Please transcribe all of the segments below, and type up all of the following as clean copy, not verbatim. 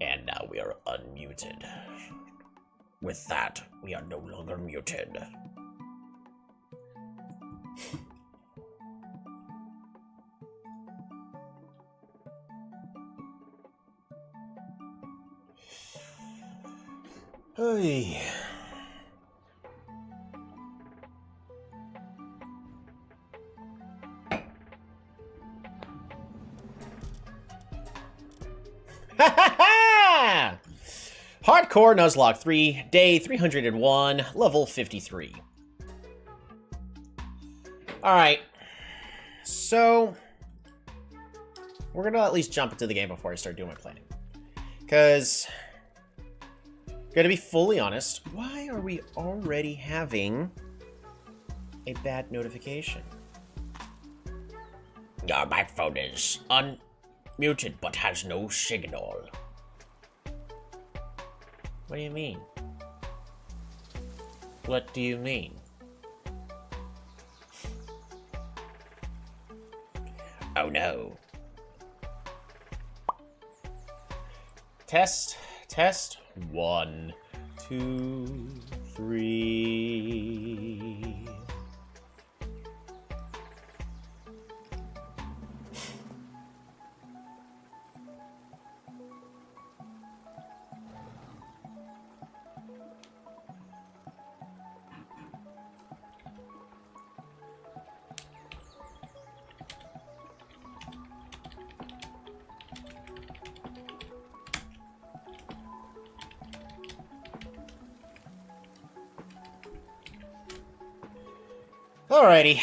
And now we are unmuted. With that, we are no longer muted. Hey. Hardcore Nuzlocke 3, day 301, level 53. Alright. So, we're gonna at least jump into the game before I start doing my planning. Because, gonna be fully honest, why are we already having a bad notification? Your microphone is unmuted but has no signal. What do you mean? What do you mean? Oh no. Test. 1, 2, 3. Alrighty.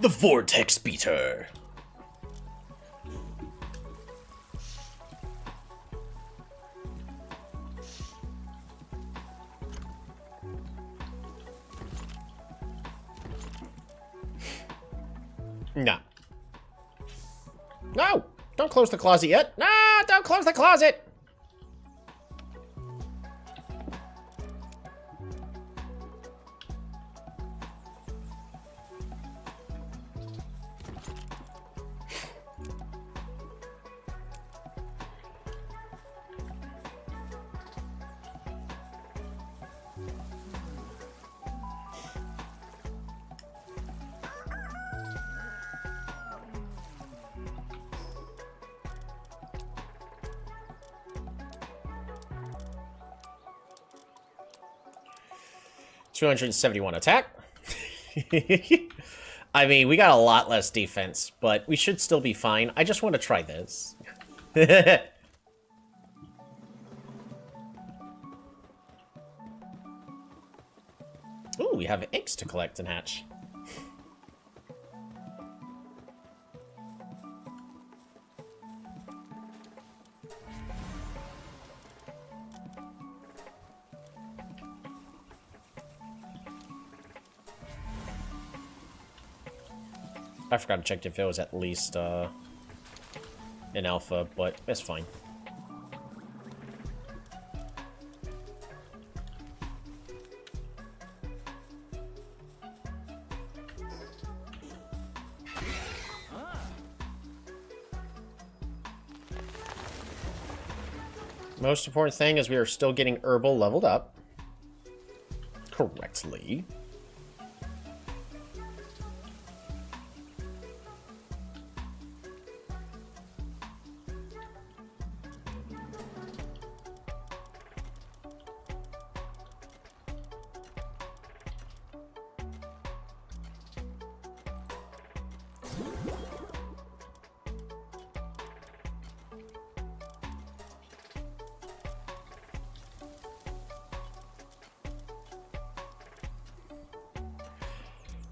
The Vortex Beater. No. No! Don't close the closet yet. No, don't close the closet. $271 attack. I mean, we got a lot less defense, but we should still be fine. I just want to try this. Ooh, we have eggs to collect and hatch. I forgot to check if it was at least an alpha, but it's fine. Most important thing is we are still getting herbal leveled up correctly.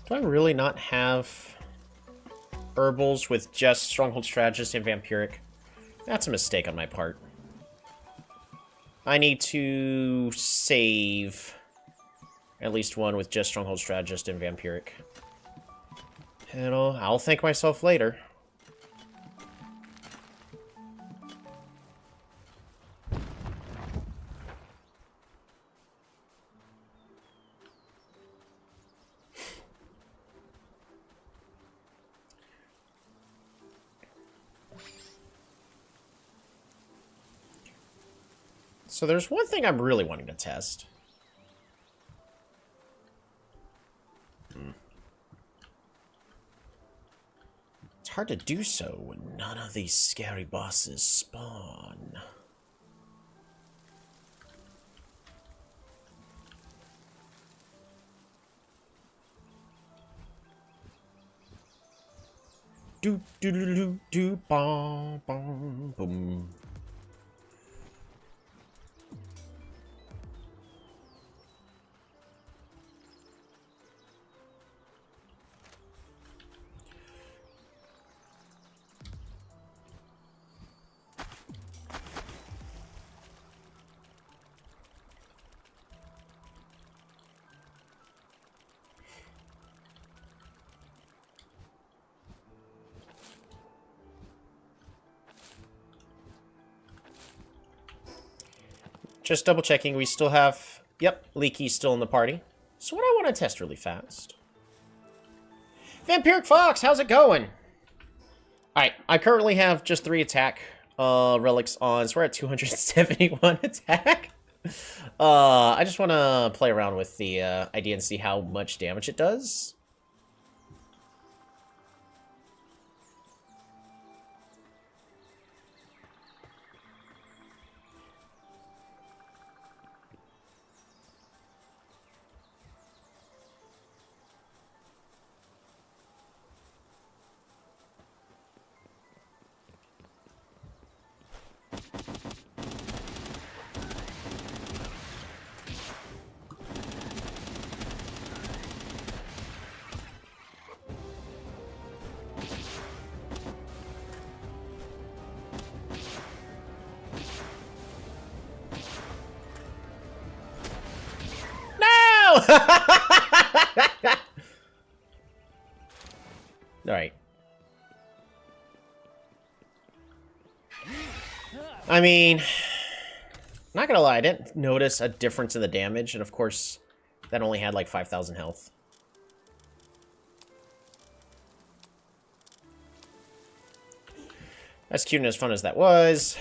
Do I really not have herbals with just Stronghold Strategist and Vampiric? That's a mistake on my part. I need to save at least one with just Stronghold Strategist and Vampiric. And I'll thank myself later. So there's one thing I'm really wanting to test. It's hard to do so when none of these scary bosses spawn. Do do do do do bom bom boom. Just double checking, we still have... Yep, Leaky's still in the party. So what I want to test really fast... Vampiric Fox, how's it going? Alright, I currently have just 3 attack relics on, so we're at 271 attack. I just want to play around with the idea and see how much damage it does. Alright. I mean, not gonna lie, I didn't notice a difference in the damage, and of course, that only had like 5,000 health. As cute and as fun as that was,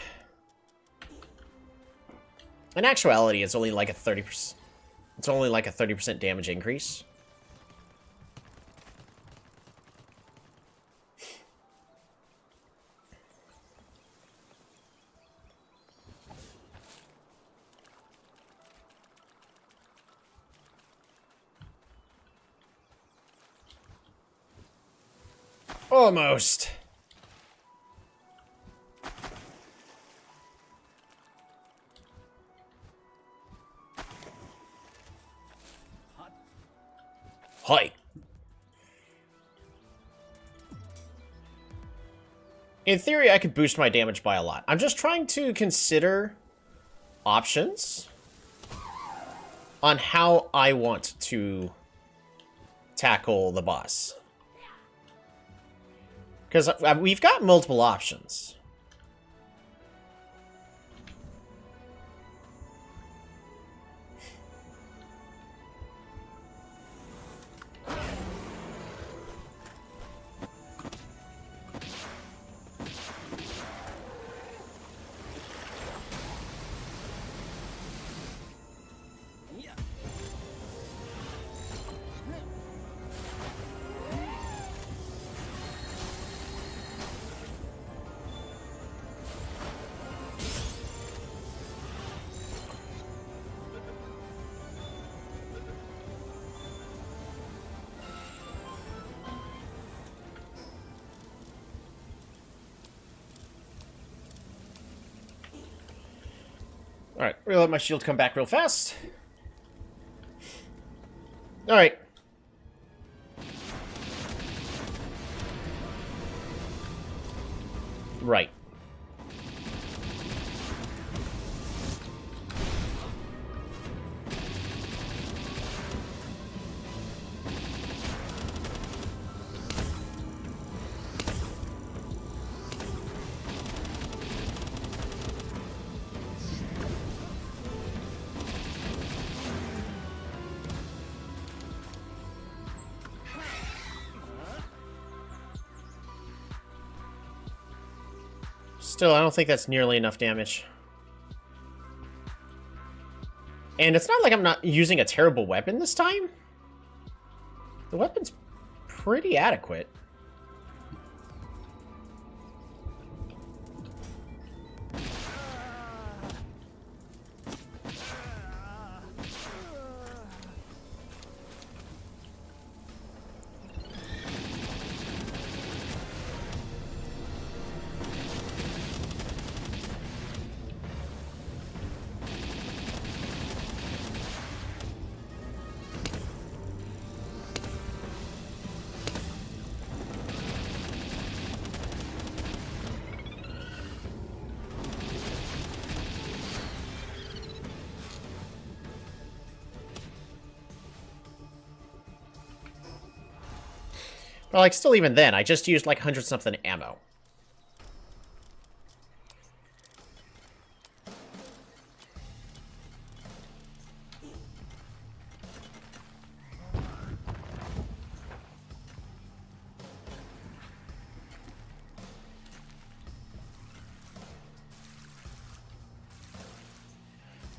in actuality, it's only like a 30%. It's only like a 30% damage increase. Almost. Hi. In theory, I could boost my damage by a lot. I'm just trying to consider options on how I want to tackle the boss. Because we've got multiple options. Alright, we're gonna let my shield come back real fast. Alright. Right. Still, I don't think that's nearly enough damage. And it's not like I'm not using a terrible weapon this time. The weapon's pretty adequate. But, like, still even then, I just used, like, 100-something ammo.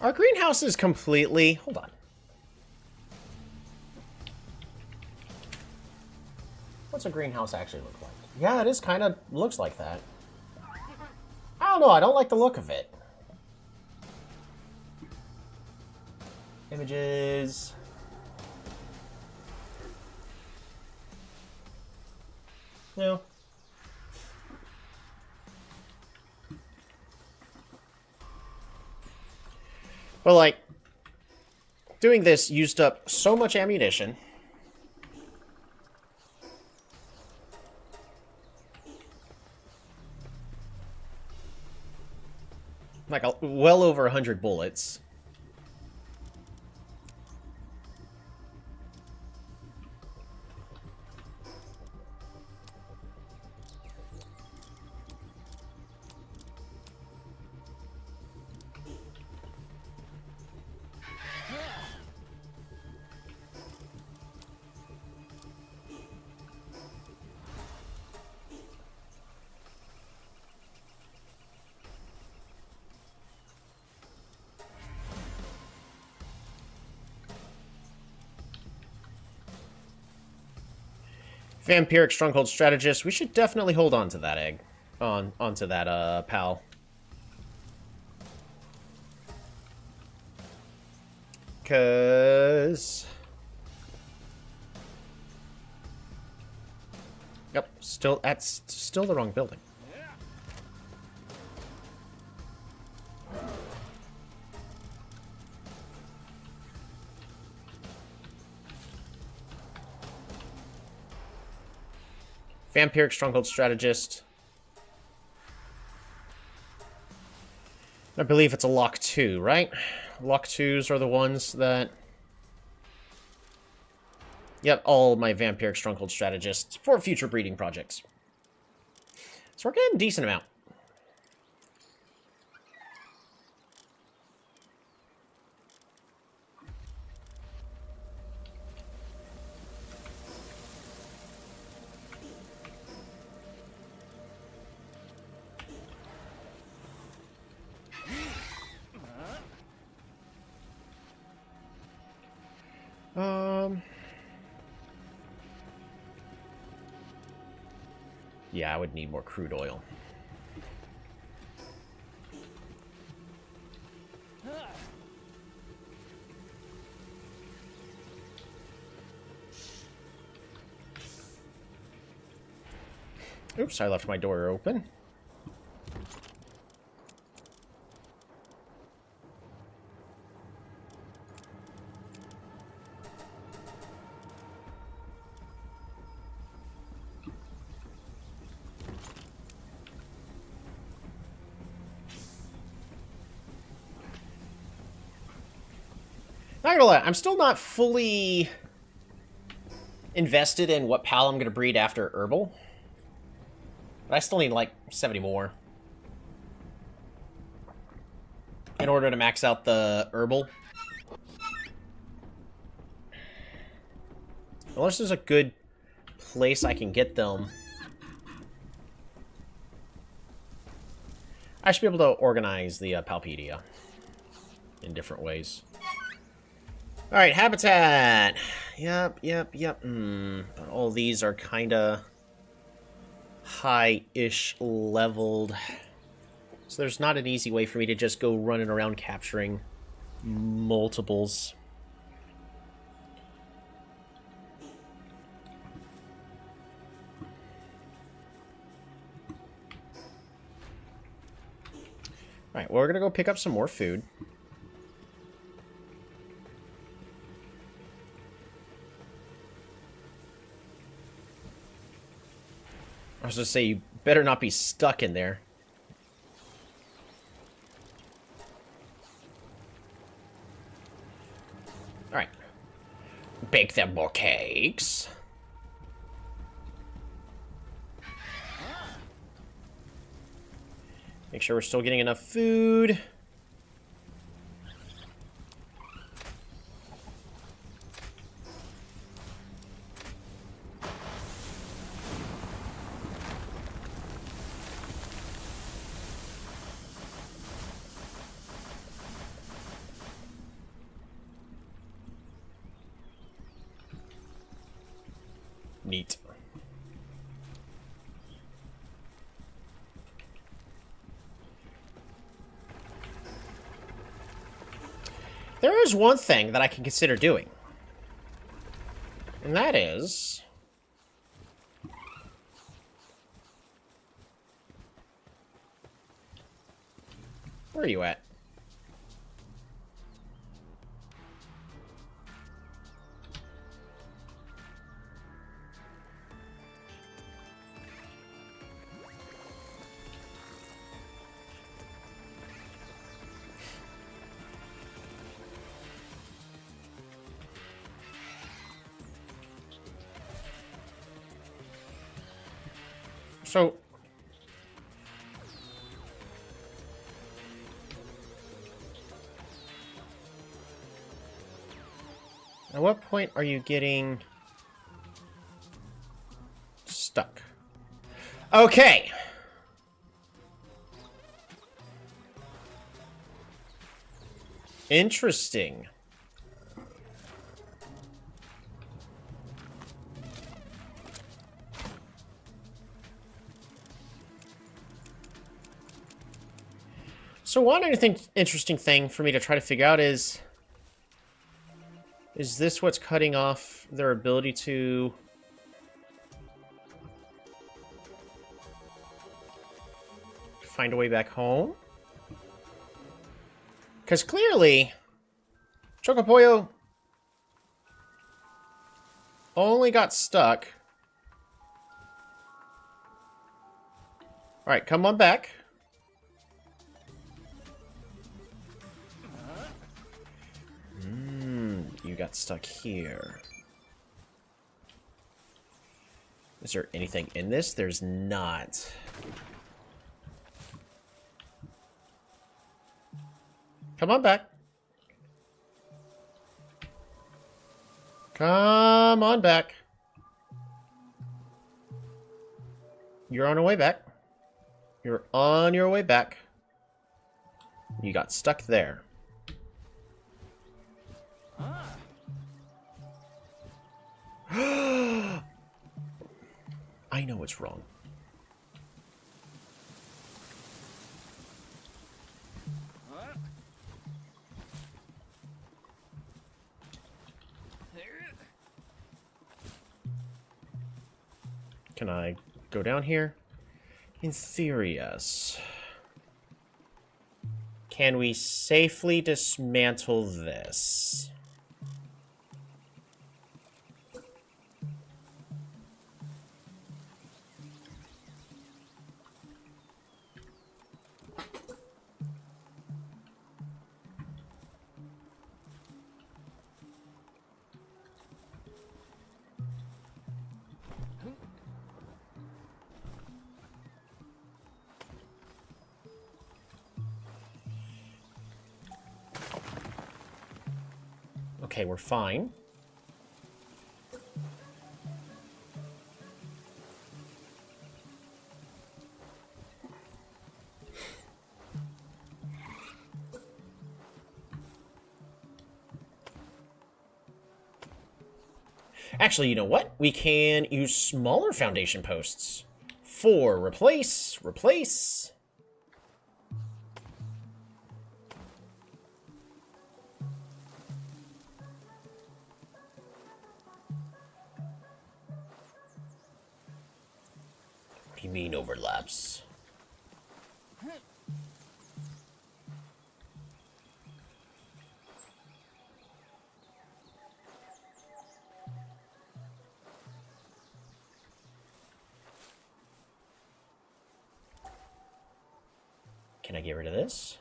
Our greenhouse is completely... Hold on. What's a greenhouse actually look like? Yeah, it is kind of looks like that. I don't know, I don't like the look of it. Images. No. But, like, doing this used up so much ammunition. Like, well over 100 bullets. Vampiric Stronghold Strategist. We should definitely hold on to that egg. Onto that, pal. Cause... Yep, that's still the wrong building. Vampiric Stronghold Strategist. I believe it's a Lock 2, right? Lock 2s are the ones that... Yep, all my Vampiric Stronghold Strategists for future breeding projects. So we're getting a decent amount. Yeah, I would need more crude oil. Oops, I left my door open. Not gonna lie, I'm still not fully invested in what pal I'm gonna breed after Herbal. But I still need like 70 more in order to max out the Herbal. Unless there's a good place I can get them, I should be able to organize the Palpedia in different ways. Alright, habitat! Yep. But all these are kinda high-ish leveled. So there's not an easy way for me to just go running around capturing multiples. Alright, well, we're gonna go pick up some more food. I was gonna say, you better not be stuck in there. Alright. Bake them more cakes. Make sure we're still getting enough food. Neat. There is one thing that I can consider doing. And that is... Where are you at? So... At what point are you getting... stuck? Okay! Interesting. So one interesting thing for me to try to figure out is this what's cutting off their ability to... find a way back home? Because clearly, Chocopoyo only got stuck. Alright, come on back. You got stuck here. Is there anything in this? There's not. Come on back. Come on back. You're on your way back. You're on your way back. You got stuck there. I know what's wrong. Can I go down here? In theory, yes. Can we safely dismantle this? Okay, we're fine. Actually, you know what? We can use smaller foundation posts. 4, replace, replace. What do you mean overlaps? Can I get rid of this?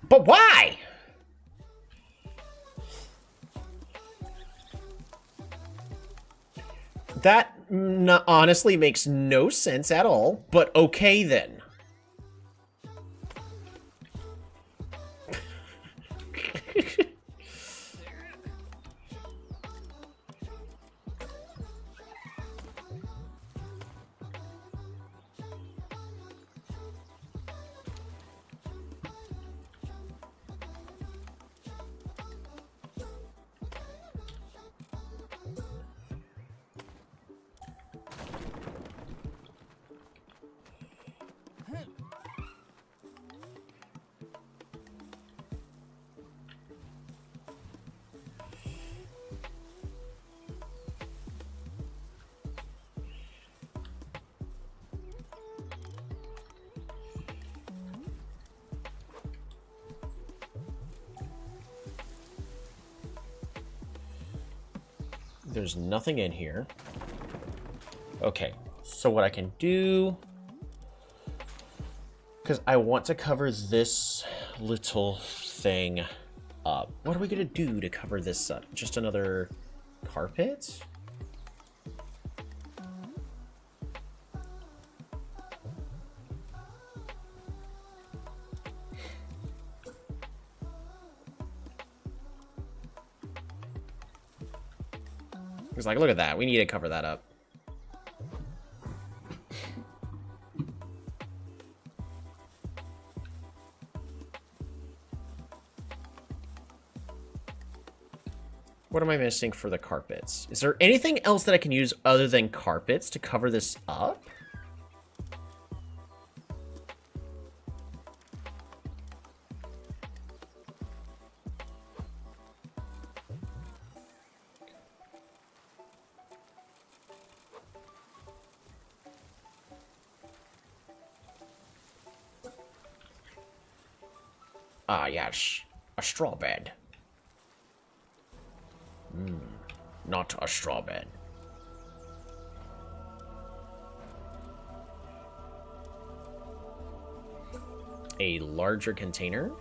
But why? That honestly makes no sense at all, but okay then. There's nothing in here. Okay, so what I can do, because I want to cover this little thing up. What are we gonna do to cover this up? Just another carpet? It's like, look at that. We need to cover that up. What am I missing for the carpets? Is there anything else that I can use other than carpets to cover this up? Ah, yes. A straw bed. Not a straw bed. A larger container.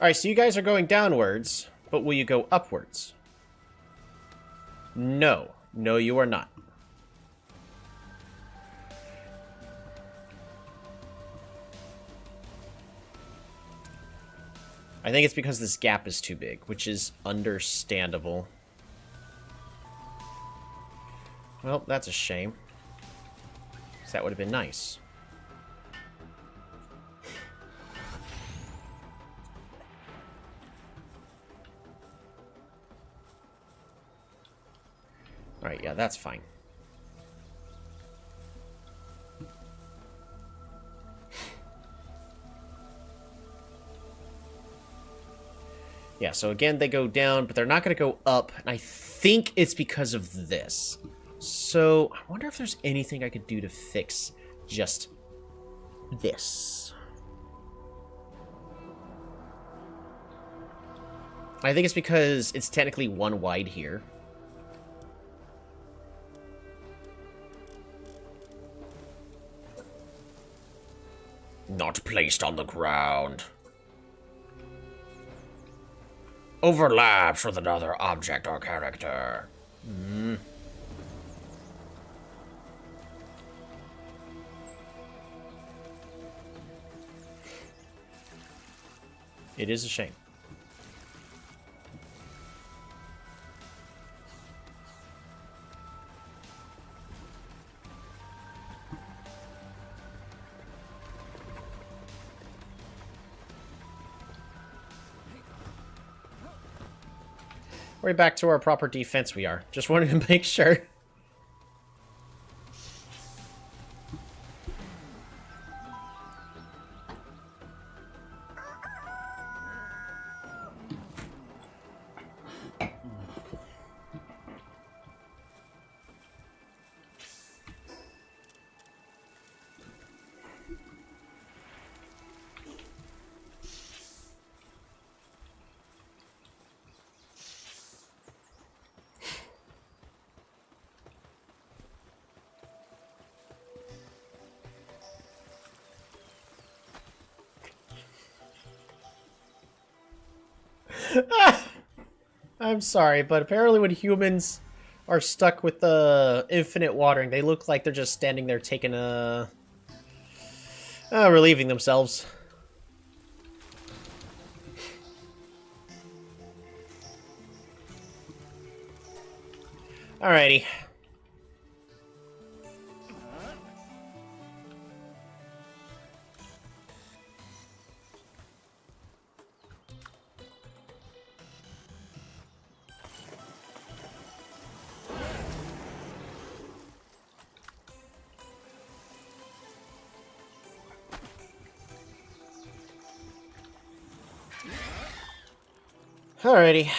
Alright, so you guys are going downwards, but will you go upwards? No. No, you are not. I think it's because this gap is too big, which is understandable. Well, that's a shame. 'Cause that would have been nice. Alright, yeah, that's fine. Yeah, so again, they go down, but they're not going to go up. And I think it's because of this. So, I wonder if there's anything I could do to fix just this. I think it's because it's technically one wide here. Not placed on the ground. Overlaps with another object or character. It is a shame. We're back to our proper defense we are. Just wanted to make sure. I'm sorry, but apparently when humans are stuck with the infinite watering, they look like they're just standing there taking a... relieving themselves. Alrighty. Alrighty.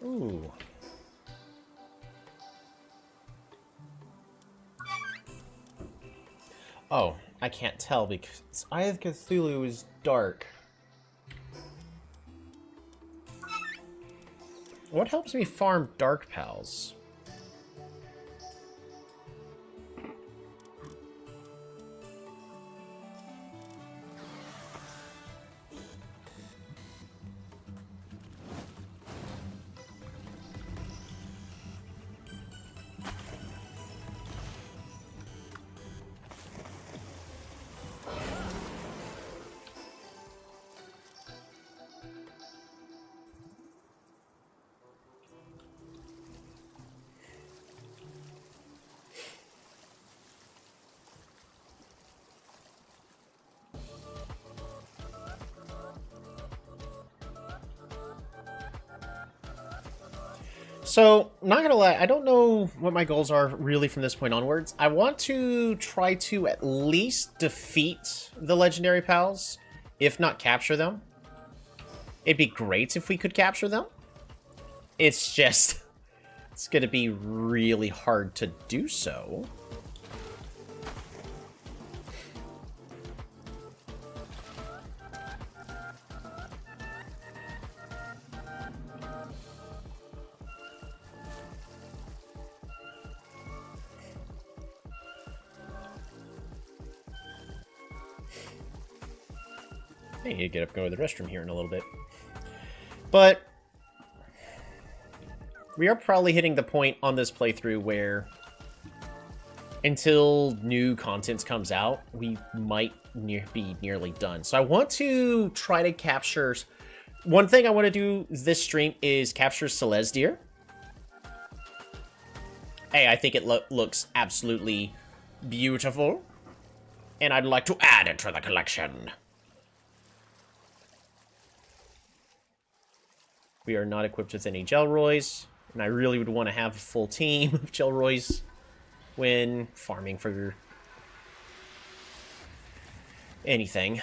Ooh. Oh, I can't tell because Eye of Cthulhu is dark. What helps me farm Dark Pals? So, not gonna lie, I don't know what my goals are really from this point onwards. I want to try to at least defeat the Legendary Pals, if not capture them. It'd be great if we could capture them. It's just, it's gonna be really hard to do so. I need to get up and go to the restroom here in a little bit. But we are probably hitting the point on this playthrough where until new content comes out, we might be nearly done. So I want to try to capture... One thing I want to do this stream is capture Celestia. Hey, I think it looks absolutely beautiful. And I'd like to add it to the collection. We are not equipped with any Gelroys. And I really would want to have a full team of Chilroys when farming for anything.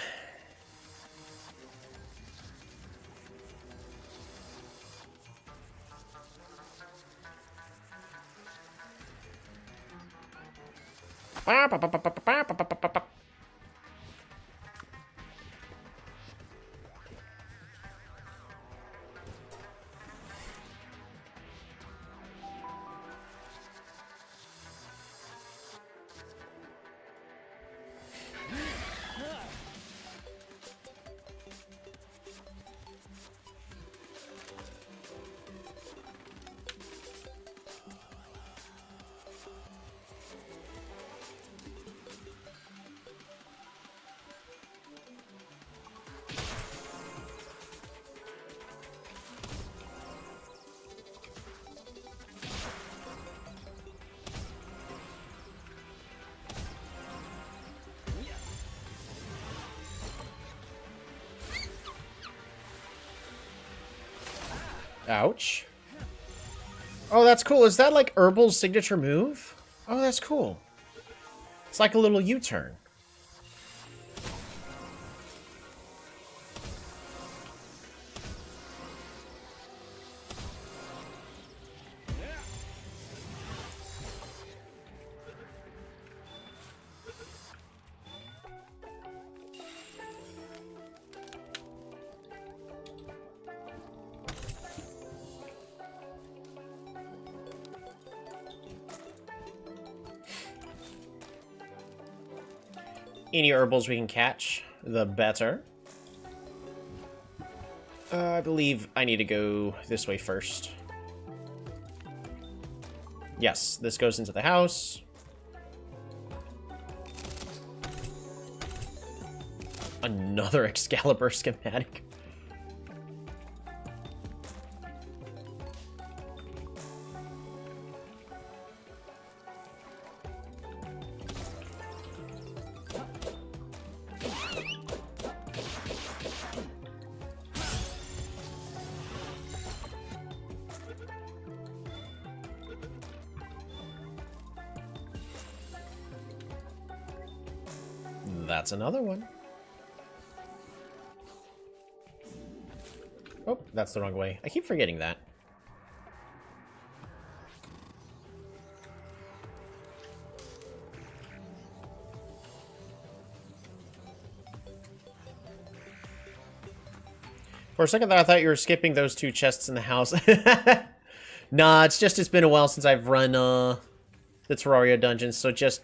Ouch. Oh, that's cool. Is that like Herbal's signature move? Oh, that's cool. It's like a little U-turn. Any Herbals we can catch, the better. I believe I need to go this way first. Yes, this goes into the house. Another Excalibur schematic. That's another one. Oh, that's the wrong way. I keep forgetting that. For a second there, I thought you were skipping those two chests in the house. Nah, it's been a while since I've run the Terraria dungeons, so just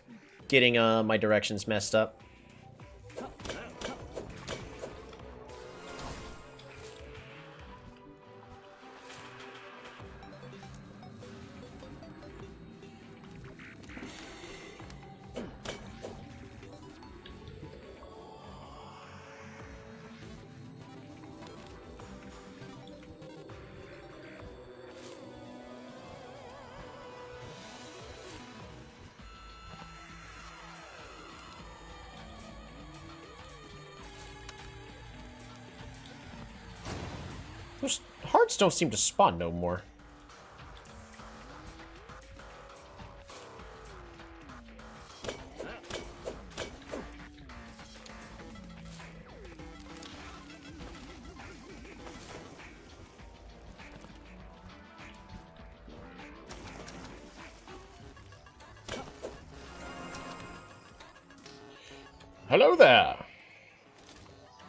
getting my directions messed up. Those hearts don't seem to spawn no more. Hello there!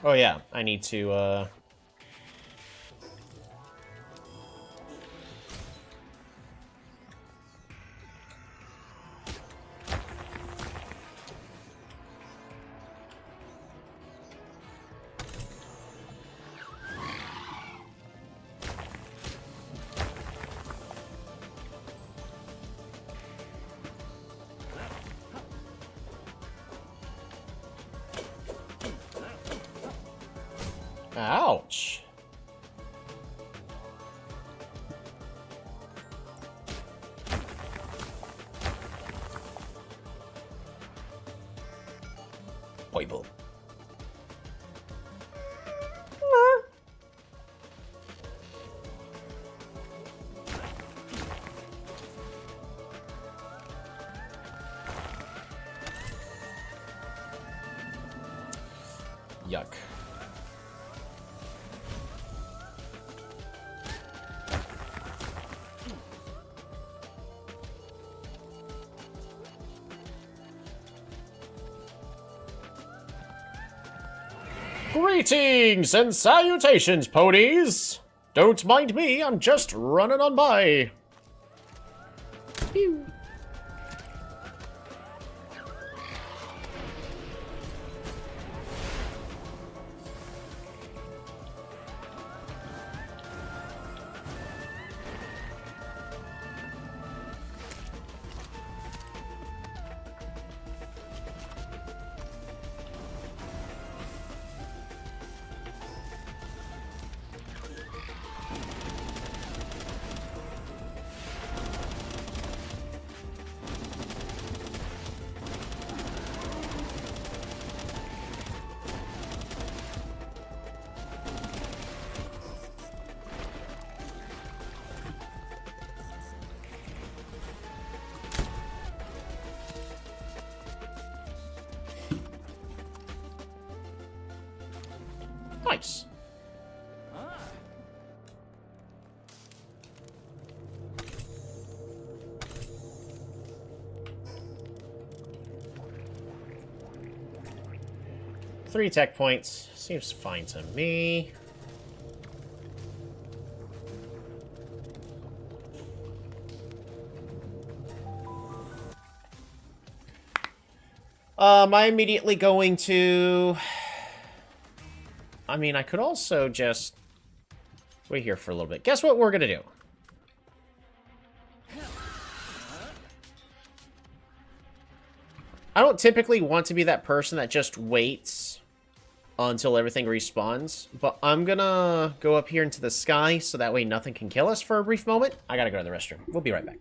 Oh yeah, I need to, Ouch. Bible. Yuck. Greetings and salutations, ponies! Don't mind me, I'm just running on by. Pew. Nice. Three tech points. Seems fine to me. Am I immediately going to... I mean, I could also just wait here for a little bit. Guess what we're gonna do? I don't typically want to be that person that just waits until everything respawns, but I'm gonna go up here into the sky so that way nothing can kill us for a brief moment. I gotta go to the restroom. We'll be right back.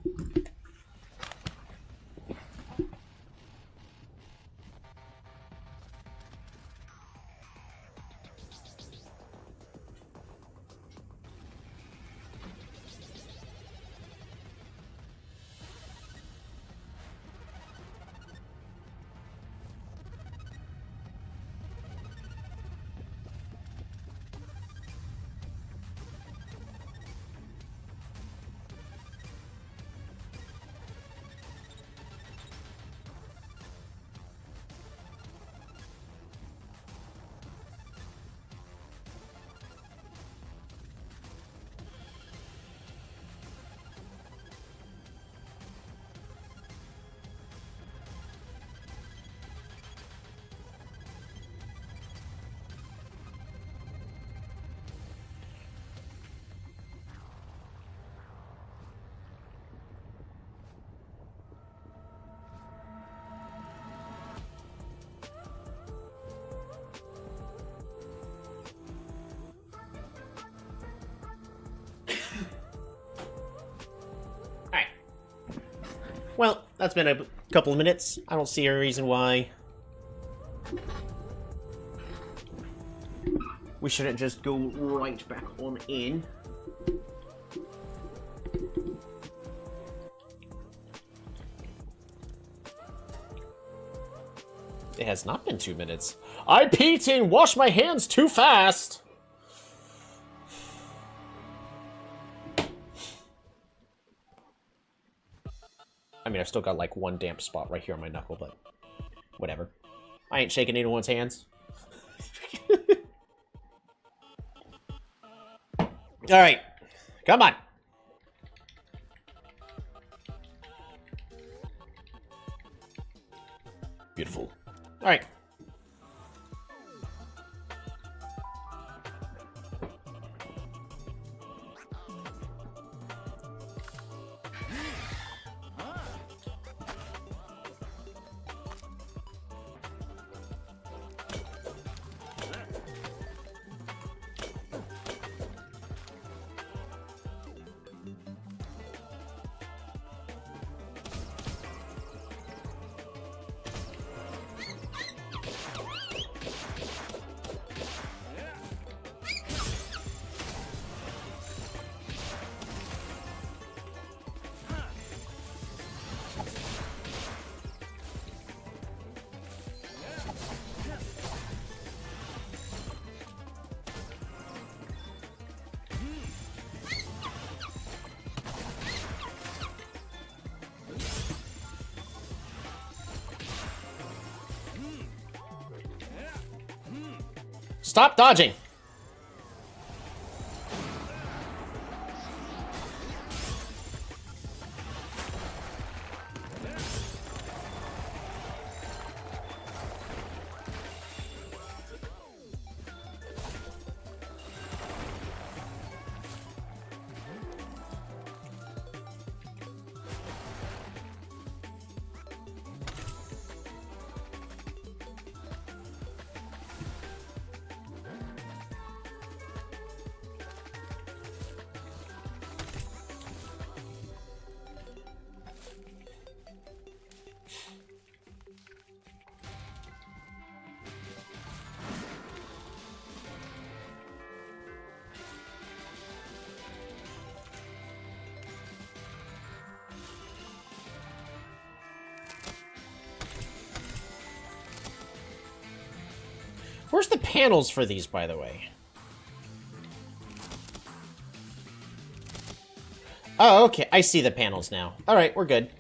Well, that's been a couple of minutes. I don't see a reason why we shouldn't just go right back on in. It has not been 2 minutes. I peed and washed my hands too fast! I mean, I've still got, like, one damp spot right here on my knuckle, but whatever. I ain't shaking anyone's hands. Alright. Come on. Beautiful. Alright. Stop dodging! Where's the panels for these, by the way? Oh, okay. I see the panels now. Alright, we're good.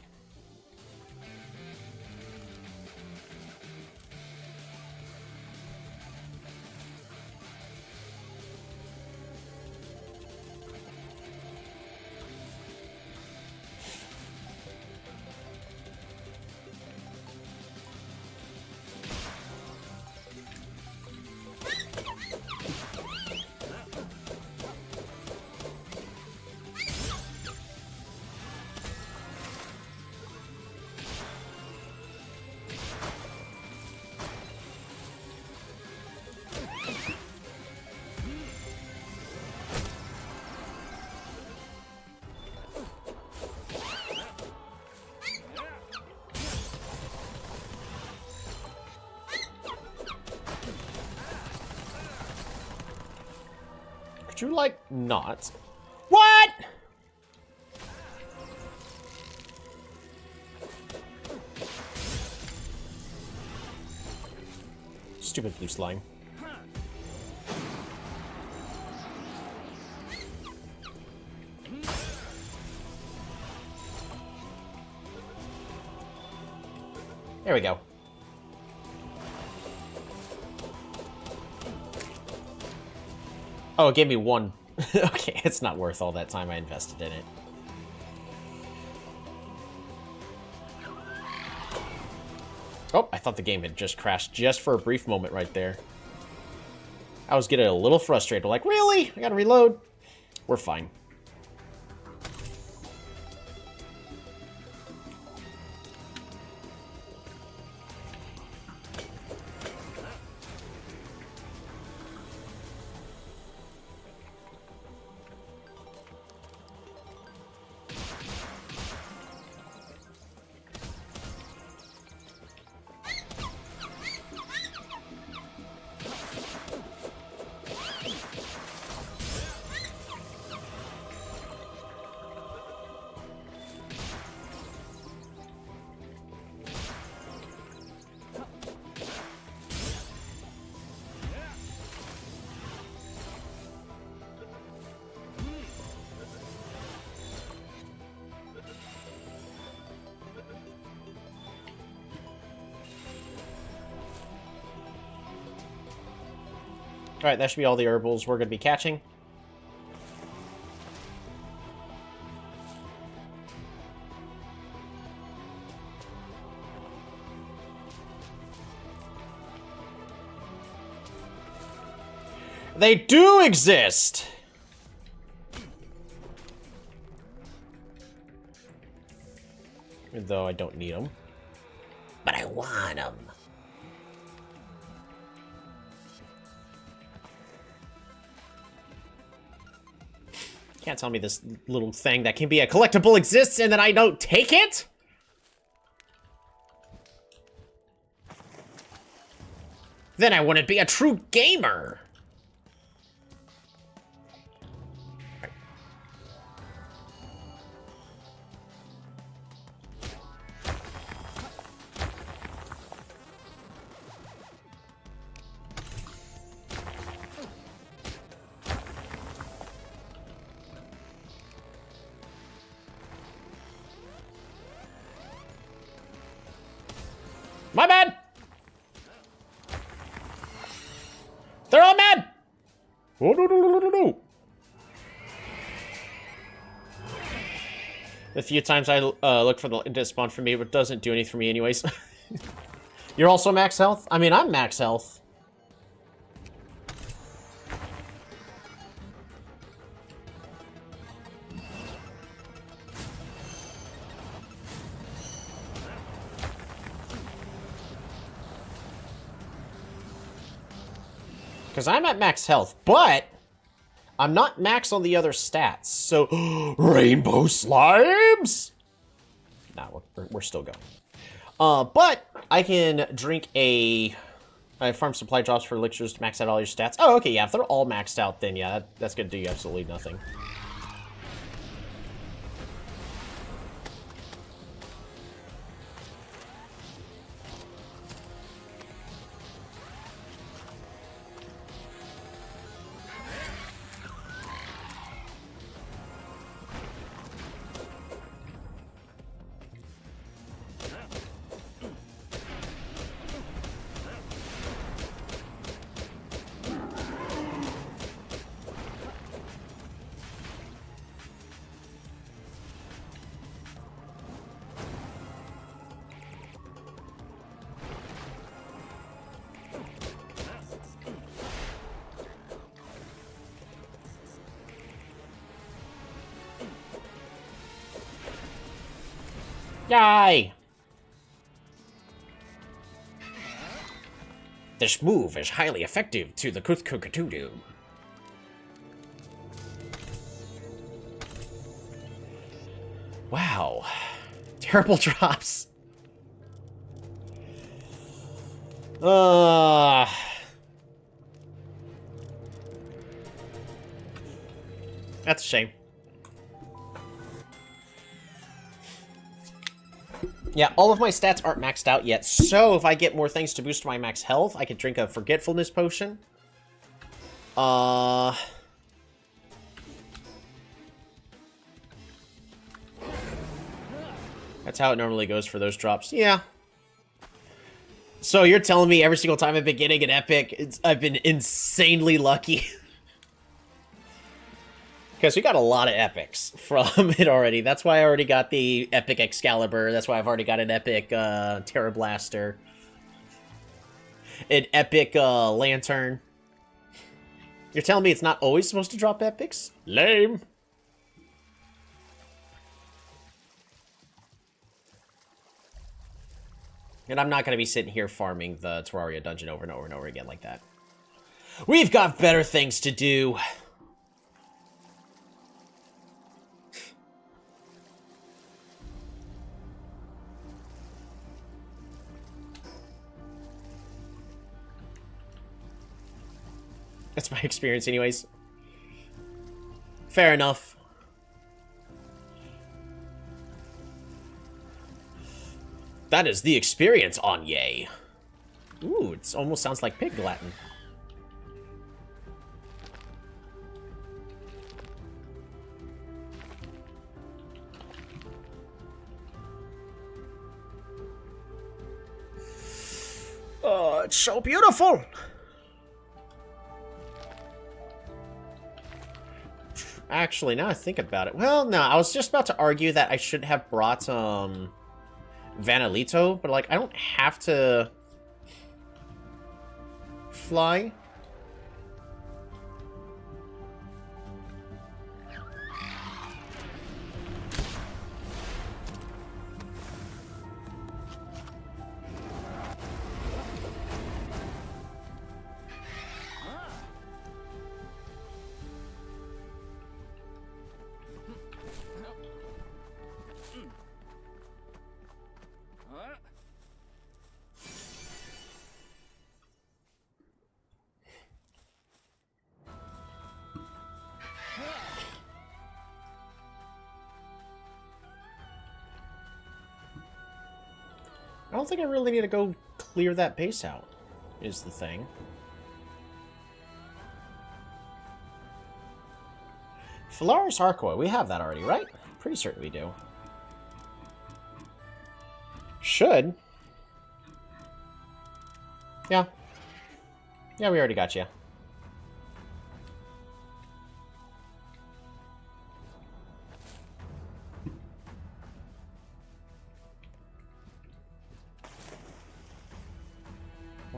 Could you, like, not? What?! Stupid blue slime. There we go. Oh, it gave me one. Okay, it's not worth all that time I invested in it. Oh, I thought the game had just crashed just for a brief moment right there. I was getting a little frustrated. Like, really? I gotta reload? We're fine. Alright, that should be all the herbals we're going to be catching. They do exist! Even though I don't need them. But I want them. Can't tell me this little thing that can be a collectible exists and then I don't take it? Then I wouldn't be a true gamer. My bad! They're all mad! Oh, no, no, no, no, no. The few times I look for the to spawn for me, but it doesn't do anything for me anyways. You're also max health? I mean, I'm max health. Because I'm at max health, but I'm not max on the other stats. So, rainbow slimes? Nah, we're still going. But I can drink I farm supply drops for elixirs to max out all your stats. Oh, okay, yeah, if they're all maxed out, then yeah, that's gonna do you absolutely nothing. Yay! This move is highly effective to the Kuthkukatudu. Wow. Terrible drops. That's a shame. Yeah, all of my stats aren't maxed out yet, so if I get more things to boost my max health, I could drink a Forgetfulness Potion. That's how it normally goes for those drops. Yeah. So you're telling me every single time I've been getting an epic, I've been insanely lucky? Because we got a lot of epics from it already. That's why I already got the epic Excalibur. That's why I've already got an epic Terra Blaster. An epic Lantern. You're telling me it's not always supposed to drop epics? Lame. And I'm not going to be sitting here farming the Terraria dungeon over and over and over again like that. We've got better things to do. That's my experience anyways. Fair enough. That is the experience, Anye. Ooh, it almost sounds like pig Latin. Oh, it's so beautiful. Actually, now I think about it. Well, no, I was just about to argue that I should have brought, Vanilito, but, like, I don't have to fly. I don't think I really need to go clear that base out, is the thing. Palworld Hardcore, we have that already, right? Pretty certain we do. Should. Yeah. Yeah, we already got you.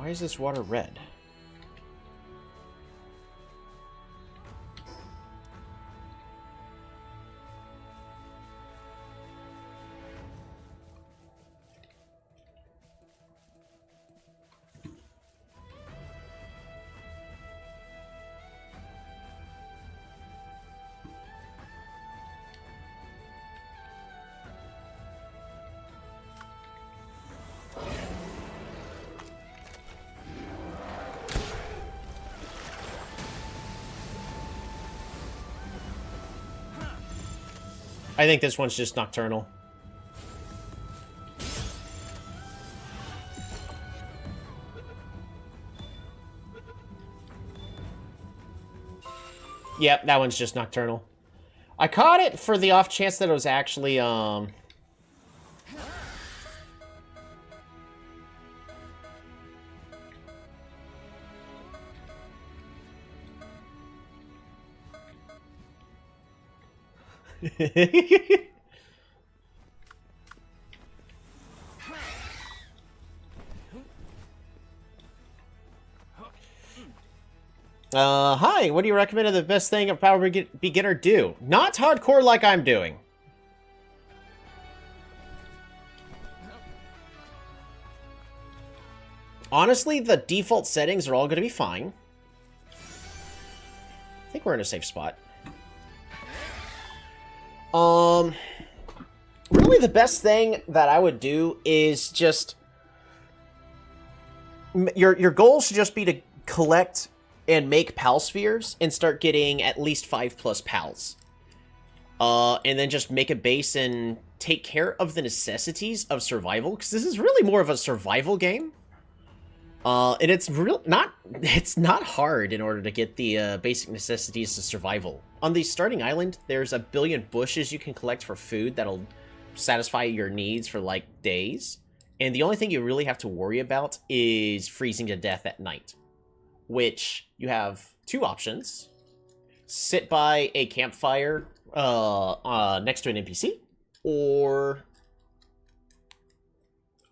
Why is this water red? I think this one's just nocturnal. Yep, that one's just nocturnal. I caught it for the off chance that it was actually, hi, what do you recommend the best thing a power beginner do? Not hardcore like I'm doing. Honestly, the default settings are all going to be fine. I think we're in a safe spot. Really the best thing that I would do is just... Your goal should just be to collect and make pal spheres and start getting at least 5+ pals. And then just make a base and take care of the necessities of survival, because this is really more of a survival game. And it's not hard in order to get the basic necessities of survival. On the starting island, there's a billion bushes you can collect for food that'll satisfy your needs for like days. And the only thing you really have to worry about is freezing to death at night, which you have two options: sit by a campfire next to an NPC, or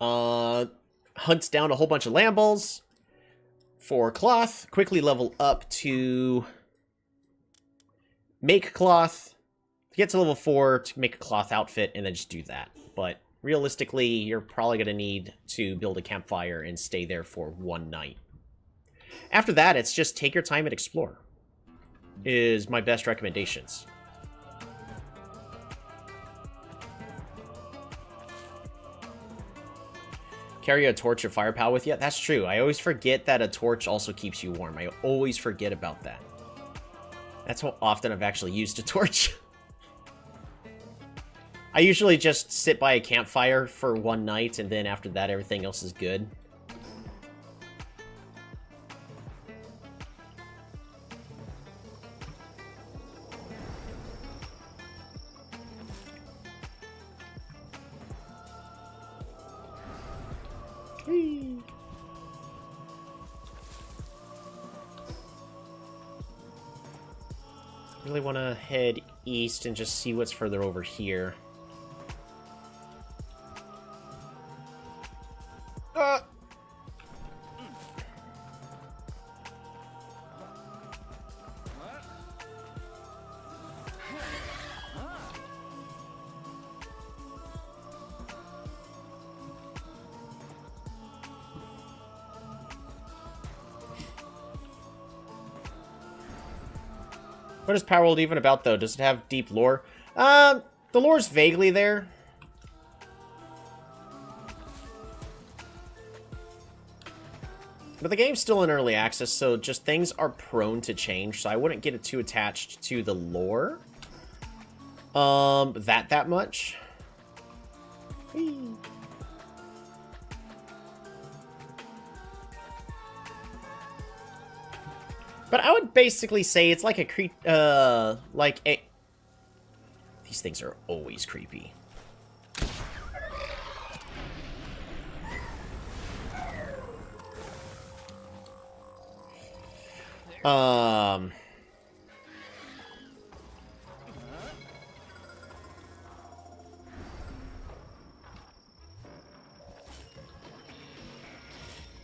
hunt down a whole bunch of lamb balls for cloth, quickly level up to make cloth, get to level 4 to make a cloth outfit, and then just do that. But realistically, you're probably going to need to build a campfire and stay there for one night. After that, it's just take your time and explore, is my best recommendations. Carry a torch or firepower with you? That's true. I always forget that a torch also keeps you warm. I always forget about that. That's how often I've actually used a torch. I usually just sit by a campfire for one night, and then after that, everything else is good. Really want to head east and just see what's further over here. What is Palworld even about, though? Does it have deep lore? The lore's vaguely there. But the game's still in early access, so just things are prone to change, so I wouldn't get it too attached to the lore. That much. Whee. But I would basically say it's like a These things are always creepy.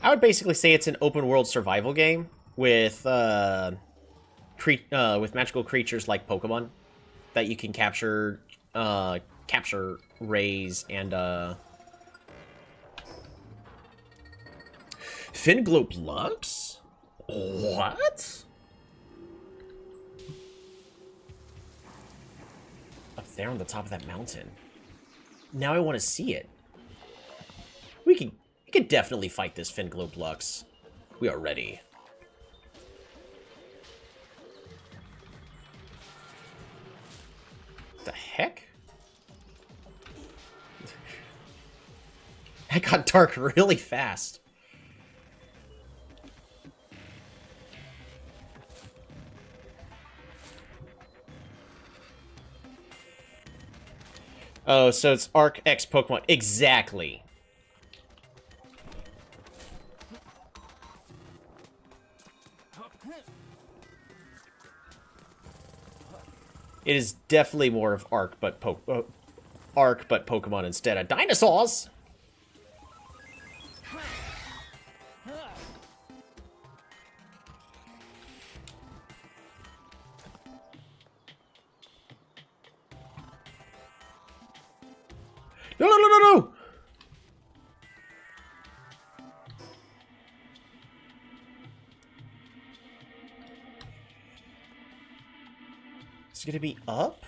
I would basically say it's an open world survival game with magical creatures like Pokemon that you can capture, raise, and Fingloplux? What? Up there on the top of that mountain. Now I want to see it. We can definitely fight this Fingloplux. We are ready. The heck? That got dark really fast. Oh, so it's Arc X Pokemon. Exactly. It is definitely more of Arc, but Pokemon instead of dinosaurs. No, no, no, no, no! Is it gonna be up?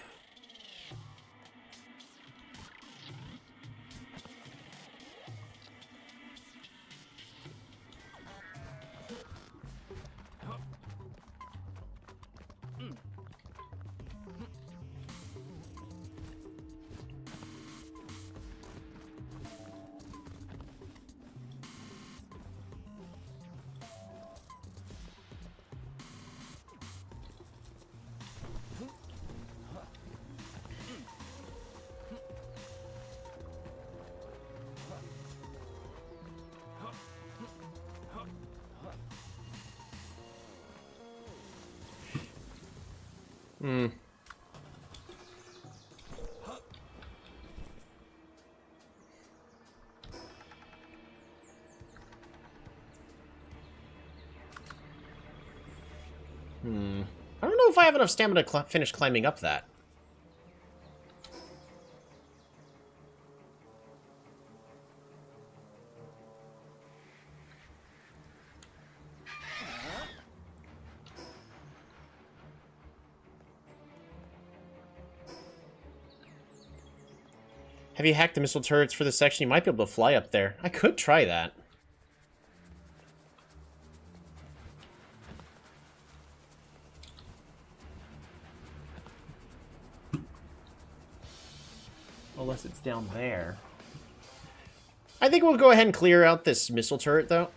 Hmm. I don't know if I have enough stamina to finish climbing up that. Have you hacked the missile turrets for this section? You might be able to fly up there. I could try that. Unless it's down there. I think we'll go ahead and clear out this missile turret, though.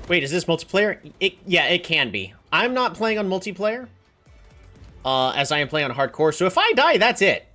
Wait, is this multiplayer? Yeah, it can be. I'm not playing on multiplayer. as I am playing on hardcore. So if I die, that's it.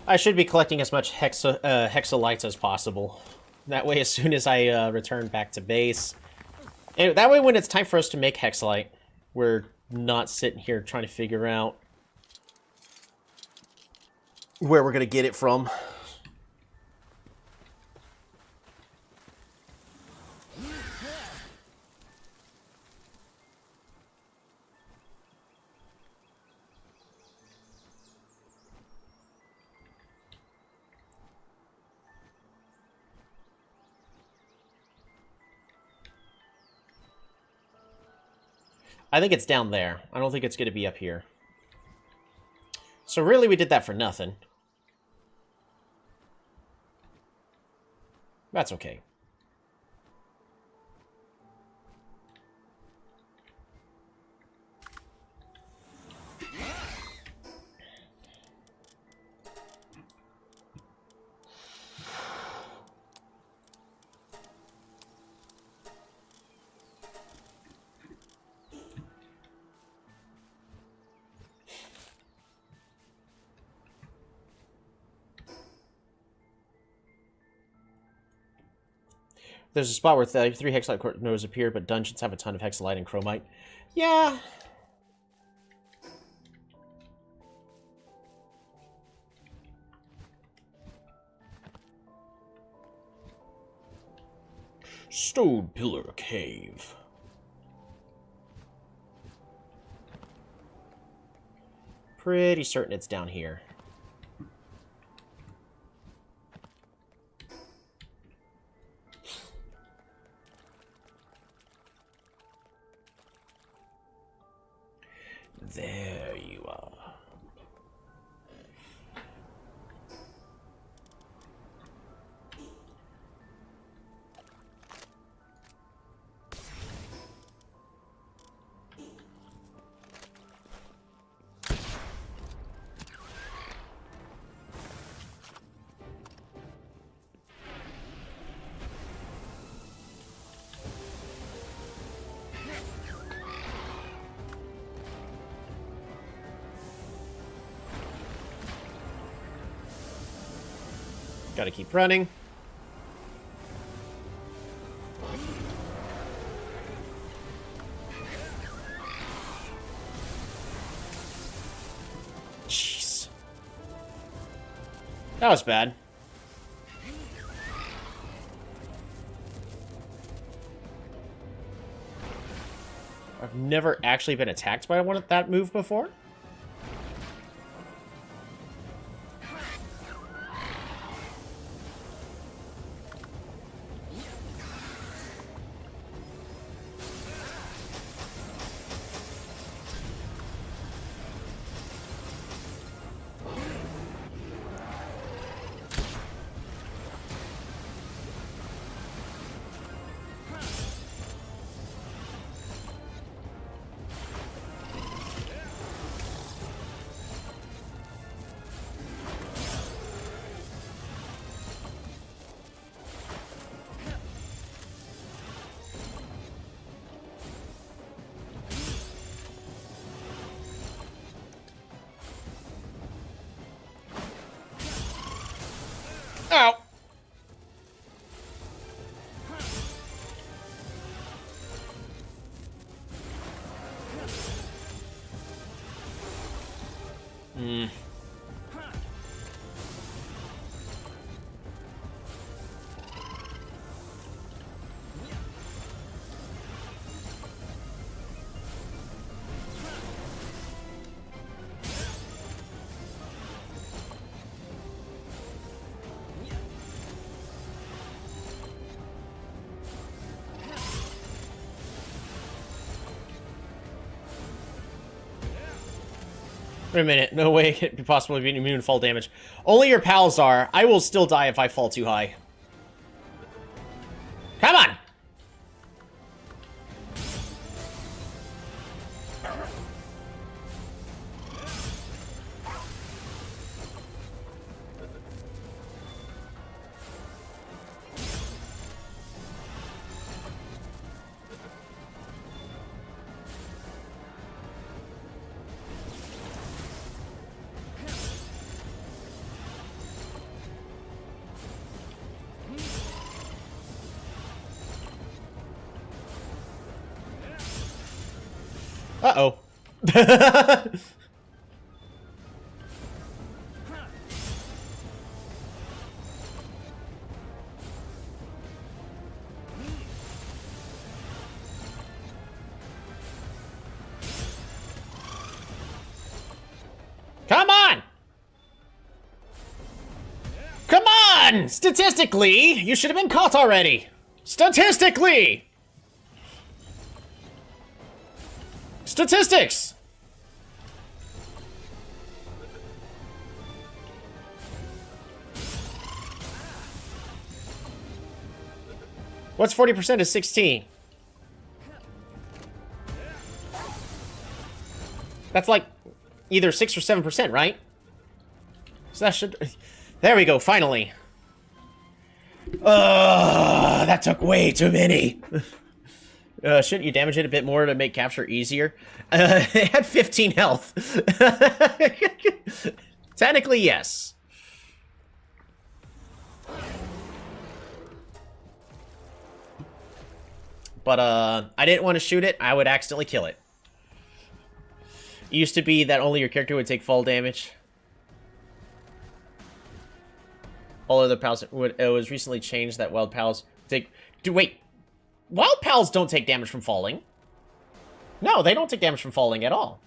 I should be collecting as much hexalites as possible. That way, as soon as I return back to base... And that way, when it's time for us to make hexalite, we're not sitting here trying to figure out where we're going to get it from. I think it's down there. I don't think it's going to be up here. So really, we did that for nothing. That's okay. There's a spot where 3 hexalite nodes appear, but dungeons have a ton of hexalite and chromite. Yeah. Stone Pillar Cave. Pretty certain it's down here. There you are. Gotta keep running. Jeez. That was bad. I've never actually been attacked by one at that move before. Ow! Hmm. Wait a minute. No way it could be possible to be immune to fall damage. Only your pals are. I will still die if I fall too high. Come on! Uh-oh. Come on! Come on! Statistically, you should have been caught already. Statistically! Statistics! What's 40% is 16? That's like either 6 or 7%, right? So that should... There we go, finally. That took way too many. Shouldn't you damage it a bit more to make capture easier? It had 15 health. Technically, yes. But, I didn't want to shoot it. I would accidentally kill it. It used to be that only your character would take fall damage. All other pals would... It was recently changed that wild pals take... Wait. Wild pals don't take damage from falling. No, they don't take damage from falling at all.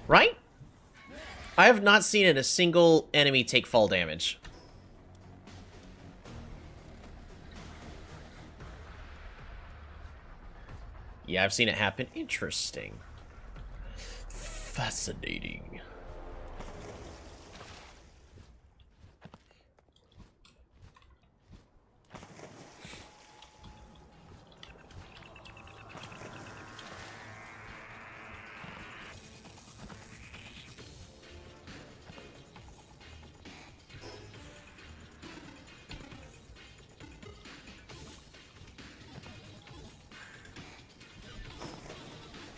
Right? I have not seen a single enemy take fall damage. Yeah, I've seen it happen. Interesting. Fascinating.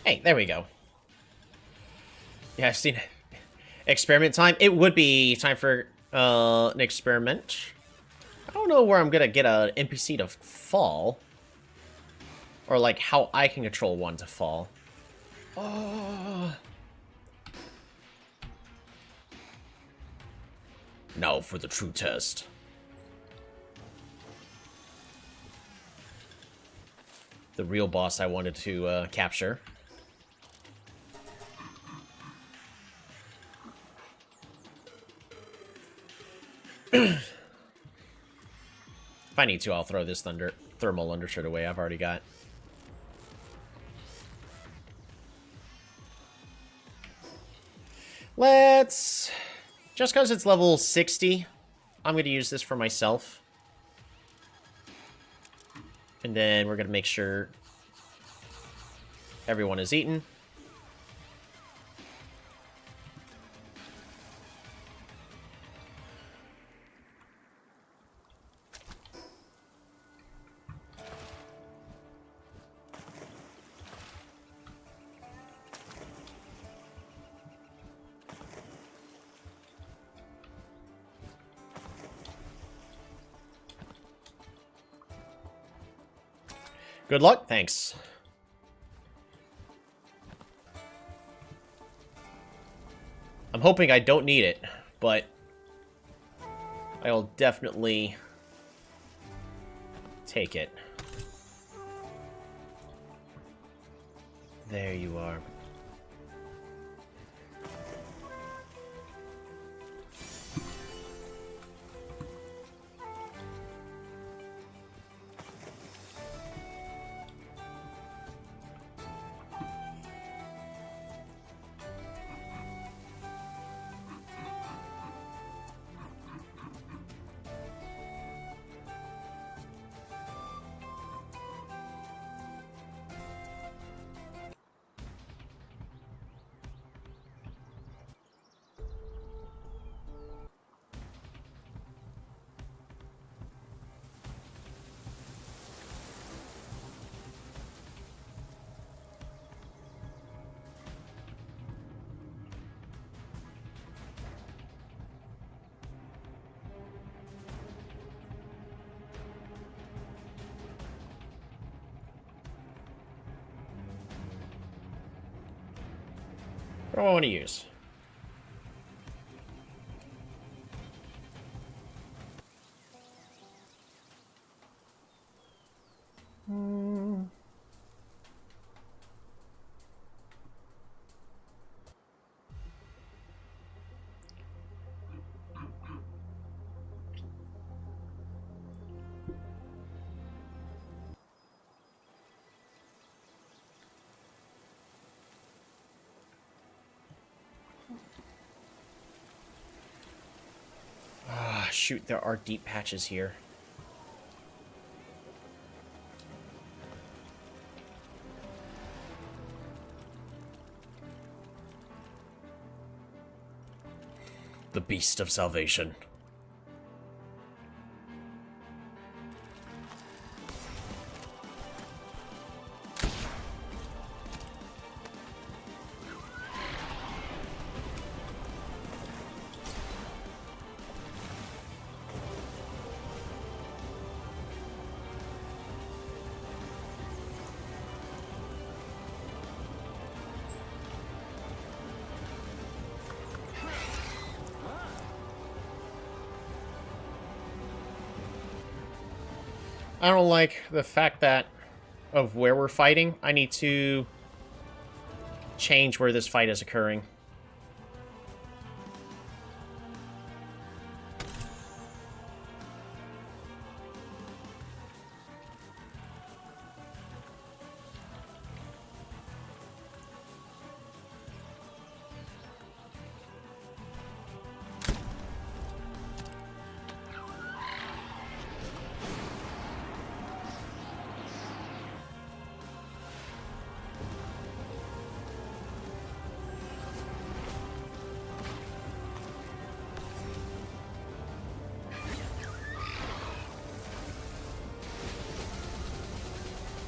Hey, there we go. Yeah, I've seen it. Experiment time? It would be time for an experiment. I don't know where I'm gonna get an NPC to fall. Or, like, how I can control one to fall. Now for the true test. The real boss I wanted to capture. If I need to, I'll throw this thermal undershirt away I've already got. Let's... Just because it's level 60, I'm going to use this for myself. And then we're going to make sure everyone is eaten. Good luck, thanks. I'm hoping I don't need it, but I'll definitely take it. There you are. What do I want to use? Ah, shoot, there are deep patches here. The Beast of Salvation. I don't like the fact that of where we're fighting. I need to change where this fight is occurring.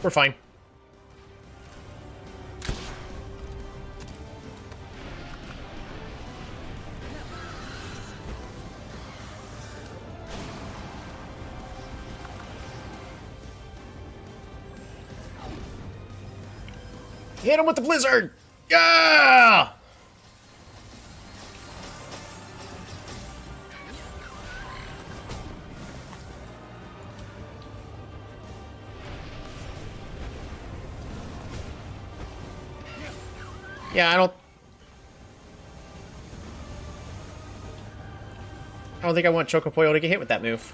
We're fine. Hit him with the blizzard! Yeah! Yeah, I don't think I want Chocopoyo to get hit with that move.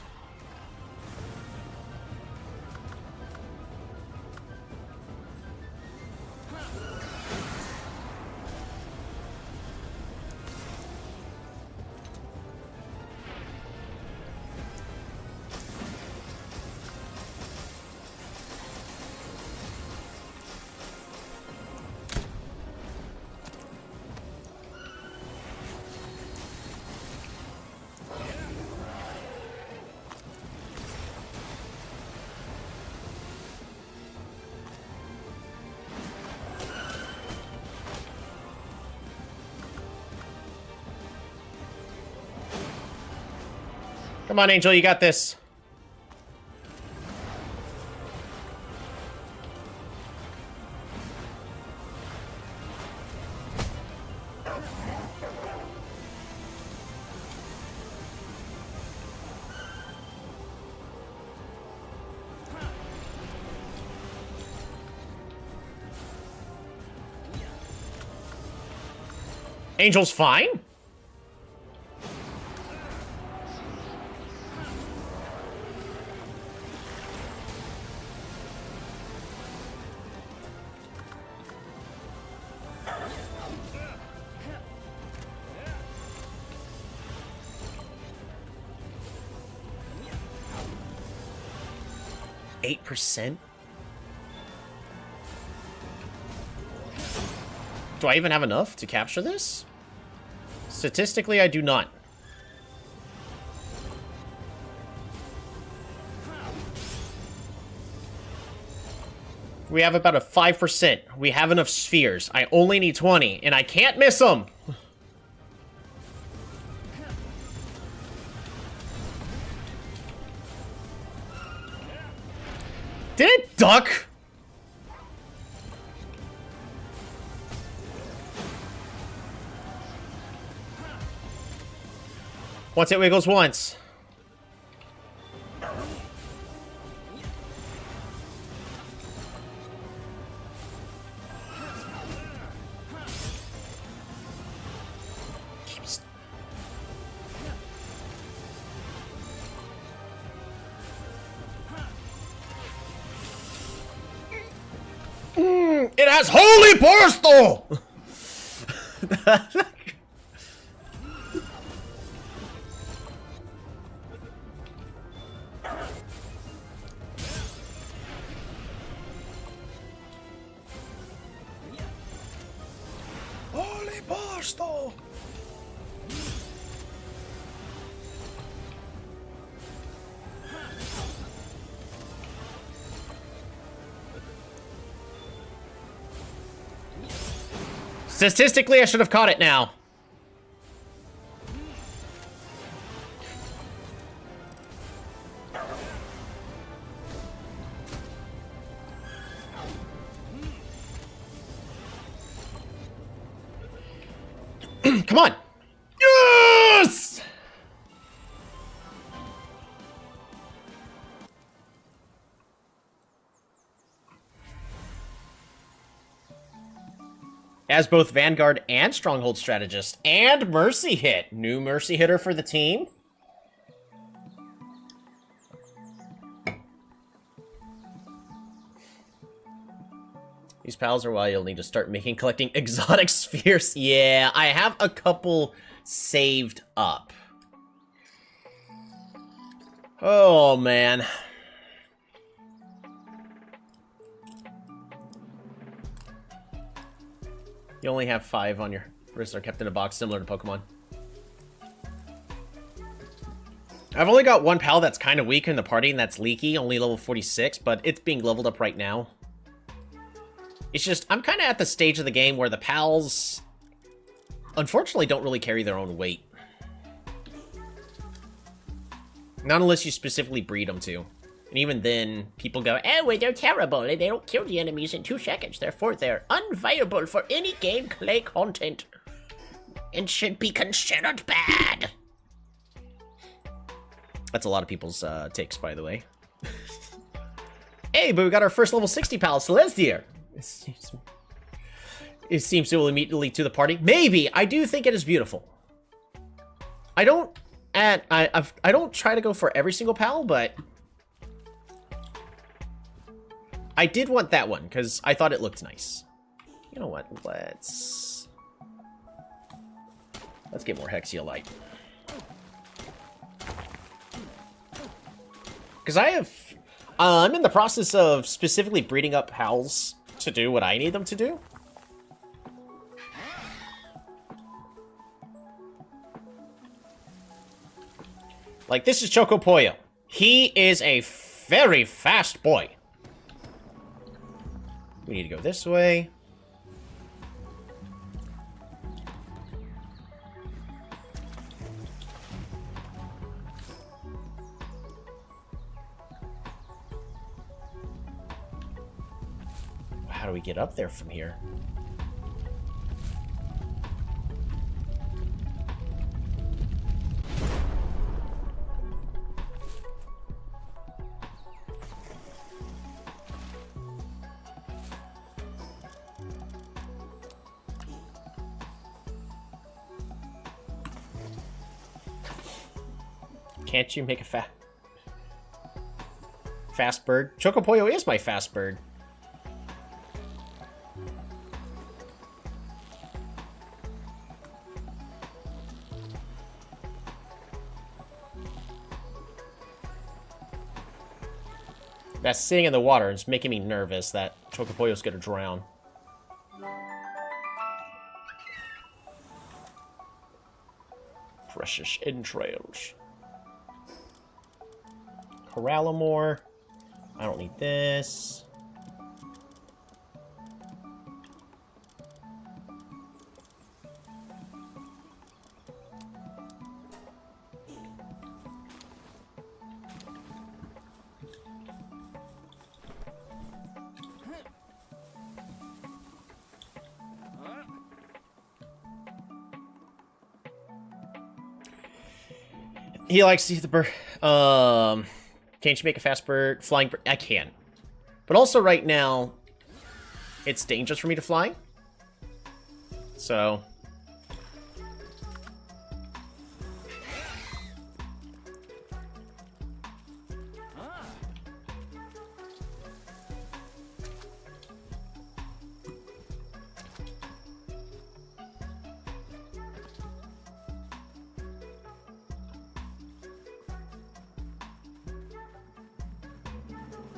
Come on, Angel, you got this. Angel's fine? %? Do I even have enough to capture this? Statistically, I do not. We have about a 5%. We have enough spheres. I only need 20, and I can't miss them! Did it duck? Once it wiggles once. It has holy postal! Holy postal! Statistically, I should have caught it now. Come on. Yes! As both Vanguard and Stronghold Strategist, and Mercy Hit. New Mercy Hitter for the team. These pals are why you'll need to start collecting exotic spheres. Yeah, I have a couple saved up. Oh, man. You only have 5 on your wrist are kept in a box, similar to Pokemon. I've only got one pal that's kind of weak in the party, and that's Leaky, only level 46, but it's being leveled up right now. It's just, I'm kind of at the stage of the game where the pals, unfortunately, don't really carry their own weight. Not unless you specifically breed them to. And even then, people go, oh, wait, they're terrible. They don't kill the enemies in 2 seconds. Therefore, they're unviable for any gameplay content. And should be considered bad. That's a lot of people's takes, by the way. Hey, but we got our first level 60 pal, Celestia. It seems to immediately to the party. Maybe. I do think it is beautiful. I don't try to go for every single pal, but I did want that one because I thought it looked nice. You know what? Let's get more Hexiolite. Because I'm in the process of specifically breeding up pals to do what I need them to do. Like, this is Chocopoyo. He is a very fast boy. We need to go this way. How do we get up there from here? Can't you make a fast bird? Chocopoyo is my fast bird. That's sitting in the water. It's making me nervous that Chocopoyo's gonna drown. Precious entrails. Corallamore. I don't need this. He likes to eat the bird. Can't you make a fast bird? Flying bird? I can. But also right now, it's dangerous for me to fly. So...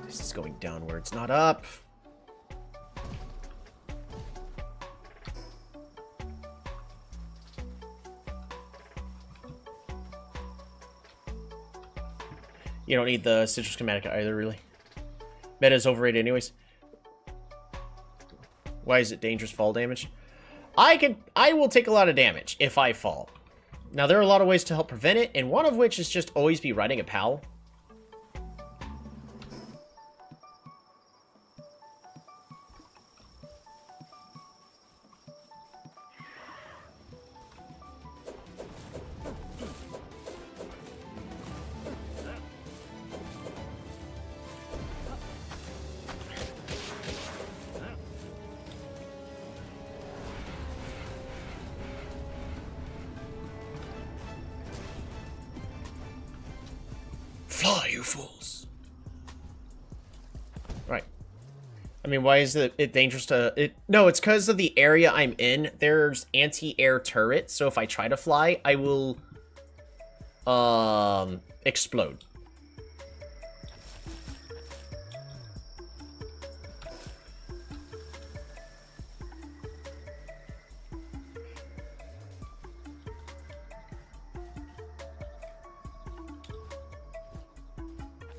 This is going downwards, not up. You don't need the citrus schematic either, really. Meta is overrated anyways. Why is it dangerous fall damage? I will take a lot of damage if I fall. Now, there are a lot of ways to help prevent it, and one of which is just always be riding a pal. Fly, you fools! Right. I mean, why is it dangerous to... No, it's because of the area I'm in. There's anti-air turrets, so if I try to fly, I will... explode.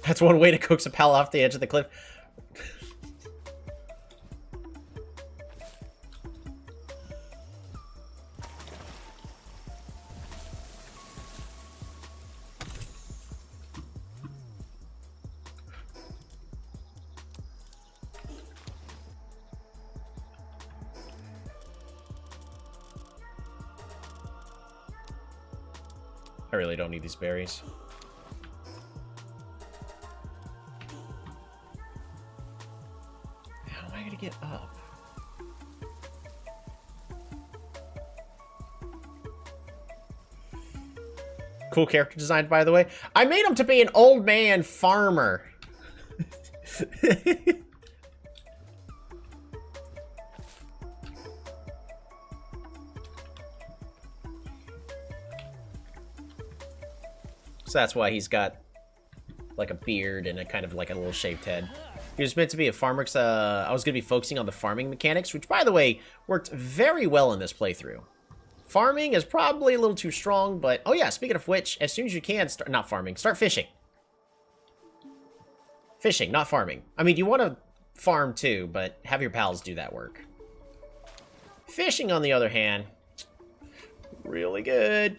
That's one way to coax a pal off the edge of the cliff. I really don't need these berries. Get up. Cool character design, by the way. I made him to be an old man farmer. So that's why he's got like a beard and a kind of like a little shaved head. He was meant to be a farmer because I was going to be focusing on the farming mechanics, which, by the way, worked very well in this playthrough. Farming is probably a little too strong, but... Oh yeah, speaking of which, as soon as you can, not farming, start fishing. Fishing, not farming. I mean, you want to farm too, but have your pals do that work. Fishing, on the other hand, really good.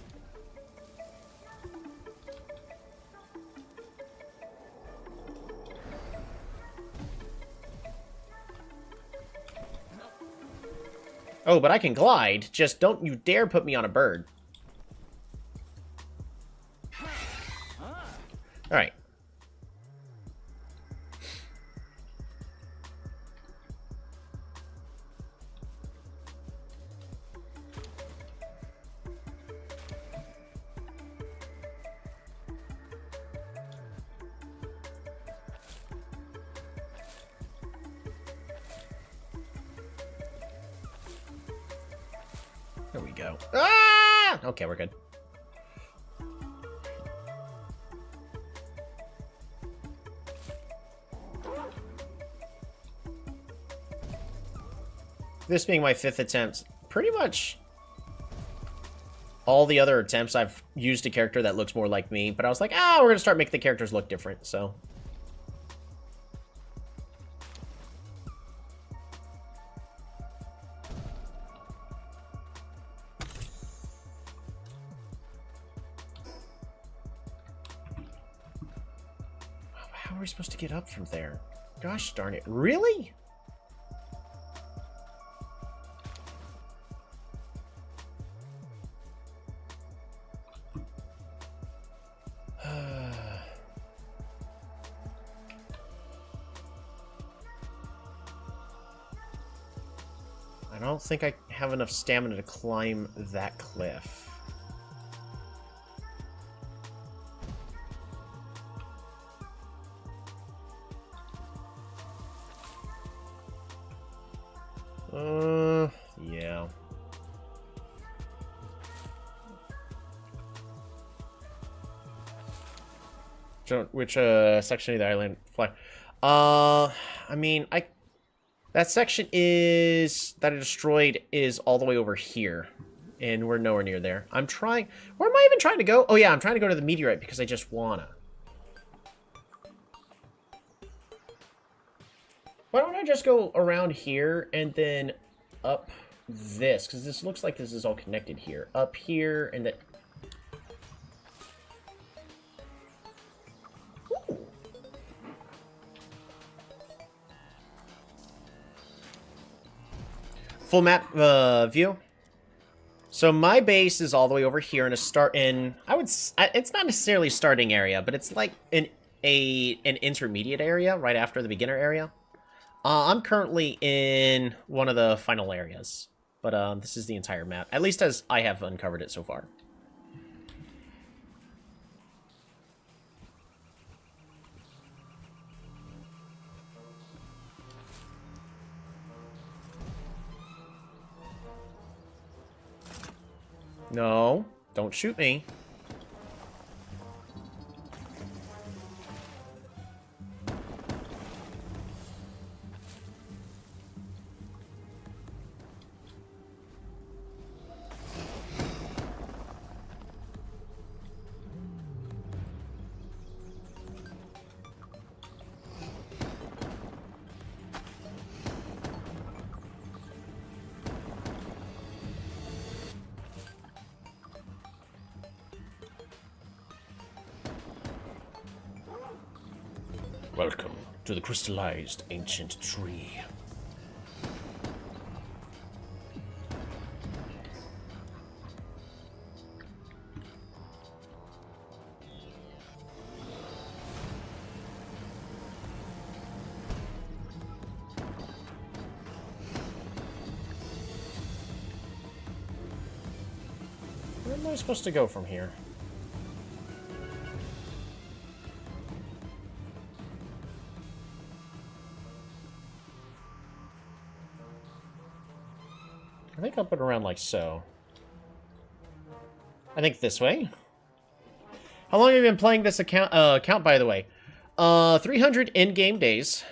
Oh, but I can glide. Just don't you dare put me on a bird. Alright. There we go. Ah! Okay, we're good. This being my 5th attempt, pretty much all the other attempts I've used a character that looks more like me, but I was like, we're gonna start making the characters look different, so. How are we supposed to get up from there? Gosh darn it, really? I don't think I have enough stamina to climb that cliff. Yeah. Which section of the island fly? I mean, that section is that I destroyed is all the way over here, and we're nowhere near there. I'm trying. Where am I even trying to go? Oh yeah, I'm trying to go to the meteorite because I just wanna. Why don't I just go around here and then up this? Because this looks like this is all connected here. Up here and then. Full map view. So my base is all the way over here in a start in. It's not necessarily a starting area, but it's like an intermediate area right after the beginner area. I'm currently in one of the final areas, but this is the entire map, at least as I have uncovered it so far. No, don't shoot me. Welcome to the crystallized ancient tree. Where am I supposed to go from here? I think up and around like so. I think this way. How long have you been playing this account, by the way? 300 in-game days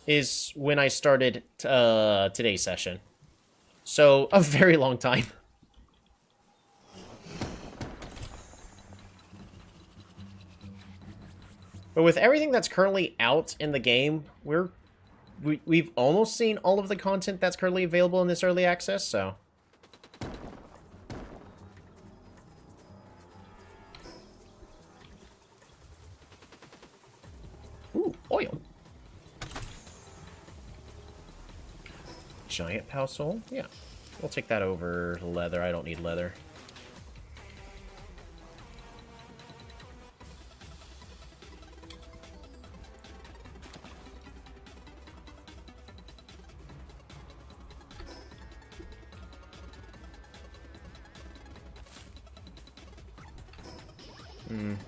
is when I started today's session. So, a very long time. But with everything that's currently out in the game, we've almost seen all of the content that's currently available in this early access, so. Ooh, oil. Giant pow soul? Yeah. We'll take that over leather. I don't need leather.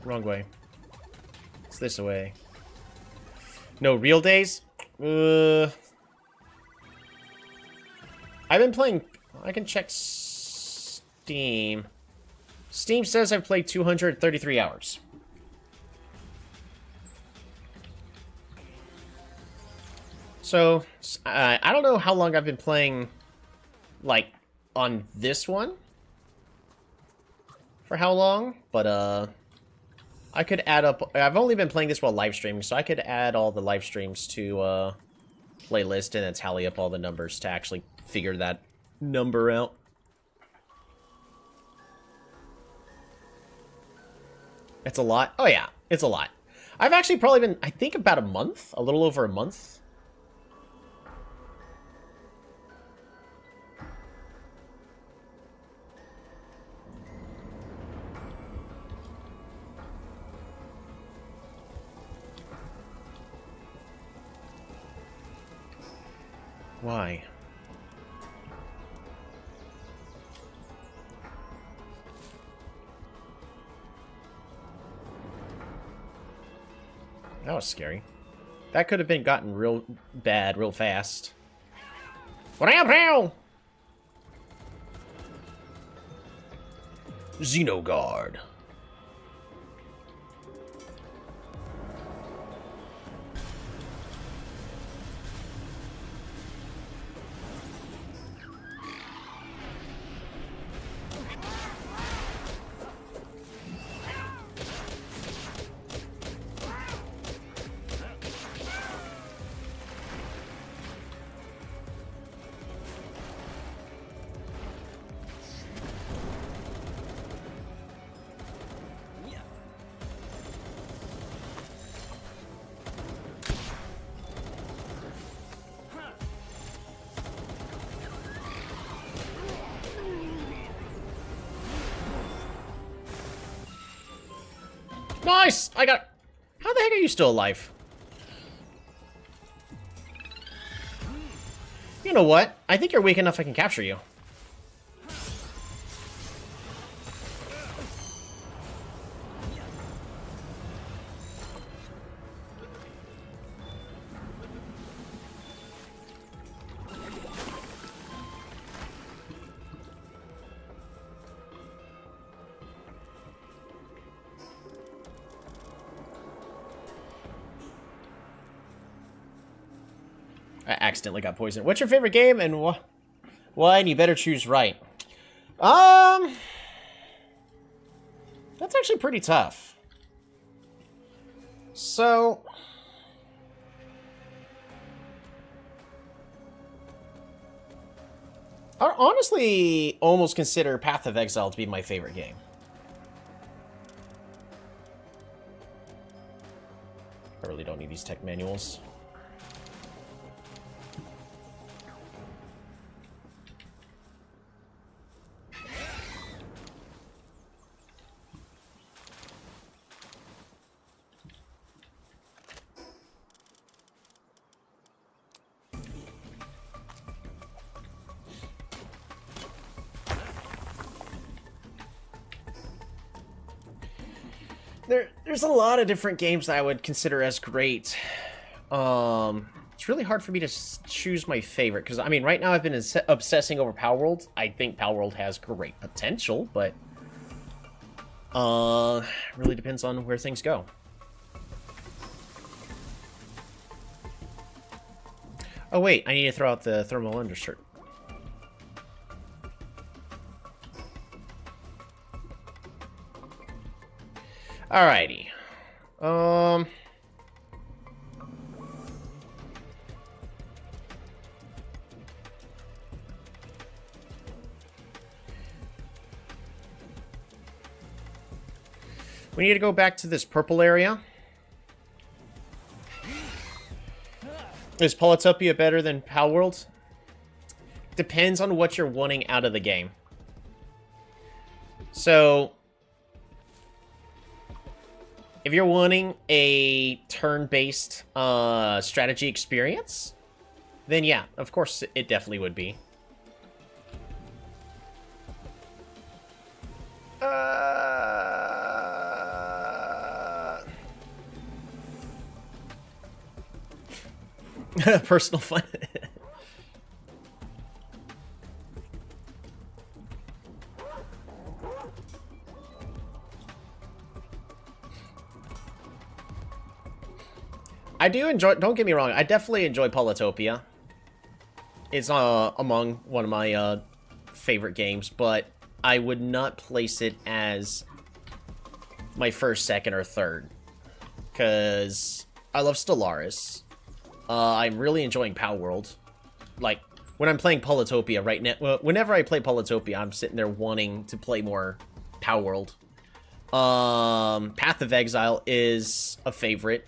Wrong way. It's this way. No real days? I've been playing... I can check Steam. Steam says I've played 233 hours. So, I don't know how long I've been playing, like, on this one. For how long, but, I could add up... I've only been playing this while live streaming, so I could add all the live streams to, playlist and then tally up all the numbers to actually figure that number out. It's a lot? Oh yeah, it's a lot. I've actually probably been, I think, about a month, a little over a month. Why? That was scary. That could have been gotten real bad real fast. What up, hell? Xenogard. Nice! I got... How the heck are you still alive? You know what? I think you're weak enough I can capture you. I accidentally got poisoned. What's your favorite game and why? And you better choose right. That's actually pretty tough. So... I honestly almost consider Path of Exile to be my favorite game. I really don't need these tech manuals. There's a lot of different games that I would consider as great. It's really hard for me to choose my favorite, because, I mean, right now I've been obsessing over Palworld. I think Palworld has great potential, but really depends on where things go. Oh wait, I need to throw out the thermal undershirt. Alrighty. We need to go back to this purple area. Is Polytopia better than Palworld? Depends on what you're wanting out of the game. So... if you're wanting a turn-based strategy experience, then yeah, of course it definitely would be. Personal fun. I do enjoy... Don't get me wrong, I definitely enjoy Polytopia. It's among one of my favorite games, but I would not place it as my first, second, or third. Because I love Stellaris. I'm really enjoying Palworld. Like, when I'm playing Polytopia right now... whenever I play Polytopia, I'm sitting there wanting to play more Palworld. Path of Exile is a favorite.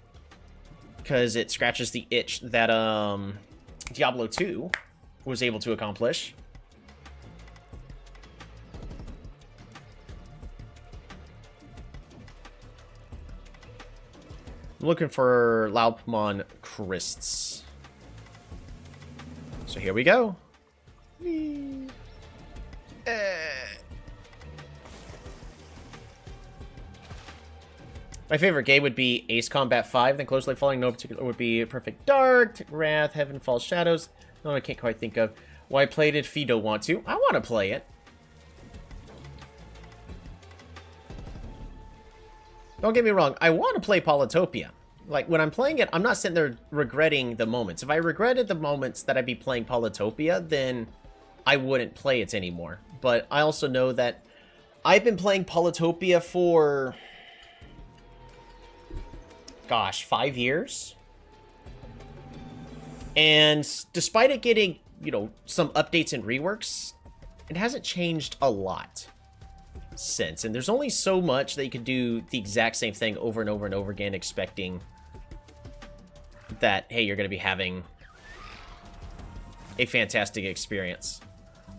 Because it scratches the itch that, Diablo 2 was able to accomplish. I'm looking for Laupmon Crysts. So here we go. My favorite game would be Ace Combat 5, then closely following no particular would be Perfect Dark, Wrath, Heaven Falls Shadows. No, I can't quite think of. Why played it if you don't want to. I want to play it. Don't get me wrong, I want to play Polytopia. Like, when I'm playing it, I'm not sitting there regretting the moments. If I regretted the moments that I'd be playing Polytopia, then I wouldn't play it anymore. But I also know that I've been playing Polytopia for... gosh, 5 years? And despite it getting, you know, some updates and reworks, it hasn't changed a lot since. And there's only so much that you can do the exact same thing over and over and over again, expecting that, hey, you're going to be having a fantastic experience.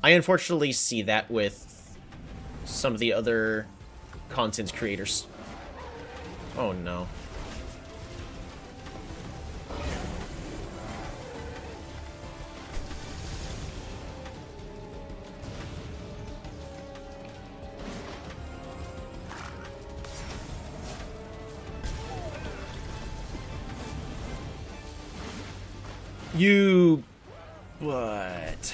I unfortunately see that with some of the other content creators. Oh, no. You... what?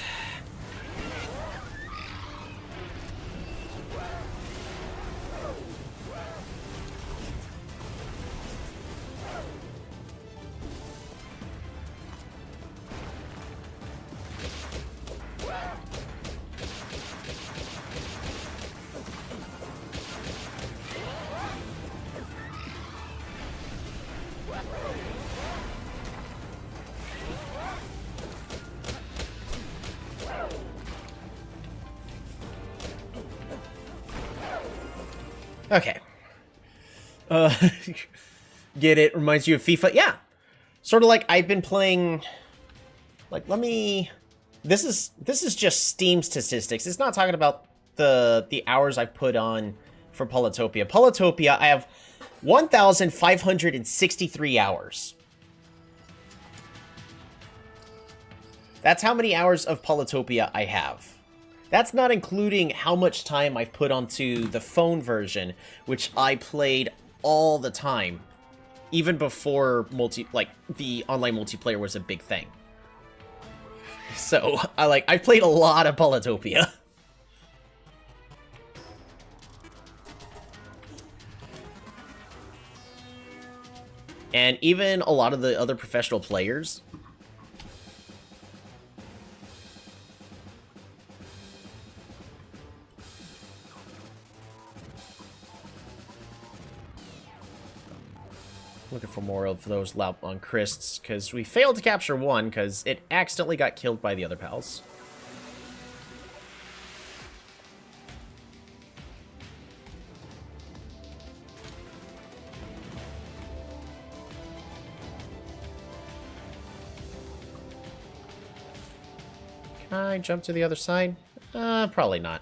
Okay. Get it? Reminds you of FIFA? Yeah. Sort of like I've been playing... like, let me... This is just Steam statistics. It's not talking about the hours I've put on for Polytopia. Polytopia, I have 1,563 hours. That's how many hours of Polytopia I have. That's not including how much time I've put onto the phone version, which I played all the time, even before the online multiplayer was a big thing. So I played a lot of Polytopia. And even a lot of the other professional players. Looking for more of those Laupmon Crysts, because we failed to capture one, because it accidentally got killed by the other pals. Can I jump to the other side? Probably not.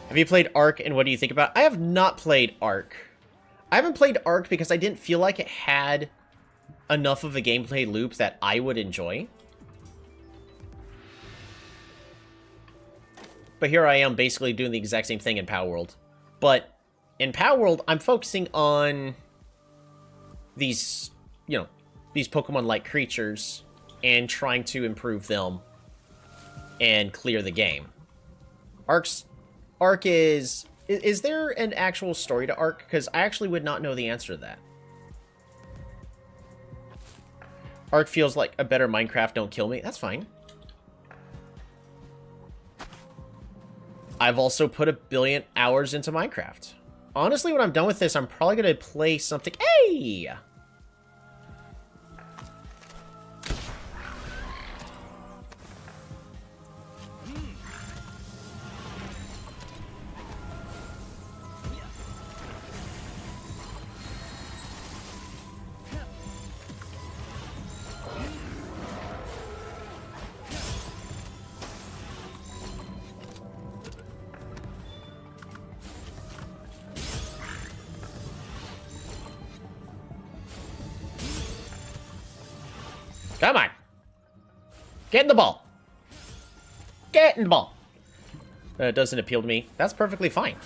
Have you played Ark, and what do you think about it? I have not played Ark. I haven't played Ark because I didn't feel like it had enough of a gameplay loop that I would enjoy. But here I am basically doing the exact same thing in Palworld. But in Palworld, I'm focusing on these, you know, these Pokemon-like creatures and trying to improve them and clear the game. Arc is there an actual story to Arc? Because I actually would not know the answer to that. Arc feels like a better Minecraft Don't Kill Me. That's fine. I've also put 1 billion hours into Minecraft. Honestly, when I'm done with this, I'm probably going to play something... Hey! Come on. Get in the ball. Get in the ball. It doesn't appeal to me. That's perfectly fine.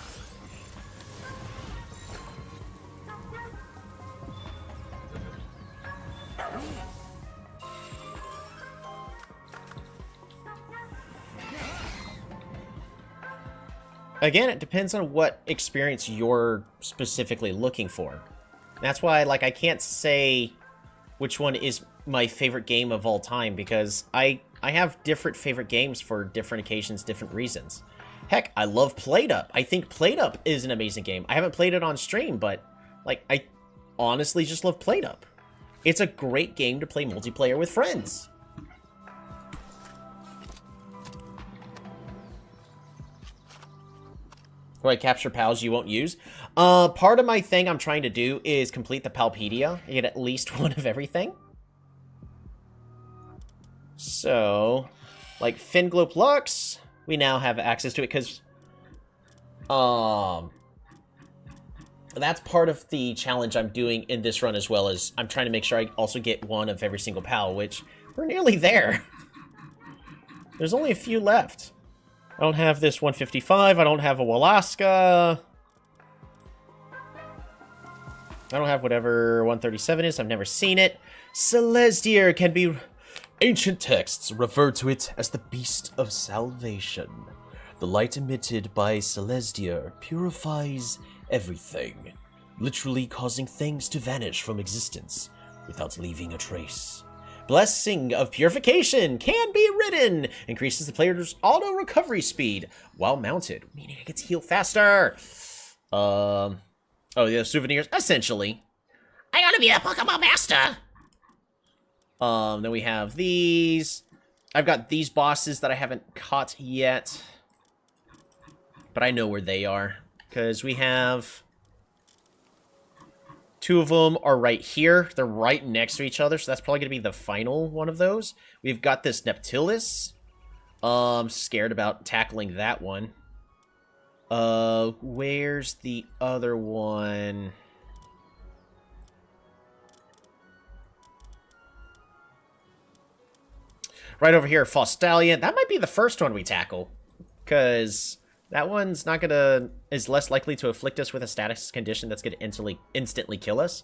Again, it depends on what experience you're specifically looking for. That's why, like, I can't say which one is my favorite game of all time, because I have different favorite games for different occasions, different reasons. Heck, I love PlateUp. I think PlateUp is an amazing game. I haven't played it on stream, but, like, I honestly just love PlateUp. It's a great game to play multiplayer with friends. Where I capture pals you won't use. Part of my thing I'm trying to do is complete the Palpedia. You get at least one of everything. So, like Finglope Lux, we now have access to it because, that's part of the challenge I'm doing in this run, as well as I'm trying to make sure I also get one of every single pal, which we're nearly there. There's only a few left. I don't have this 155. I don't have a Walaska. I don't have whatever 137 is. I've never seen it. Celestier can be... Ancient texts refer to it as the Beast of Salvation. The light emitted by Celestier purifies everything, literally causing things to vanish from existence without leaving a trace. Blessing of Purification can be ridden. Increases the player's auto recovery speed while mounted, meaning it gets healed faster. Oh, yeah, souvenirs. Essentially, I gotta be a Pokemon master. Then we have these. I've got these bosses that I haven't caught yet, but I know where they are because we have... 2 of them are right here. They're right next to each other, so that's probably going to be the final one of those. We've got this Neptilus. Scared about tackling that one. Where's the other one? Right over here, Faustalion. That might be the first one we tackle, because that one's not gonna... is less likely to afflict us with a status condition that's gonna instantly kill us.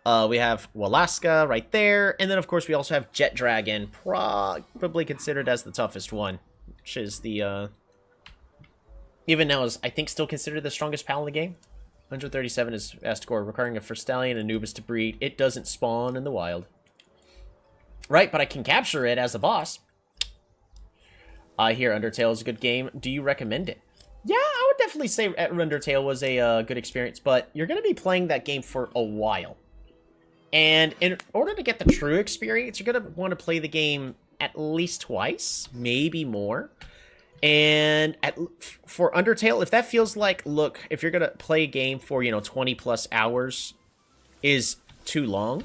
We have Walaska right there, and then of course we also have Jet Dragon, probably considered as the toughest one, which is the even now is, I think, still considered the strongest pal in the game. 137 is score, requiring a Faustalion Anubis to breed. It doesn't spawn in the wild. Right, but I can capture it as a boss. I hear Undertale is a good game. Do you recommend it? Yeah, I would definitely say Undertale was a good experience, but you're going to be playing that game for a while. And in order to get the true experience, you're going to want to play the game at least twice, maybe more. And for Undertale, if that feels like, look, if you're going to play a game for, 20 plus hours is too long,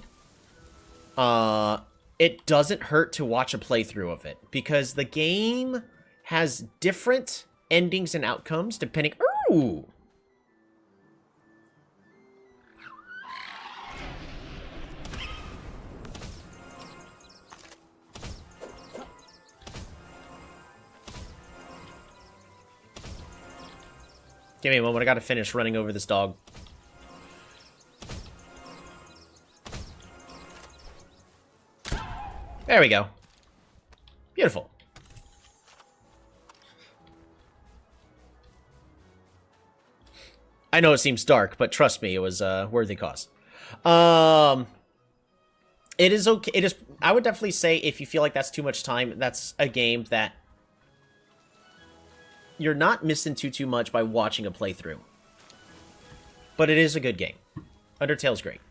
it doesn't hurt to watch a playthrough of it, because the game has different endings and outcomes depending... Ooh! Give me a moment, I gotta finish running over this dog. There we go. Beautiful. I know it seems dark, but trust me, it was a worthy cause. It is okay. It is. I would definitely say if you feel like that's too much time, that's a game that you're not missing too much by watching a playthrough. But it is a good game. Undertale's great.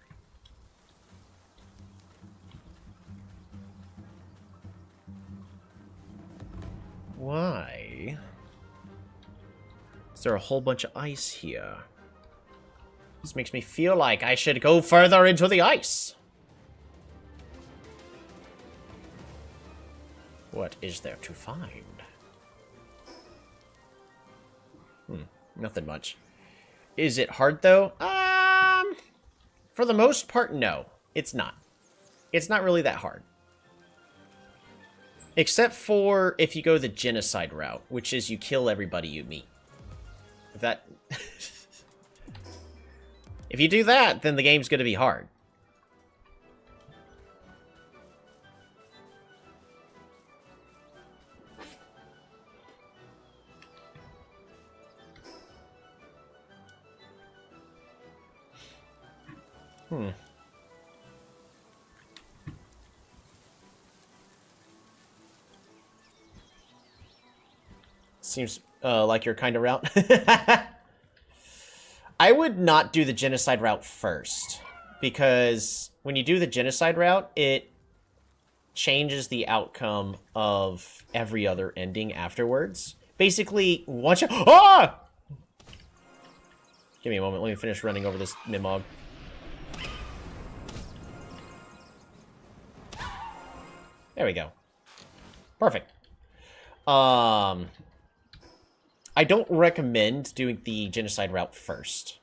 Why is there a whole bunch of ice here? This makes me feel like I should go further into the ice. What is there to find? Nothing much. Is it hard, though? For the most part, no. It's not. It's not really that hard. Except for if you go the genocide route, which is you kill everybody you meet. If that... if you do that, then the game's going to be hard. Seems like your kind of route. I would not do the genocide route first, because when you do the genocide route, it changes the outcome of every other ending afterwards. Basically, once you... Ah! Give me a moment. Let me finish running over this Mimog. There we go. Perfect. I don't recommend doing the genocide route first.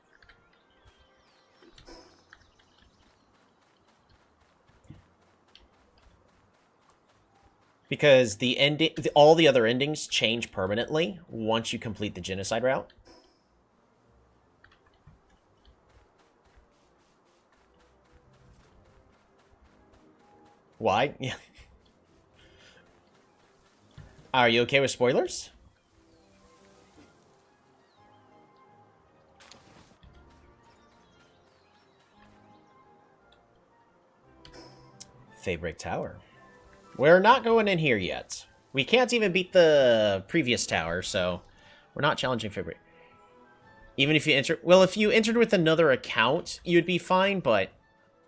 Because the ending, all the other endings change permanently once you complete the genocide route. Why? Yeah. Are you okay with spoilers? Fabric Tower. We're not going in here yet. We can't even beat the previous tower, so we're not challenging Fabric. Even if you enter... Well, if you entered with another account, you'd be fine, but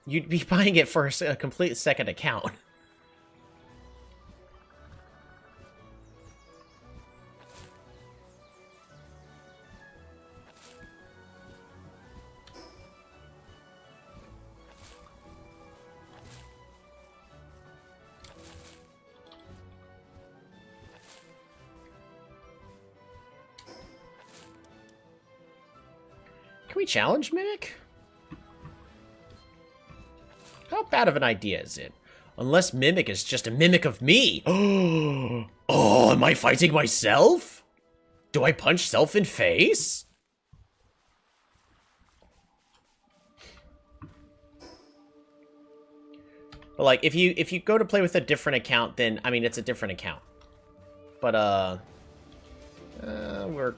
you'd be buying it for a complete second account. Can we challenge Mimic? How bad of an idea is it? Unless Mimic is just a mimic of me. Oh, am I fighting myself? Do I punch self in face? But like, if you go to play with a different account, then I mean it's a different account. But we're...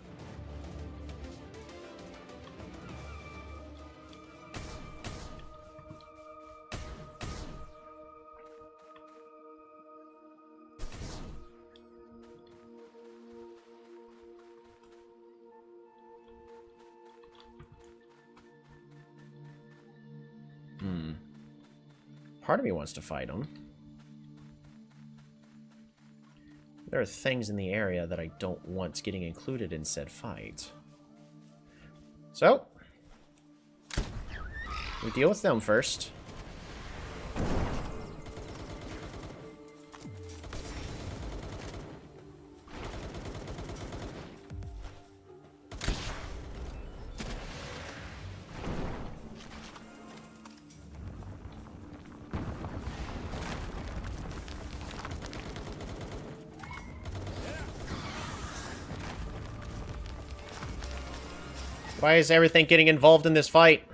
Part of me wants to fight him. There are things in the area that I don't want getting included in said fight. So, we deal with them first. Why is everything getting involved in this fight?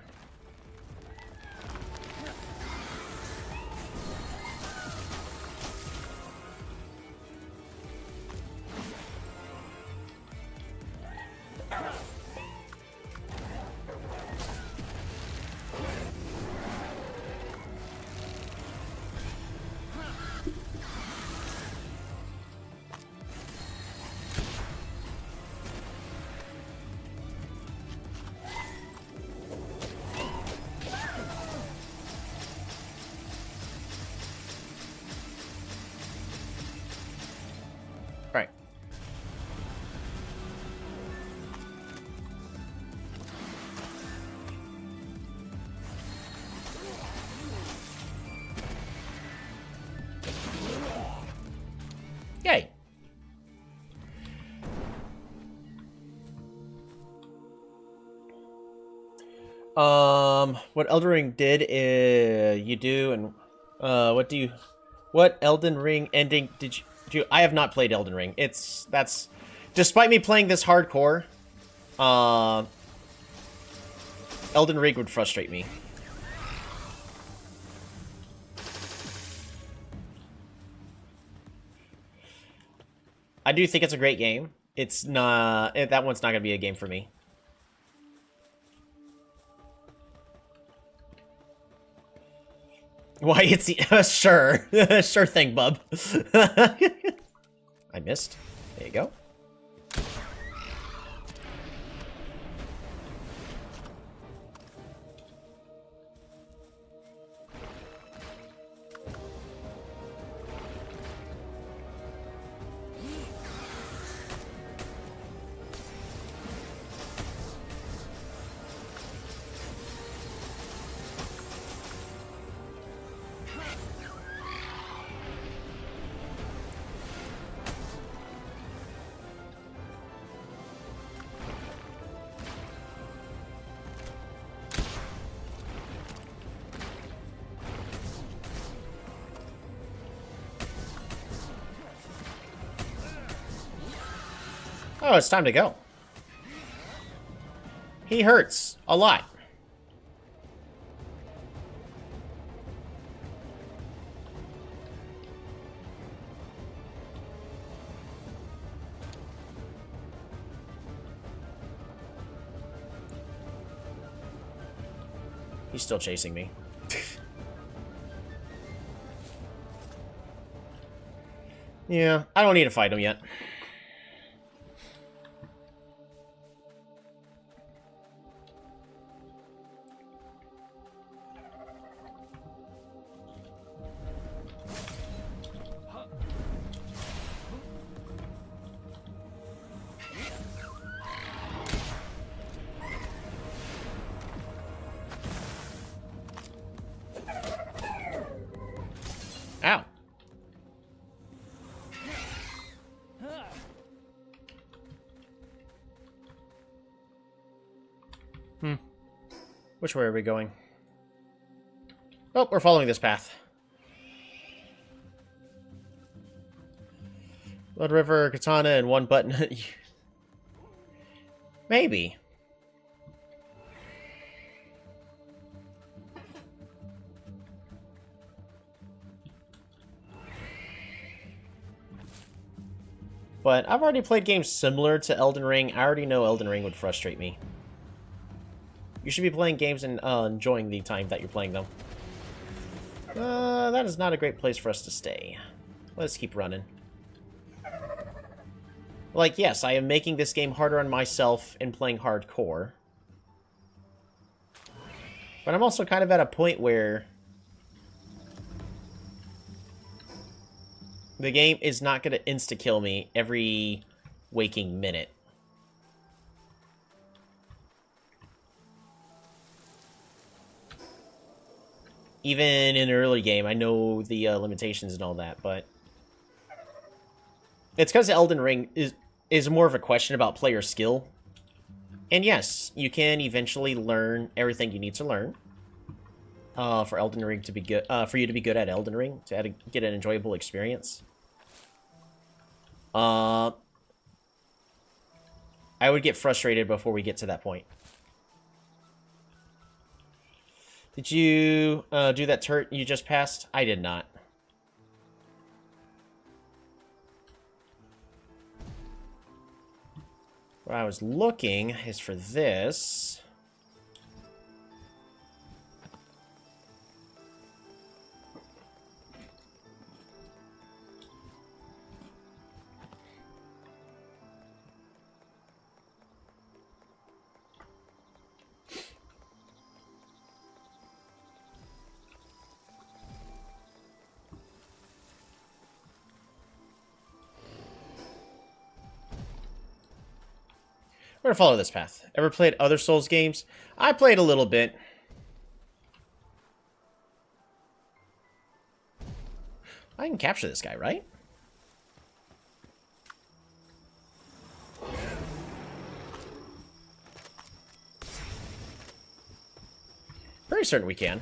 What Elden Ring did is you do, and what Elden Ring ending did you do? I have not played Elden Ring. That's despite me playing this hardcore, Elden Ring would frustrate me. I do think it's a great game. It's not that one's not gonna be a game for me. Why, it's sure. Sure thing, bub. I missed. There you go. Oh, it's time to go. He hurts a lot. He's still chasing me. Yeah, I don't need to fight him yet. Ow. Which way are we going? Oh, we're following this path. Blood River, Katana, and one button. Maybe. But I've already played games similar to Elden Ring. I already know Elden Ring would frustrate me. You should be playing games and enjoying the time that you're playing them. That is not a great place for us to stay. Let's keep running. Like, yes, I am making this game harder on myself in playing hardcore. But I'm also kind of at a point where the game is not going to insta-kill me every waking minute. Even in an early game, I know the limitations and all that, but it's because Elden Ring is more of a question about player skill. And yes, you can eventually learn everything you need to learn for Elden Ring to be good. For you to be good at Elden Ring, to get an enjoyable experience. I would get frustrated before we get to that point. Did you do that turret you just passed? I did not. What I was looking is for this. We're gonna follow this path. Ever played other Souls games? I played a little bit. I can capture this guy, right? certain we can.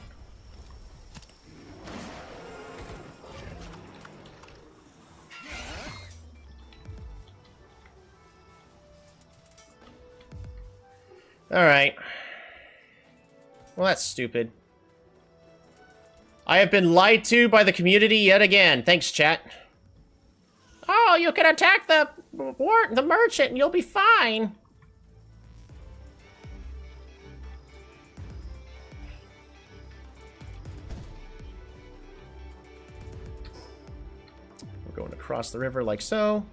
Alright. Well, that's stupid. I have been lied to by the community yet again. Thanks, chat. Oh, you can attack the merchant and you'll be fine. We're going across the river like so.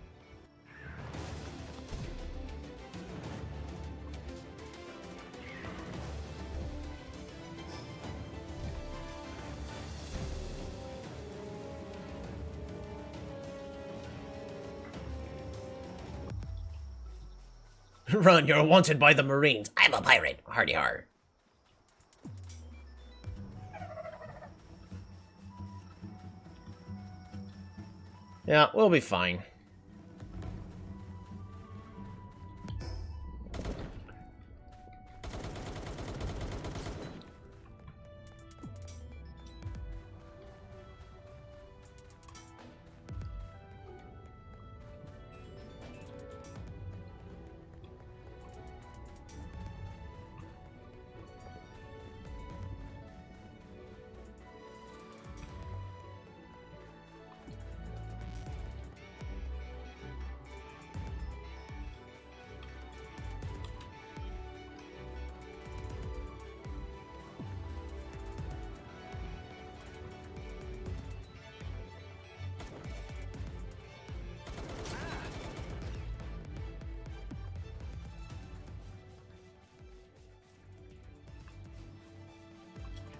Run, you're wanted by the Marines. I'm a pirate. Hardy har. Yeah, we'll be fine.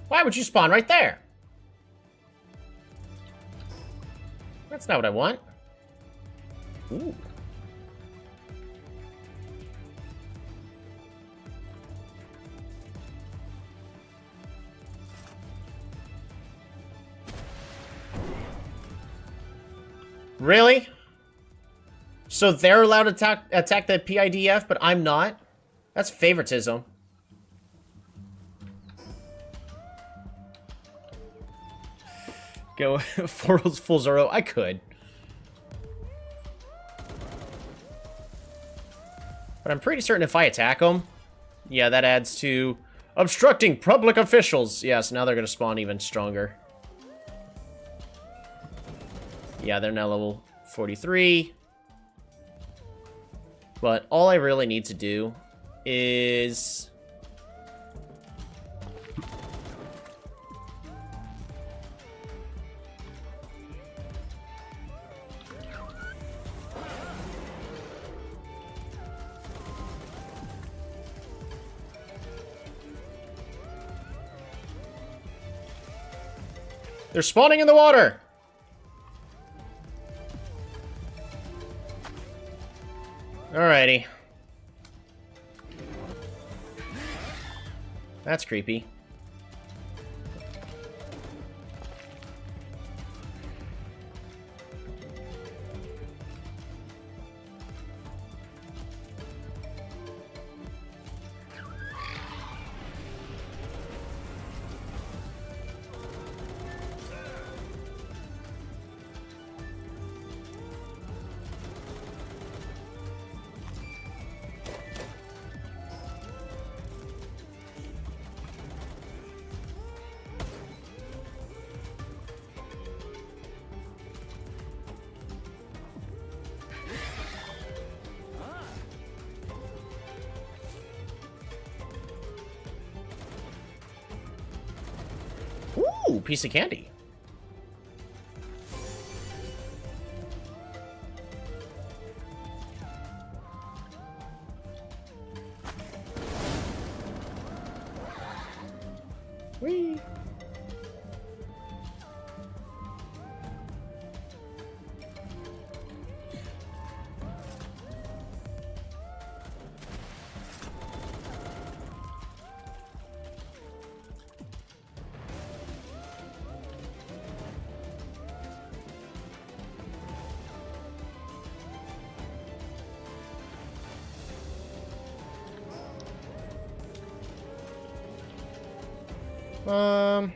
Why would you spawn right there? That's not what I want. Ooh. Really? So they're allowed to attack the PIDF, but I'm not? That's favoritism. Go full Zoro. I could. But I'm pretty certain if I attack them, yeah, that adds to obstructing public officials. Yeah, so now they're going to spawn even stronger. Yeah, they're now level 43. But all I really need to do is... They're spawning in the water! Alrighty. That's creepy. Ooh, piece of candy. Whee! Um...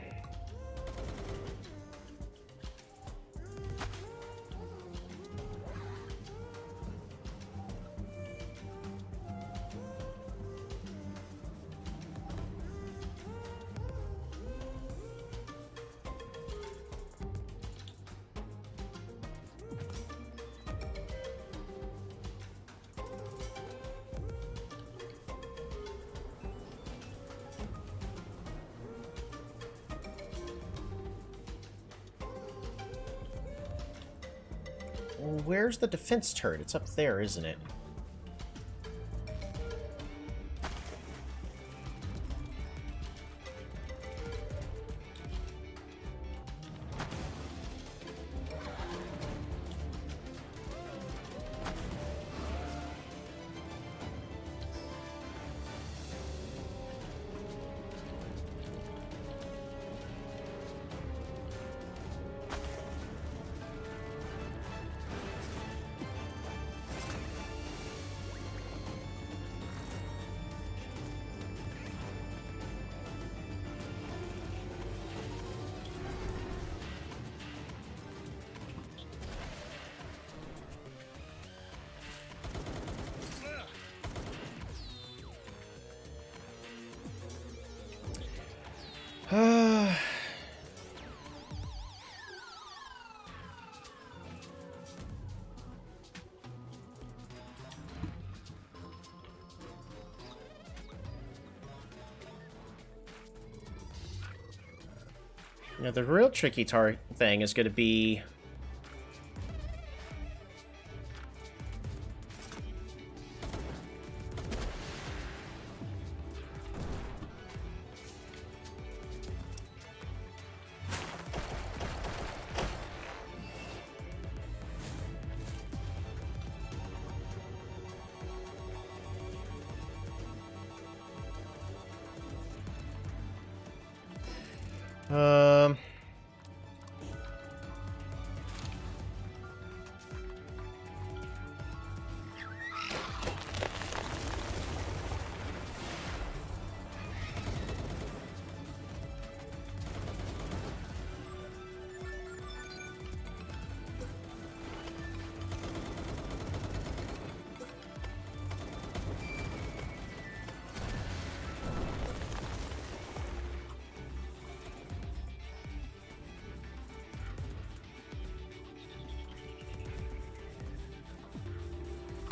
Where's the defense turret? It's up there, isn't it? Now, the real tricky thing is going to be...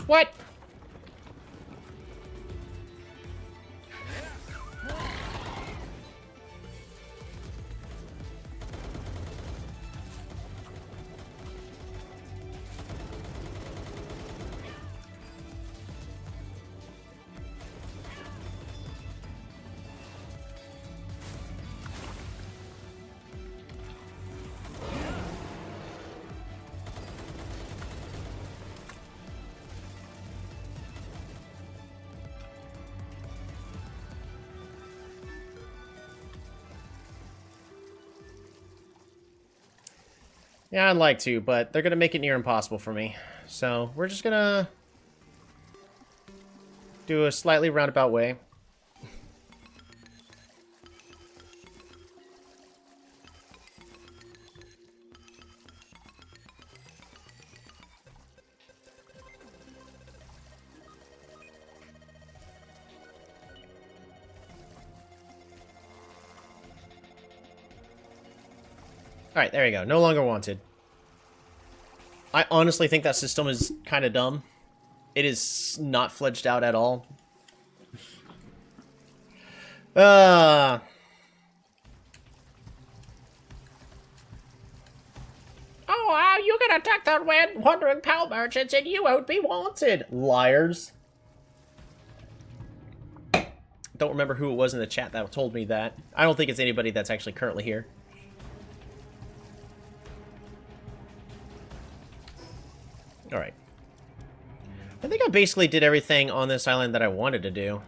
What? Yeah, I'd like to, but they're going to make it near impossible for me. So, we're just going to do a slightly roundabout way. Alright, there you go. No longer wanted. I honestly think that system is kind of dumb. It is not fledged out at all. Oh, you can attack the wandering pal merchants and you won't be wanted. Liars. Don't remember who it was in the chat that told me that. I don't think it's anybody that's actually currently here. Alright. I think I basically did everything on this island that I wanted to do.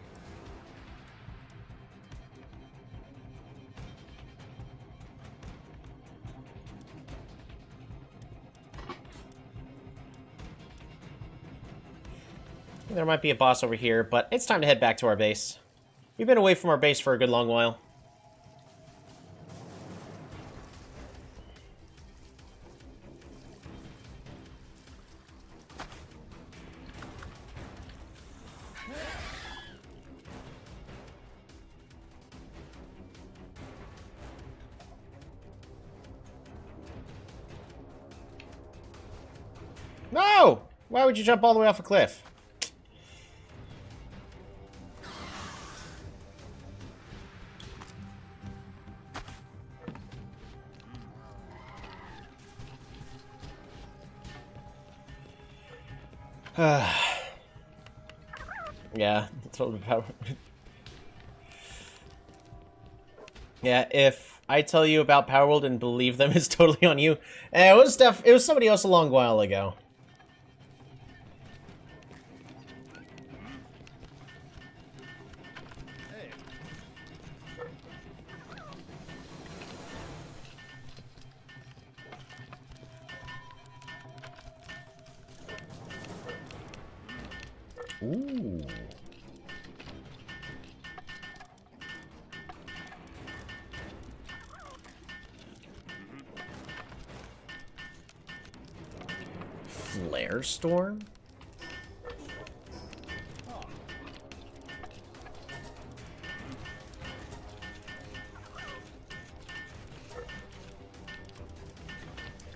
There might be a boss over here, but it's time to head back to our base. We've been away from our base for a good long while. No! Why would you jump all the way off a cliff? Yeah, totally power. Yeah, if I tell you about Palworld and believe them, it's totally on you. It was somebody else a long while ago. Ooh. Flare Storm?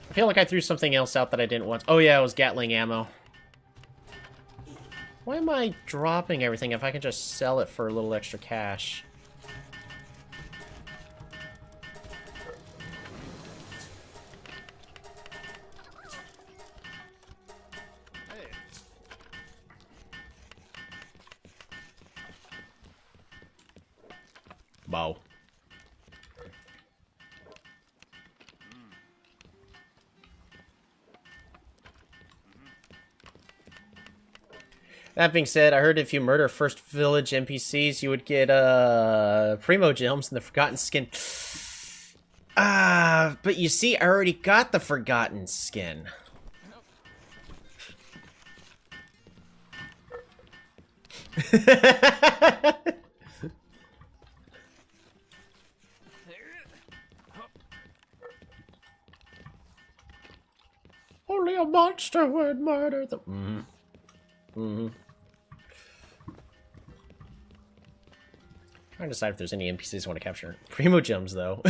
I feel like I threw something else out that I didn't want. Oh yeah, it was Gatling ammo. Why am I dropping everything if I can just sell it for a little extra cash? Wow. That being said, I heard if you murder First Village NPCs, you would get, Primo Gems and the Forgotten Skin. But you see, I already got the Forgotten Skin. Only a monster would murder the... Trying to decide if there's any NPCs I want to capture. Primo Gems, though.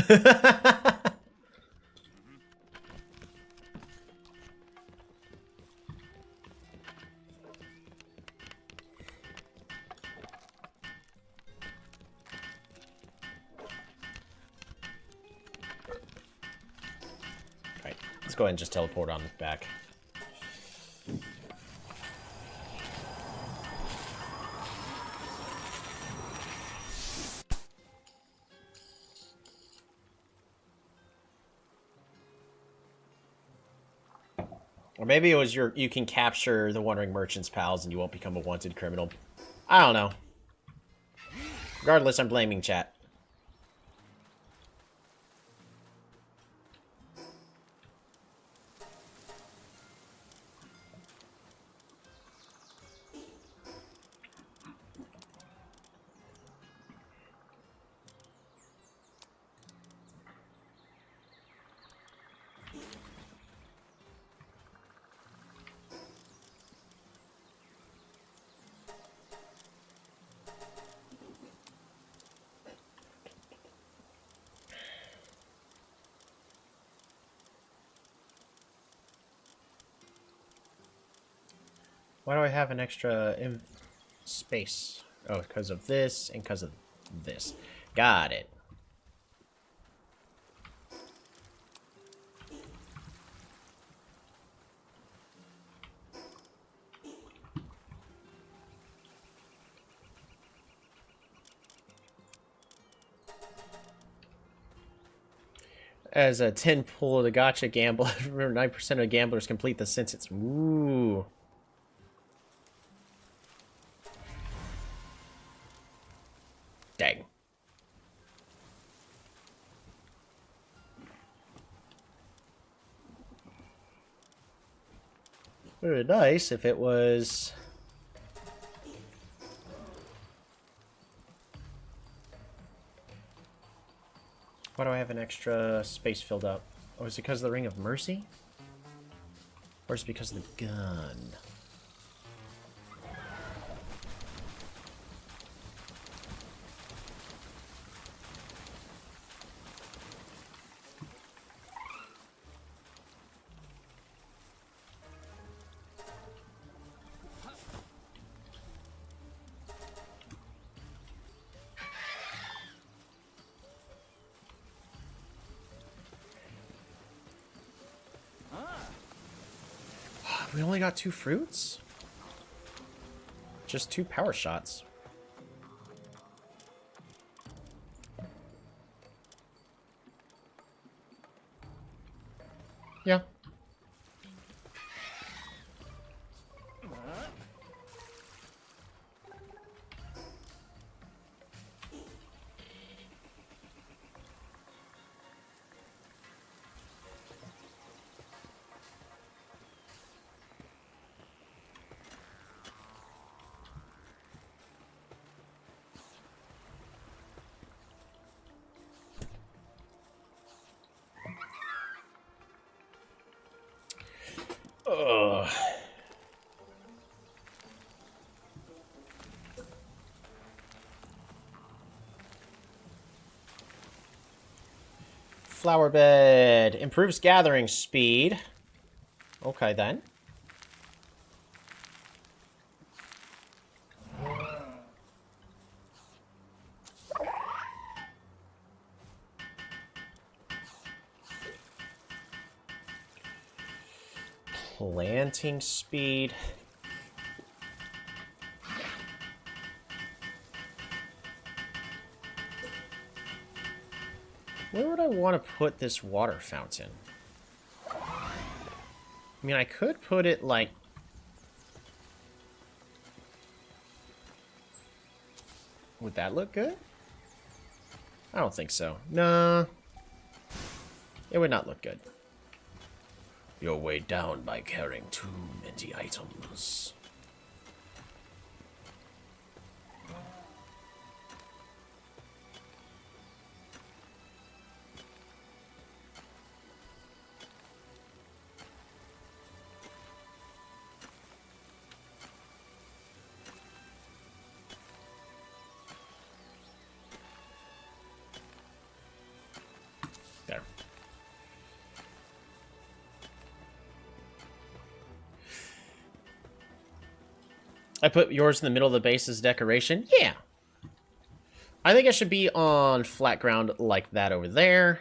Alright, let's go ahead and just teleport on back. Or maybe it was you can capture the Wandering Merchant's pals and you won't become a wanted criminal. I don't know. Regardless, I'm blaming chat. Why do I have an extra space? Oh, because of this and because of this. Got it. As a 10 pull of the gotcha gamble, remember 9% of gamblers complete the sentence. Ooh. Dang. It would be nice if it was... Why do I have an extra space filled up? Oh, is it because of the Ring of Mercy? Or is it because of the gun? We only got 2 fruits? Just 2 power shots. Yeah. Ugh. Flower bed. Improves gathering speed. Okay, then. Planting speed. Where would I want to put this water fountain? I mean, I could put it, like... Would that look good? I don't think so. No. It would not look good. You're weighed down by carrying too many items. There. I put yours in the middle of the base as decoration? Yeah. I think it should be on flat ground like that over there.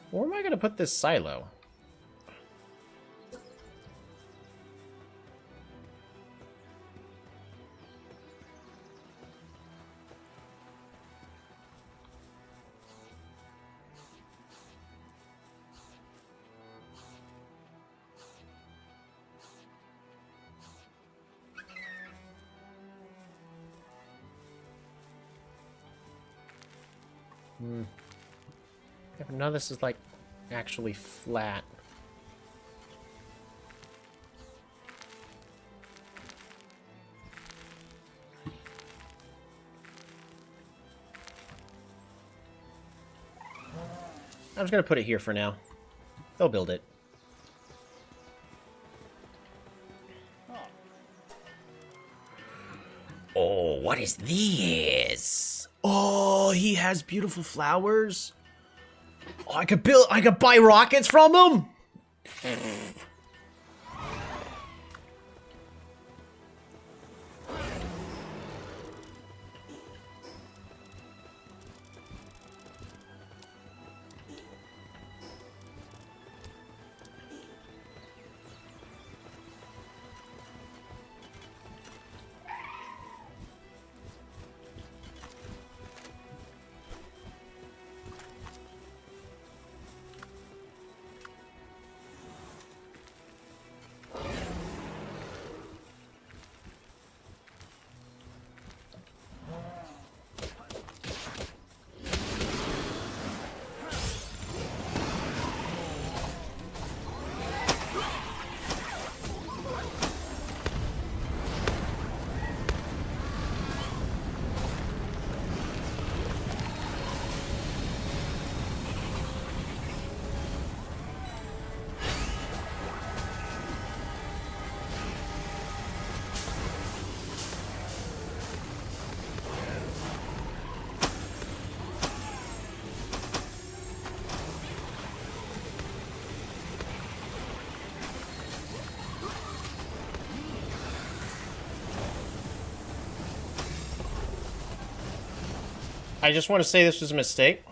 Where am I going to put this silo? Yeah, but none of this is, like, actually flat. I'm just gonna put it here for now. They'll build it. Oh, what is this? Oh, he has beautiful flowers. Oh, I could buy rockets from him. I just want to say this was a mistake.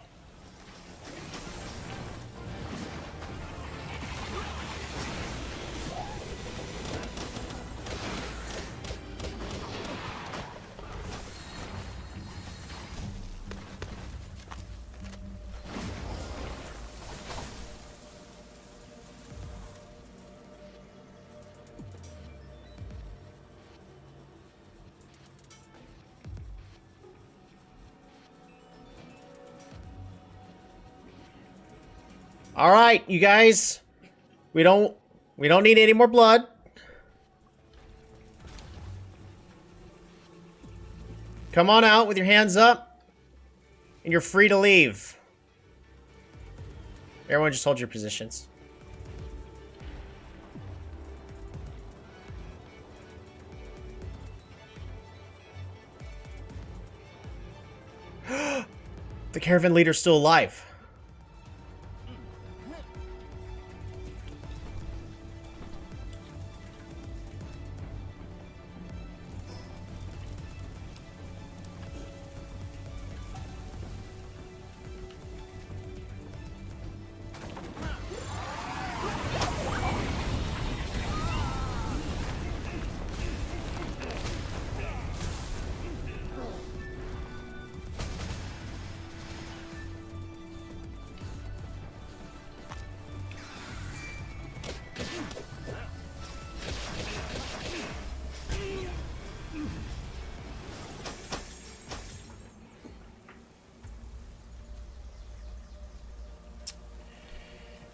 All right, you guys. We don't need any more blood. Come on out with your hands up, and you're free to leave. Everyone just hold your positions. The caravan leader's still alive.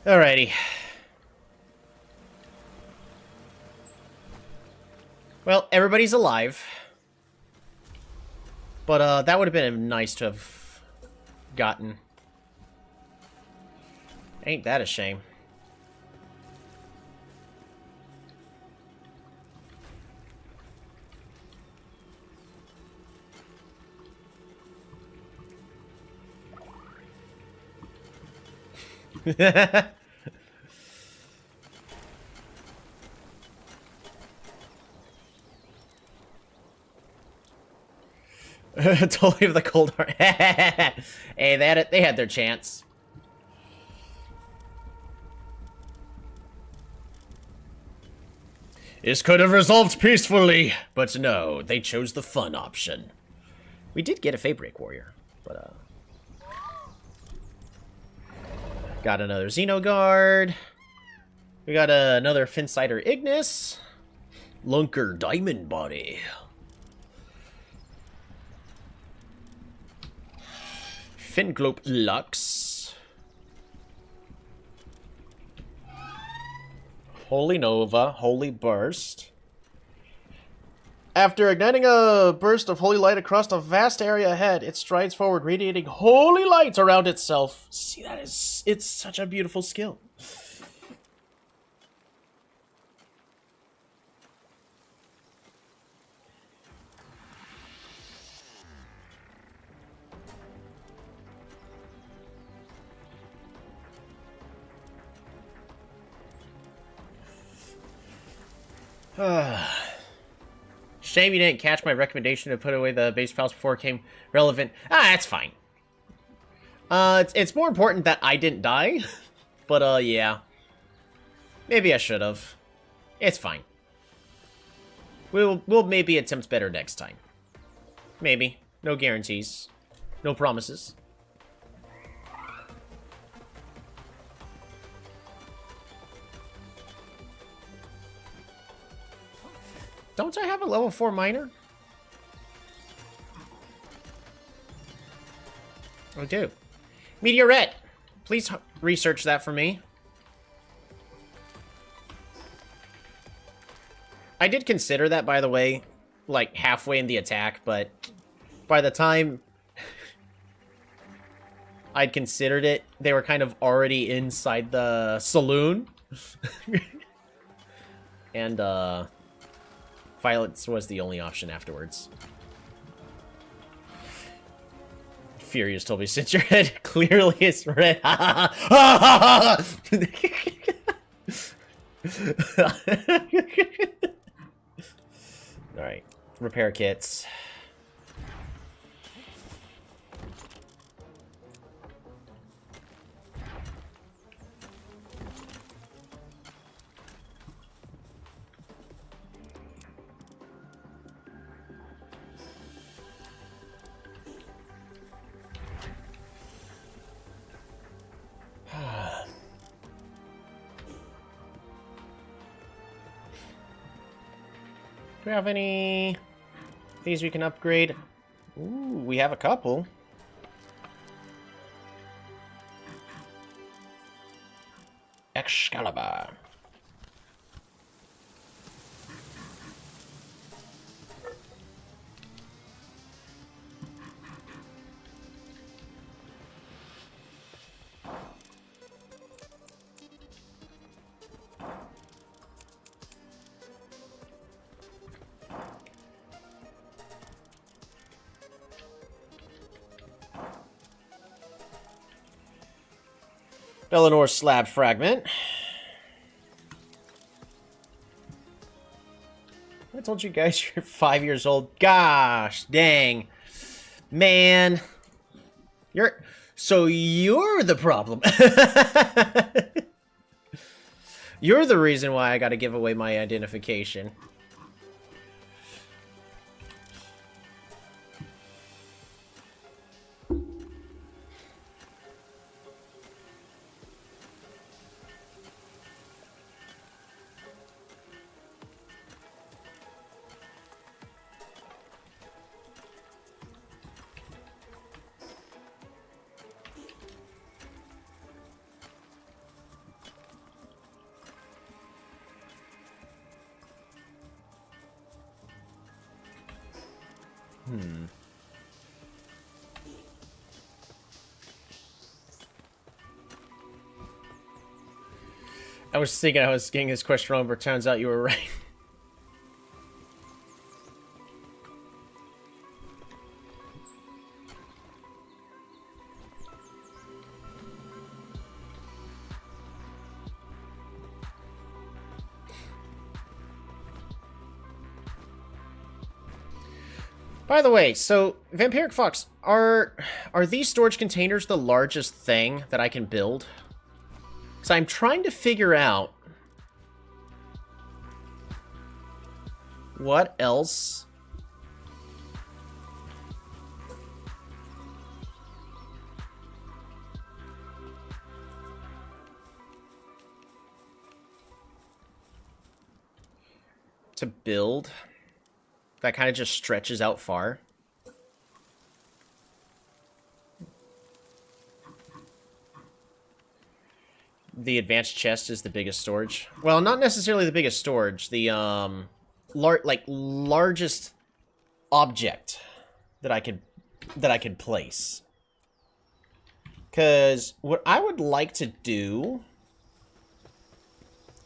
Alrighty. Well, everybody's alive. But, that would have been nice to have gotten. Ain't that a shame? Totally of the cold heart. Hey, they had their chance. This could have resolved peacefully, but no, they chose the fun option. We did get a Fabric Warrior, but got another Xenoguard. We got another Finsider Ignis. Lunker Diamond Body. Finglope Lux. Holy Nova, Holy Burst. After igniting a burst of holy light across a vast area ahead, it strides forward, radiating holy light around itself. See, it's such a beautiful skill. Shame you didn't catch my recommendation to put away the base pals before it came relevant. That's fine. It's more important that I didn't die. But, yeah. Maybe I should have. It's fine. We'll maybe attempt better next time. Maybe. No guarantees. No promises. Don't I have a level 4 miner? I do. Meteorette! Please research that for me. I did consider that, by the way, like halfway in the attack, but by the time I'd considered it, they were kind of already inside the saloon. And, Violets was the only option afterwards. Furious told me, since your head clearly is red. Alright. Repair kits. we have any things we can upgrade? Ooh, we have a couple. Excalibur. Eleanor slab fragment. I told you guys you're 5 years old. Gosh, dang. Man. So you're the problem. You're the reason why I gotta give away my identification. I was thinking I was getting this question wrong, but turns out you were right. By the way, so Vampiric Fox, are these storage containers the largest thing that I can build? So I'm trying to figure out what else to build that kind of just stretches out far. The advanced chest is the biggest storage. Well, not necessarily the biggest storage. The largest object that I could place. Because what I would like to do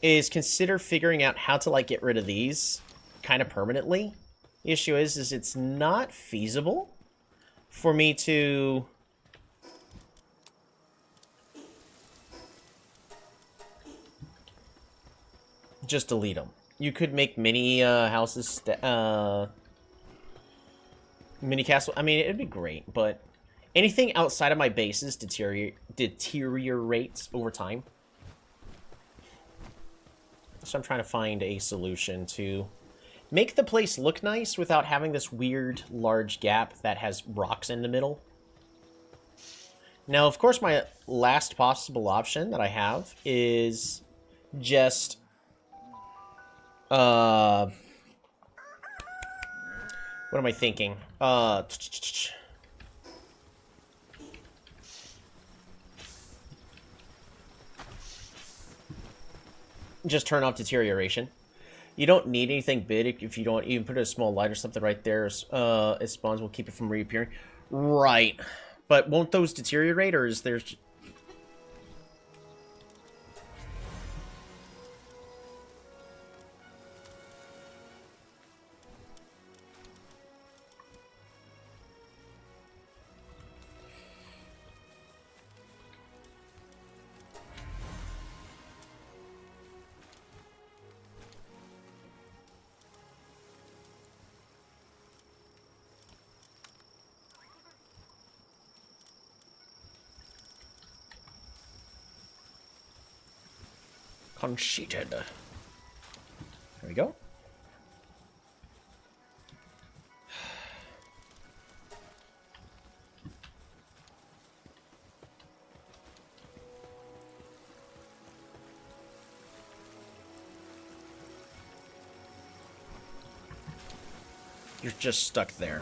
is consider figuring out how to get rid of these kind of permanently. The issue is it's not feasible for me to just delete them. You could make mini houses, mini castle. I mean, it'd be great, but anything outside of my bases deteriorates over time. So I'm trying to find a solution to make the place look nice without having this weird large gap that has rocks in the middle. Now, of course, my last possible option that I have is just what am I thinking? Just turn off deterioration. You don't need anything big if you don't even put a small light or something right there. It spawns will keep it from reappearing. Right. But won't those deteriorate, or is there... Conceited. There we go. You're just stuck there.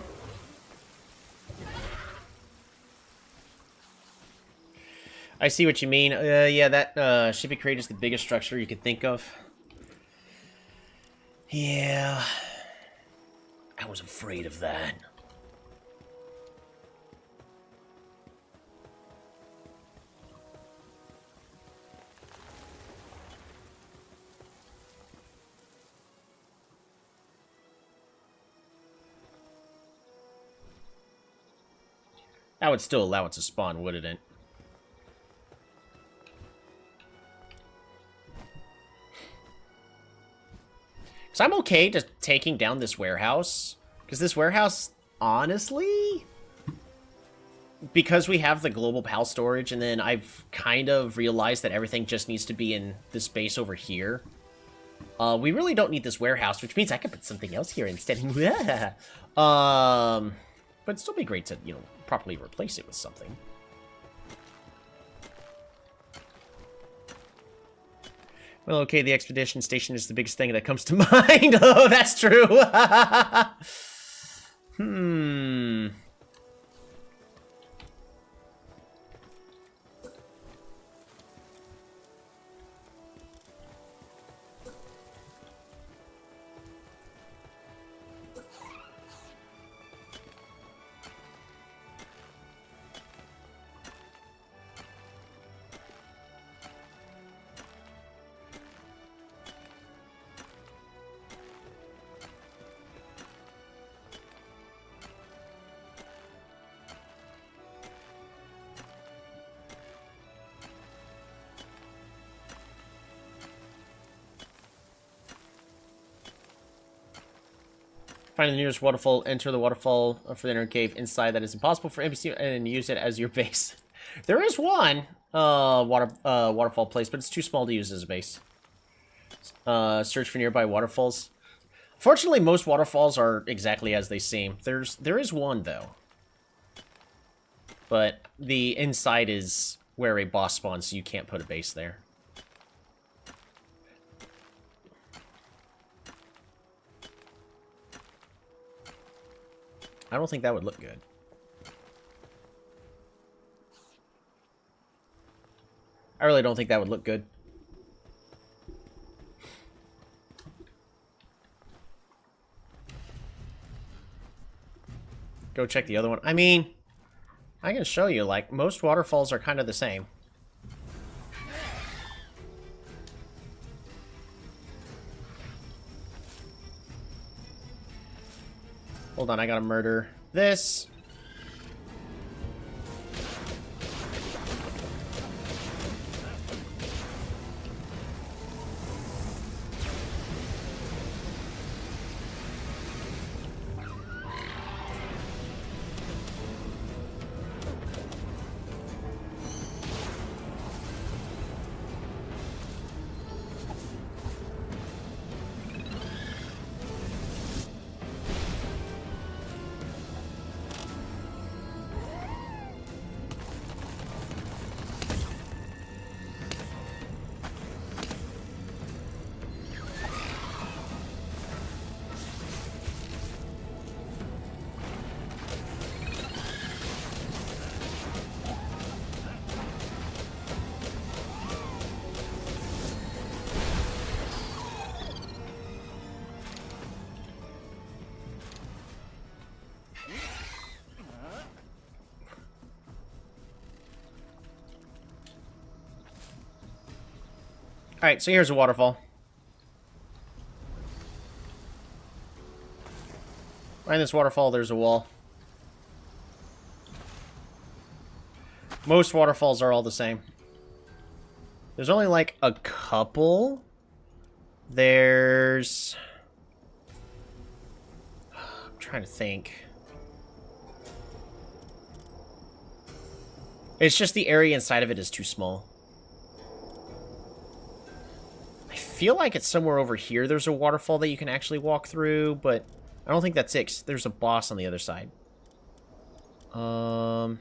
I see what you mean. Yeah, that shipping crate is the biggest structure you could think of. Yeah. I was afraid of that. That would still allow it to spawn, wouldn't it? So I'm okay just taking down this warehouse. Because this warehouse, honestly, because we have the global PAL storage, and then I've kind of realized that everything just needs to be in this base over here. We really don't need this warehouse, which means I could put something else here instead. But it'd still be great to, you know, properly replace it with something. Well, okay, the expedition station is the biggest thing that comes to mind. Oh, that's true. Find the nearest waterfall, enter the waterfall for the inner cave inside that is impossible for NPC, and use it as your base. There is one waterfall place, but it's too small to use as a base. Search for nearby waterfalls. Fortunately, most waterfalls are exactly as they seem. There is one, though. But the inside is where a boss spawns, so you can't put a base there. I don't think that would look good. I really don't think that would look good. Go check the other one. I mean, I can show you, like, most waterfalls are kind of the same. Hold on, I gotta murder this. Alright, so here's a waterfall. Behind this waterfall, there's a wall. Most waterfalls are all the same. There's only, like, a couple. There's... I'm trying to think. It's just the area inside of it is too small. I feel like it's somewhere over here there's a waterfall that you can actually walk through, but I don't think that's it, 'cause there's a boss on the other side. I'm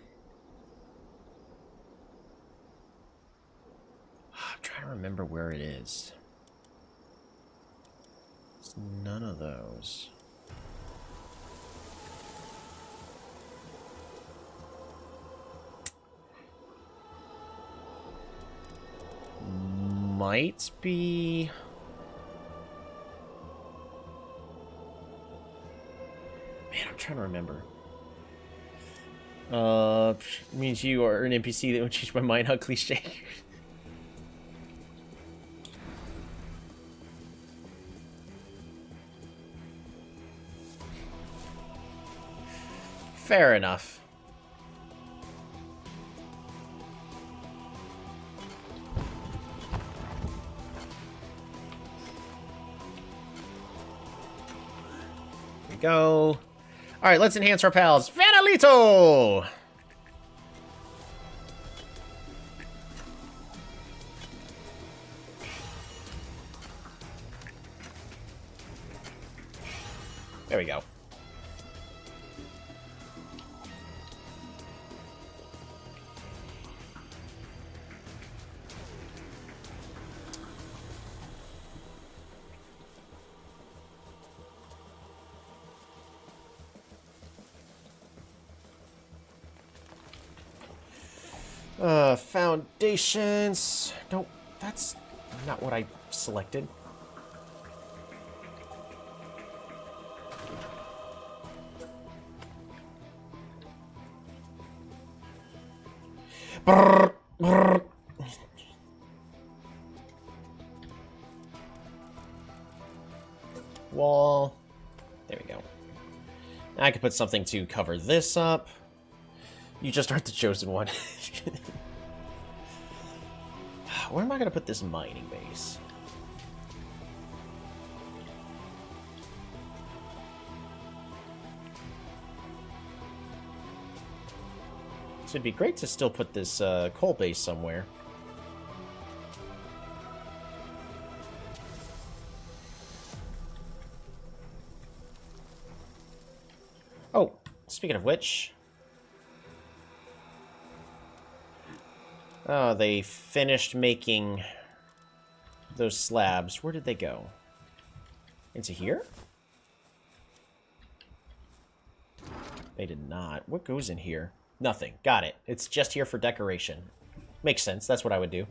trying to remember where it is. It's none of those. might be... Man, I'm trying to remember. Means you are an NPC that would change my mind. How cliche. Fair enough. Here we go. Alright, let's enhance our pals. Vanalito! There we go. Foundations. No, that's not what I selected. Brr, brr. Wall. There we go. Now I can put something to cover this up. You just aren't the chosen one. Where am I going to put this mining base? So it'd be great to still put this coal base somewhere. Oh, speaking of which... Oh, they finished making those slabs. Where did they go? Into here? They did not. What goes in here? Nothing. Got it. It's just here for decoration. Makes sense. That's what I would do.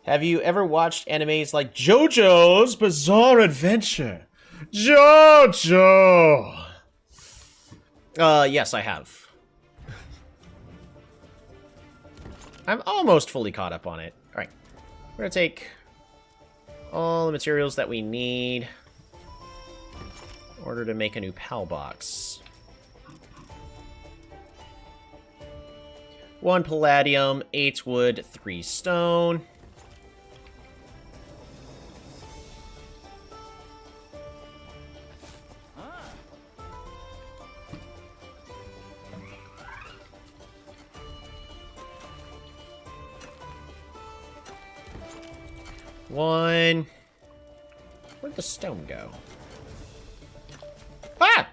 Have you ever watched animes like JoJo's Bizarre Adventure? JoJo! Yes, I have. I'm almost fully caught up on it. Alright. We're gonna take all the materials that we need in order to make a new PAL box. 1 palladium, 8 wood, 3 stone. One. Where'd the stone go? Ah!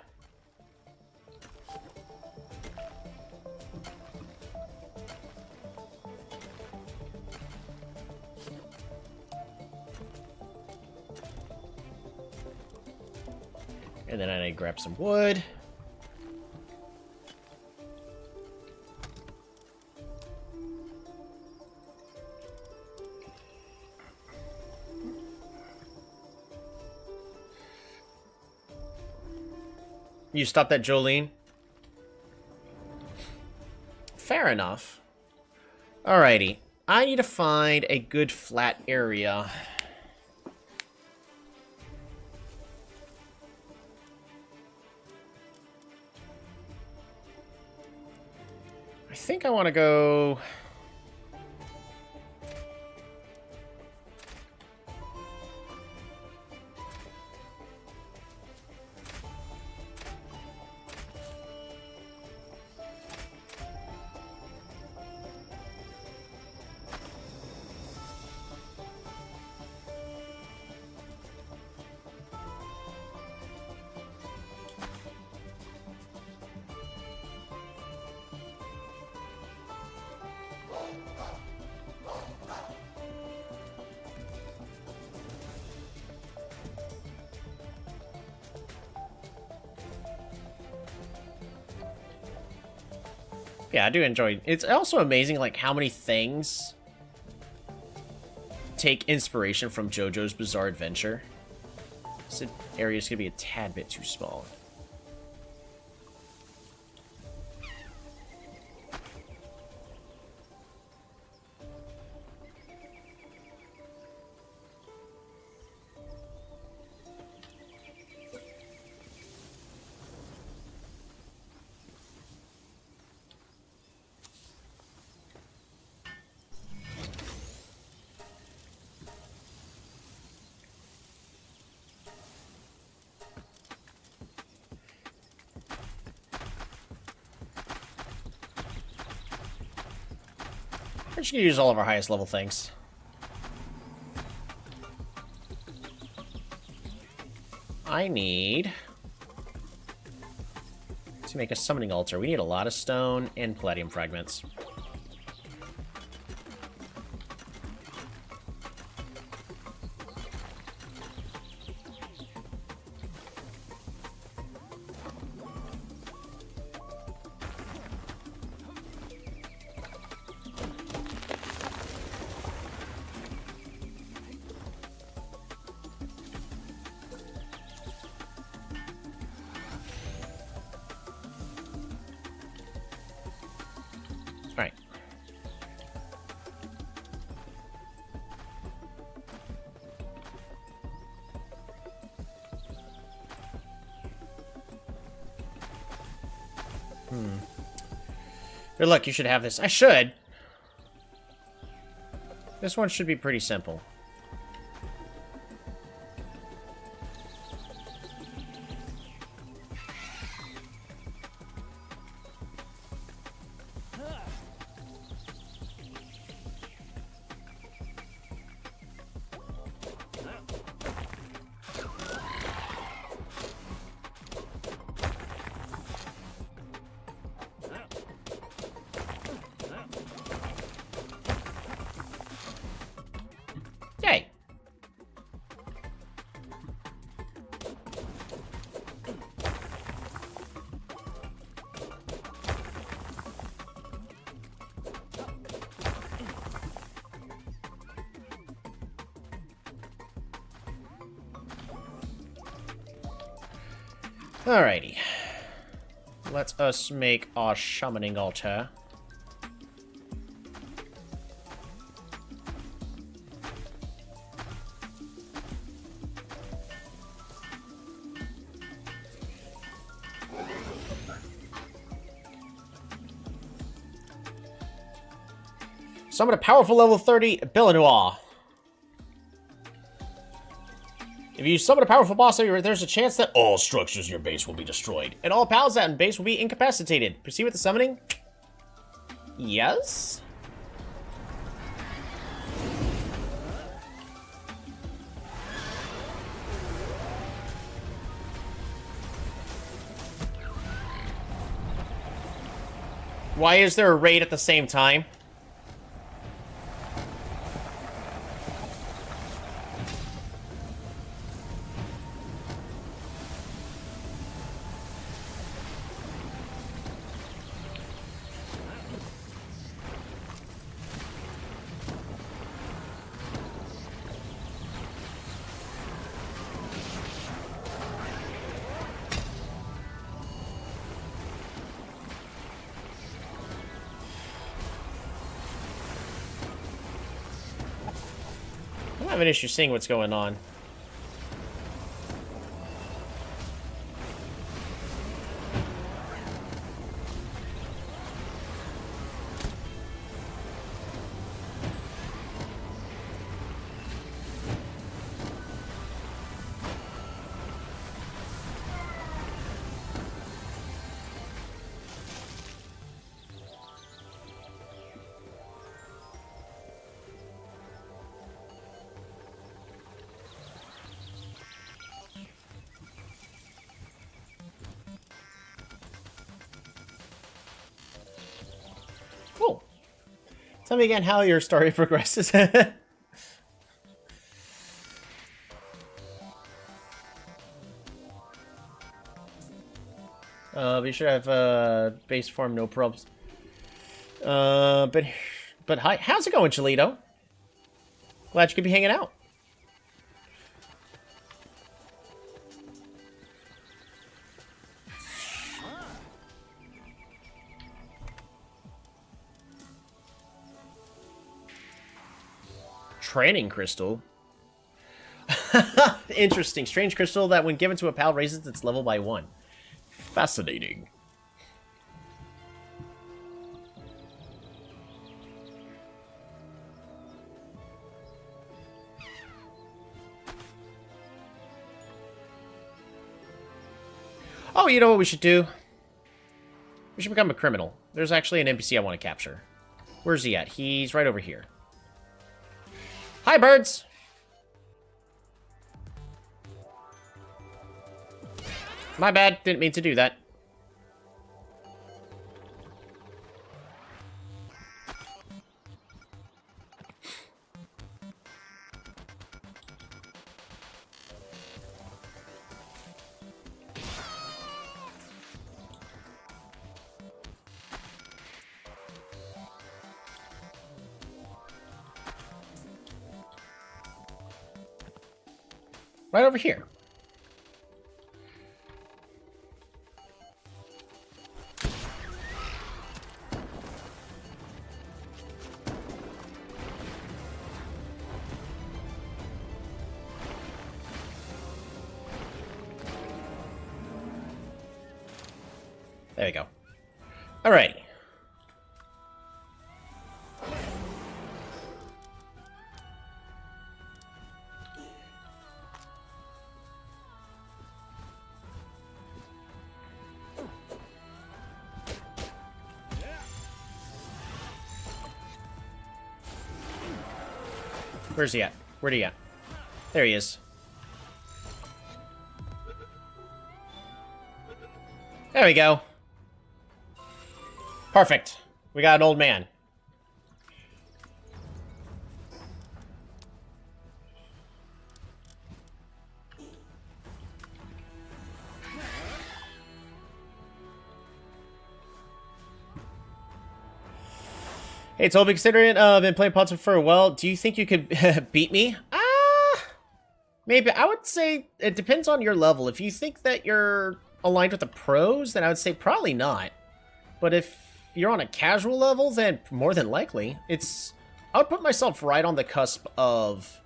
And then I grab some wood. You stopped that, Jolene? Fair enough. Alrighty. I need to find a good flat area. I think I want to go... Yeah, I do enjoy it. It's also amazing, like, how many things take inspiration from JoJo's Bizarre Adventure. This area is going to be a tad bit too small. We're just gonna use all of our highest level things. I need to make a summoning altar. We need a lot of stone and palladium fragments. Right. Good luck, you should have this. I should! This one should be pretty simple. Yay! Alrighty. Let us make our summoning altar. Summon a powerful level 30 Billinois. If you summon a powerful boss, there's a chance that all structures in your base will be destroyed, and all pals out in base will be incapacitated. Proceed with the summoning? Yes? Why is there a raid at the same time? I have an issue seeing what's going on. Cool. Tell me again how your story progresses. Be sure to have base form, no probs. But hi, how's it going, Cholito? Glad you could be hanging out. Training crystal? Interesting. Strange crystal that when given to a pal raises its level by 1. Fascinating. Oh, you know what we should do? We should become a criminal. There's actually an NPC I want to capture. Where's he at? He's right over here. Hi, birds! My bad. Didn't mean to do that. Right over here. There we go. Alrighty. Where's he at? Where'd he at? There he is. There we go. Perfect. We got an old man. Hey, Toby, considering been playing Pots for a while, do you think you could beat me? Maybe. I would say it depends on your level. If you think that you're aligned with the pros, then I would say probably not. But if you're on a casual level, then more than likely. I would put myself right on the cusp of...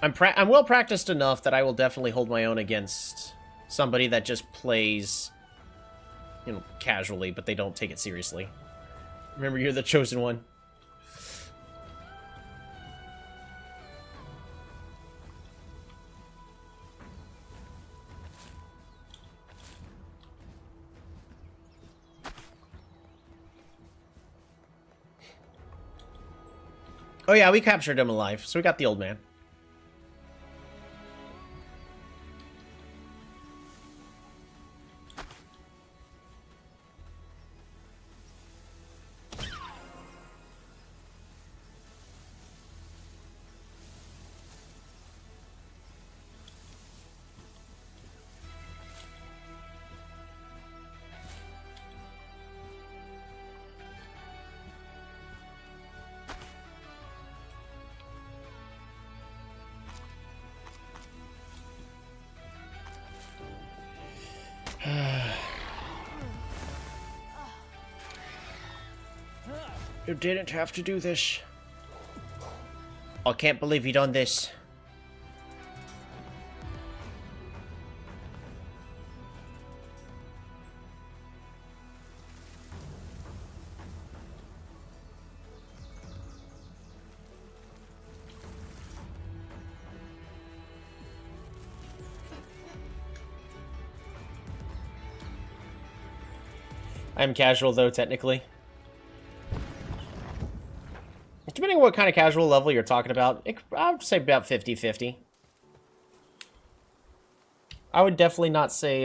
I'm well practiced enough that I will definitely hold my own against somebody that just plays, you know, casually, but they don't take it seriously. Remember, you're the chosen one. Oh yeah, we captured him alive, so we got the old man. You didn't have to do this. I can't believe you done this. I'm casual, though, technically. Depending on what kind of casual level you're talking about, I would say about 50-50. I would definitely not say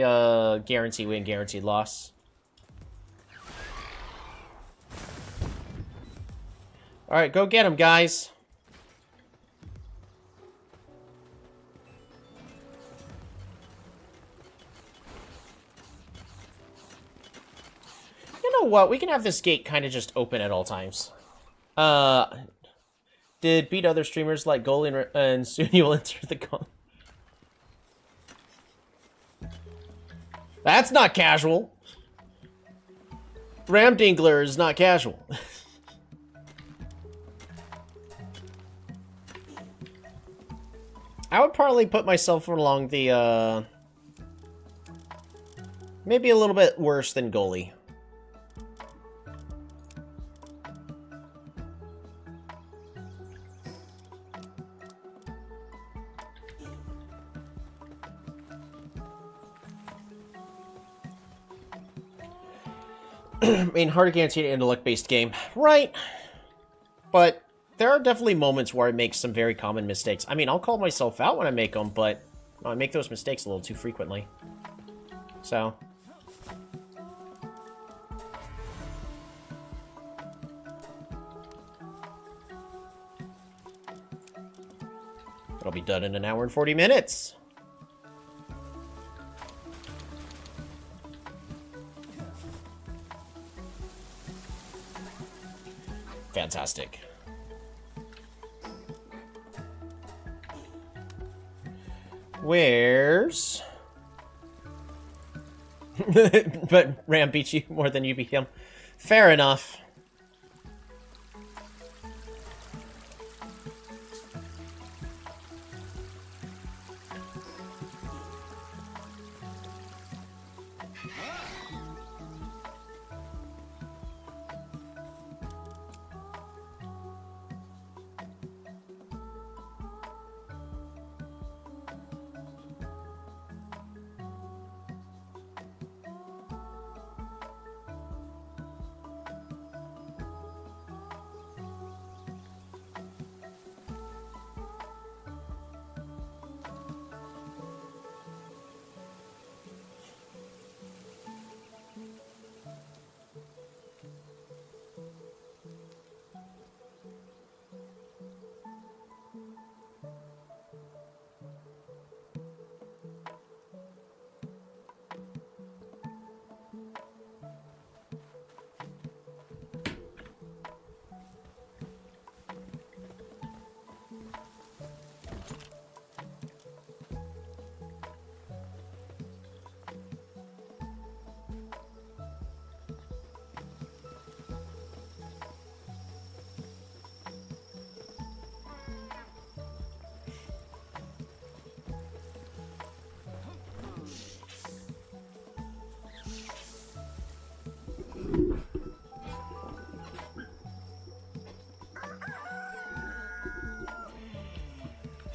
guaranteed win, guaranteed loss. Alright, go get him, guys. You know what? We can have this gate kind of just open at all times. Did beat other streamers like Goalie and soon you'll enter the con. That's not casual. Ramdingler is not casual. I would probably put myself along the, maybe a little bit worse than Goalie. I mean, hard to guarantee an intellect-based game. Right. But there are definitely moments where I make some very common mistakes. I mean, I'll call myself out when I make them, but I make those mistakes a little too frequently. So. It'll be done in an hour and 40 minutes. Fantastic. Where's... But Ram beat you more than you beat him. Fair enough.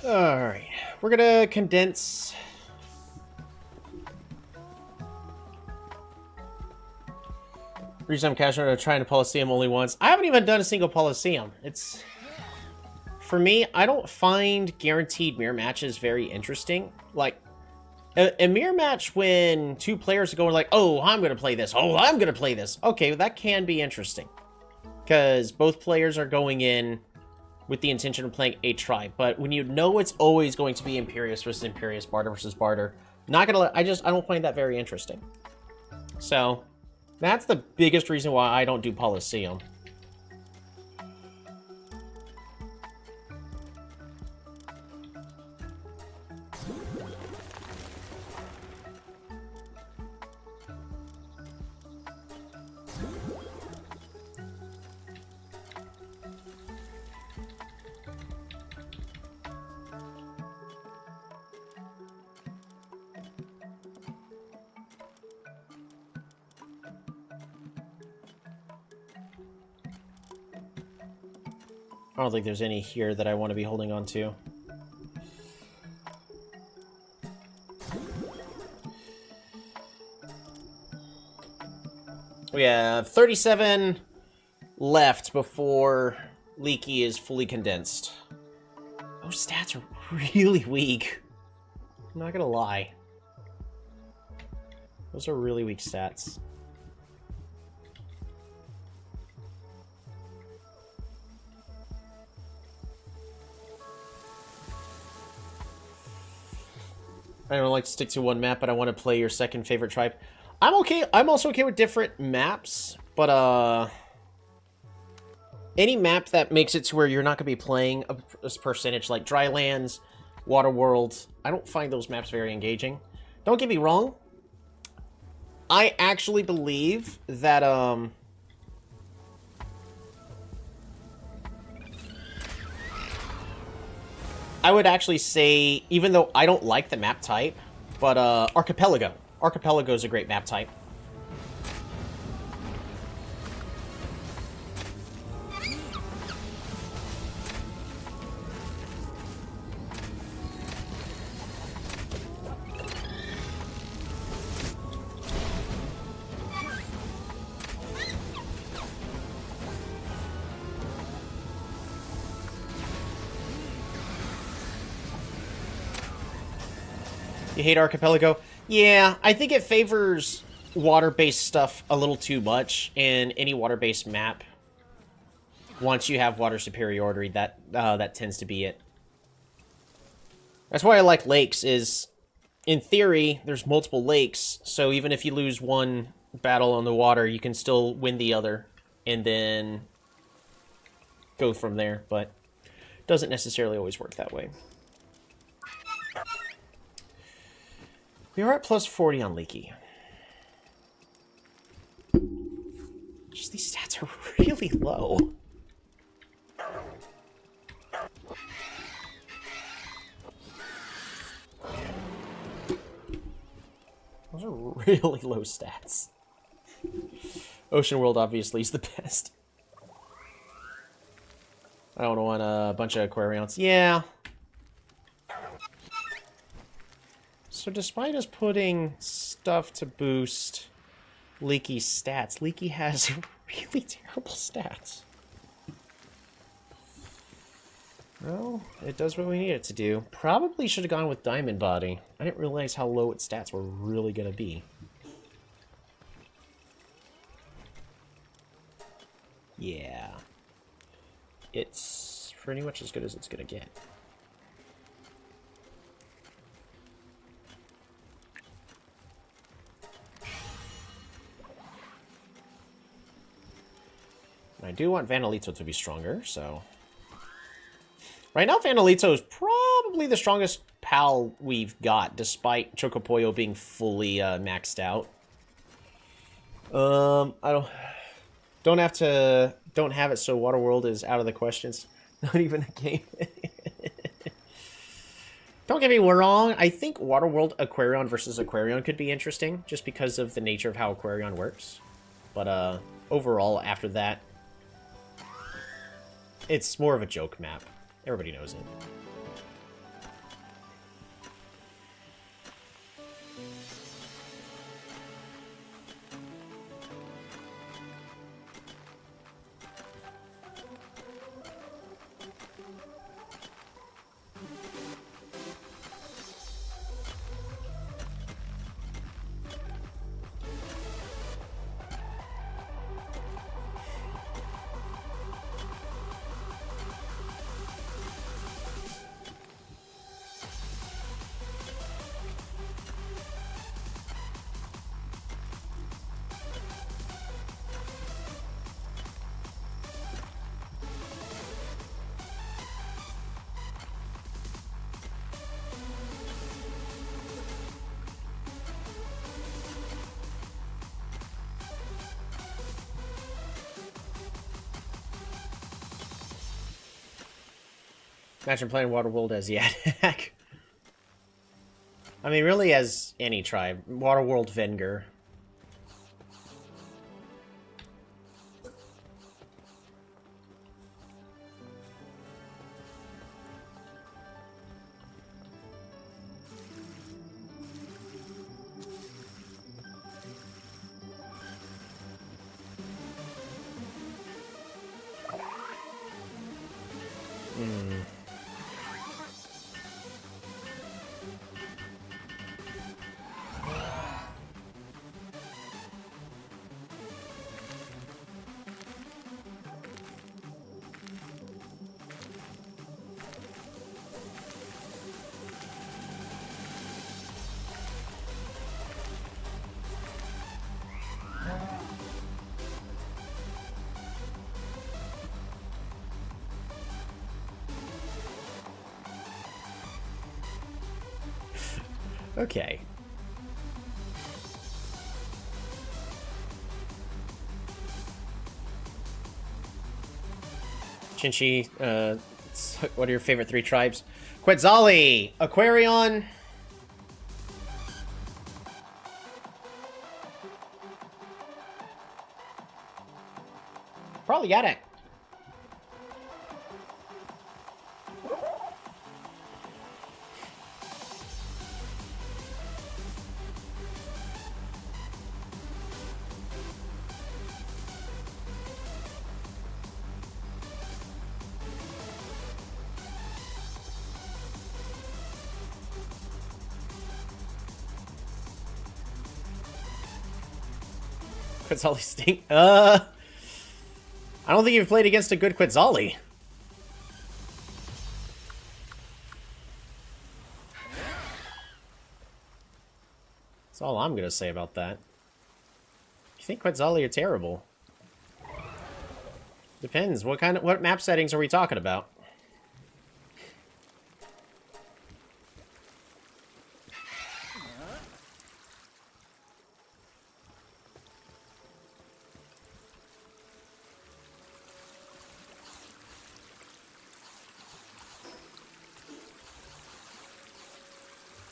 Alright, we're gonna condense. Reason I'm casual to trying to Coliseum only once. I haven't even done a single Coliseum. It's... For me, I don't find guaranteed mirror matches very interesting. Like, a mirror match when two players are going like, oh, I'm gonna play this, oh, I'm gonna play this. Okay, well, that can be interesting. Because both players are going in with the intention of playing a tribe, but when you know it's always going to be Imperius versus Imperius, Barter versus Barter, not gonna I don't find that very interesting. So, that's the biggest reason why I don't do Coliseum. I don't think there's any here that I want to be holding on to. We have 37 left before Leaky is fully condensed. Those stats are really weak. I'm not gonna lie. Those are really weak stats. I don't like to stick to one map, but I want to play your second favorite tribe. I'm okay. I'm also okay with different maps. But, any map that makes it to where you're not going to be playing a percentage, like Drylands, Waterworld, I don't find those maps very engaging. Don't get me wrong. I actually believe that, I would actually say, even though I don't like the map type, but, Archipelago. Archipelago is a great map type. You hate Archipelago? Yeah, I think it favors water-based stuff a little too much, and any water-based map, once you have water superiority, that tends to be it. That's why I like lakes, is, in theory, there's multiple lakes, so even if you lose one battle on the water, you can still win the other, and then go from there, but it doesn't necessarily always work that way. We are at plus 40 on Leaky. Just these stats are really low. Those are really low stats. Ocean World obviously is the best. I don't want a bunch of Aquarions. Yeah. So despite us putting stuff to boost Leaky's stats, Leaky has really terrible stats. Well, it does what we need it to do. Probably should have gone with Diamond Body. I didn't realize how low its stats were really going to be. Yeah. It's pretty much as good as it's going to get. I do want Vanelito to be stronger, so... Right now, Vanelito is probably the strongest pal we've got, despite Chocopoyo being fully maxed out. I don't have it so Waterworld is out of the questions. Not even a game. Don't get me wrong, I think Waterworld Aquarion versus Aquarion could be interesting, just because of the nature of how Aquarion works. But overall, after that, it's more of a joke map. Everybody knows it. Imagine playing Waterworld as Yadak. I mean, really as any tribe. Waterworld Venger. Okay. Chinchi, what are your favorite 3 tribes? Quetzali, Aquarion, probably Yadek. Quetzali stink. I don't think you've played against a good Quetzali. That's all I'm gonna say about that. You think Quetzali are terrible? Depends. What map settings are we talking about?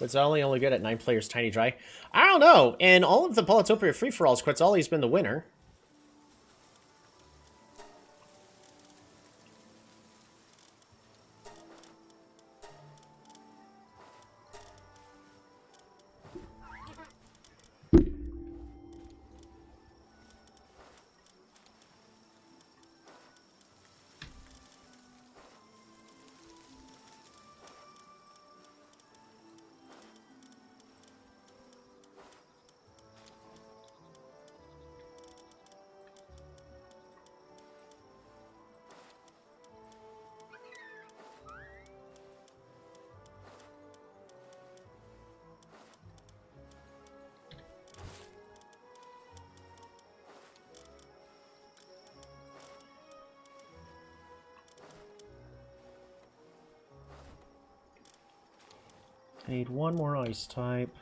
Quetzali only good at 9 players, Tiny Dry. I don't know. In all of the Polytopia free-for-alls, Quetzali's been the winner. I need one more ice type.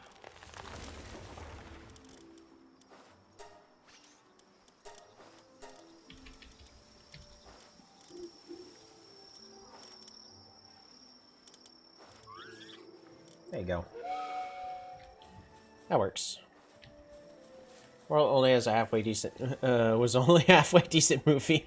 There you go. That works. World only has a halfway decent, was only a halfway decent movie.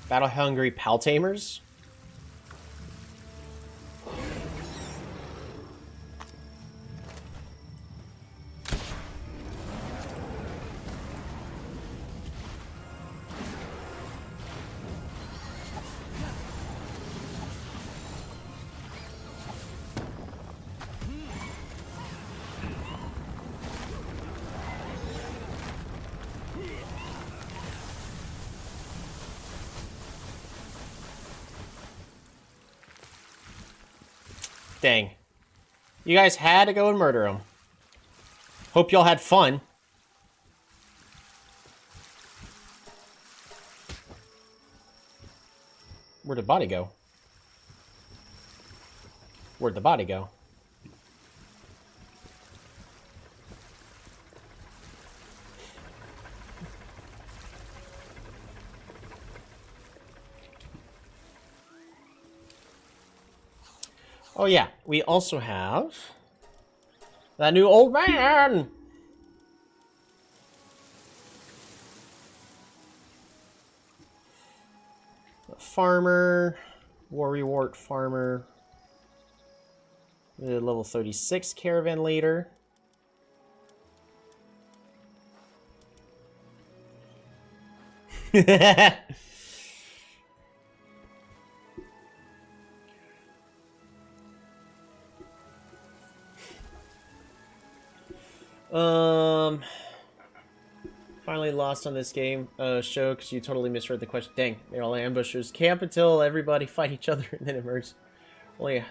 Battle-hungry Paltamers? Dang. You guys had to go and murder him. Hope y'all had fun. Where'd the body go? Where'd the body go? Oh yeah, we also have that new old man. Farmer, Warrior Farmer, the level 36 Caravan Leader. Finally lost on this game show because you totally misread the question. Dang, they're all ambushers. Camp until everybody fight each other and then emerge. Only,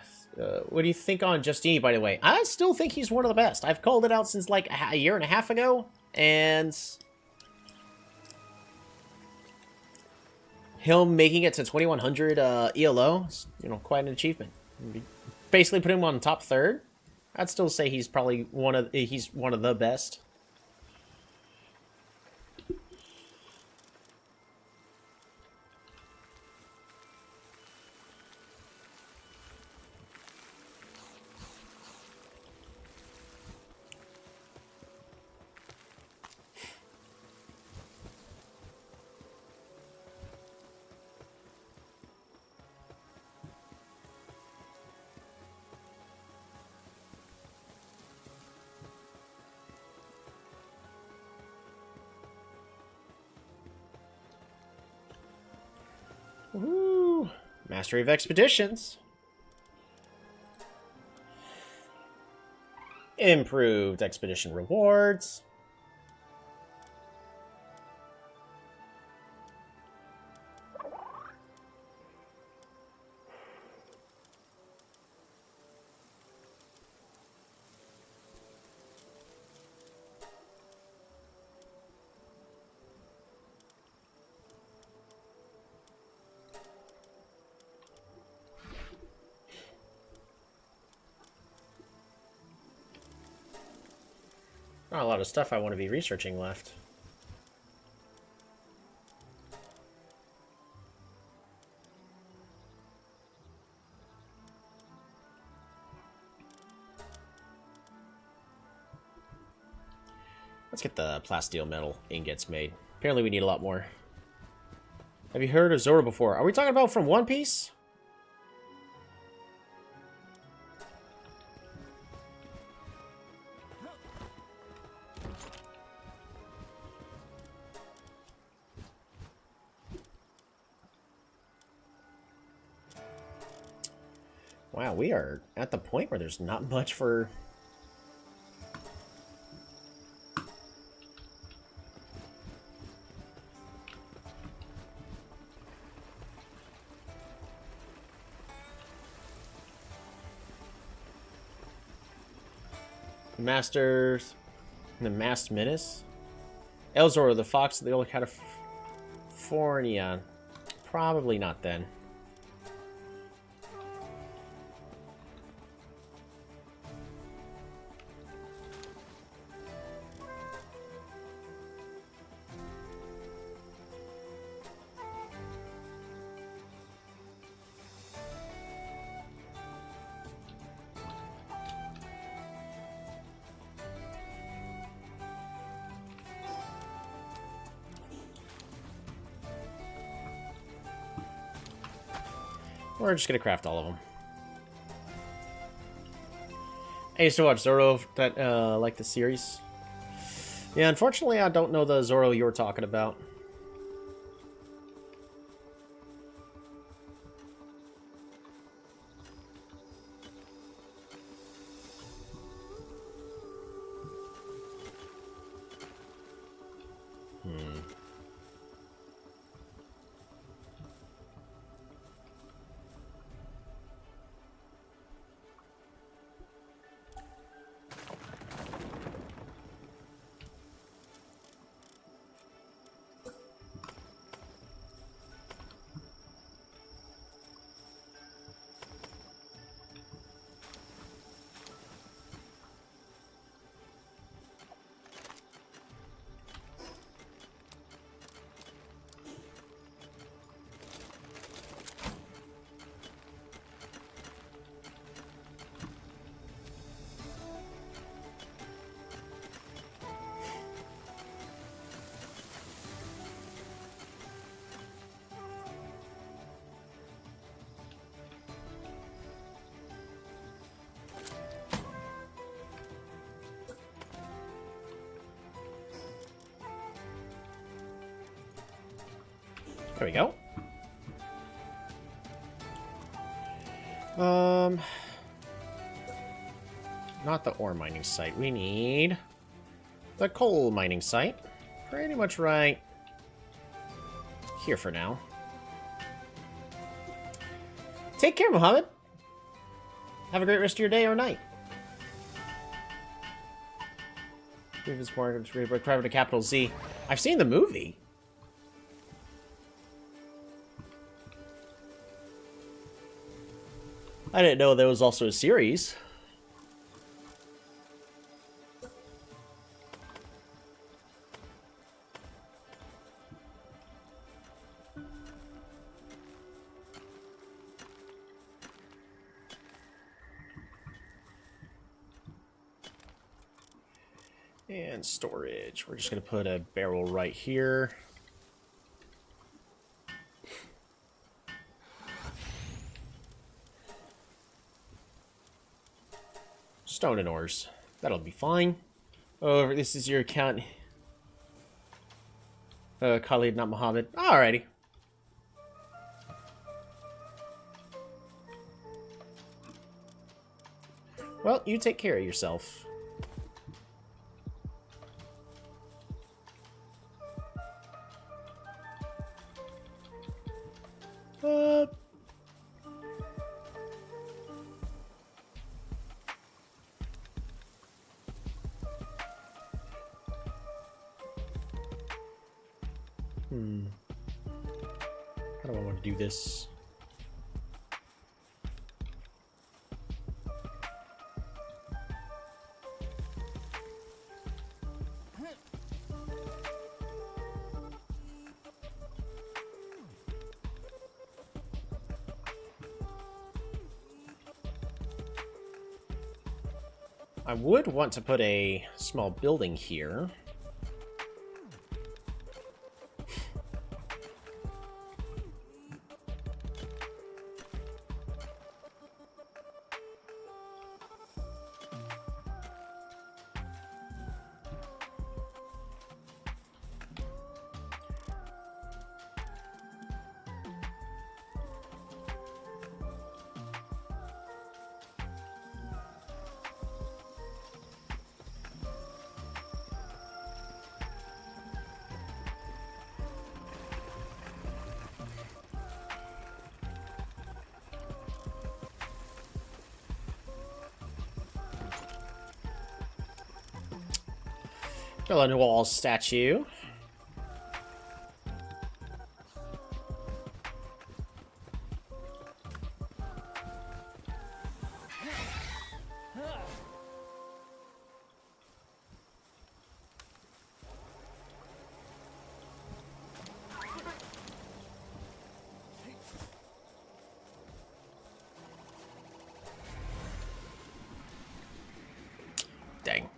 what do you think on Justini, by the way? I still think he's one of the best. I've called it out since like a year and a half ago, and him making it to 2100 ELO is, you know, quite an achievement. Basically put him on top third. I'd still say he's probably one of the best. Woo! Mastery of Expeditions. Improved expedition rewards. Not a lot of stuff I want to be researching left. Let's get the plasteel metal ingots made. Apparently we need a lot more. Have you heard of Zoro before? Are we talking about from One Piece? Wow, we are at the point where there's not much for... Masters... The Masked Menace? El Zoro, the Fox of the Old California. Probably not then. We're just gonna craft all of them. I used to watch Zoro, that like the series. Yeah, unfortunately, I don't know the Zoro you're talking about. There we go. Not the ore mining site. We need the coal mining site. Pretty much right here for now. Take care, Mohammed. Have a great rest of your day or night. Previous mortgage rate private to capital Z. I've seen the movie. I didn't know there was also a series. And storage. We're just going to put a barrel right here. Stone and ores. That'll be fine. Oh, this is your account. Khalid, not Mohammed. Alrighty. Well, you take care of yourself. How do I want to do this? I would want to put a small building here. Build a wall statue. Dang.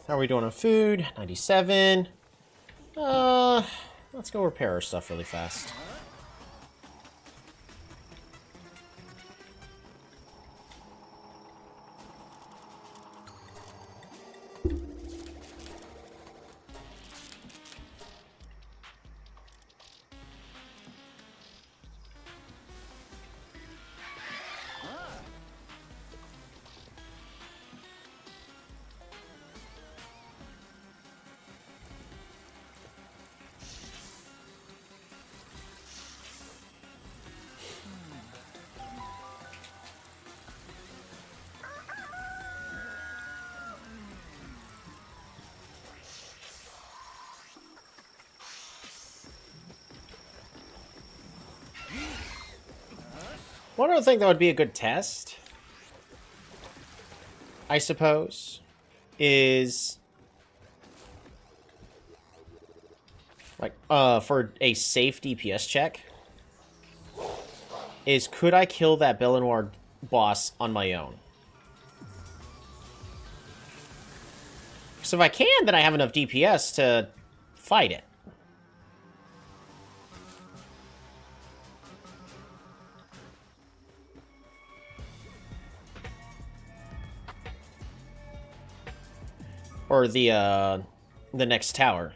How are we doing on food? 97. Let's go repair our stuff really fast. One other thing that would be a good test, I suppose, is like for a safe DPS check, is could I kill that Belenoir boss on my own? So if I can, then I have enough DPS to fight it. Or the the next tower.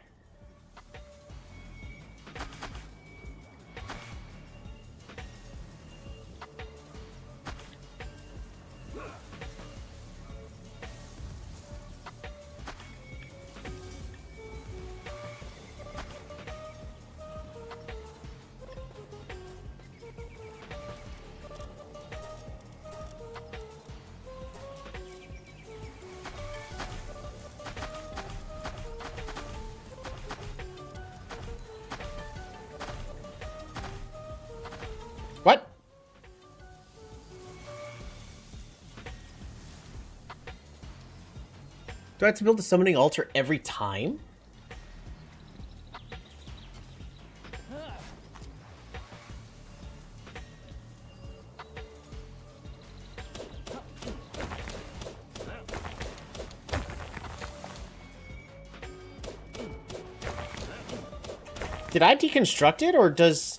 What? Do I have to build a summoning altar every time? Did I deconstruct it, or does...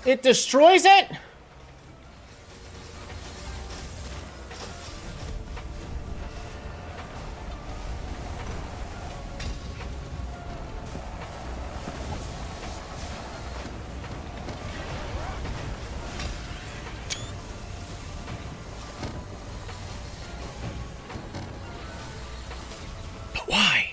It destroys it? But why?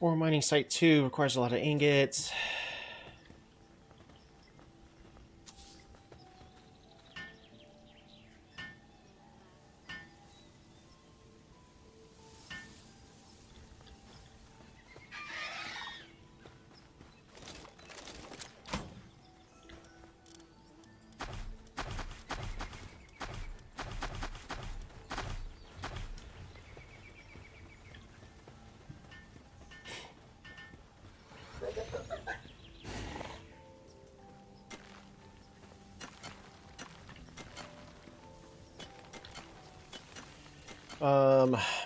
Ore mining site 2 requires a lot of ingots.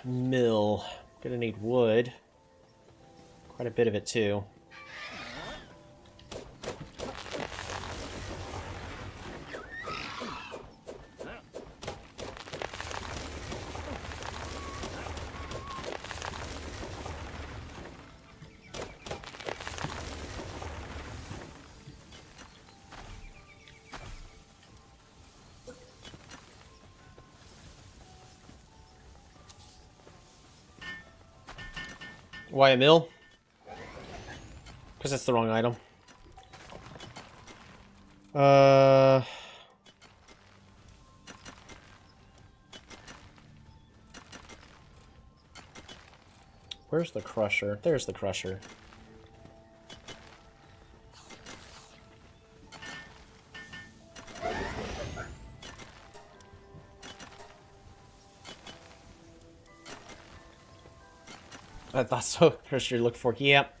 Mill. Gonna need wood. Quite a bit of it, too. Why a mill? Because that's the wrong item. Where's the crusher? There's the crusher. I thought so. Crusher you look for. Yep.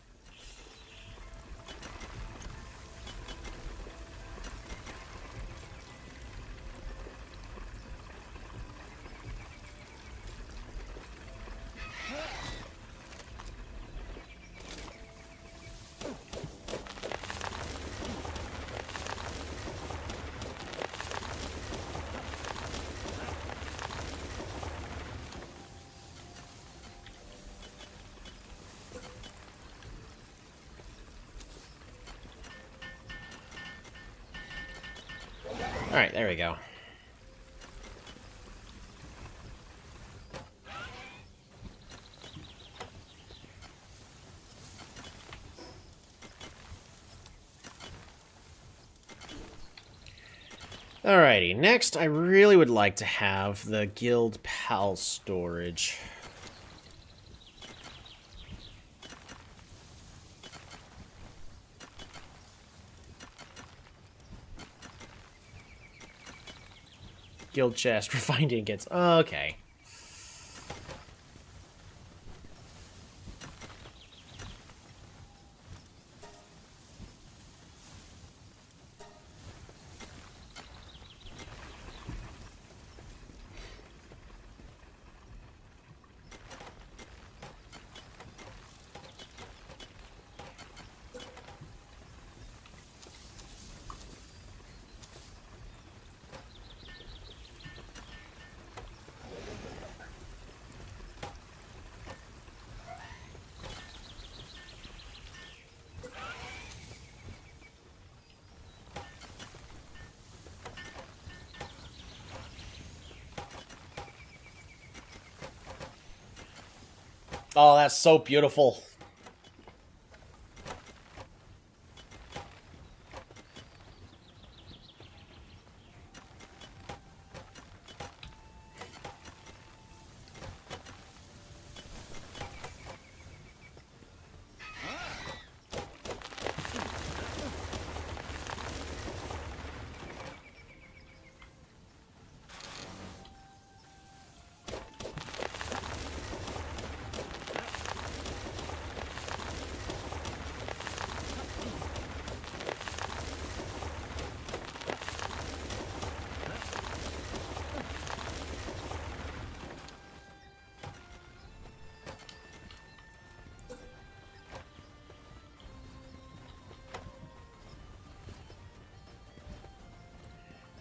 Alright, there we go. Alrighty, next I really would like to have the guild pal storage. Guild chest, refined ingots. Okay. Oh, that's so beautiful.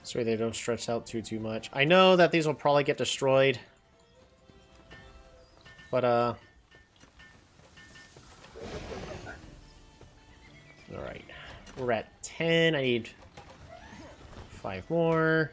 So they don't stretch out too much. I know that these will probably get destroyed. But, alright. We're at 10. I need 5 more.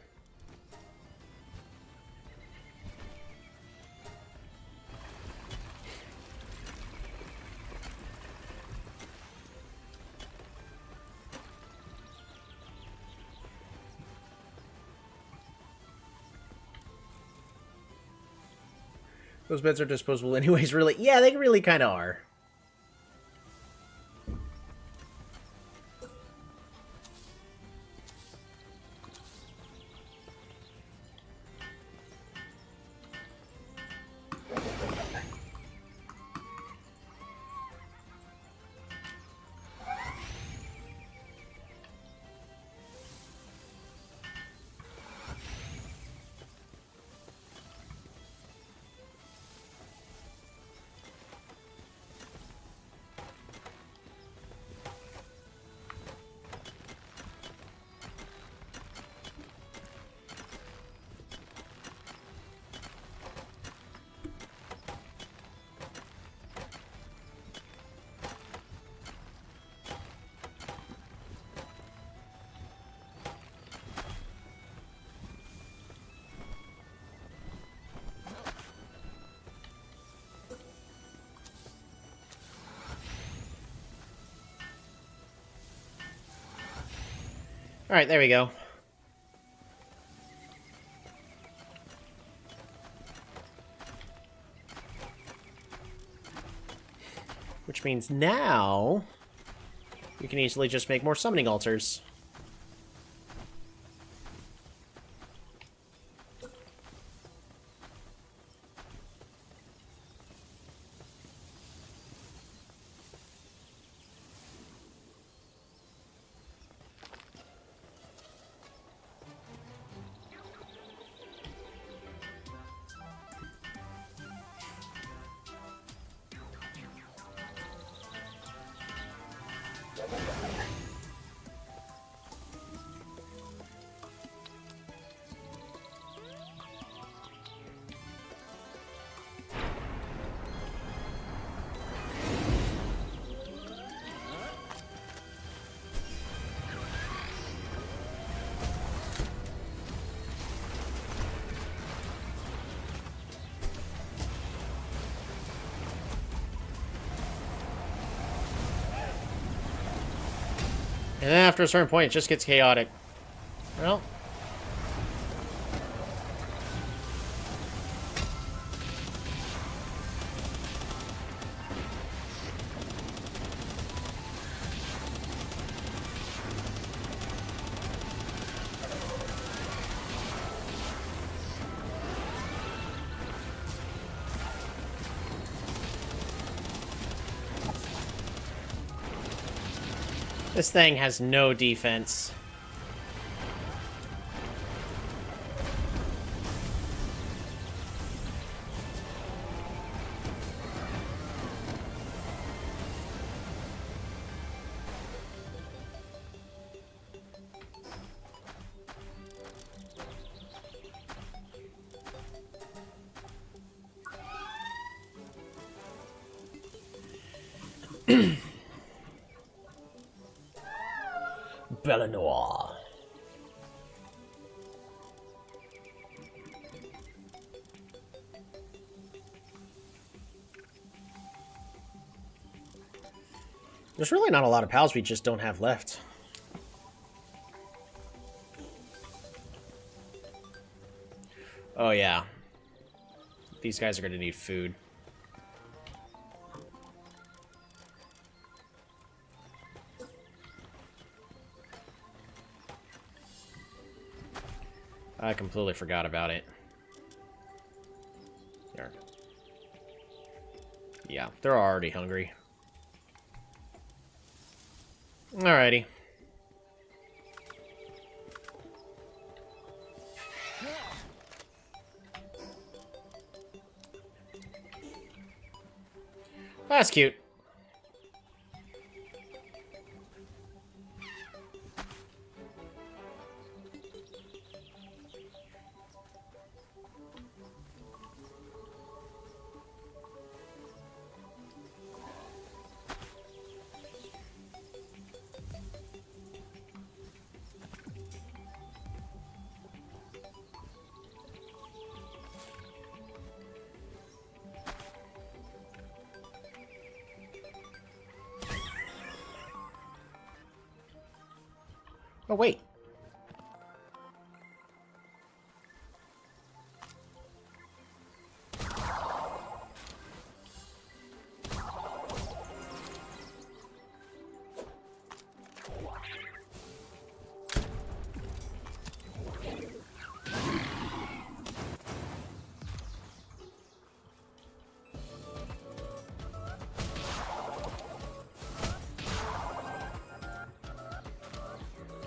Those beds are disposable anyways, really. Yeah, they really kind of are. Alright, there we go. Which means now we can easily just make more summoning altars. And then after a certain point, it just gets chaotic. Well. This thing has no defense. Belenoir. There's really not a lot of pals we just don't have left. Oh yeah. These guys are going to need food. I completely forgot about it. There. Yeah, they're already hungry. Alrighty. That's cute. Oh, wait.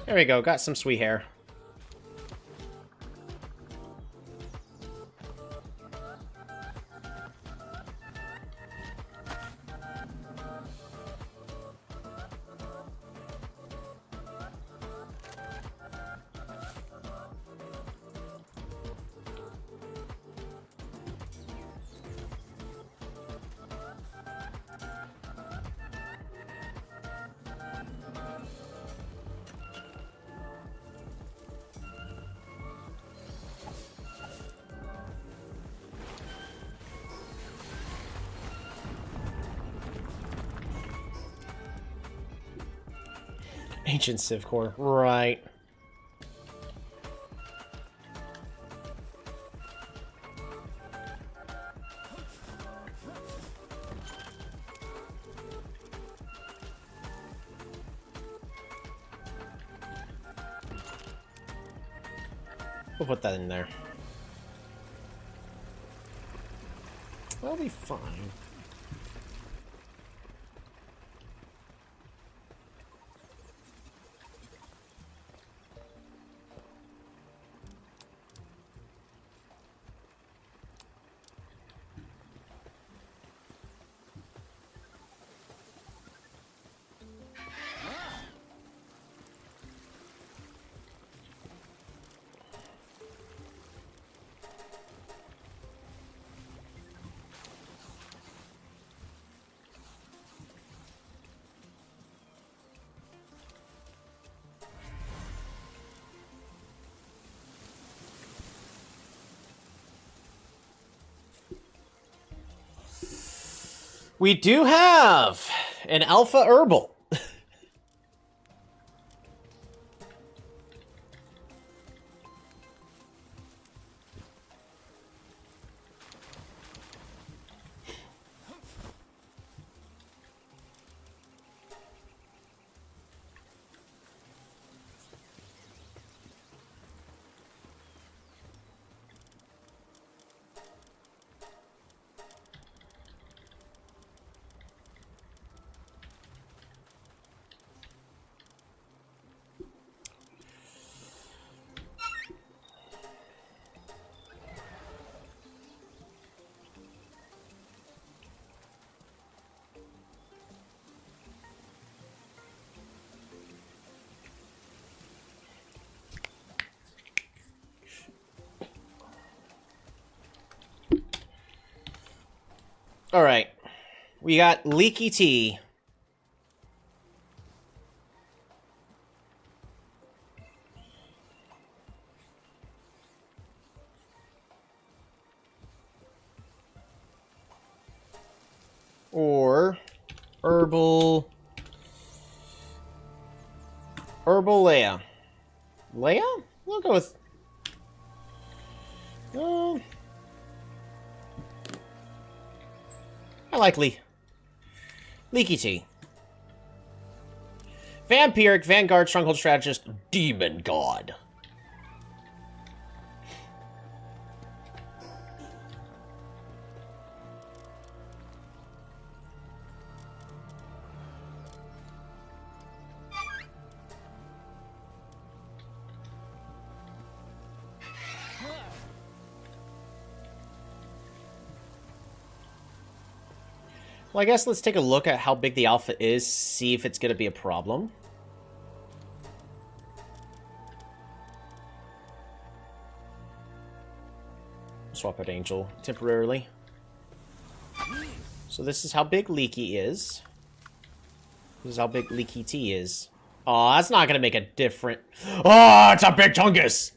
There we go, got some sweet hair. Ancient Civ Core, right. We'll put that in there. That'll be fine. We do have an alpha herbal. All right. We got Leaky Tea. Or Herbal Leia. Leia? We'll go with... I like Leaky Tea. Vampiric, Vanguard, Stronghold Strategist, Demon God. Well, I guess let's take a look at how big the alpha is, see if it's going to be a problem. Swap out Angel temporarily. So this is how big Leaky is. This is how big Leaky Tea is. Oh, that's not going to make a difference. Oh, it's a big Tungus!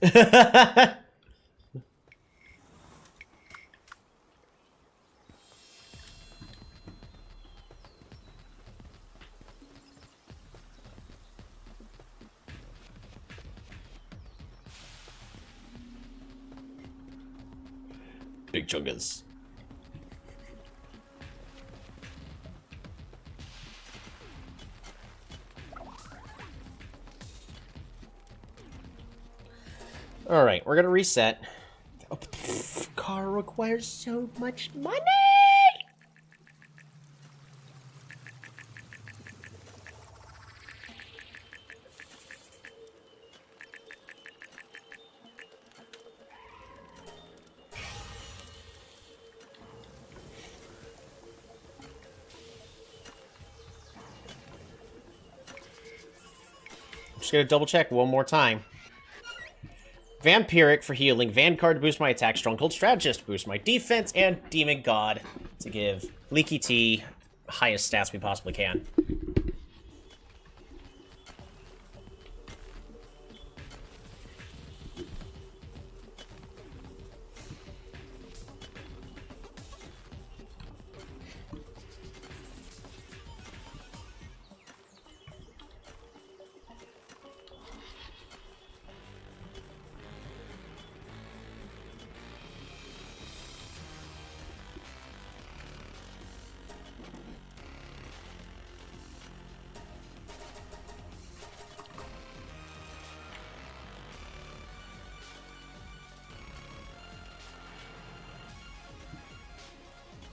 Big Chungus. Alright, we're gonna reset. Oh, car requires so much money! Just gonna double check one more time. Vampiric for healing, Vanguard to boost my attack, Stronghold Strategist to boost my defense, and Demon God to give Leaky Tea highest stats we possibly can.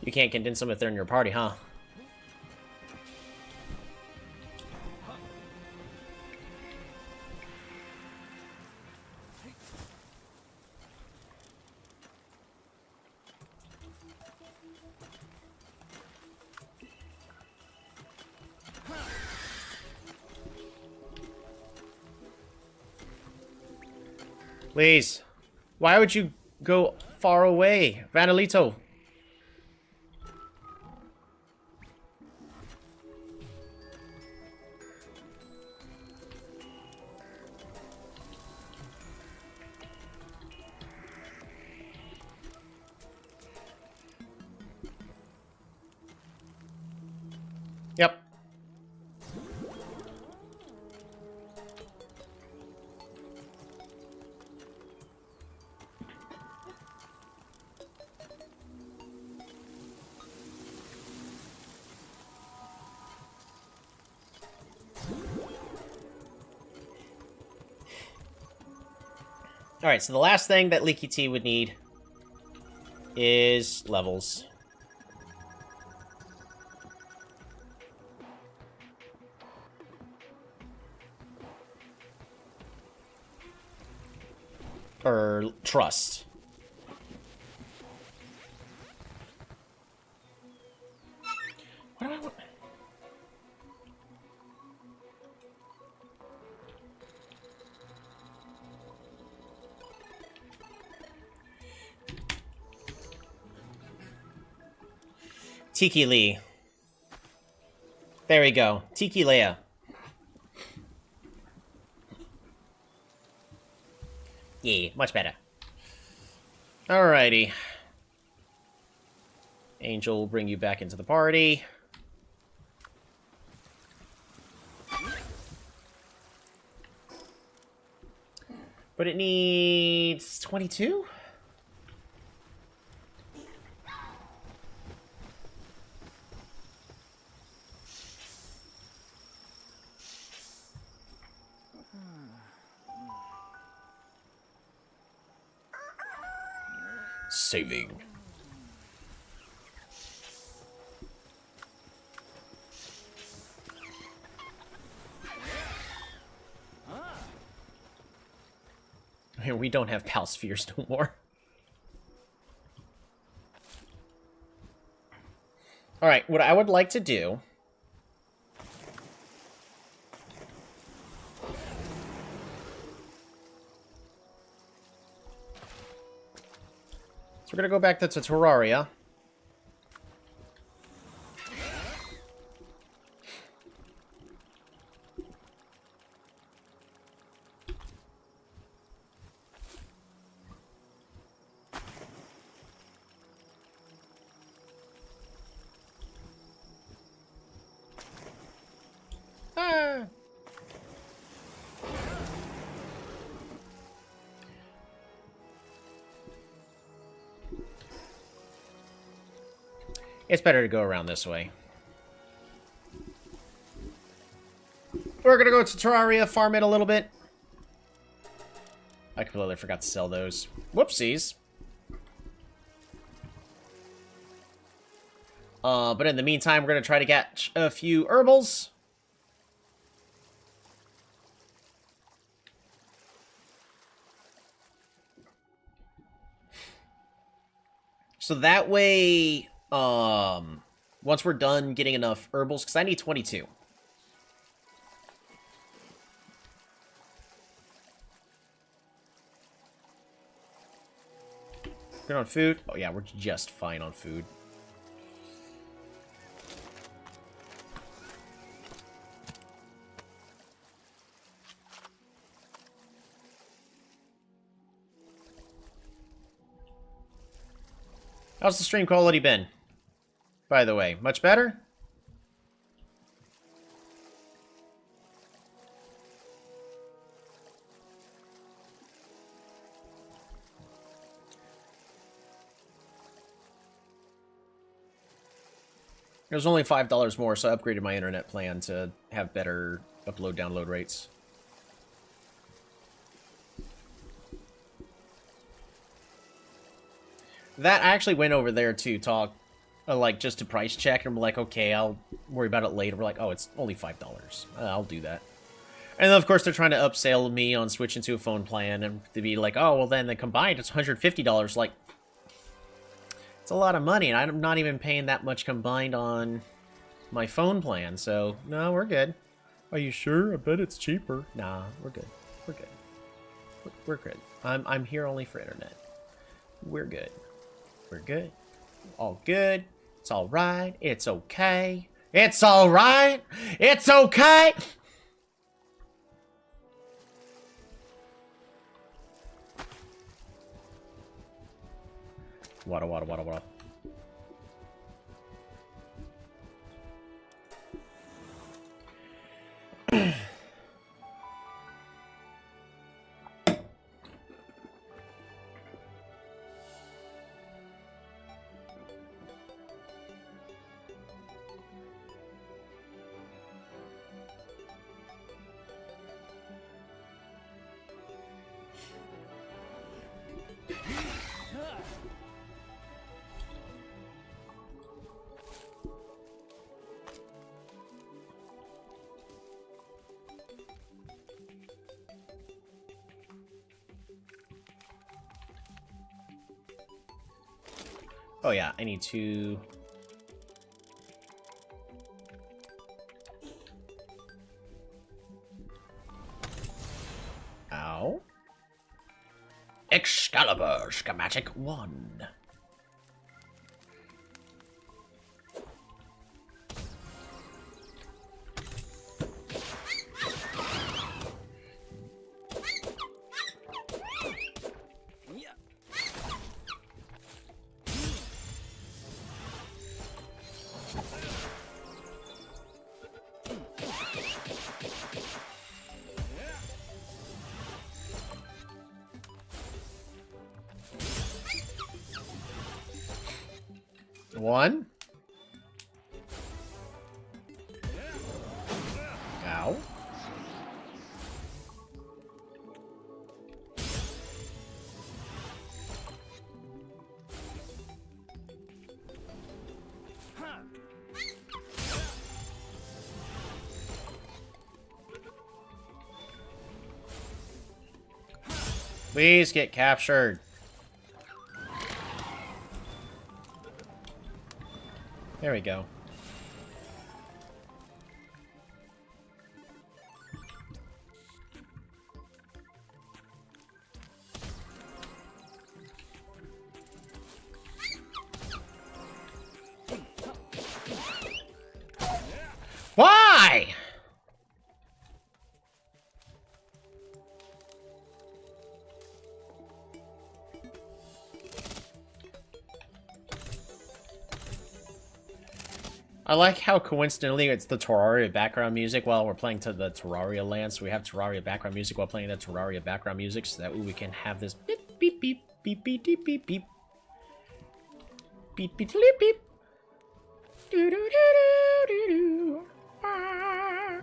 You can't condense them if they're in your party, huh? Please. Why would you go far away? Vanelito. Yep. Alright, so the last thing that Leaky T would need is levels. Or trust. What do I want? Tiki Lee. There we go. Tiki Leia. Yeah, much better. Alrighty. Angel will bring you back into the party. But it needs 22? Saving. We don't have pal spheres no more. Alright, what I would like to do... So we're gonna go back to Terraria. It's better to go around this way. We're gonna go to Terraria, farm it a little bit. I completely forgot to sell those. Whoopsies. But in the meantime, we're gonna try to catch a few herbals. So that way... once we're done getting enough herbals, because I need 22. Good on food? Oh yeah, we're just fine on food. How's the stream quality been? By the way, much better? It was only $5 more, so I upgraded my internet plan to have better upload-download rates. That I actually went over there to talk like, just to price check, and we're like, okay, I'll worry about it later. We're like, oh, it's only $5. I'll do that. And then, of course, they're trying to upsell me on switching to a phone plan, and to be like, oh, well, then the combined, it's $150. Like, it's a lot of money, and I'm not even paying that much combined on my phone plan, so, no, we're good. Are you sure? I bet it's cheaper. Nah, we're good. We're good. We're good. I'm here only for internet. We're good. We're good. All good. It's all right. It's okay. It's all right. It's okay. Water, water, water, water. Oh yeah, I need to... Ow. Excalibur Schematic 1. One. Ow. Please get captured. There we go. Why? I like how coincidentally it's the Terraria background music while we're playing to the Terraria land. So we have Terraria background music while playing the Terraria background music, so that way we can have this beep beep beep beep beep beep beep beep beep beep beep beep. Do do do do do do. Ah.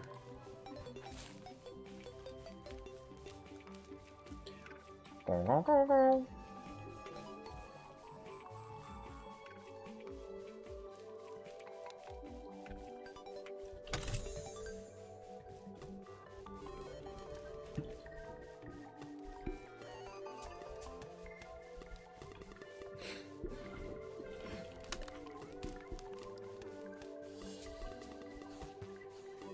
Go go go go.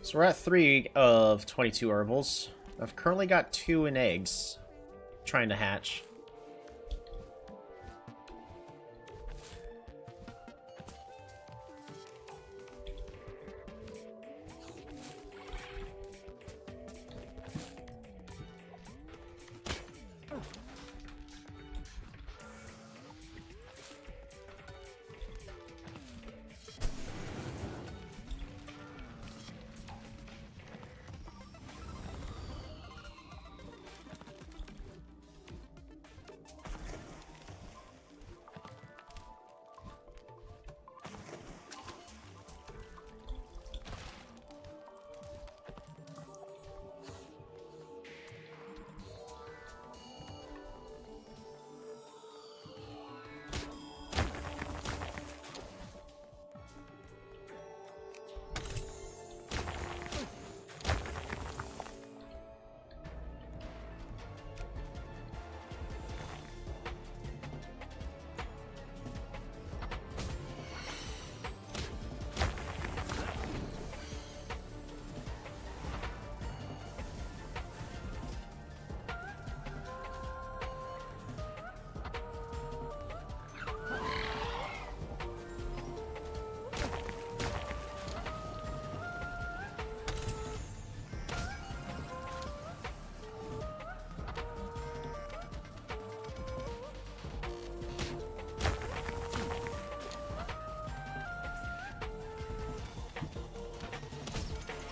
So we're at 3 of 22 herbals. I've currently got 2 in eggs trying to hatch.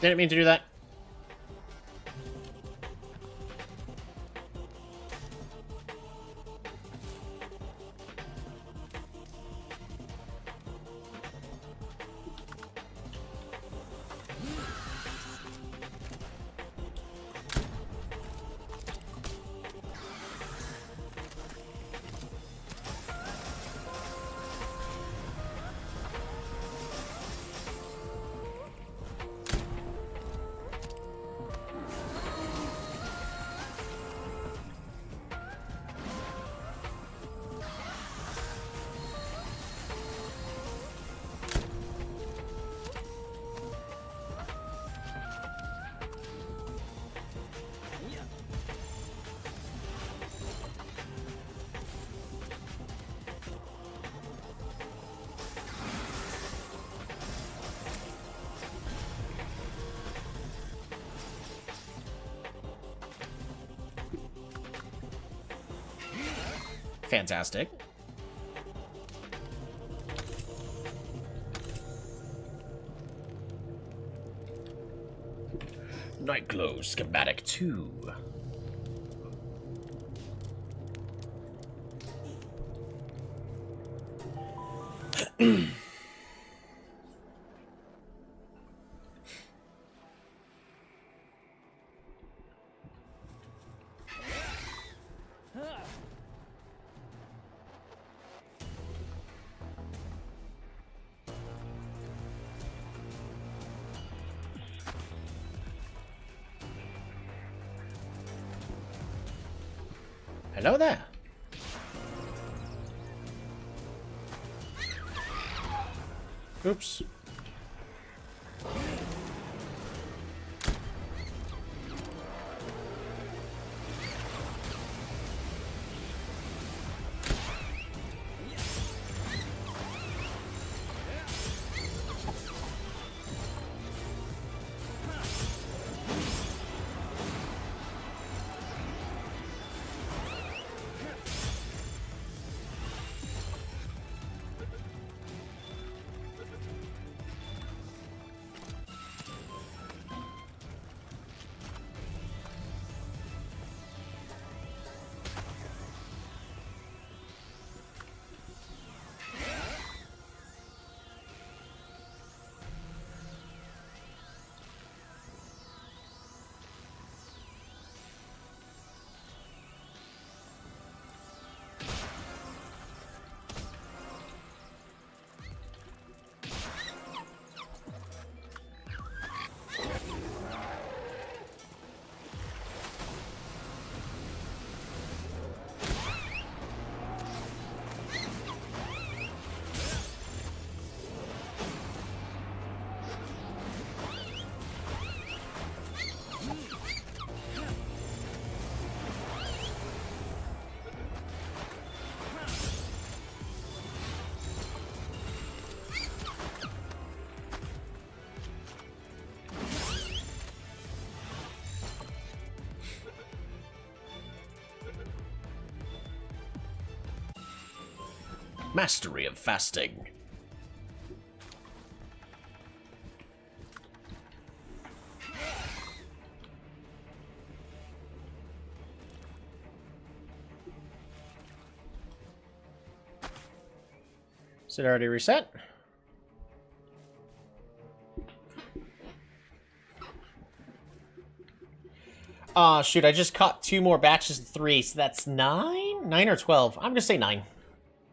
Didn't mean to do that. Fantastic. Nightglow schematic 2. Hello there. Oops. Mastery of fasting. Is it already reset? Aw, shoot, I just caught 2 more batches of 3, so that's 9? 9 or 12? I'm gonna say 9.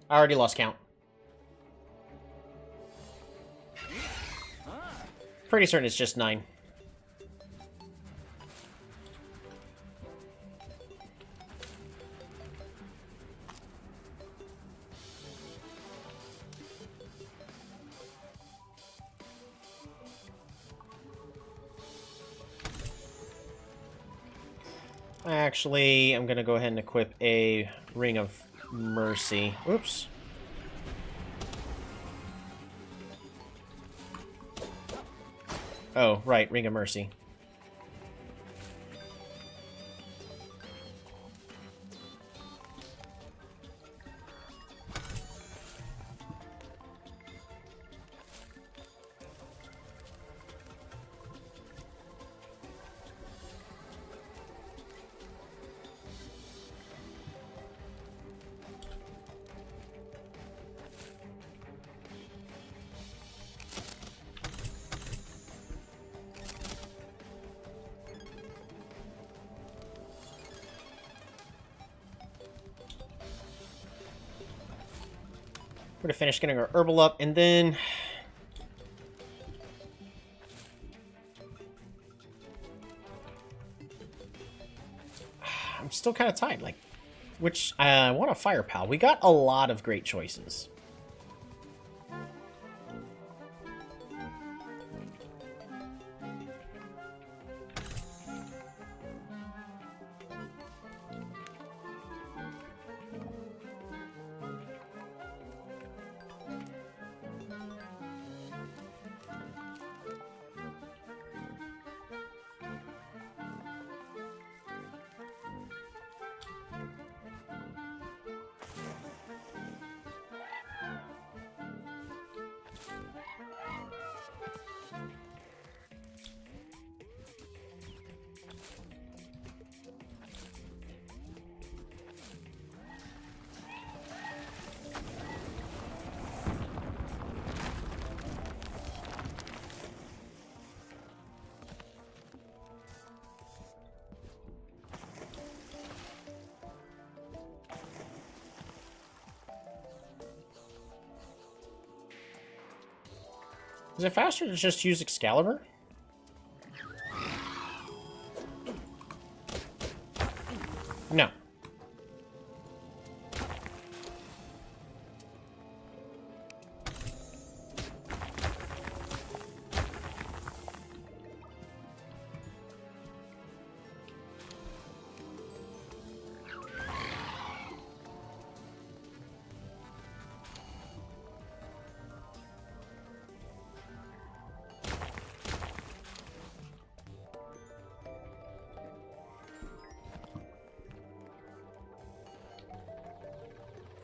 I already lost count. Pretty certain it's just 9. Actually, I'm gonna go ahead and equip a Ring of Mercy. Oops. Oh, right, Ring of Mercy. We're gonna finish getting our herbal up, and then... I'm still kind of tied, like... Which, I want a fire pal. We got a lot of great choices. Is it faster to just use Excalibur? No.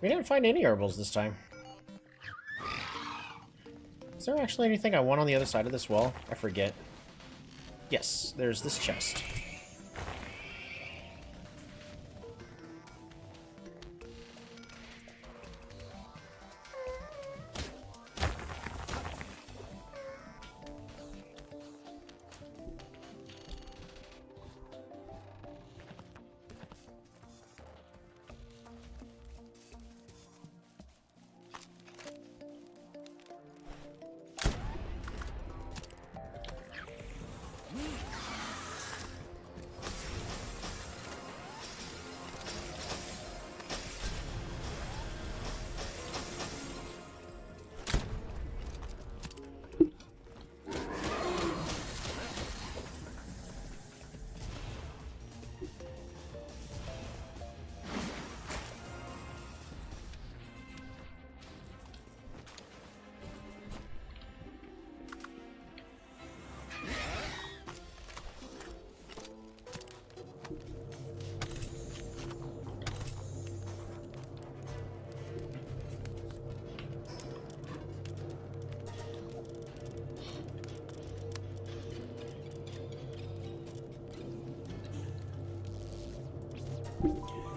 We didn't find any herbals this time. Is there actually anything I want on the other side of this wall? I forget. Yes, there's this chest.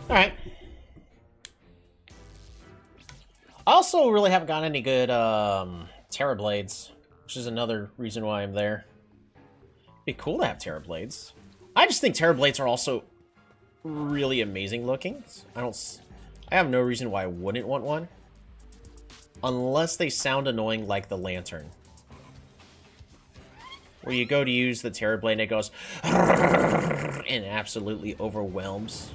Alright. I also really haven't gotten any good Terra Blades, which is another reason why I'm there. Be cool to have Terra Blades. I just think Terra Blades are also really amazing looking. I have no reason why I wouldn't want one. Unless they sound annoying like the lantern. Where you go to use the Terra Blade and it goes and absolutely overwhelms.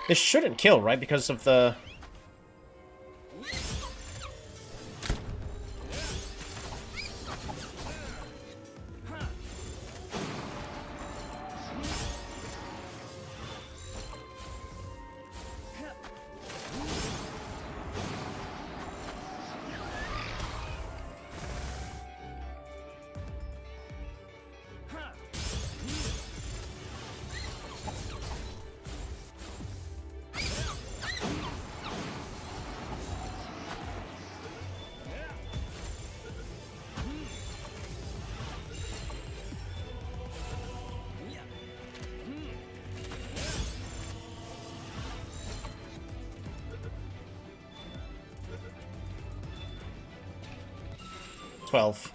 This shouldn't kill, right? Because of the... 12.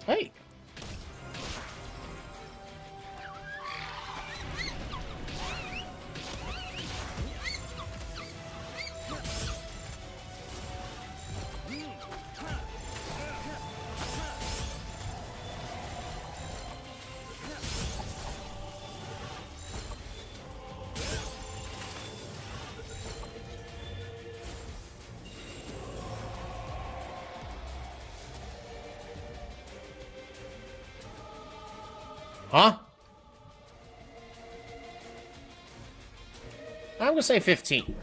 Hey! Huh? I'm gonna say 15.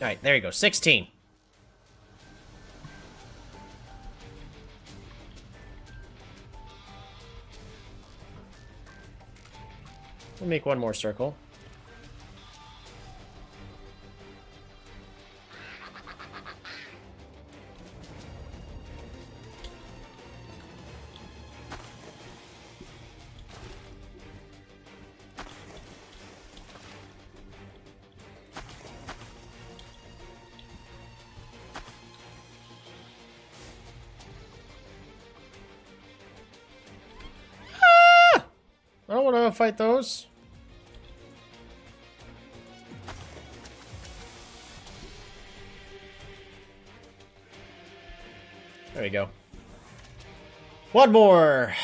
Alright, there you go. 16. We'll make one more circle. I don't want to fight those. There we go. One more.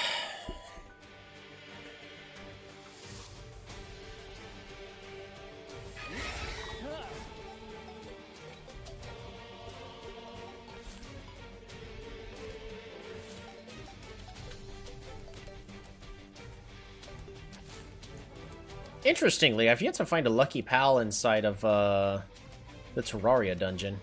Interestingly, I've yet to find a lucky pal inside of the Terraria dungeon.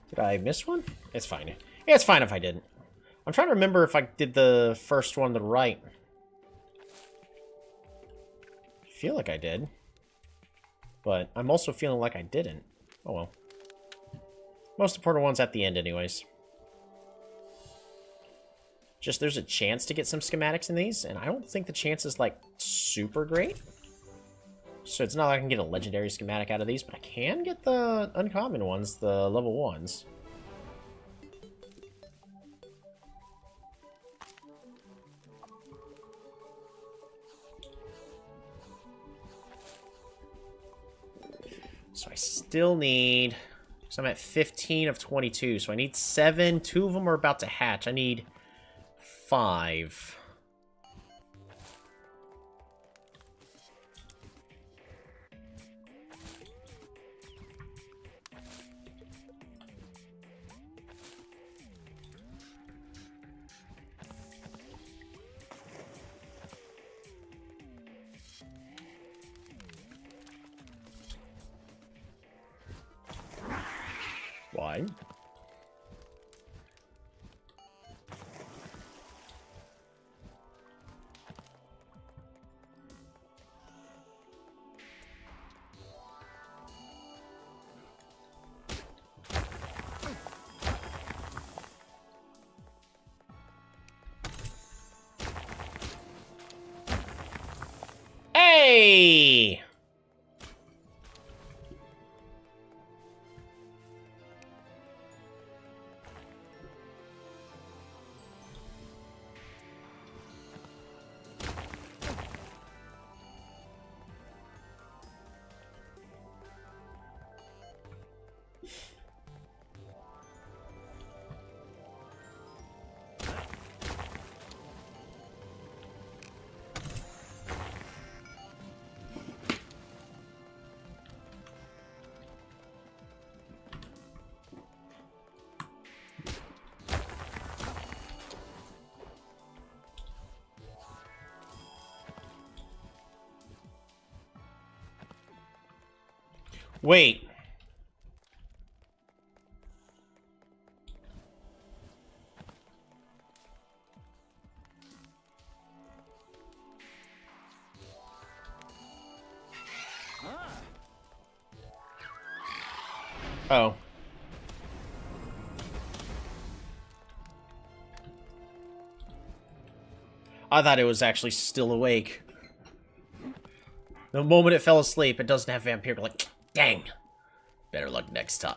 Did I miss one? It's fine. Yeah, it's fine if I didn't. I'm trying to remember if I did the first one the right. I feel like I did. But I'm also feeling like I didn't. Oh well. Most important one's at the end anyways. Just there's a chance to get some schematics in these, and I don't think the chance is, like, super great. So it's not like I can get a legendary schematic out of these, but I can get the uncommon ones, the level 1s. So I still need... So I'm at 15 of 22, so I need 7. 2 of them are about to hatch. I need 5. Why? Hey! Wait. Oh. I thought it was actually still awake. The moment it fell asleep, it doesn't have vampire. Like, dang. Better luck next time.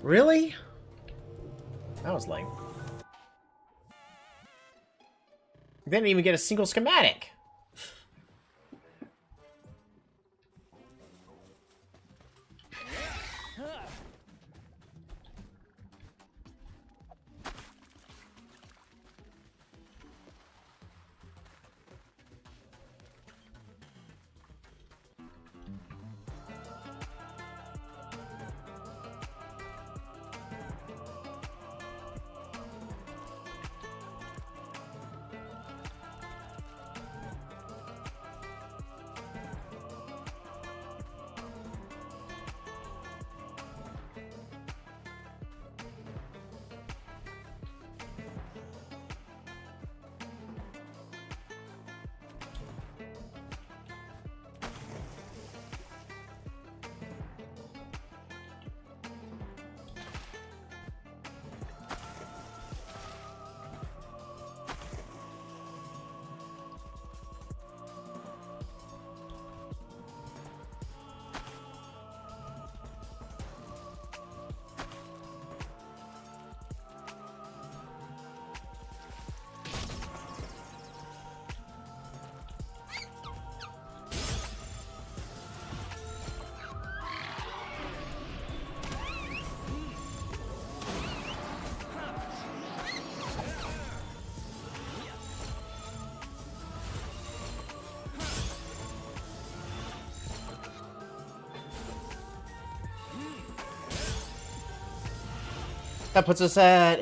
Really? That was lame. Didn't even get a single schematic. That puts us at...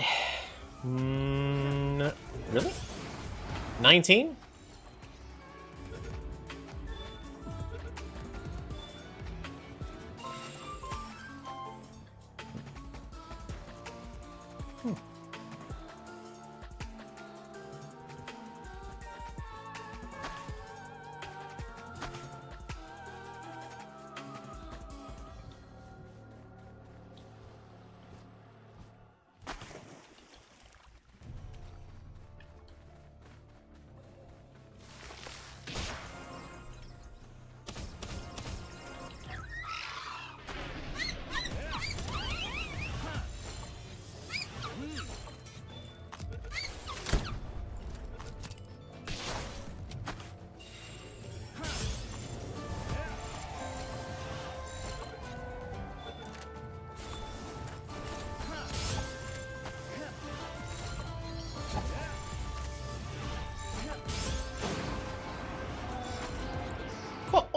really? 19?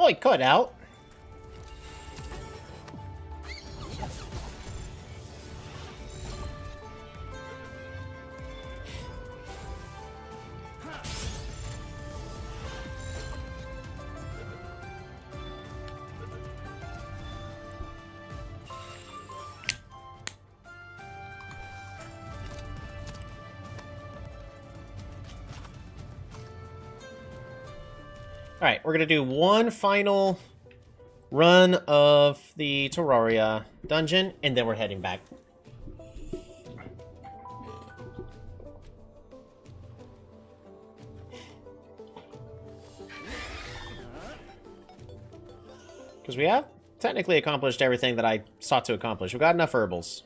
Oh, he cut out. Alright, we're gonna do one final run of the Terraria dungeon, and then we're heading back. Because we have technically accomplished everything that I sought to accomplish. We've got enough herbals.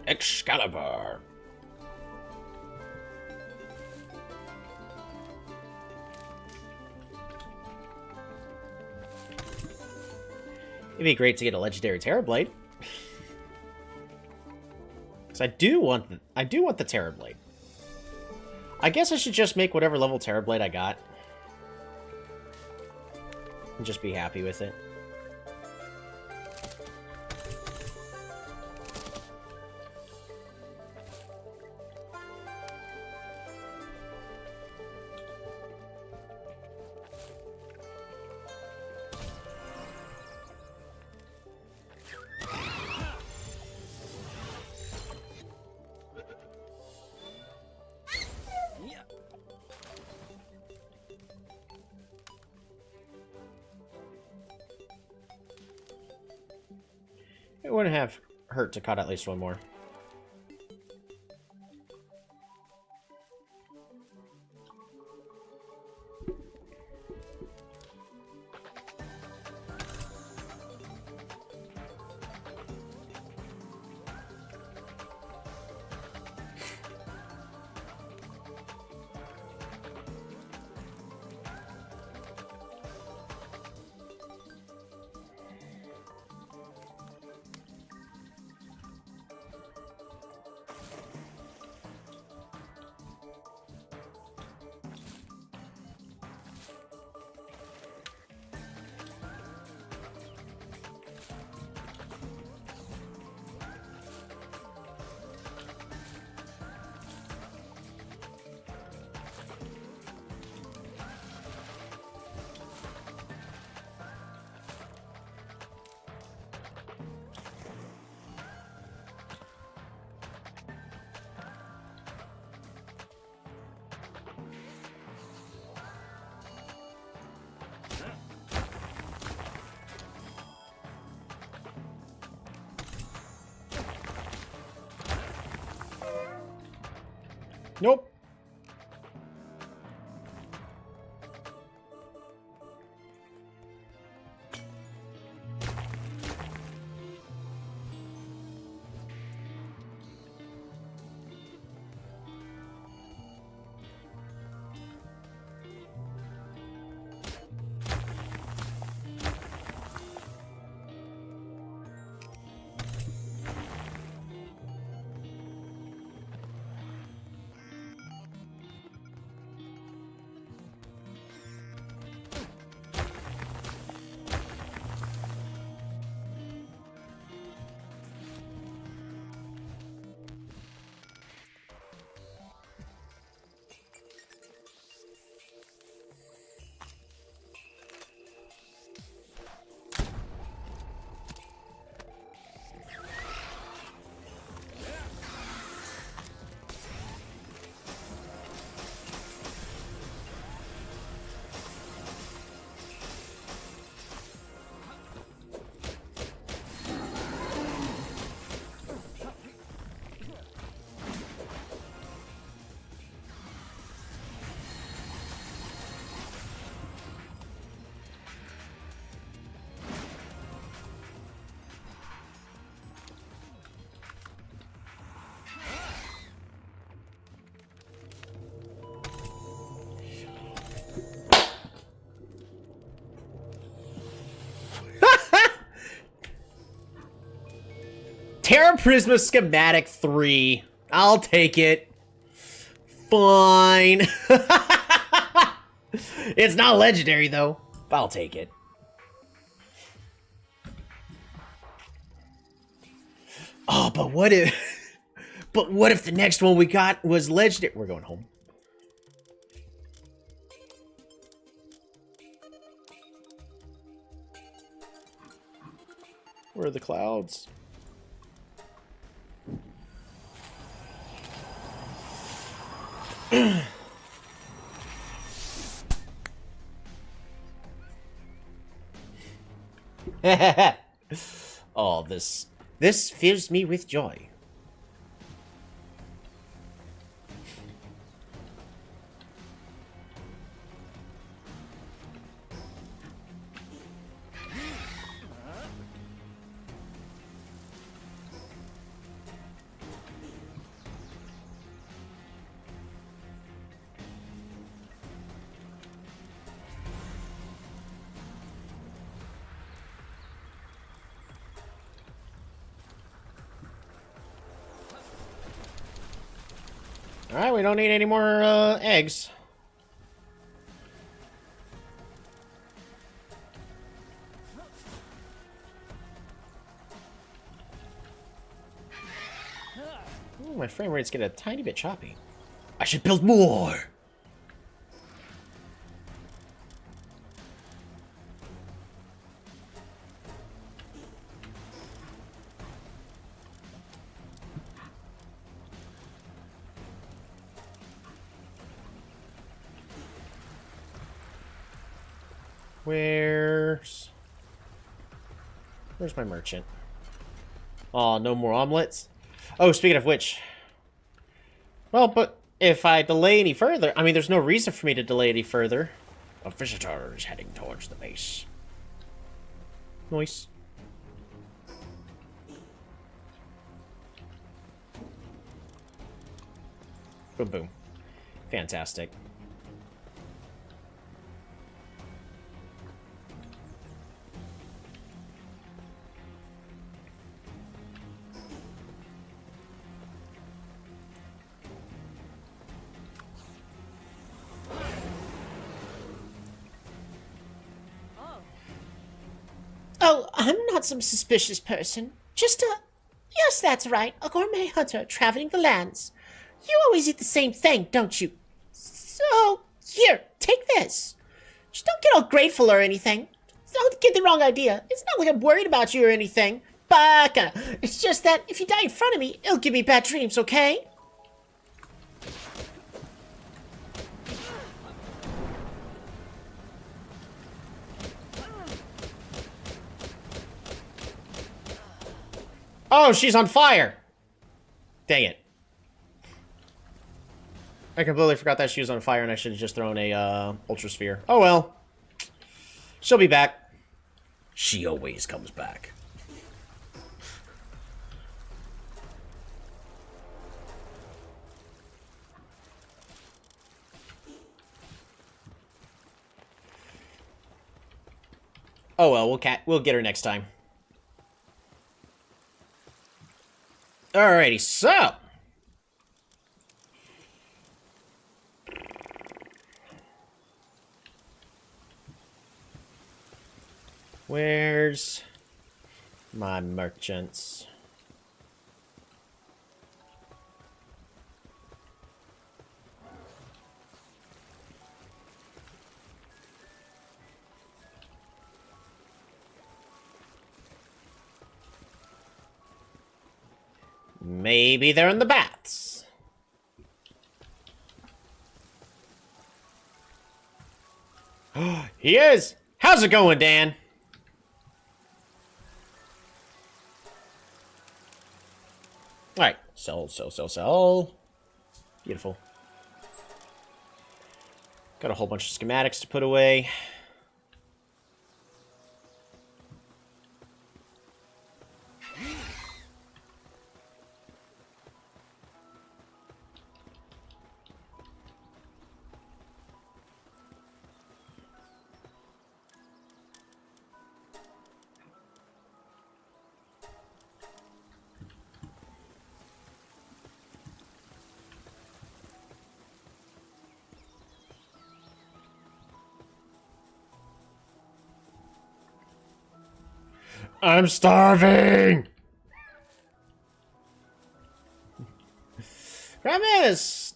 Excalibur. It'd be great to get a legendary Terrorblade. Because I do want the Terrorblade. I guess I should just make whatever level Terrorblade I got. And just be happy with it. It wouldn't have hurt to cut at least one more. Nope. Terra Prisma Schematic 3. I'll take it. Fine. It's not legendary, though. But I'll take it. Oh, but what if... But what if the next one we got was legendary? We're going home. Where are the clouds? Oh, this fills me with joy. Alright, we don't need any more eggs. Ooh, my frame rate's getting a tiny bit choppy. I should build more! Where's my merchant? Oh, no more omelets? Oh, speaking of which. Well, but if I delay any further... I mean, there's no reason for me to delay any further. A visitor is heading towards the base. Nice. Boom, boom. Fantastic. Oh, I'm not some suspicious person. Just a... Yes, that's right, a gourmet hunter traveling the lands. You always eat the same thing, don't you? So, here, take this. Just don't get all grateful or anything. Don't get the wrong idea. It's not like I'm worried about you or anything. Baka! It's just that if you die in front of me, it'll give me bad dreams, okay? Oh, she's on fire! Dang it. I completely forgot that she was on fire and I should have just thrown a, Ultra Sphere. Oh well. She'll be back. She always comes back. Oh well, we'll get her next time. Alrighty, so... Where's my merchants? Maybe they're in the baths. He is! How's it going, Dan? Alright, sell. Beautiful. Got a whole bunch of schematics to put away. I'm starving! Gramis!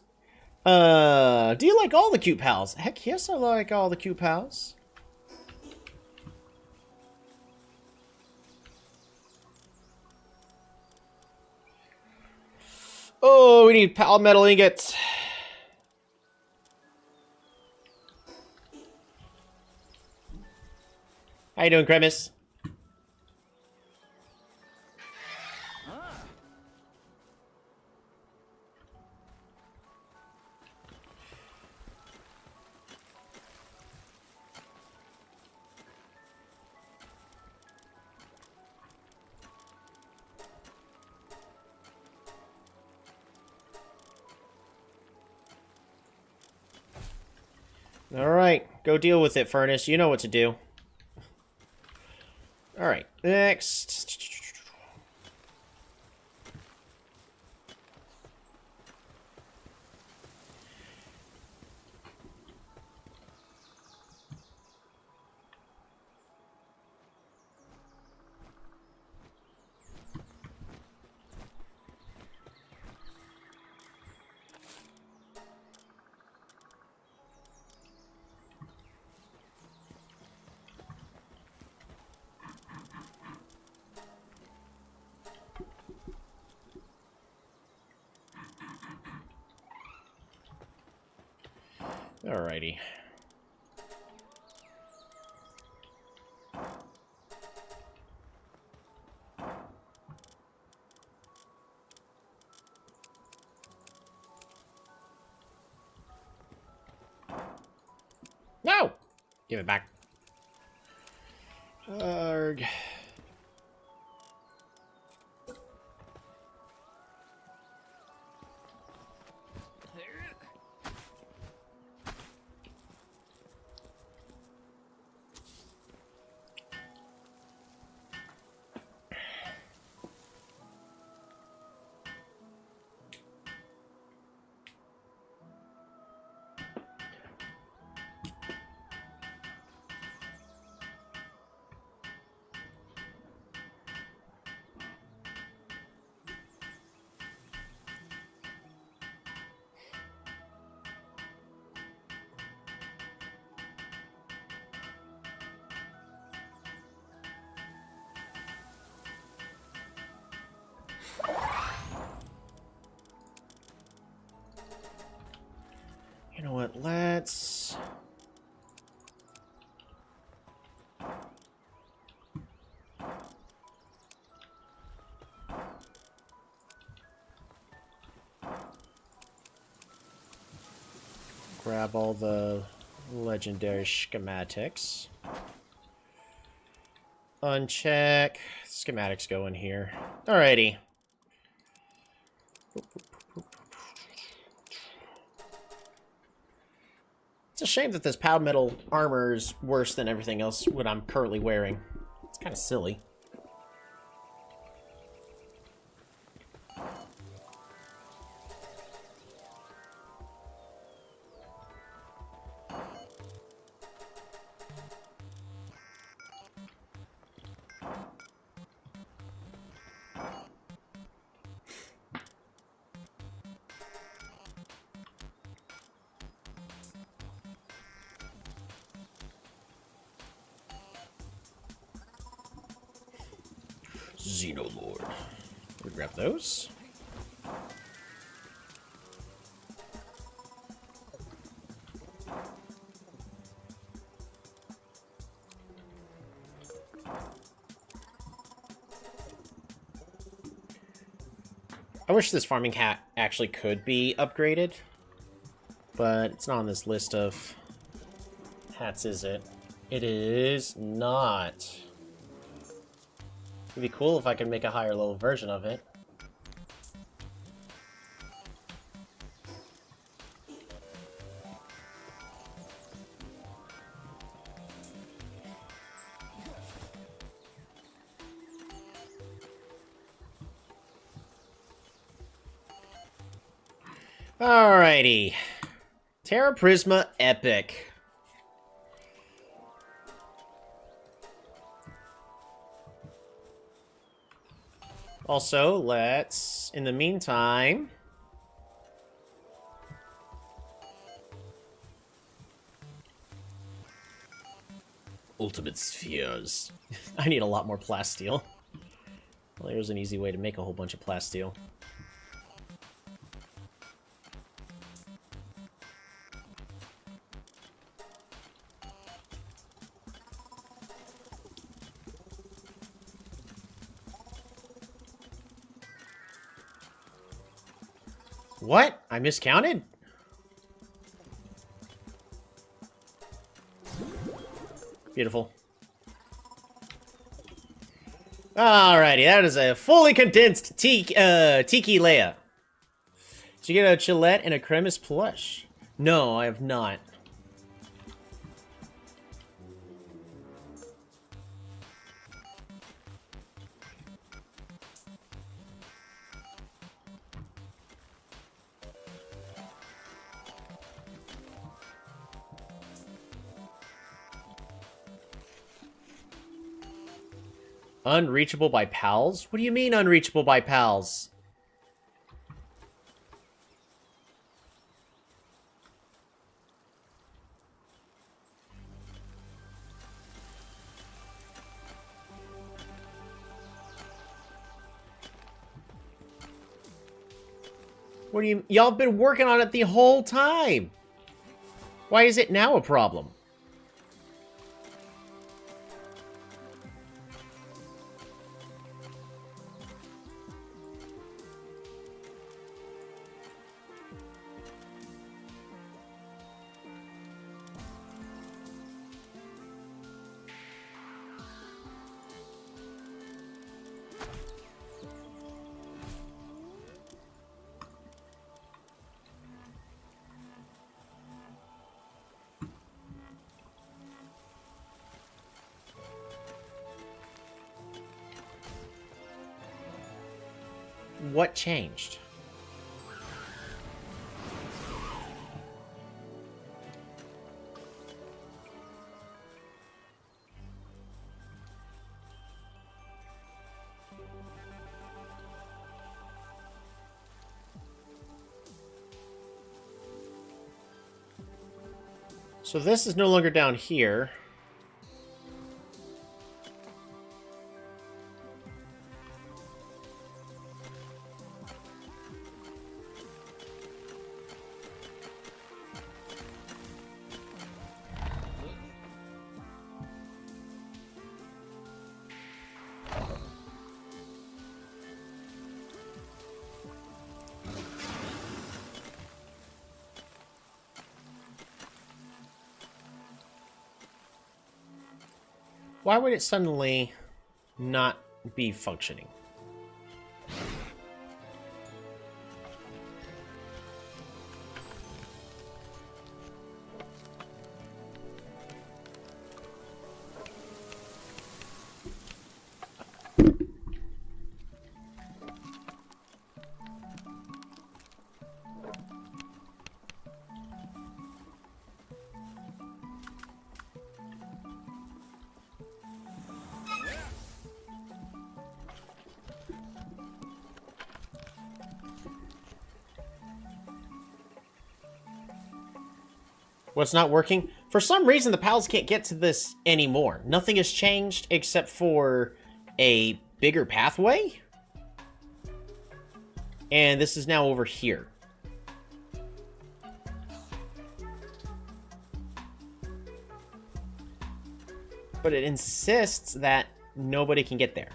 Do you like all the cute pals? Heck yes, I like all the cute pals. Oh, we need pal metal ingots. you doing, Cremis? Alright, go deal with it, Furnace. You know what to do. Alright, next. Alrighty. No! Give it back. Arg. You know what, let's... grab all the legendary schematics. Uncheck. Schematics go in here. Alrighty. It's a shame that this powder metal armor is worse than everything else what I'm currently wearing. It's kind of silly. Xenoloord. We grab those. I wish this farming hat actually could be upgraded, but it's not on this list of hats, is it? It is not. It'd be cool if I could make a higher level version of it. Alrighty. Terra Prisma Epic. Also, let's, in the meantime... Ultimate Spheres. I need a lot more plasteel. Well, there's an easy way to make a whole bunch of plasteel. What? I miscounted? Beautiful. Alrighty, that is a fully condensed Tiki Leia. Did you get a Gillette and a Cremis plush? No, I have not. Unreachable by pals? What do you mean unreachable by pals? What do you... Y'all have been working on it the whole time! Why is it now a problem? What changed? So this is no longer down here. Why would it suddenly not be functioning? What's not working? For some reason, the pals can't get to this anymore. Nothing has changed except for a bigger pathway. And this is now over here. But it insists that nobody can get there.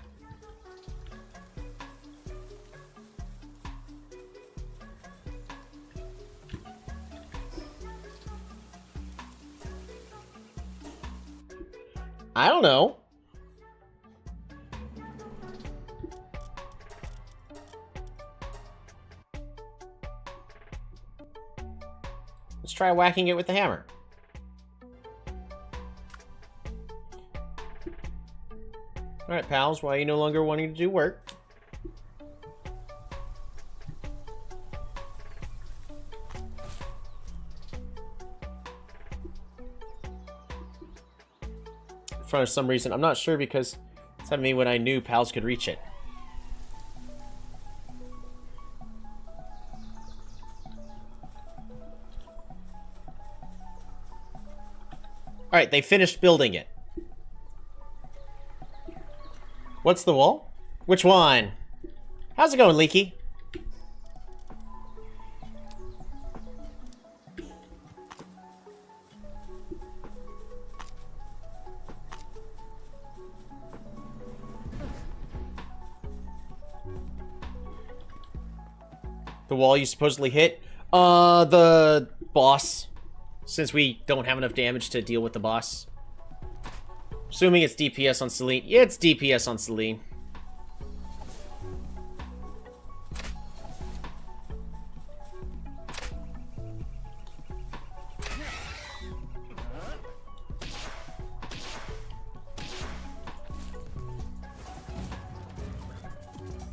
I don't know. Let's try whacking it with the hammer. Alright, pals, why are you no longer wanting to do work? For some reason, I'm not sure, because it's telling me when I knew pals could reach it. Alright, they finished building it. What's the wall? Which one? How's it going, Leaky? The wall you supposedly hit? The boss. Since we don't have enough damage to deal with the boss. Assuming it's DPS on Celine. Yeah, it's DPS on Celine.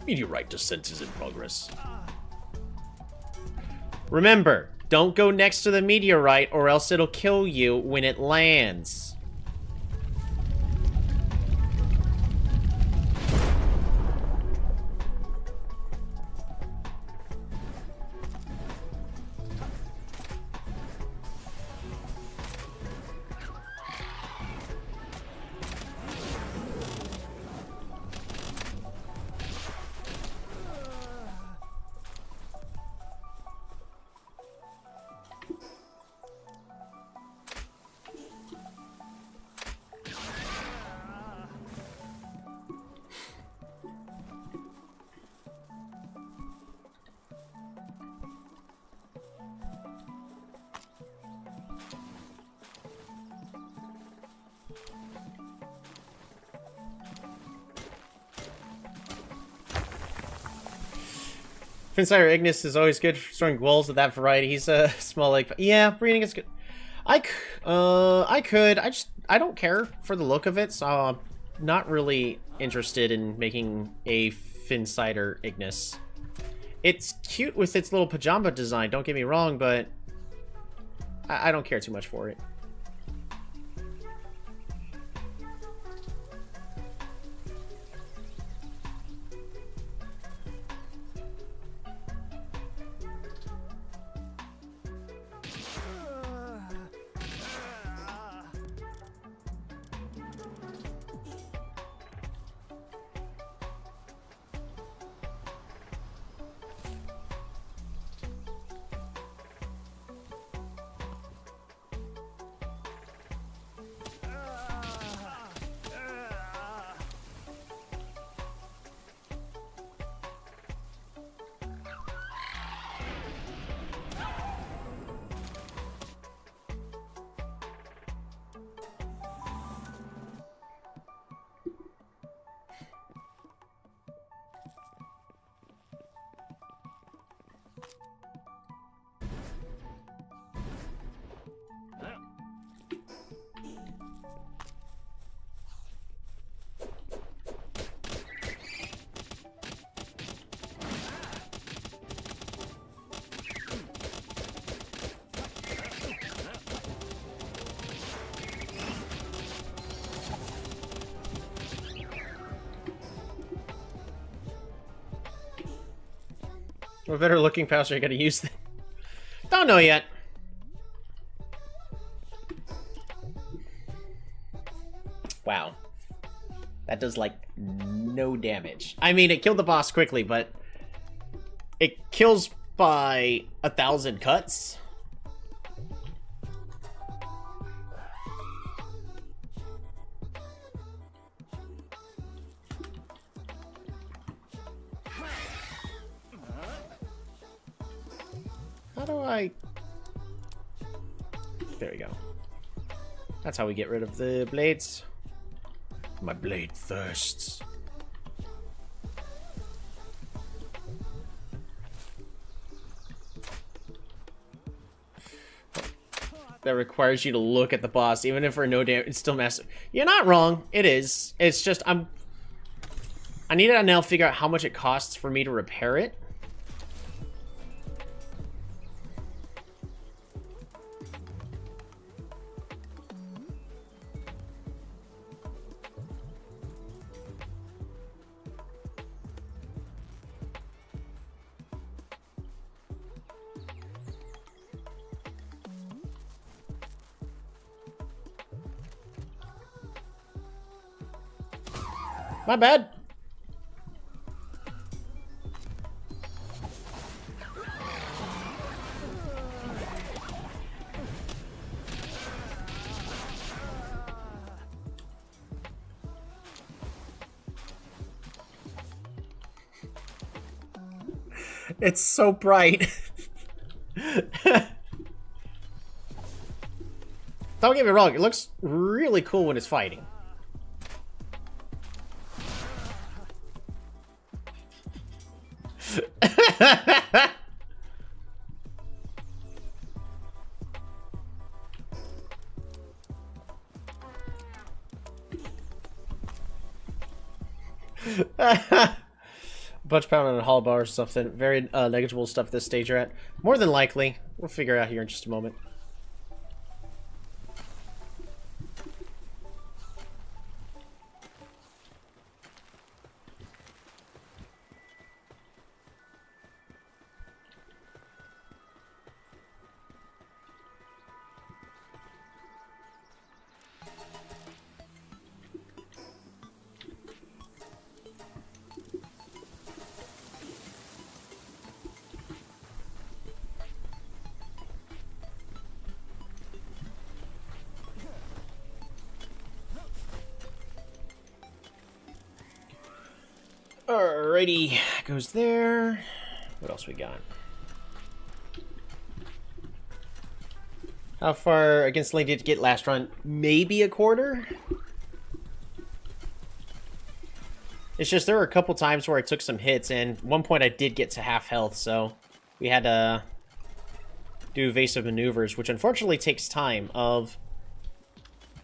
Meteorite descent is in progress. Remember, don't go next to the meteorite or else it'll kill you when it lands. Finsider Ignis is always good for storing walls of that variety. He's a small like, yeah, breeding is good. I could. I don't care for the look of it, so I'm not really interested in making a Finsider Ignis. It's cute with its little pajama design, don't get me wrong, but I don't care too much for it. What better looking powder are you gonna use then? Don't know yet. Wow. That does, like, no damage. I mean, it killed the boss quickly, but it kills by 1,000 cuts. How do I... There we go. That's how we get rid of the blades. My blade thirsts. That requires you to look at the boss, even if we're no damage. It's still massive. You're not wrong. It is. It's just I need to now figure out how much it costs for me to repair it. My bad. It's so bright. Don't get me wrong, it looks really cool when it's fighting. Bunch pound on a hollow bar or something. Very negligible stuff at this stage you're at. More than likely. We'll figure it out here in just a moment. Alrighty, goes there. What else we got? How far against Lane did you get last run? Maybe a quarter? It's just there were a couple times where I took some hits, and at one point I did get to half health, so we had to do evasive maneuvers, which unfortunately takes time.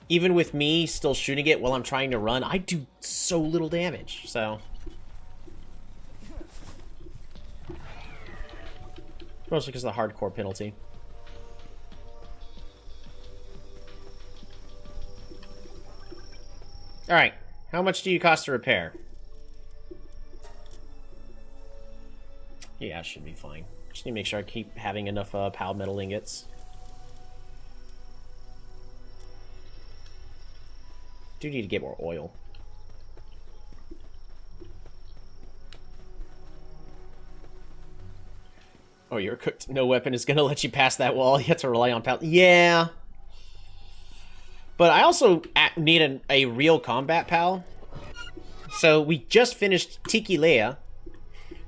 Even with me still shooting it while I'm trying to run, I do so little damage, so... Mostly because of the hardcore penalty. Alright, how much do you cost to repair? Yeah, it should be fine. Just need to make sure I keep having enough PAL metal ingots. Do need to get more oil. Oh, you're cooked. No weapon is going to let you pass that wall. You have to rely on PAL. Yeah. But I also need a real combat PAL. So we just finished Tiki Leia,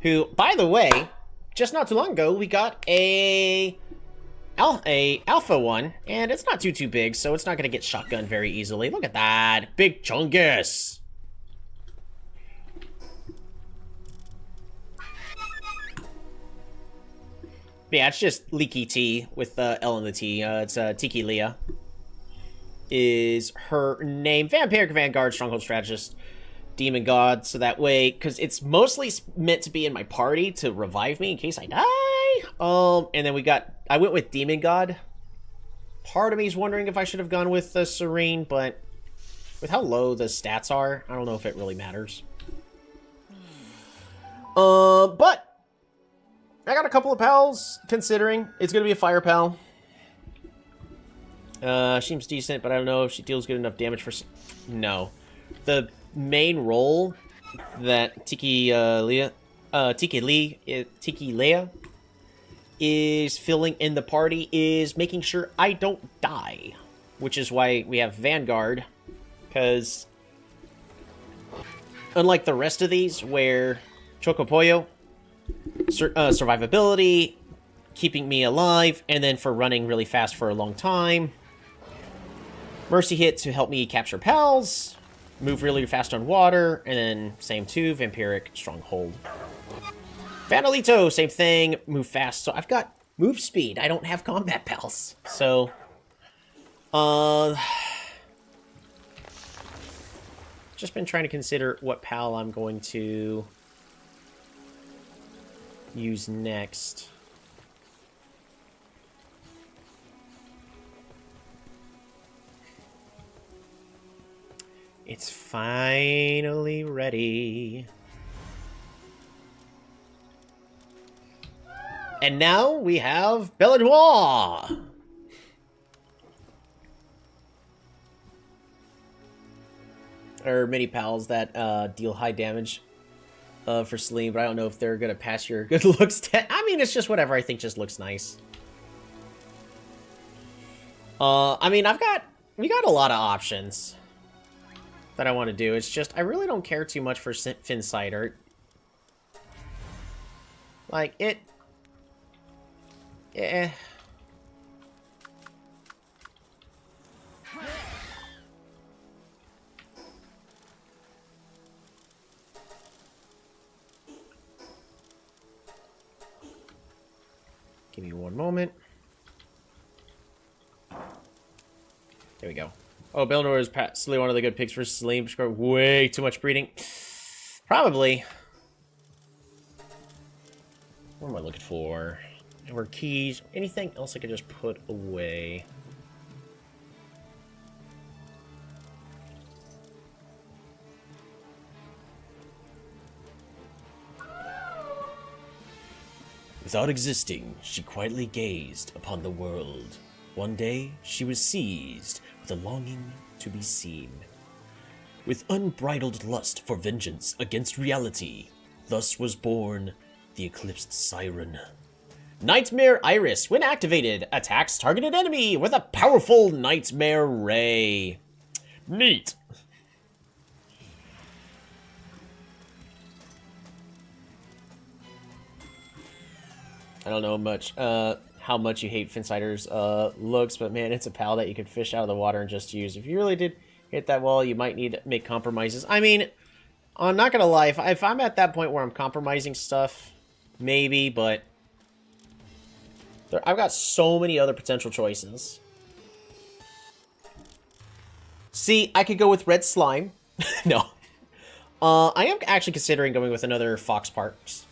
who, by the way, just not too long ago, we got a alpha one, and it's not too big, so it's not going to get shotgunned very easily. Look at that. Big Chungus. Yeah, it's just Leaky T with the L and the T. It's Tiki Leia. Is her name. Vampiric Vanguard, Stronghold Strategist, Demon God. So that way, because it's mostly meant to be in my party to revive me in case I die. And then I went with Demon God. Part of me is wondering if I should have gone with the Serene, but with how low the stats are, I don't know if it really matters. But I got a couple of pals, considering. It's going to be a fire pal. Seems decent, but I don't know if she deals good enough damage for... No. The main role that Tiki Leia is filling in the party is making sure I don't die. Which is why we have Vanguard. Because unlike the rest of these, where Chocopoyo... survivability, keeping me alive, and then for running really fast for a long time. Mercy hit to help me capture pals, move really fast on water, and then same too, Vampiric Stronghold. Vanalito, same thing, move fast. So I've got move speed. I don't have combat pals. So, just been trying to consider what pal I'm going to use next. It's finally ready. And now we have Belladroit. Or mini pals that deal high damage for Celine, but I don't know if they're gonna pass your good looks test. I mean, it's just whatever I think just looks nice. I mean, we got a lot of options that I want to do. It's just, I really don't care too much for Fin Cider. Like, it... Eh. Give me one moment. There we go. Oh, Belnor is possibly one of the good picks for Salim. Scored way too much breeding. Probably. What am I looking for? Or keys. Anything else I could just put away? Without existing, she quietly gazed upon the world. One day, she was seized with a longing to be seen. With unbridled lust for vengeance against reality, thus was born the Eclipsed Siren. Nightmare Iris, when activated, attacks targeted enemy with a powerful Nightmare Ray. Neat. I don't know how much you hate Finsider's looks, but man, it's a pal that you could fish out of the water and just use. If you really did hit that well, you might need to make compromises. I mean, I'm not gonna lie, if I'm at that point where I'm compromising stuff, maybe, but I've got so many other potential choices. See, I could go with Red Slime. No. I am actually considering going with another Fox Parks.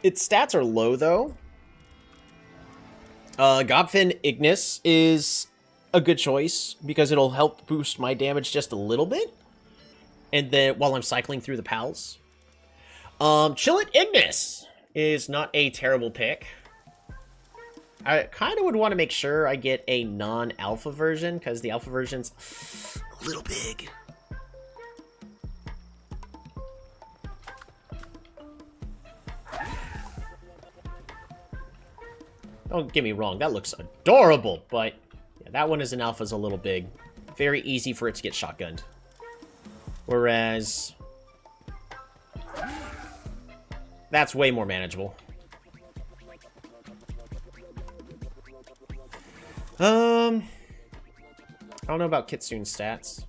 Its stats are low, though. Gobfin Ignis is a good choice because it'll help boost my damage just a little bit. And then while I'm cycling through the pals. Chillet Ignis is not a terrible pick. I kind of would want to make sure I get a non-alpha version because the alpha version's a little big. Don't get me wrong, that looks adorable, but yeah, that one as an alpha is a little big. Very easy for it to get shotgunned. Whereas that's way more manageable. I don't know about Kitsune's stats.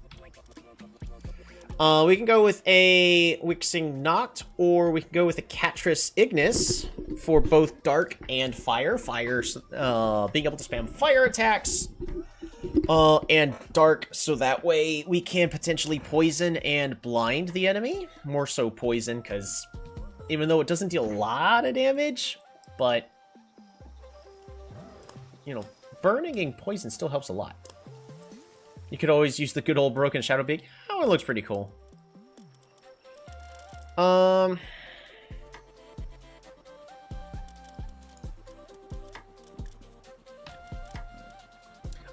We can go with a Wixing Noct, or we can go with a Catris Ignis for both Dark and Fire. Fire, being able to spam fire attacks, and Dark, so that way we can potentially poison and blind the enemy. More so poison, because even though it doesn't deal a lot of damage, but, you know, burning and poison still helps a lot. You could always use the good old Broken Shadow Beak. Oh, it looks pretty cool. I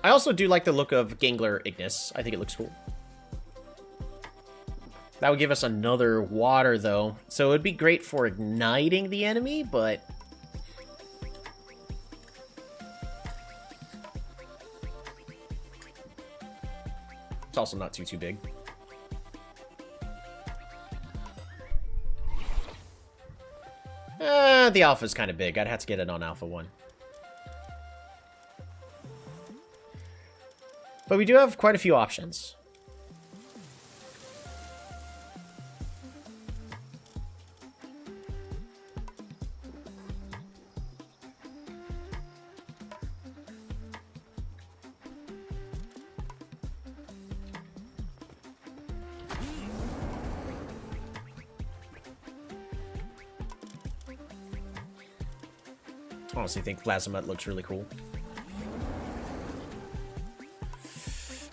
also do like the look of Gangler Ignis. I think it looks cool. That would give us another water, though. So it would be great for igniting the enemy, but it's also not too big. The alpha's kind of big. I'd have to get it on alpha 1. But we do have quite a few options. I honestly think Plasma looks really cool.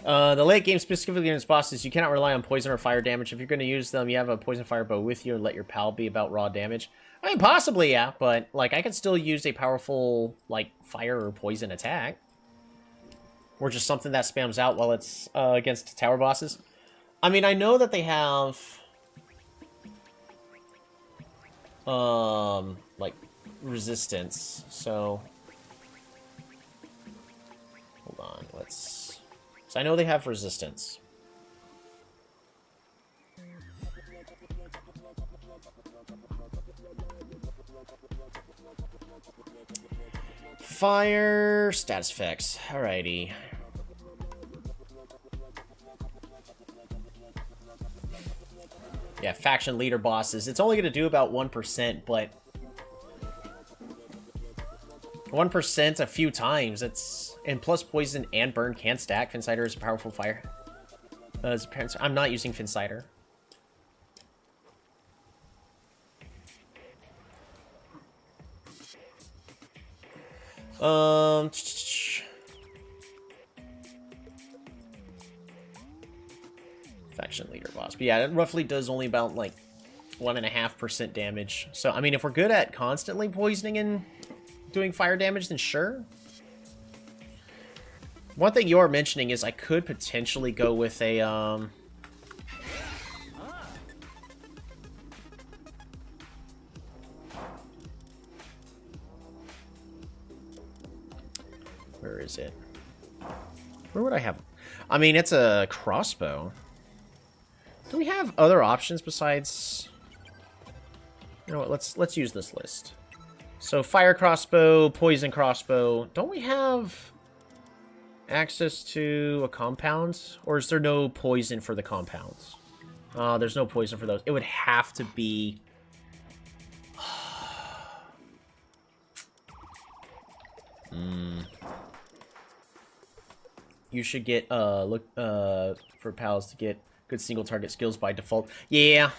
The late game, specifically against bosses, you cannot rely on poison or fire damage. If you're going to use them, you have a poison fire bow with you and let your pal be about raw damage. I mean, possibly, yeah, but, like, I could still use a powerful, like, fire or poison attack. Or just something that spams out while it's against tower bosses. I mean, I know that they have, like, resistance, so hold on, so I know they have resistance. Fire status effects. Alrighty. Yeah, faction leader bosses. It's only going to do about 1%, but 1% a few times. And plus poison and burn can stack. Fincider is a powerful fire. I'm not using Fincider. Faction leader boss. But yeah, it roughly does only about like 1.5% damage. So, I mean, if we're good at constantly poisoning and doing fire damage, then sure. One thing you're mentioning is I could potentially go with a, where is it? Where would I have? I mean, it's a crossbow. Do we have other options besides? You know what? Let's use this list. So fire crossbow, poison crossbow. Don't we have access to a compound, or is there no poison for the compounds? There's no poison for those. It would have to be. You should get look for pals to get good single target skills by default. Yeah.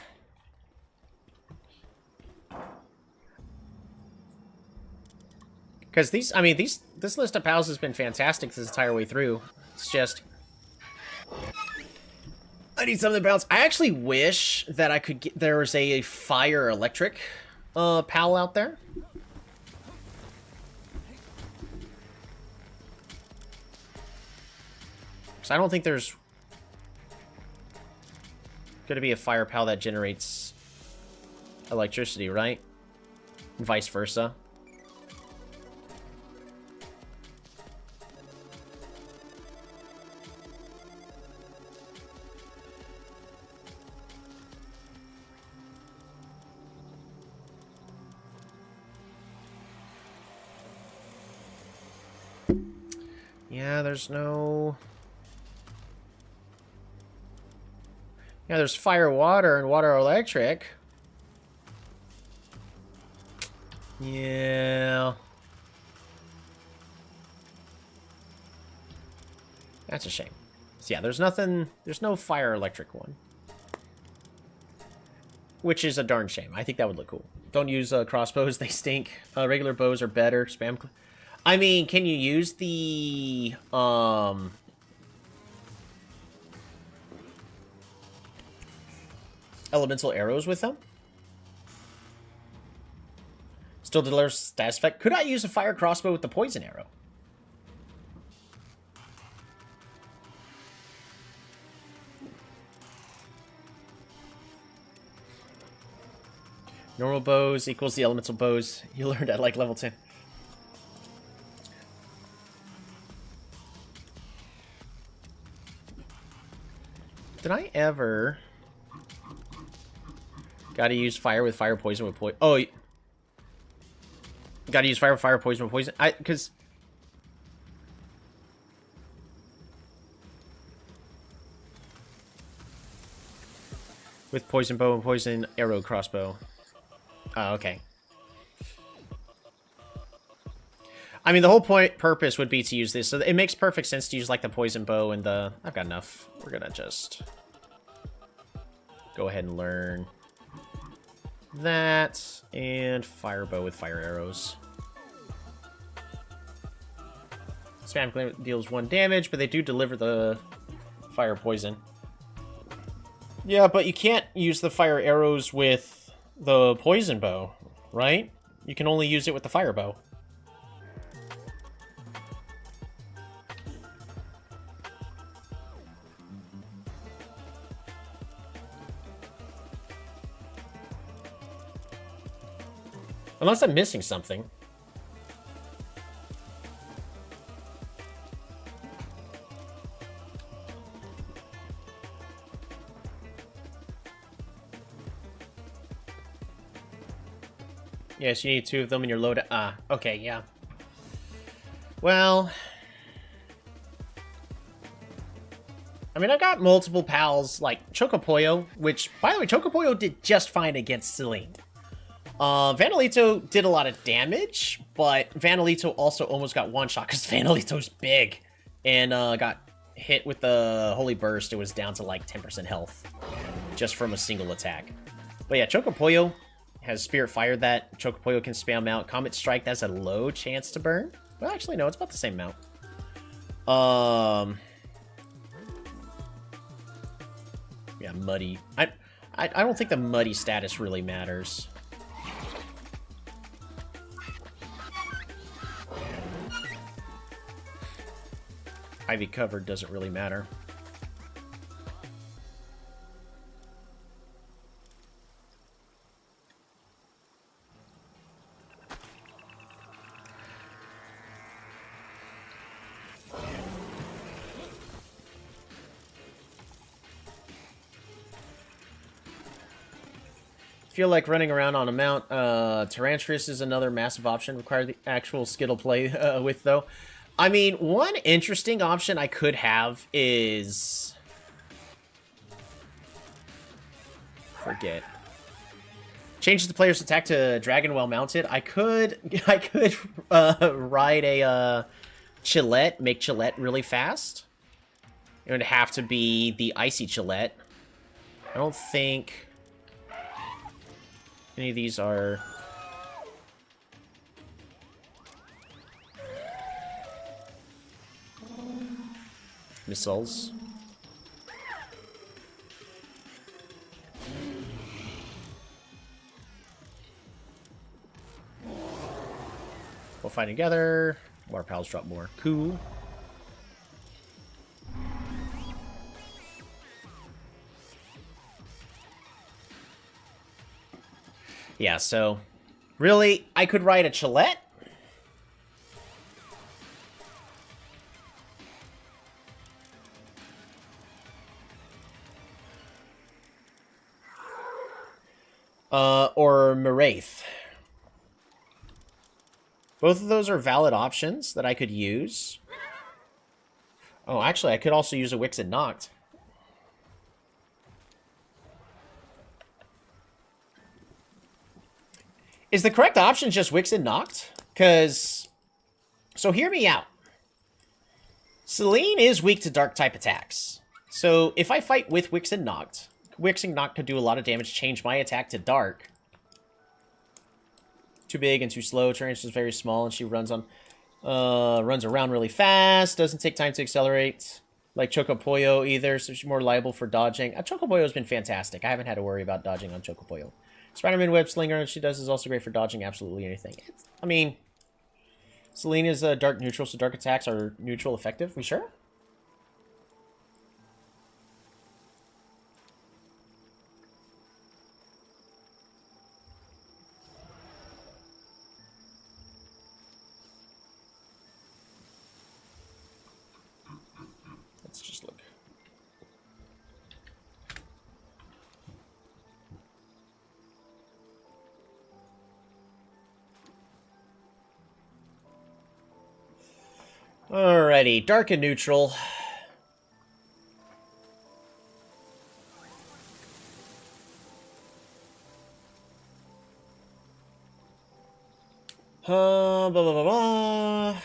Because these, I mean, this list of pals has been fantastic this entire way through. It's just, I need some of the pals. I actually wish that I could get, there was a fire electric pal out there. So I don't think there's going to be a fire pal that generates electricity, right? And vice versa. Yeah, there's no... Yeah, there's fire, water, and water electric. Yeah. That's a shame. So yeah, there's nothing... There's no fire electric one. Which is a darn shame. I think that would look cool. Don't use crossbows. They stink. Regular bows are better. Spam... I mean, can you use the... elemental arrows with them? Still delivers status effect. Could I use a fire crossbow with the poison arrow? Normal bows equals the elemental bows. You learned at like level 10. Did I ever... Gotta use fire with fire, poison with poison. Oh, gotta use fire with fire, poison with poison. Because... With poison bow and poison arrow crossbow. Oh, okay. I mean, the whole purpose would be to use this. So it makes perfect sense to use, like, the poison bow and the... I've got enough. We're gonna just... go ahead and learn... that, and fire bow with fire arrows. Spam claim deals 1 damage, but they do deliver the fire poison. Yeah, but you can't use the fire arrows with the poison bow, right? You can only use it with the fire bow. Unless I'm missing something. Yes, you need 2 of them in your load. Ah, okay, yeah. Well... I mean, I got multiple pals, like Chocopoyo, which, by the way, Chocopoyo did just fine against Celine. Vanilito did a lot of damage, but Vanilito also almost got one-shot because Vanilito's big. And got hit with the Holy Burst. It was down to like 10% health just from a single attack. But yeah, Chocopoyo has Spirit Fire that Chocopoyo can spam out. Comet Strike, that's a low chance to burn. Well, actually, no, it's about the same amount. Yeah, Muddy. I don't think the Muddy status really matters. Ivy covered doesn't really matter. Feel like running around on a mount. Tyrantris is another massive option. Require the actual Skittle play with, though. I mean, one interesting option I could have is... Forget. Changes the player's attack to Dragon while mounted. I could ride a Chillette, make Chillette really fast. It would have to be the Icy Chillette. I don't think... any of these are... missiles. We'll fight together. Water pals drop more. Cool. Yeah, so really, I could ride a Chillette. Or Maraith. Both of those are valid options that I could use. Oh, actually, I could also use a Wix and Noct. Is the correct option just Wix and Noct? Because... so hear me out. Celine is weak to dark type attacks. So if I fight with Wix and Noct could do a lot of damage, change my attack to dark. Too big and too slow. Tyrantris is very small and she runs around really fast. Doesn't take time to accelerate. Like Chocopoyo either, so she's more liable for dodging. Chocopoyo has been fantastic. I haven't had to worry about dodging on Chocopoyo. Spider-Man Web Slinger, she does, is also great for dodging absolutely anything. I mean, Celine is dark neutral, so dark attacks are neutral effective. We sure? Let's just look. Alrighty, dark and neutral. Blah, blah, blah, blah.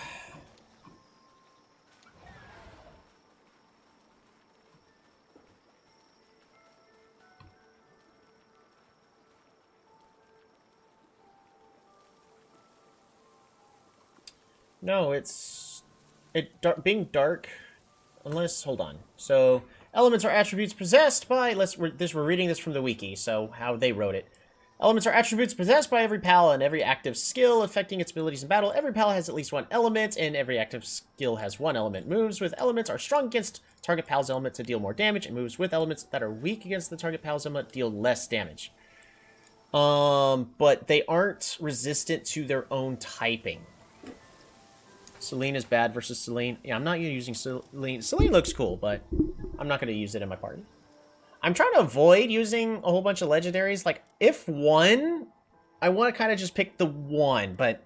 No, being dark, unless, hold on. So, elements are attributes possessed by, we're reading this from the wiki, so how they wrote it. Elements are attributes possessed by every pal and every active skill affecting its abilities in battle. Every pal has at least one element, and every active skill has one element. Moves with elements are strong against target pal's element to deal more damage, and moves with elements that are weak against the target pal's element deal less damage. But they aren't resistant to their own typing. Celine is bad versus Celine. Yeah, I'm not using Celine. Celine looks cool, but I'm not going to use it in my party. I'm trying to avoid using a whole bunch of legendaries. Like, if one I want to kind of just pick the one, but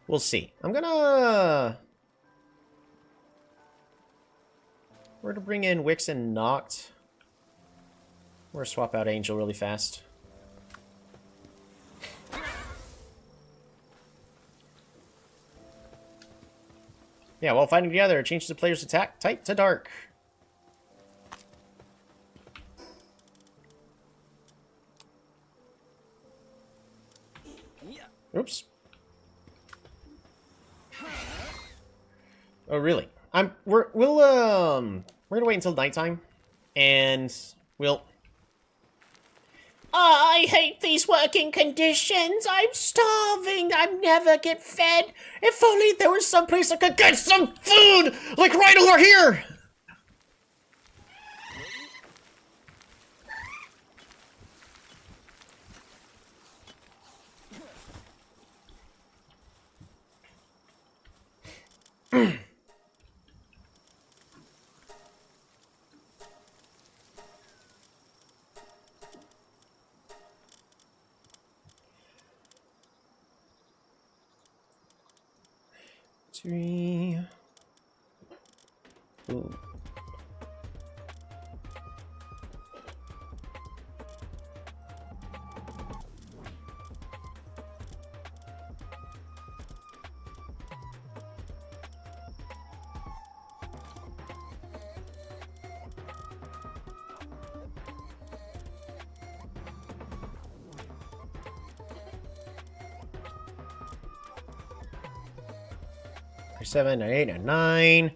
we'll see. I'm gonna... We're gonna bring in Wix and Noct. We're gonna swap out Angel really fast. Yeah, while fighting together, it changes the player's attack type to dark. Oops. Oh, really? We're gonna wait until nighttime, and we'll... I hate these working conditions. I'm starving. I never get fed. If only there was some place I could get some food, like right over here. Three. Ooh. Seven, an 8, a 9.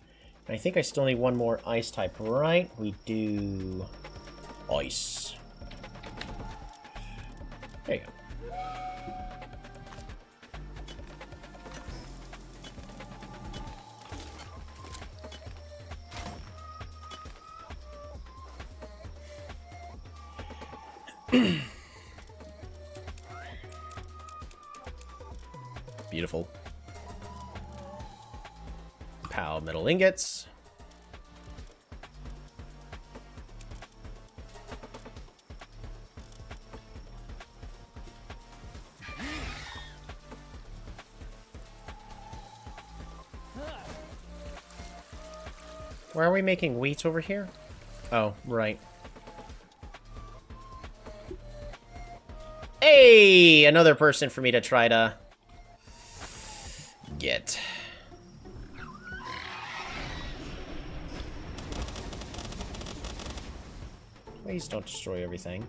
I think I still need one more ice type, right? We do ice. There you go. Beautiful. Pow, metal ingots. Why are we making wheat over here? Oh, right. Hey! Another person for me to try to get. Please don't destroy everything.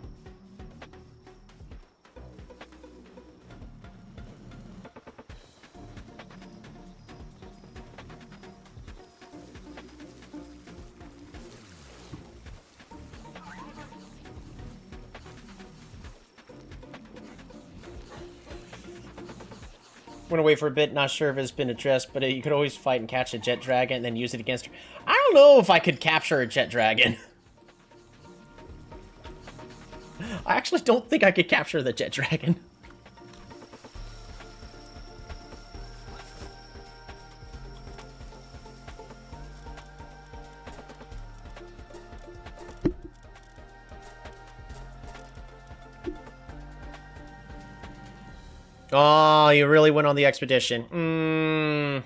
Went away for a bit, not sure if it's been addressed, but you could always fight and catch a jet dragon and then use it against her. I don't know if I could capture a jet dragon. I actually don't think I could capture the jet dragon. Oh, you really went on the expedition.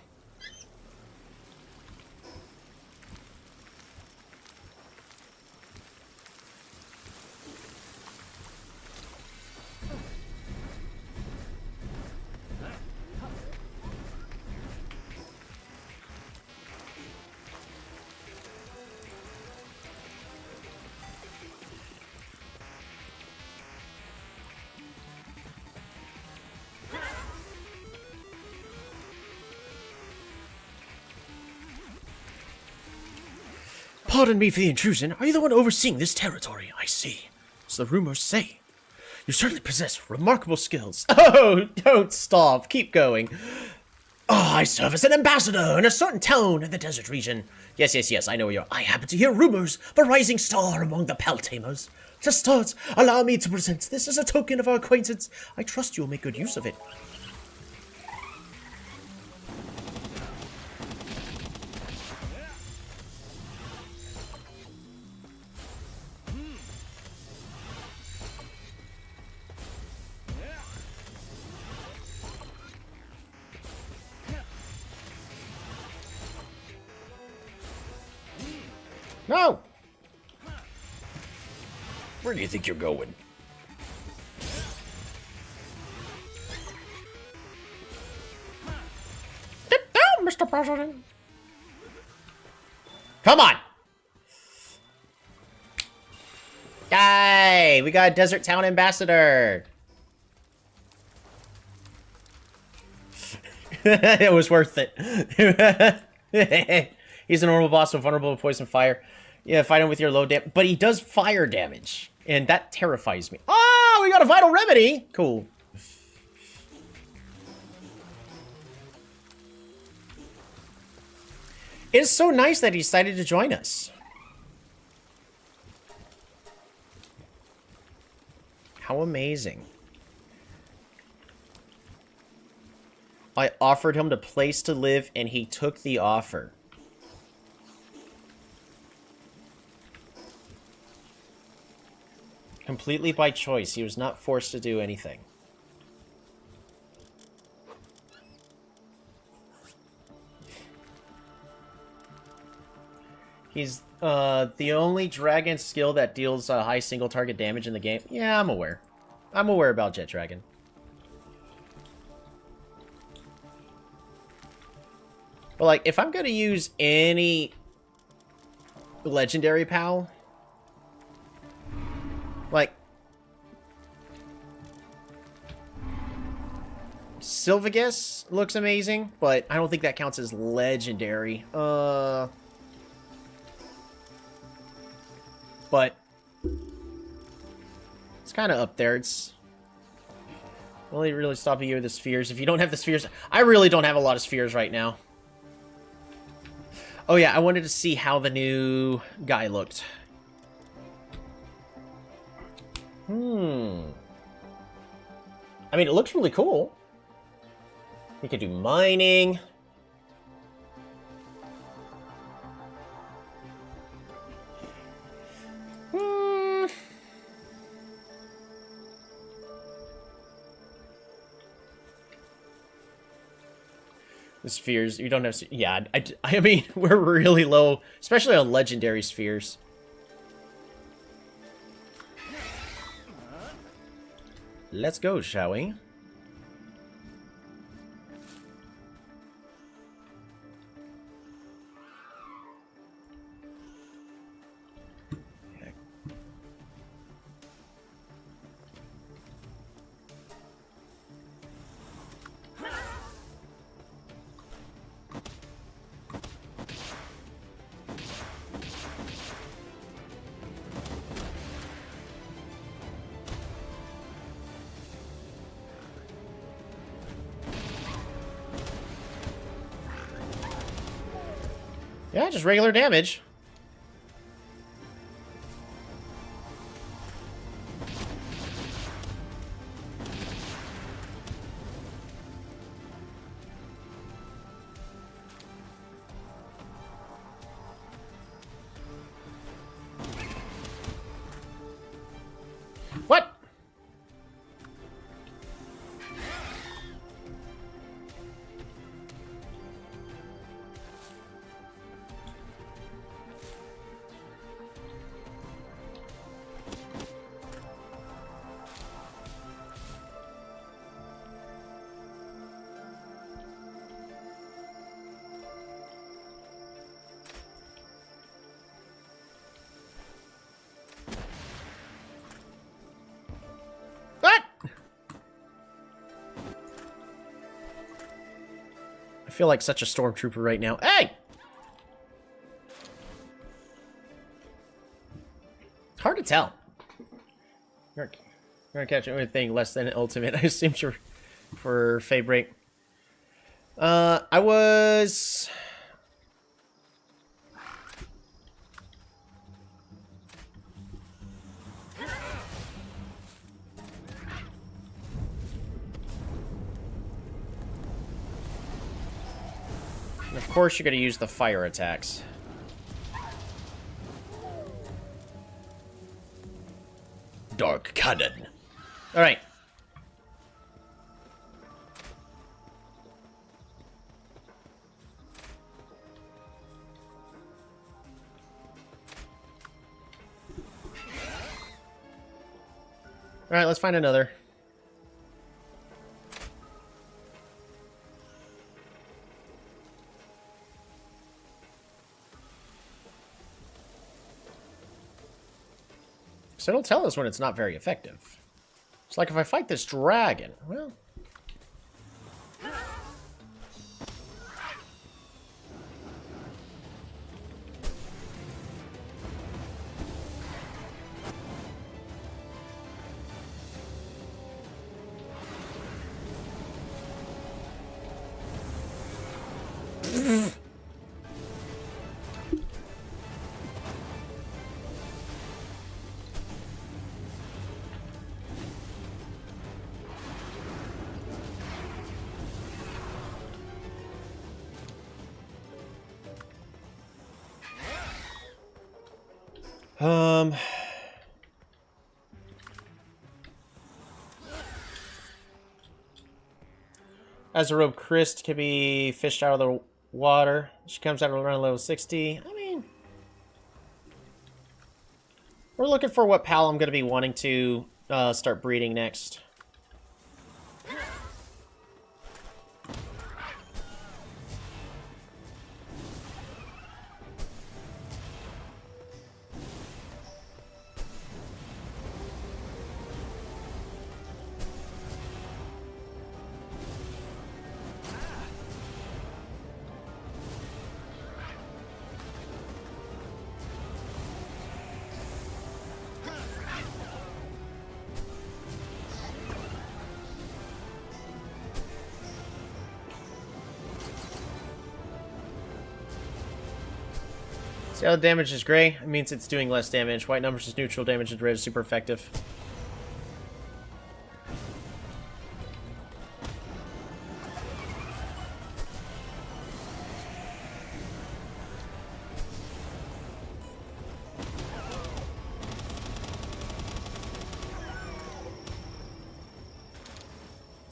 Pardon me for the intrusion. Are you the one overseeing this territory? I see. As the rumors say. You certainly possess remarkable skills. Oh, don't stop. Keep going. Oh, I serve as an ambassador in a certain town in the desert region. Yes, I know where you are. I happen to hear rumors of a rising star among the Paltamers. To start, allow me to present this as a token of our acquaintance. I trust you'll make good use of it. No! Where do you think you're going? Get down, Mr. President! Come on! Yay! We got a Desert Town Ambassador! It was worth it. He's a normal boss, so vulnerable to poison fire. Yeah, fight him with your low damage. But he does fire damage. And that terrifies me. Oh, we got a Vital Remedy! Cool. It's so nice that he decided to join us. How amazing. I offered him a place to live, and he took the offer. Completely by choice. He was not forced to do anything. He's the only dragon skill that deals high single target damage in the game. Yeah, I'm aware. I'm aware about Jet Dragon. But, like, if I'm going to use any legendary PAL, like, Sylvagus looks amazing, but I don't think that counts as legendary. But it's kind of up there. It's only really stopping you with the spheres. If you don't have the spheres, I really don't have a lot of spheres right now. Oh yeah, I wanted to see how the new guy looked. I mean, it looks really cool. You could do mining. The spheres, you don't have... Yeah, I mean, we're really low, especially on legendary spheres. Let's go, shall we? Yeah, just regular damage. What? What? I feel like such a stormtrooper right now. Hey! It's hard to tell. You're gonna catch anything less than an ultimate. I assumed you're for Fey Break. I was... And of course you're gonna use the fire attacks. Dark Cannon. Alright. Alright, let's find another. So it'll tell us when it's not very effective. It's like if I fight this dragon, well... As a robe, Christ can be fished out of the water. She comes out around level 60. I mean... We're looking for what pal I'm going to be wanting to start breeding next. See how the damage is gray? It means it's doing less damage. White numbers is neutral, damage is red is super effective.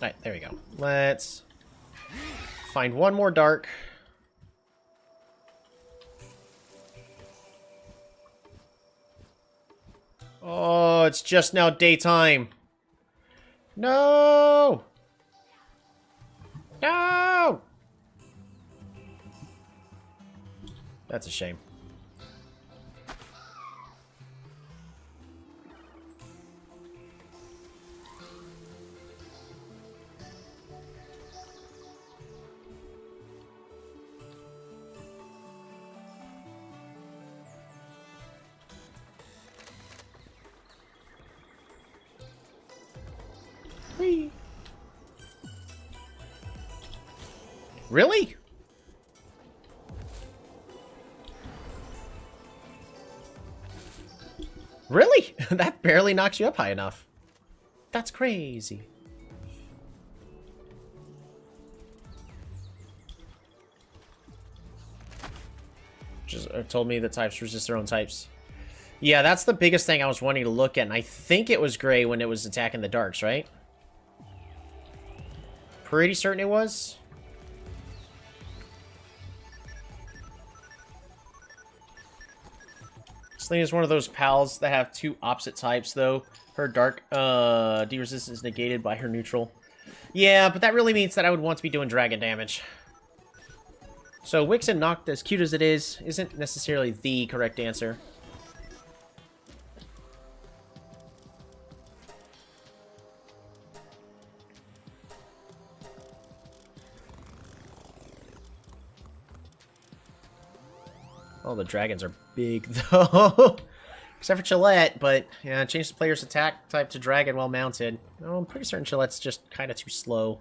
Alright, there we go. Let's find one more dark. Oh, it's just now daytime. No! No! That's a shame. Whee. Really? Really? That barely knocks you up high enough. That's crazy. Just told me that types resist their own types. Yeah, that's the biggest thing I was wanting to look at, and I think it was gray when it was attacking the darks, right? Pretty certain it was. Selena's one of those pals that have two opposite types, though. Her dark D-resistance is negated by her neutral. Yeah, but that really means that I would want to be doing dragon damage. So Wix and Noct, as cute as it is, isn't necessarily the correct answer. Oh, the dragons are big, though. Except for Chillette, but, yeah, change the player's attack type to dragon while mounted. Oh, I'm pretty certain Chillette's just kind of too slow.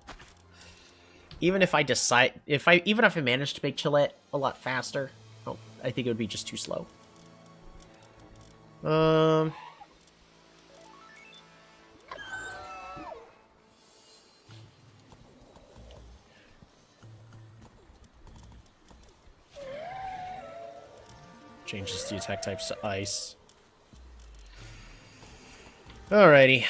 Even if I decide... Even if I manage to make Chillette a lot faster, oh, I think it would be just too slow. Changes the attack types to ice. Alrighty.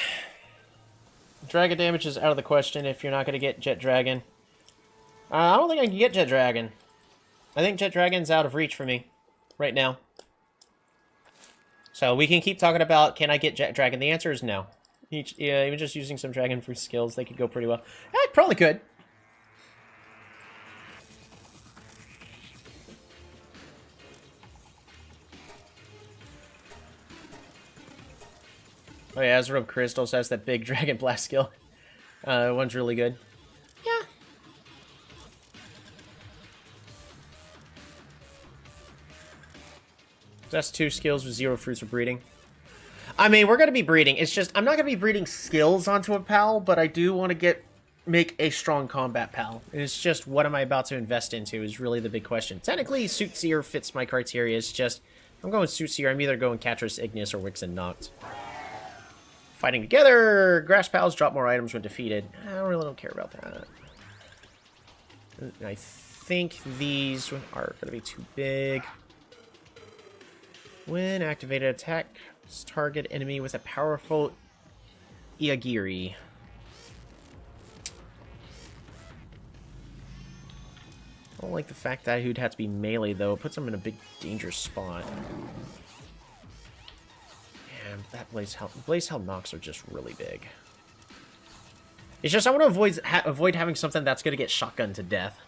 Dragon damage is out of the question if you're not going to get Jet Dragon. I don't think I can get Jet Dragon. I think Jet Dragon's out of reach for me right now. So we can keep talking about, can I get Jet Dragon? The answer is no. Yeah, even just using some dragon fruit skills, they could go pretty well. Probably could. Oh yeah, Azrael Christ also has that big Dragon Blast skill. One's really good. Yeah. That's 2 skills with 0 fruits of breeding. I mean, we're going to be breeding. It's just, I'm not going to be breeding skills onto a pal, but I do want to make a strong combat pal. It's just, what am I about to invest into is really the big question. Technically, Suitseer fits my criteria. It's just, I'm going Suitseer. I'm either going Catris, Ignis, or Wix and Noct. Fighting together! Grass pals drop more items when defeated. I really don't care about that. I think these are going to be too big. When activated, attack target enemy with a powerful Iagiri. I don't like the fact that he'd have to be melee, though. It puts him in a big, dangerous spot. And that Blaze Hell Knocks are just really big. It's just I want to avoid having something that's going to get shotgunned to death.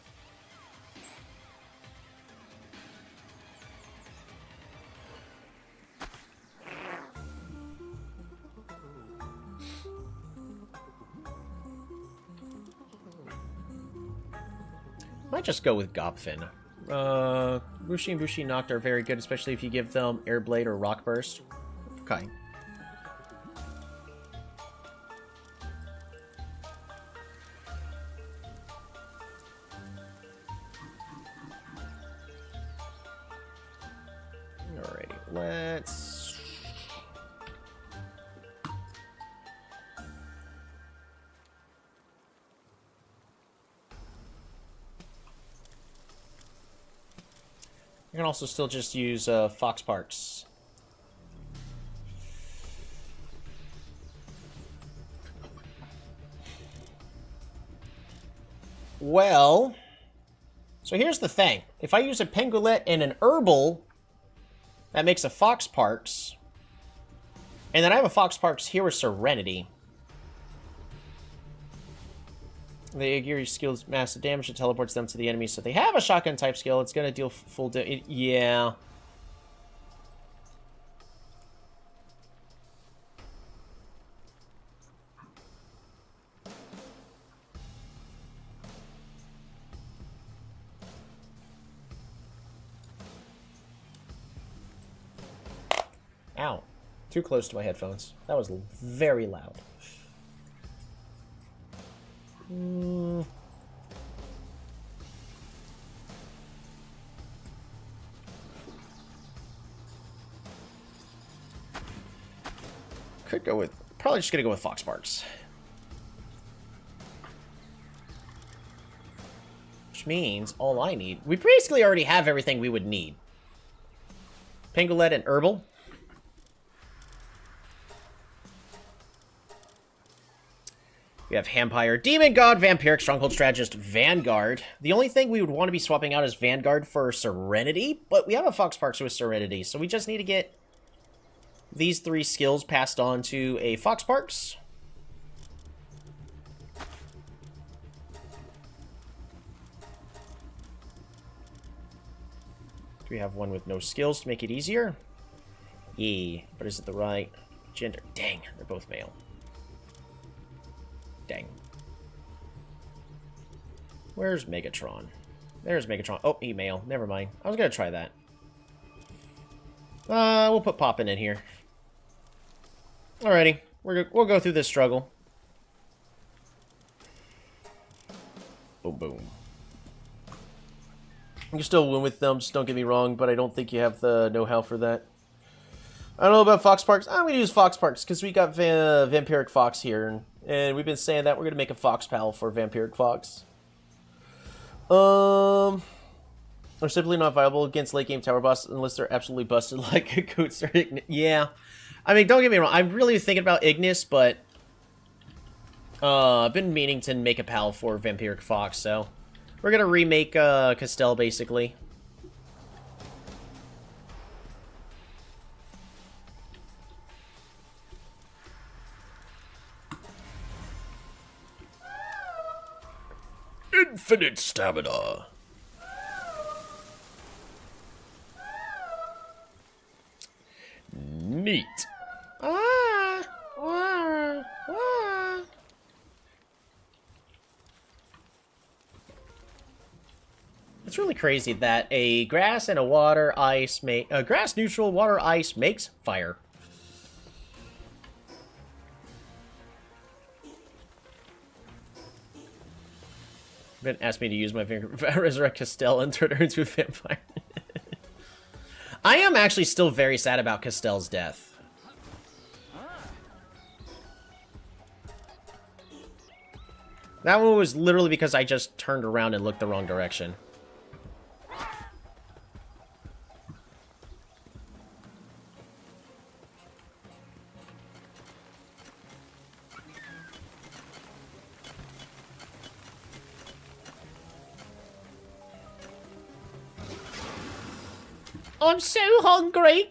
Might just go with Gopfin. Bushi and Bushi Noct are very good, especially if you give them Air Blade or Rock Burst. Okay. Alrighty, let's... You can also still just use Fox Parks. Well, so here's the thing. If I use a Pengulette and an Herbal, that makes a Fox Parks. And then I have a Fox Parks here with Serenity. The Agiri skills massive damage and teleports them to the enemy, so they have a shotgun type skill. It's going to deal full damage. Yeah. Ow. Too close to my headphones. That was very loud. Could go with... Probably just gonna go with Fox Parks. Which means all I need... We basically already have everything we would need. Pengulette and Herbal. We have Hampire, Demon God, Vampiric, Stronghold Strategist, Vanguard. The only thing we would want to be swapping out is Vanguard for Serenity, but we have a Fox Parks with Serenity, so we just need to get these 3 skills passed on to a Fox Parks. Do we have one with no skills to make it easier? Yeah, but is it the right gender? Dang, they're both male. Dang. Where's Megatron? There's Megatron. Oh, email. Never mind. I was gonna try that. We'll put Poppin in here. Alrighty. We'll go through this struggle. Boom, boom. You can still win with them, just don't get me wrong, but I don't think you have the know-how for that. I don't know about Fox Parks. I'm going to use Fox Parks because we got Vampiric Fox here, and we've been saying that we're going to make a Fox Pal for Vampiric Fox. Are simply not viable against late game tower boss unless they're absolutely busted like a Goats or Ignis. Yeah. I mean, don't get me wrong. I'm really thinking about Ignis, but I've been meaning to make a pal for Vampiric Fox, so we're going to remake Castell, basically. Infinite stamina. Neat. It's really crazy that a grass and a water ice make a grass neutral water ice makes fire. Ben asked me to use my finger resurrect Castell and turn her into a vampire. I am actually still very sad about Castell's death. That one was literally because I just turned around and looked the wrong direction. I'm so hungry.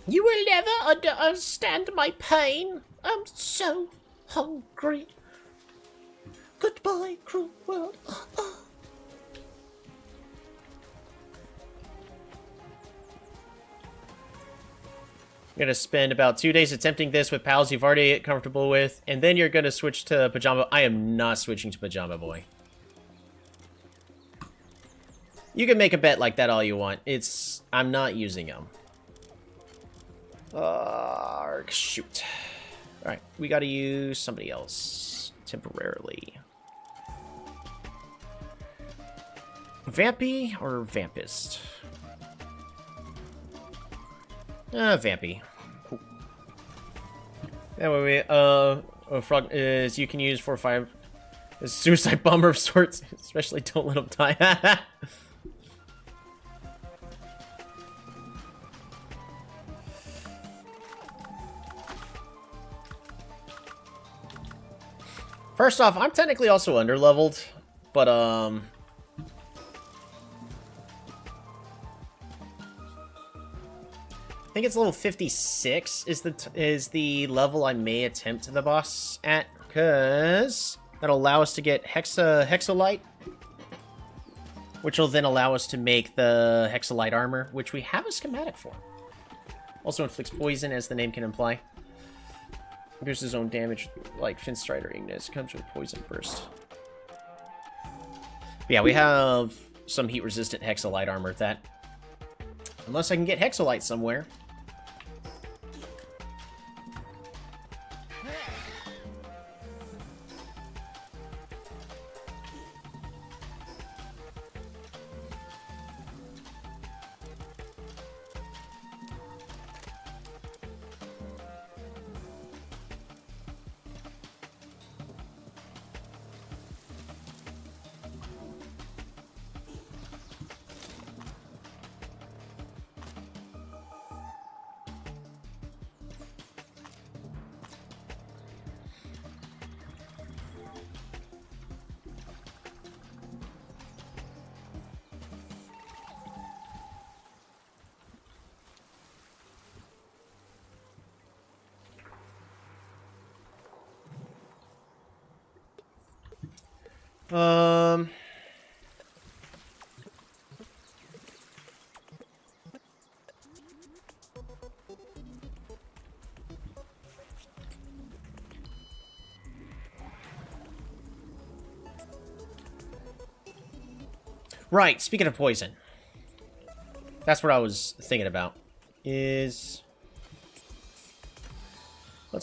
You will never understand my pain. I'm so hungry. Goodbye, cruel world. You're gonna spend about 2 days attempting this with pals you've already get comfortable with, and then you're gonna switch to Pajama. I am not switching to Pajama Boy. You can make a bet like that all you want. I'm not using him. Shoot. Alright, we gotta use somebody else temporarily. Vampy or Vampist? Vampy. Cool. That way, frog is you can use 4 or 5 a suicide bomber of sorts. Especially don't let him die. First off, I'm technically also underleveled, but I think it's level 56 is the level I may attempt the boss at, because that'll allow us to get hexalite, which will then allow us to make the hexalite armor, which we have a schematic for. Also inflicts poison, as the name can imply. Boosts his own damage like Finstrider Ignis. Comes with poison burst. But yeah, we have some heat resistant hexalite armor that, unless I can get hexalite somewhere. Right, speaking of poison. That's what I was thinking about. Let's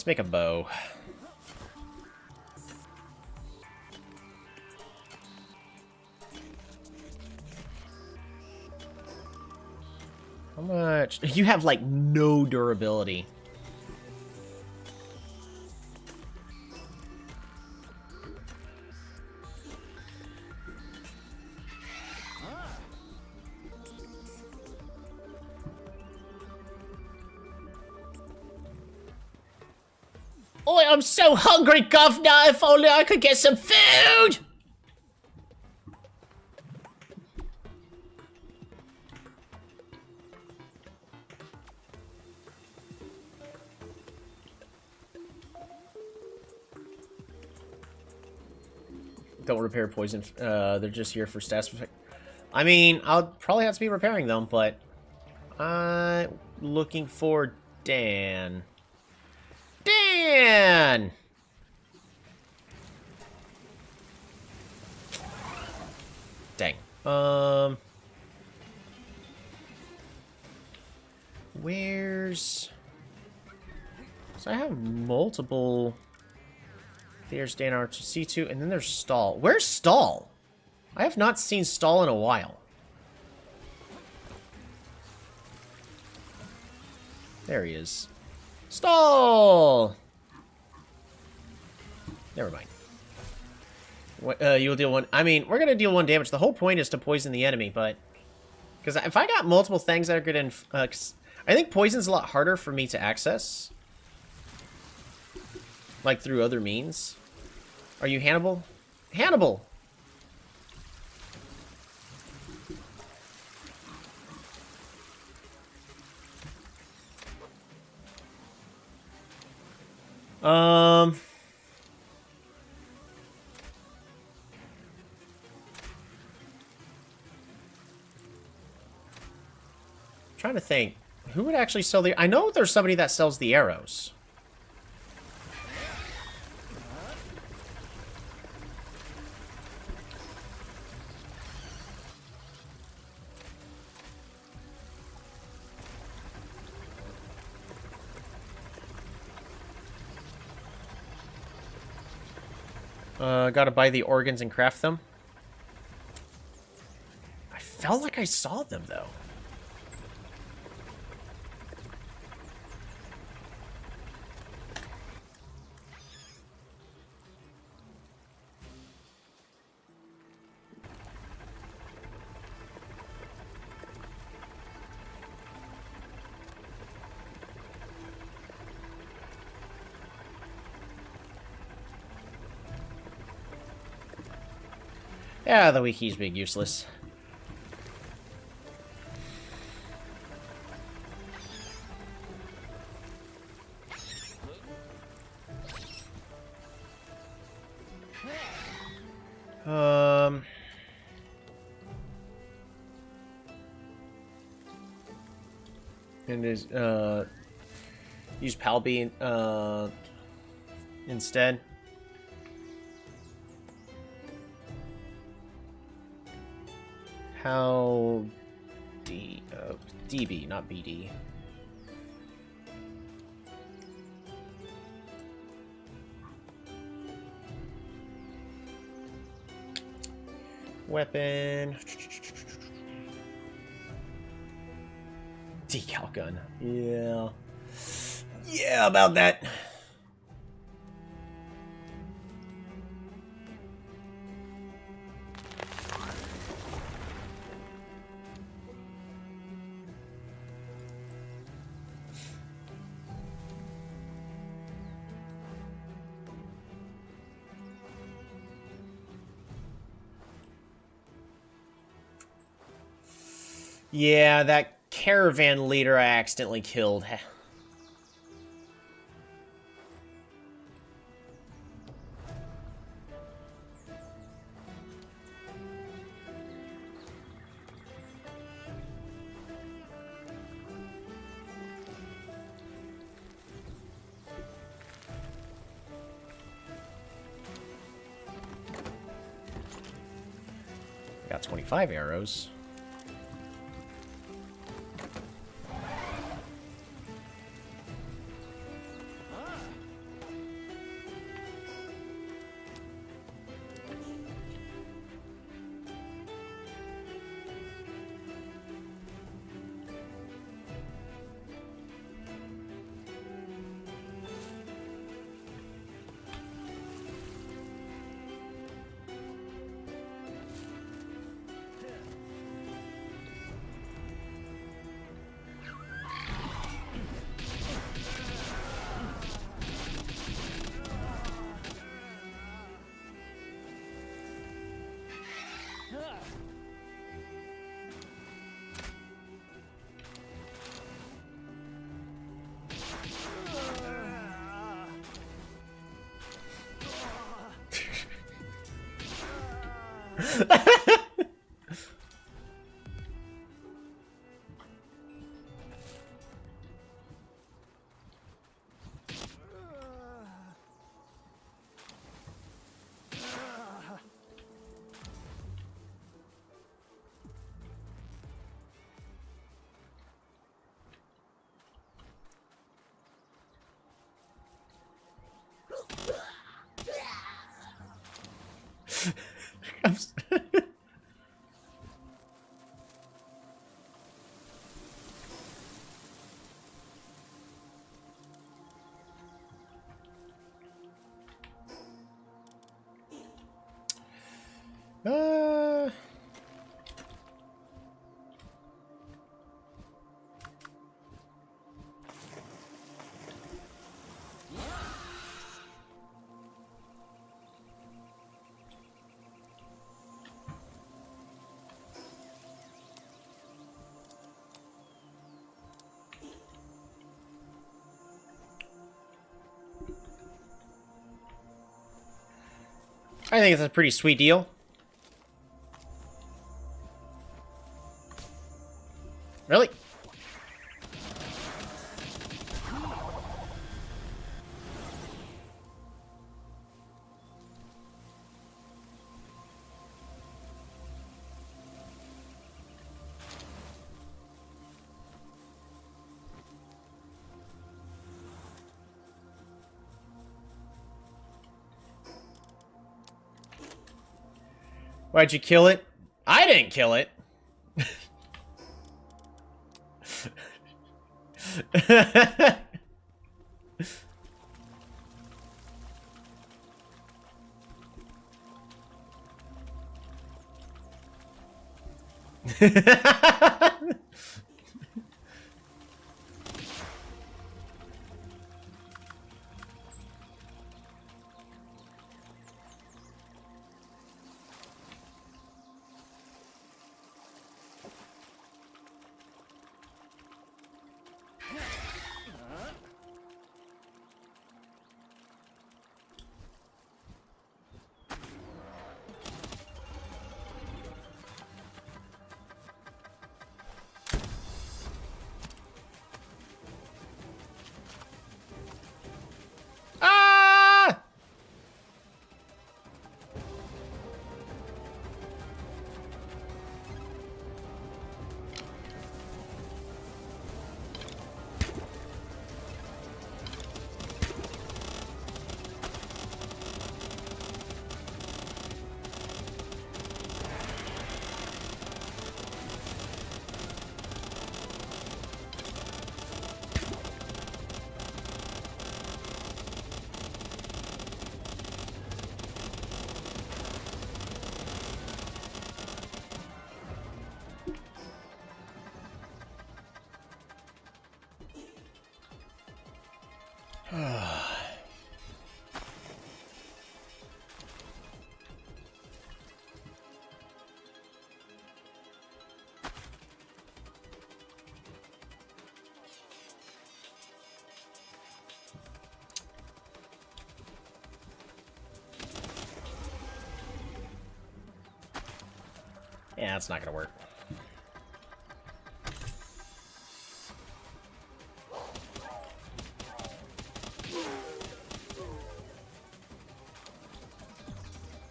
make a bow. How much? You have, like, no durability. Oh, I'm so hungry, Governor. If only I could get some food. Don't repair poison. They're just here for stats. I mean, I'll probably have to be repairing them, but I'm looking for Dan. Dan! Dang. Where's... So I have multiple... There's Dan R2C2, and then there's Stall. Where's Stall? I have not seen Stall in a while. There he is. Stall! Never mind. You'll deal one... I mean, we're going to deal 1 damage. The whole point is to poison the enemy, but... Because if I got multiple things that are good I think poison's a lot harder for me to access. Like, through other means. Are you Hannibal? Hannibal! Trying to think. Who would actually sell the... I know there's somebody that sells the arrows. Gotta buy the organs and craft them. I felt like I saw them, though. Yeah, the wiki's being useless. And is use Palby instead. How DB, not BD. Weapon. Decal gun. Yeah. Yeah, about that. Yeah, that caravan leader I accidentally killed. I got 25 arrows. I think it's a pretty sweet deal. Really? Why'd you kill it? I didn't kill it. Ah! Yeah, that's not gonna work.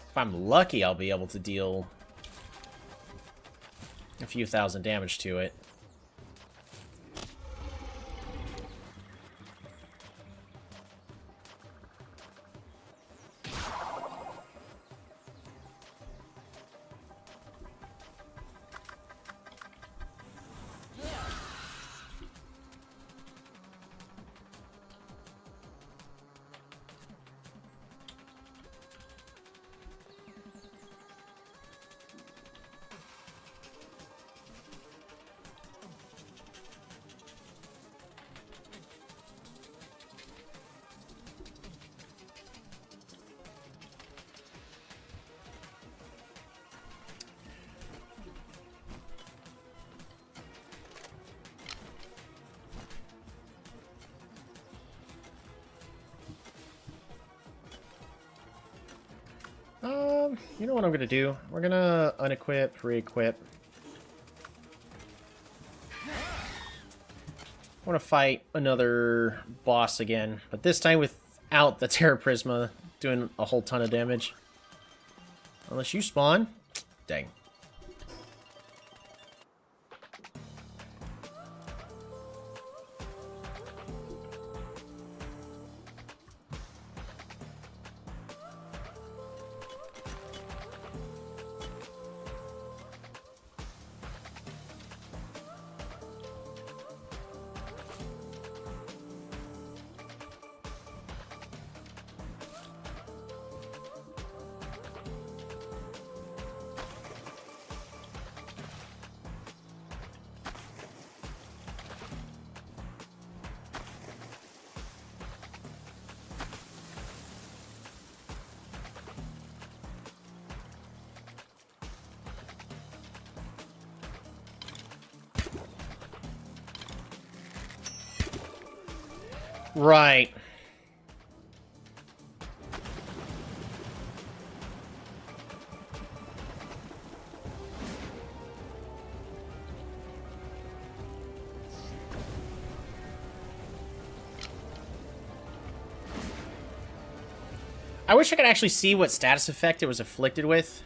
If I'm lucky, I'll be able to deal a few thousand damage to it. You know what I'm gonna do? We're gonna unequip, re-equip. I want to fight another boss again, but this time without the Terra Prisma doing a whole ton of damage. Unless you spawn. Dang. Right. I wish I could actually see what status effect it was afflicted with.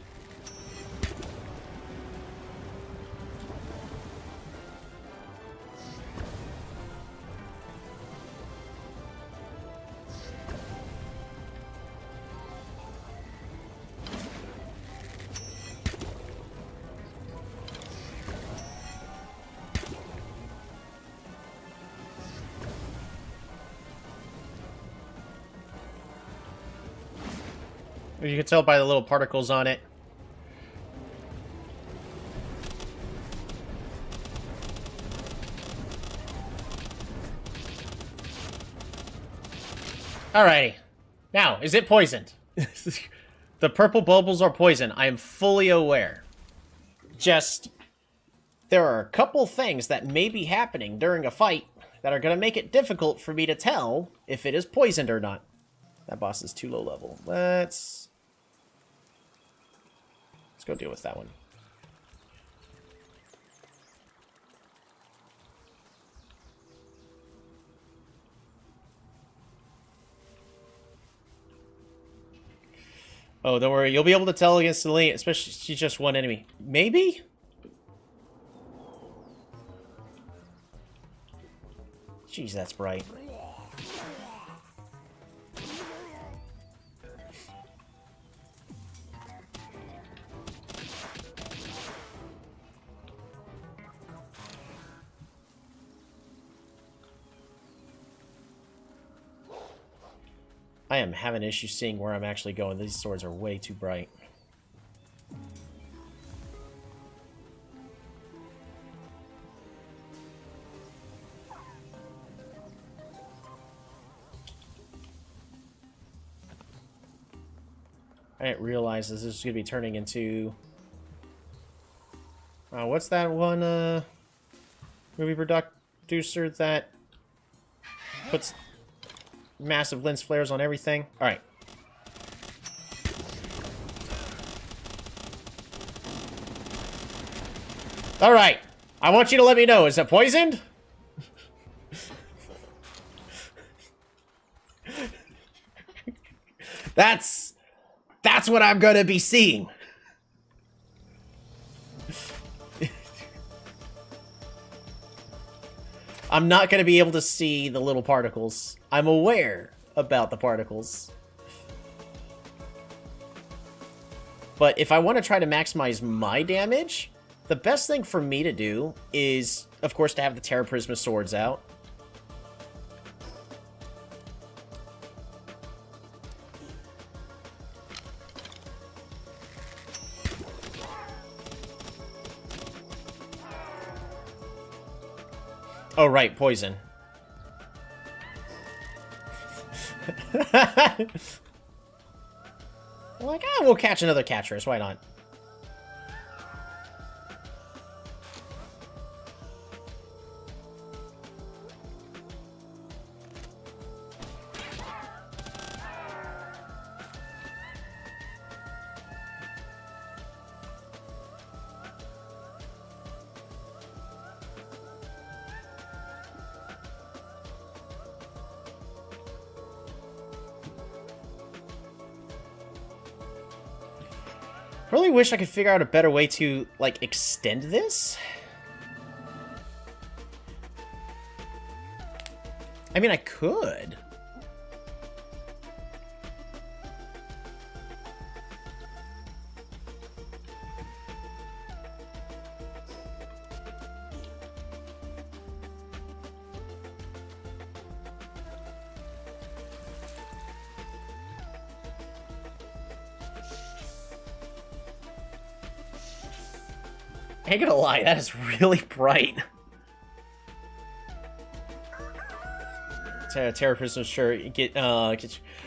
You can tell by the little particles on it. Alrighty. Now, is it poisoned? The purple bubbles are poison. I am fully aware. Just, there are a couple things that may be happening during a fight that are going to make it difficult for me to tell if it is poisoned or not. That boss is too low level. Let's go deal with that one. Oh, don't worry. You'll be able to tell against the lane, especially she's just one enemy. Maybe? Jeez, that's bright. I am having issues seeing where I'm actually going. These swords are way too bright. I didn't realize this is going to be turning into... what's that one movie producer that puts massive lens flares on everything? Alright. Alright. I want you to let me know. Is it poisoned? That's what I'm gonna be seeing. I'm not gonna be able to see the little particles. I'm aware about the particles. But if I want to try to maximize my damage, the best thing for me to do is, of course, to have the Terra Prisma swords out. Oh, right, poison. Like, we'll catch another catchers. Why not? Really wish I could figure out a better way to, like, extend this. I mean, I could. I ain't gonna lie, that is really bright. Terra Prism, sure.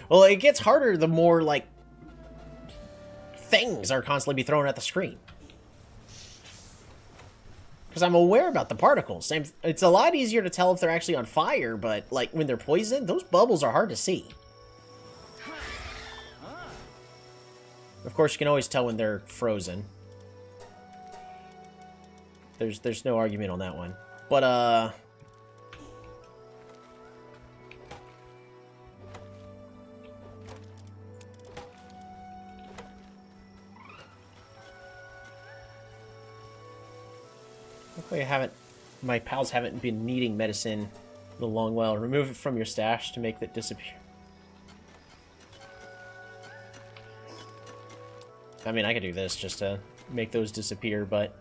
Well, it gets harder the more, like, things are constantly be thrown at the screen. Because I'm aware about the particles. It's a lot easier to tell if they're actually on fire, but, like, when they're poisoned, those bubbles are hard to see. Of course, you can always tell when they're frozen. There's no argument on that one. But, Luckily, my pals haven't been needing medicine in a long while. Remove it from your stash to make that disappear. I mean, I could do this just to make those disappear, but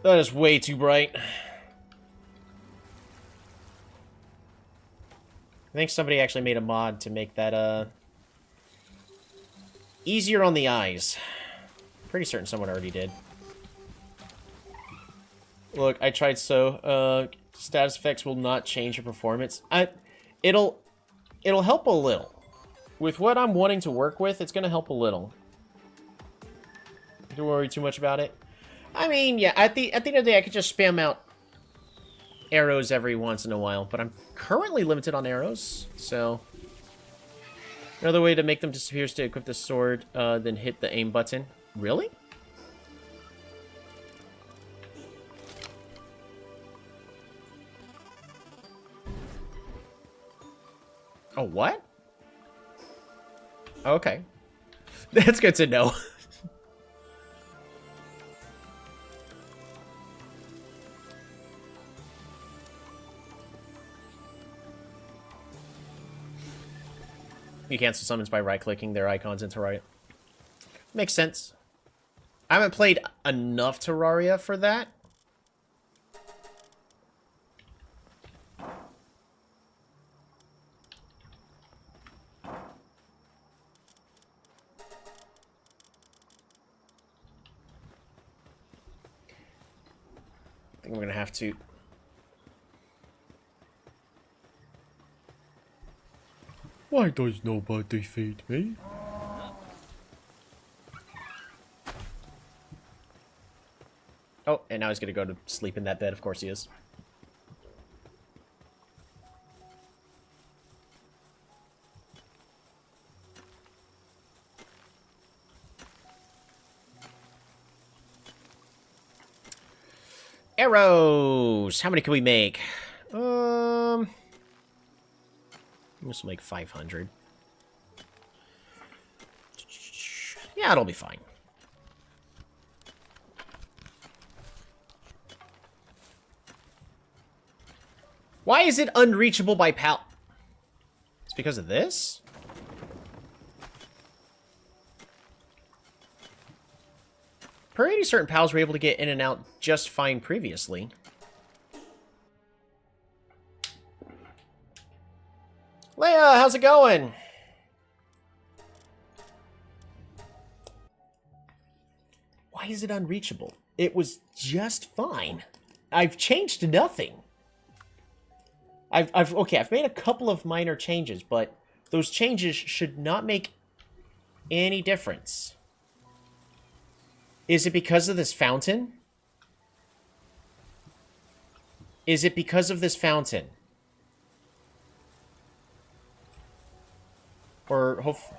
that is way too bright. I think somebody actually made a mod to make that, easier on the eyes. Pretty certain someone already did. Look, I tried status effects will not change your performance. It'll help a little. With what I'm wanting to work with, it's gonna help a little. Don't worry too much about it. I mean, yeah, at the end of the day, I could just spam out arrows every once in a while, but I'm currently limited on arrows, so... Another way to make them disappear is to equip the sword, then hit the aim button. Really? Oh, what? Okay. That's good to know. You cancel summons by right-clicking their icons in Terraria. Makes sense. I haven't played enough Terraria for that. I think I'm gonna have to... Why does nobody feed me? Oh, and now he's gonna go to sleep in that bed. Of course he is. Arrows! How many can we make? This will make 500. Yeah, it'll be fine. Why is it unreachable by pal? It's because of this? Pretty certain pals were able to get in and out just fine previously. Leia, how's it going? Why is it unreachable? It was just fine. I've changed nothing. I've made a couple of minor changes, but those changes should not make any difference. Is it because of this fountain? Is it because of this fountain? Or hopefully...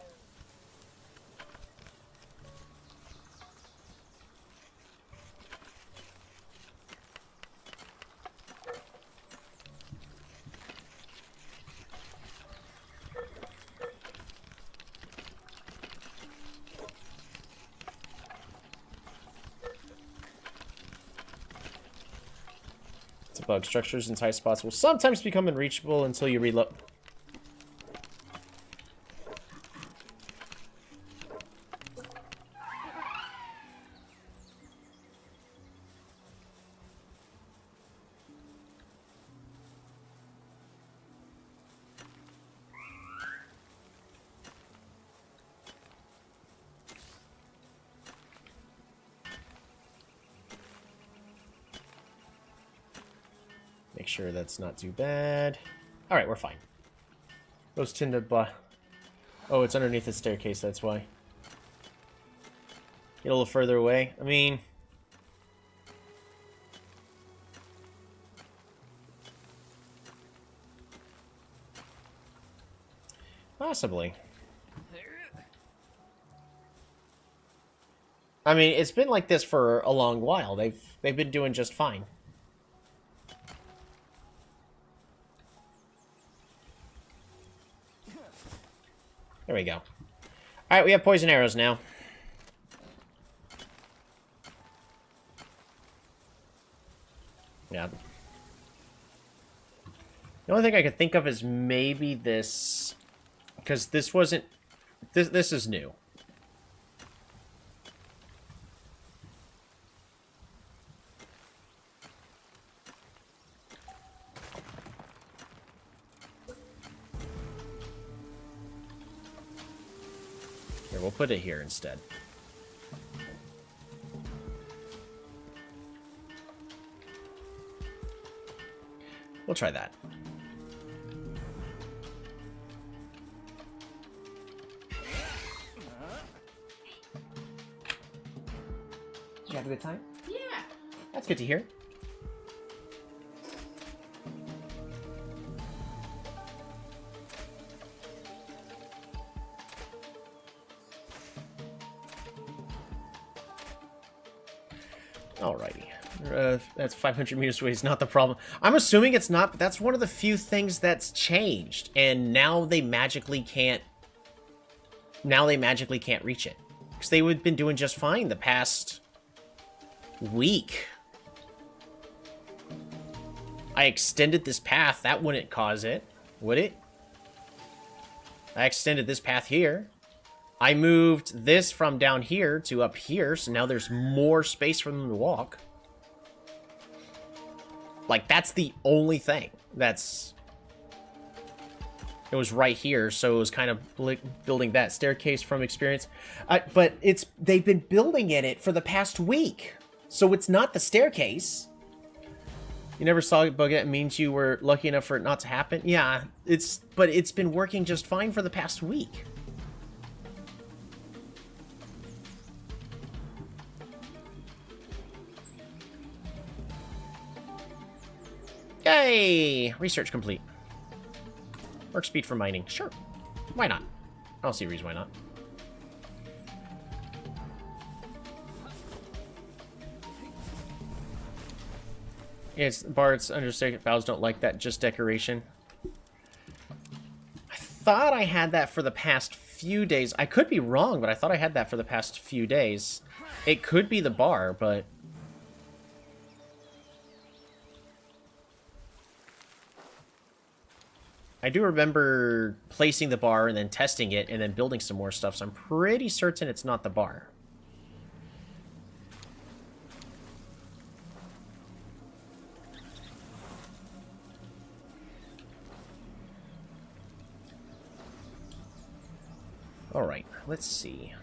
It's a bug. Structures in tight spots will sometimes become unreachable until you reload. Make sure that's not too bad. Alright, we're fine. Those tend to... Oh, it's underneath the staircase, that's why. Get a little further away. I mean... Possibly. I mean, it's been like this for a long while. They've been doing just fine. There we go. Alright, we have poison arrows now. The only thing I could think of is maybe this, because this wasn't, this is new. Here, we'll put it here instead. We'll try that. Did you have a good time? Yeah. That's good to hear. Alrighty. That's 500 meters away is not the problem. I'm assuming it's not, but that's one of the few things that's changed. And now they magically can't... Now they magically can't reach it. Because they would have been doing just fine the past week. I extended this path. That wouldn't cause it, would it? I extended this path here. I moved this from down here to up here, so now there's more space for them to walk. Like, that's the only thing that's... It was right here, so it was kind of building that staircase from experience. But they've been building in it for the past week, so it's not the staircase. You never saw it bug it means you were lucky enough for it not to happen? Yeah, but it's been working just fine for the past week. Yay! Research complete. Work speed for mining. Sure. Why not? I don't see a reason why not. Yes, Bard's understatement. Bows don't like that. Just decoration. I thought I had that for the past few days. I could be wrong, but I thought I had that for the past few days. It could be the bar, but... I do remember placing the bar and then testing it and then building some more stuff, so I'm pretty certain it's not the bar. Alright, let's see.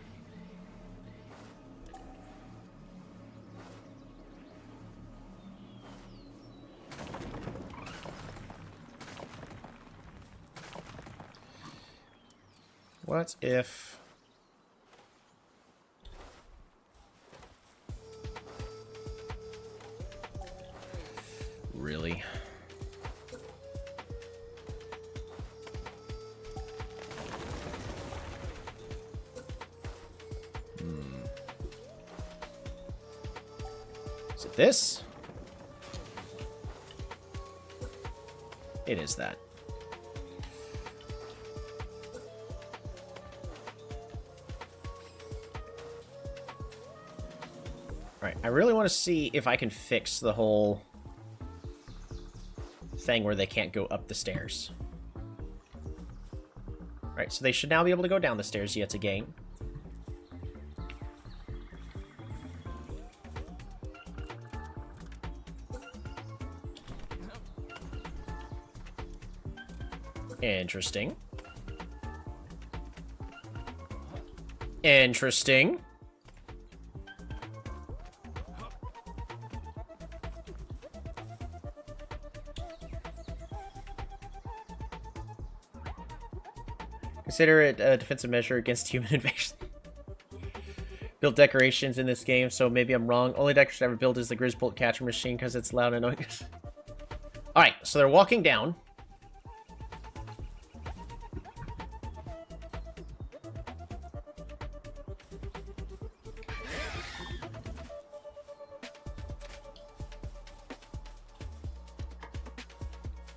What if... Really? Is it this? It is that. Alright, I really want to see if I can fix the whole thing where they can't go up the stairs. Alright, so they should now be able to go down the stairs yet again. Interesting. Interesting. Consider it a defensive measure against human invasion. Build decorations in this game, so maybe I'm wrong. Only decoration I ever built is the Grizzbolt catcher machine because it's loud and annoying. Alright, so they're walking down.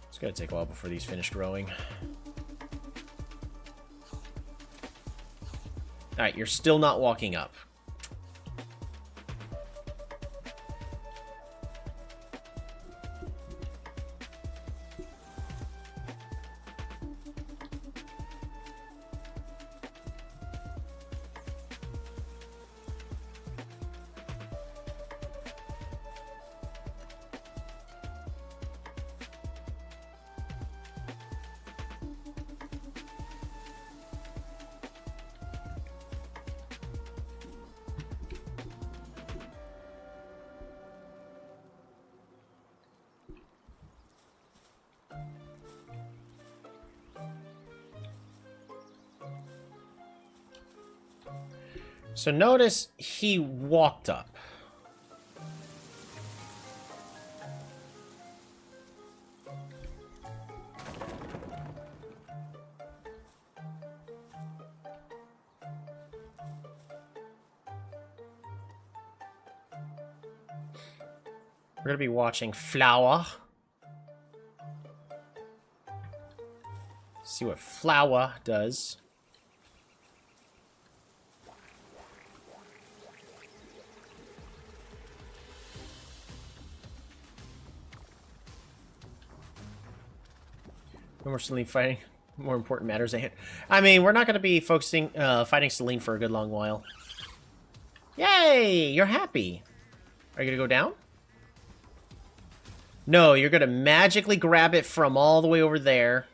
It's gonna take a while before these finish growing. Alright, you're still not walking up. So notice he walked up. We're gonna be watching Flower. See what Flower does. No more Celine fighting. More important matters ahead. I mean, we're not going to be focusing, fighting Celine for a good long while. Yay! You're happy. Are you going to go down? No, you're going to magically grab it from all the way over there.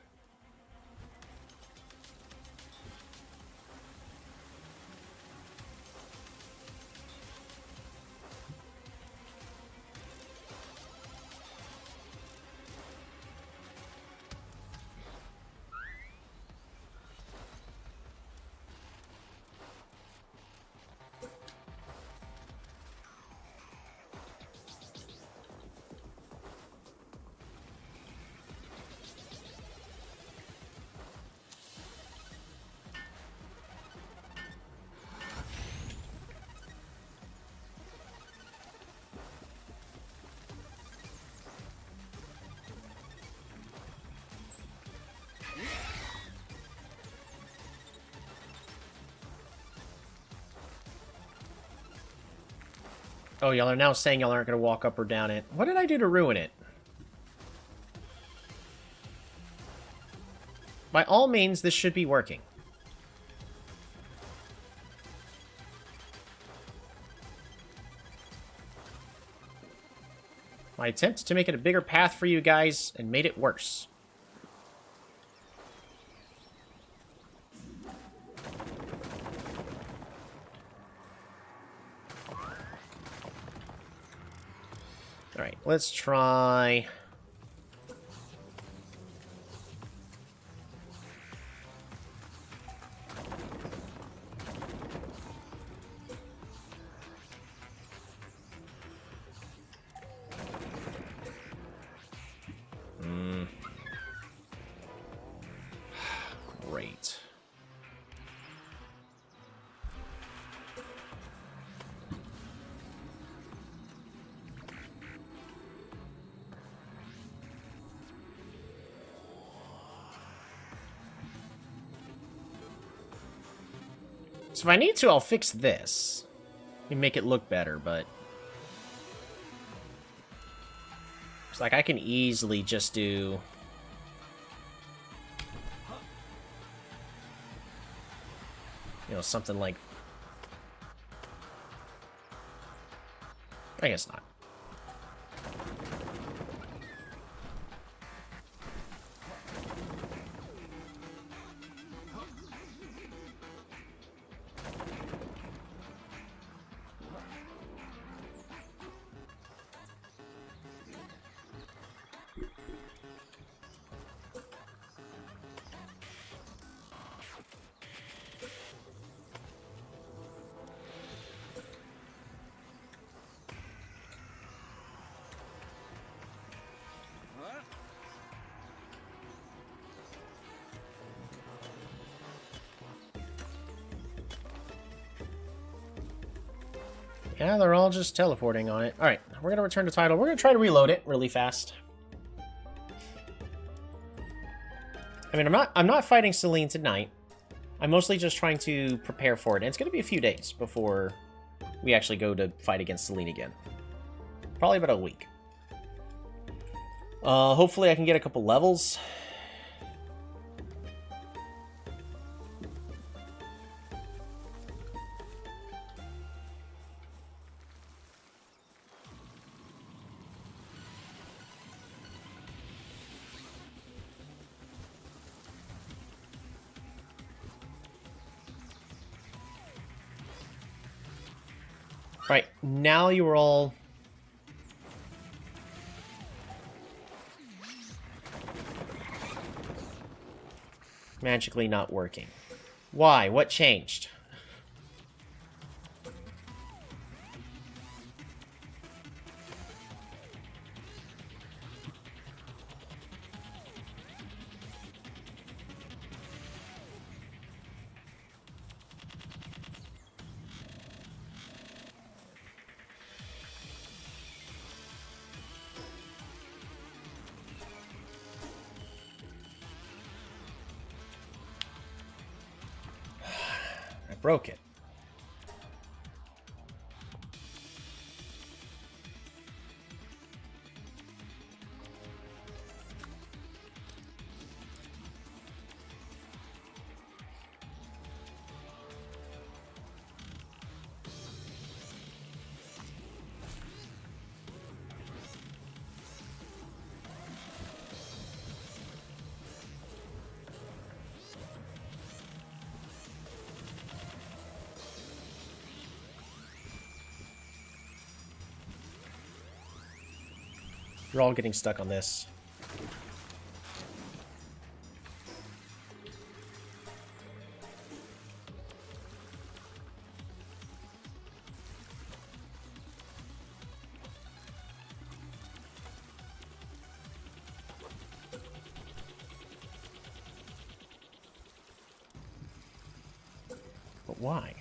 Oh, y'all are now saying y'all aren't going to walk up or down it. What did I do to ruin it? By all means, this should be working. My attempt to make it a bigger path for you guys and made it worse. Alright, let's try... Great. So if I need to, I'll fix this. And make it look better, but... It's like I can easily just do... You know, something like... I guess not. Yeah, they're all just teleporting on it. Alright, we're gonna return to title. We're gonna try to reload it really fast. I mean, I'm not fighting Celine tonight. I'm mostly just trying to prepare for it. And it's gonna be a few days before we actually go to fight against Celine again. Probably about a week. Hopefully I can get a couple levels. Right, now you are all... magically not working. Why? What changed? broke it. You're all getting stuck on this. But why?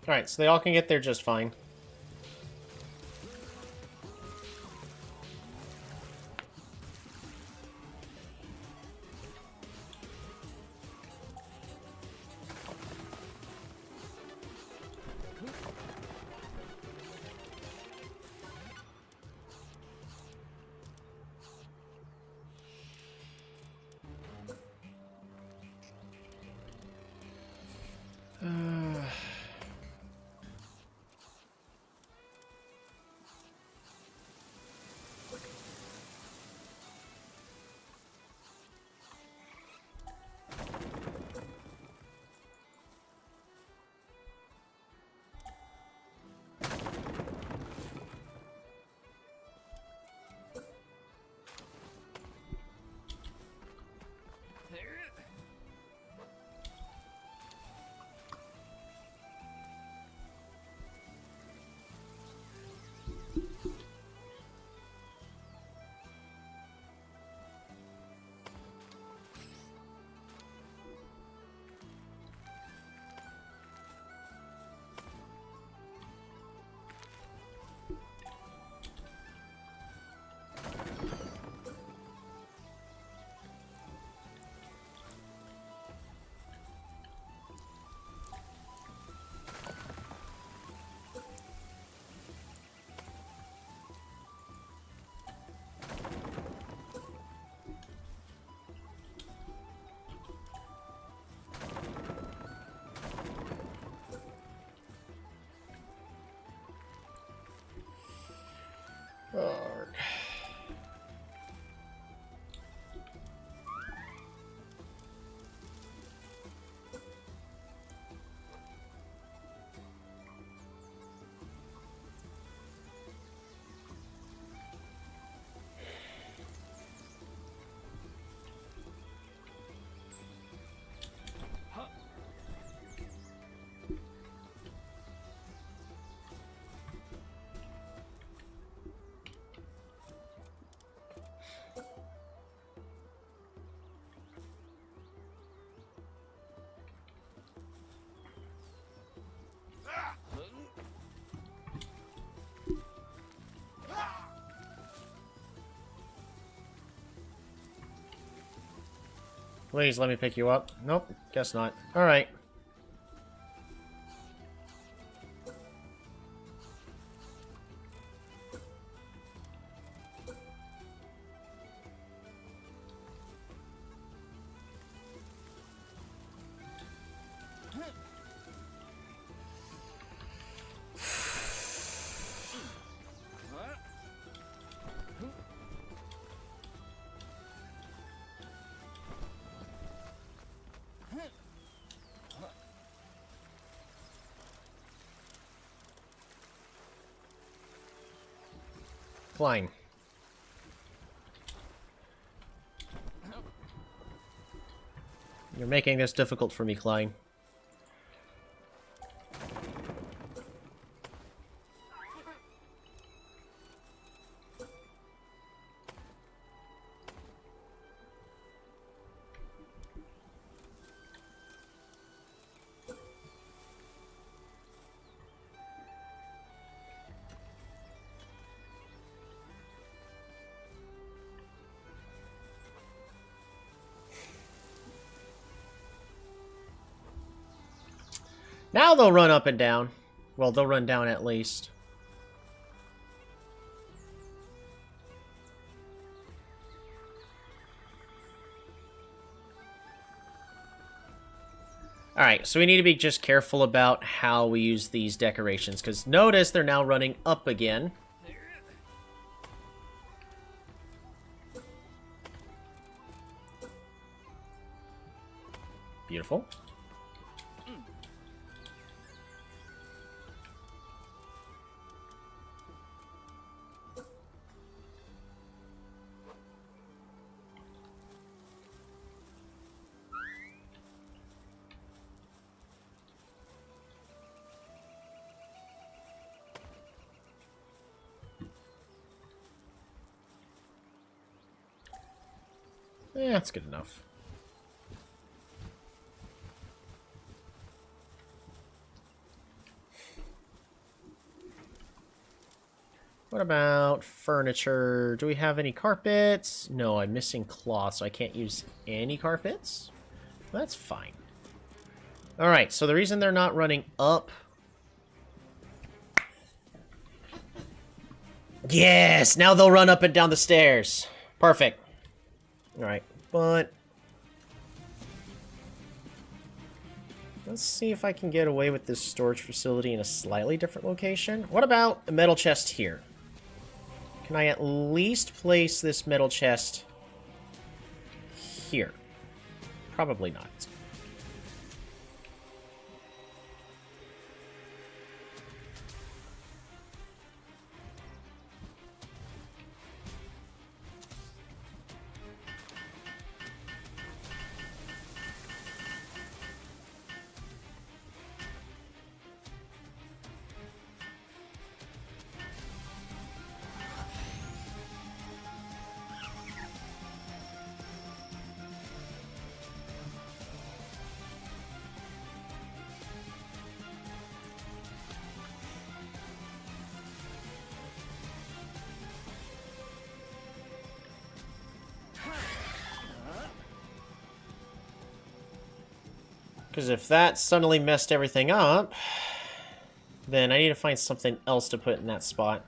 Alright, so they all can get there just fine. Arg. Please let me pick you up. Nope, guess not. Alright. Klein. You're making this difficult for me, Klein. Now they'll run up and down. Well, they'll run down at least. Alright, so we need to be just careful about how we use these decorations, because notice they're now running up again. Beautiful. Yeah, that's good enough. What about furniture? Do we have any carpets? No, I'm missing cloth, so I can't use any carpets. That's fine. Alright, so the reason they're not running up... Yes! Now they'll run up and down the stairs. Perfect. Alright, but... let's see if I can get away with this storage facility in a slightly different location. What about a metal chest here? Can I at least place this metal chest here? Probably not. Because if that suddenly messed everything up, then I need to find something else to put in that spot.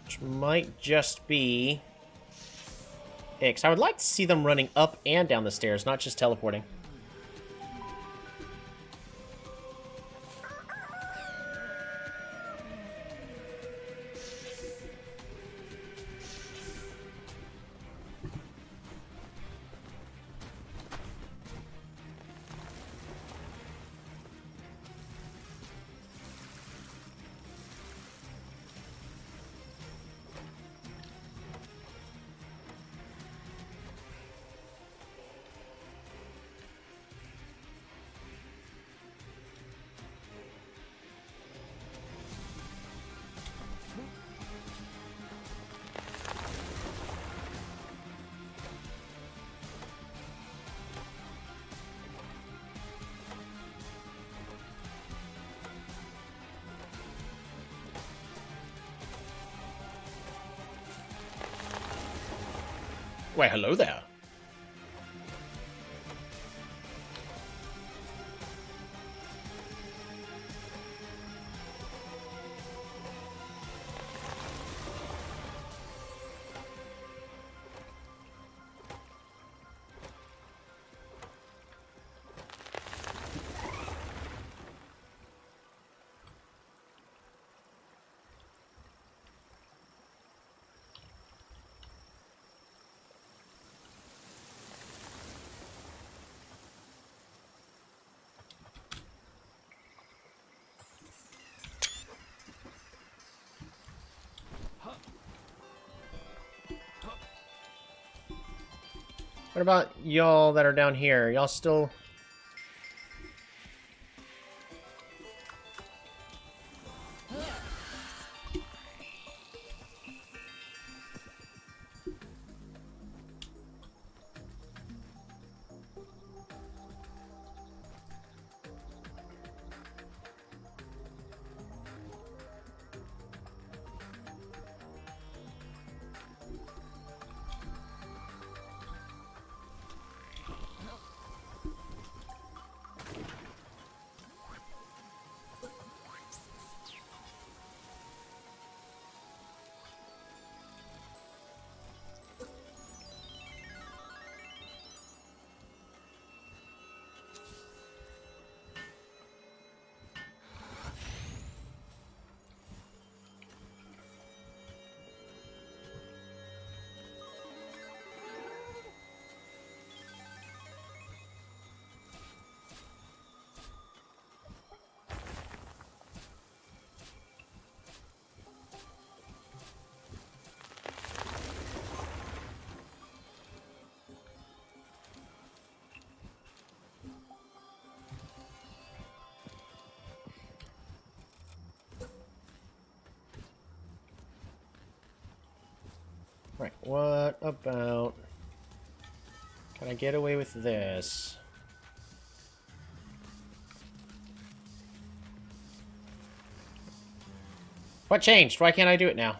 Which might just be... Because I would like to see them running up and down the stairs, not just teleporting. Why, hello there. What about y'all that are down here? Y'all still... Right, what about... Can I get away with this? What changed? Why can't I do it now?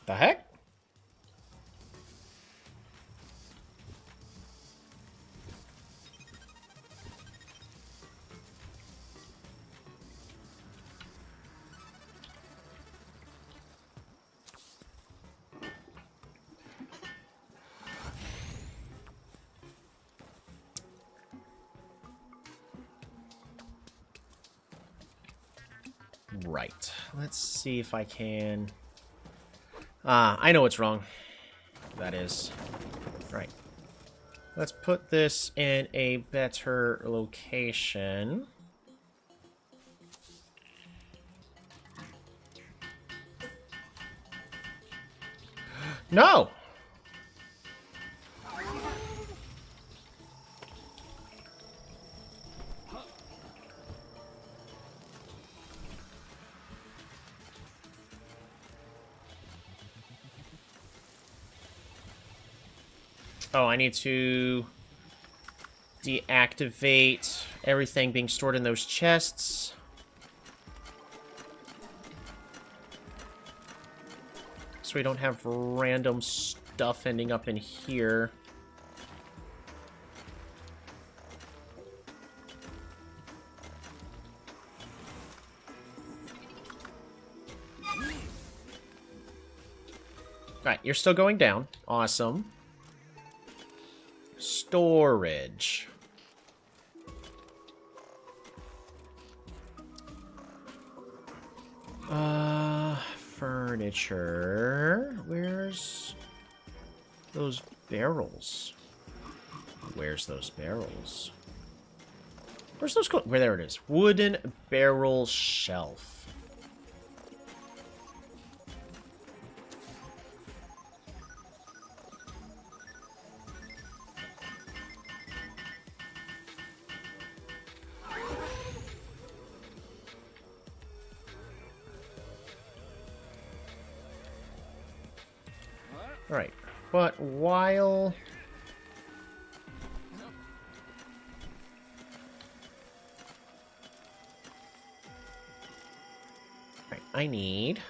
The heck? Right. Let's see if I can... I know what's wrong. That is. Right. Let's put this in a better location. No! Oh, I need to deactivate everything being stored in those chests. So we don't have random stuff ending up in here. Alright, you're still going down. Awesome. Storage. Furniture. Where's those barrels? Where's those barrels? Where's those? Where? There it is. Wooden barrel shelf. Alright, but while... Alright, I need...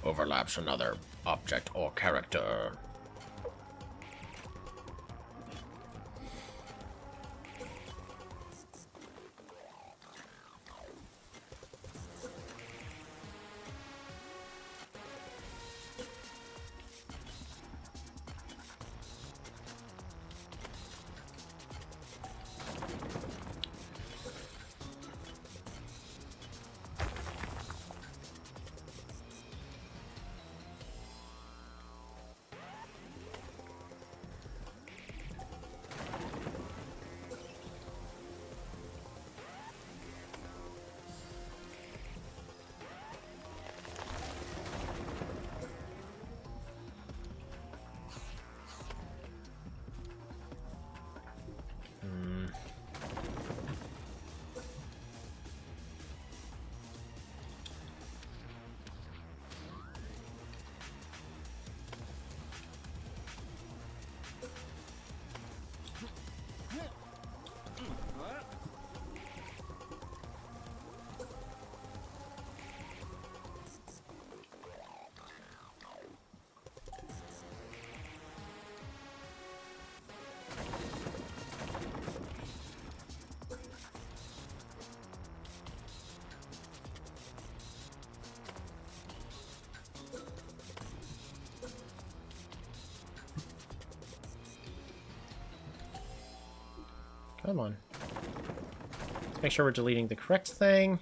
Overlaps another object or character. Come on. Let's make sure we're deleting the correct thing.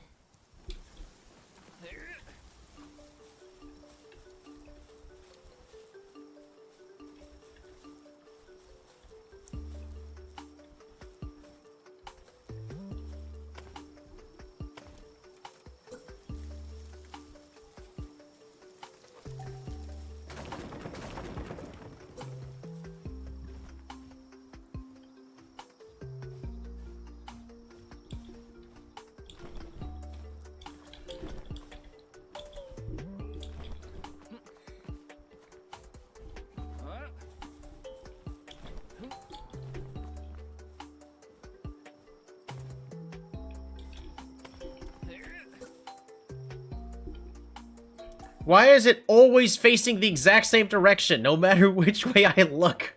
Why is it always facing the exact same direction, no matter which way I look?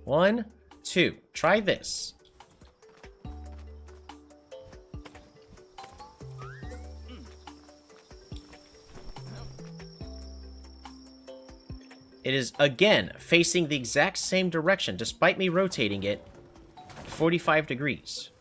1, 2. Try this. It is, again, facing the exact same direction, despite me rotating it 45 degrees.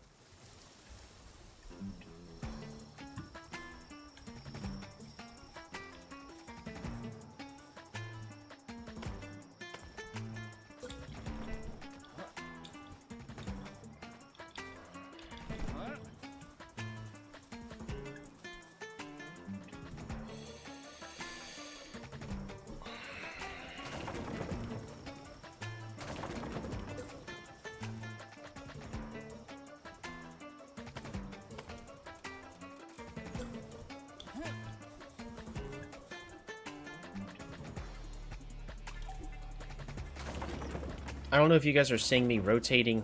I don't know if you guys are seeing me rotating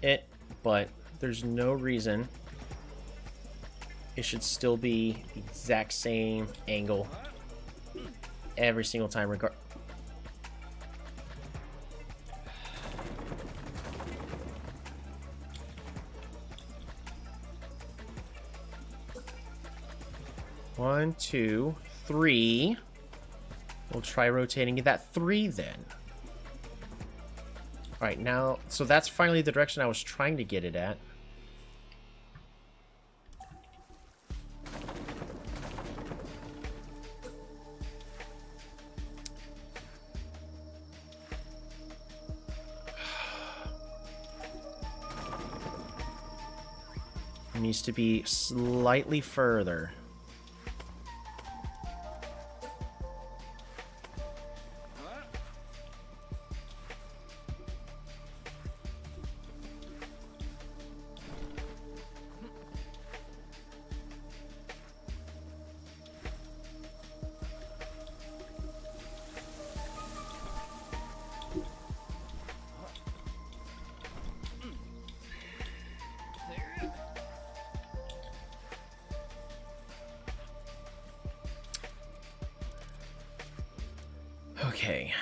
it, but there's no reason it should still be the exact same angle every single time regard. One, 2, 3. We'll try rotating it at 3 then. Alright, now, so that's finally the direction I was trying to get it at. It needs to be slightly further. Okay.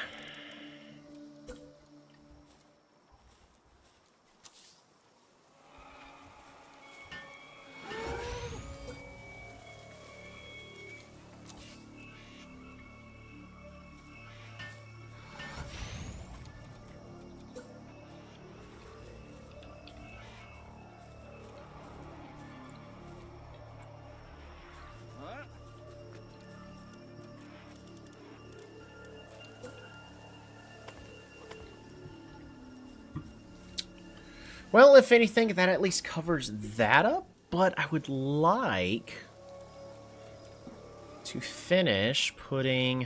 Well, if anything, that at least covers that up, but I would like to finish putting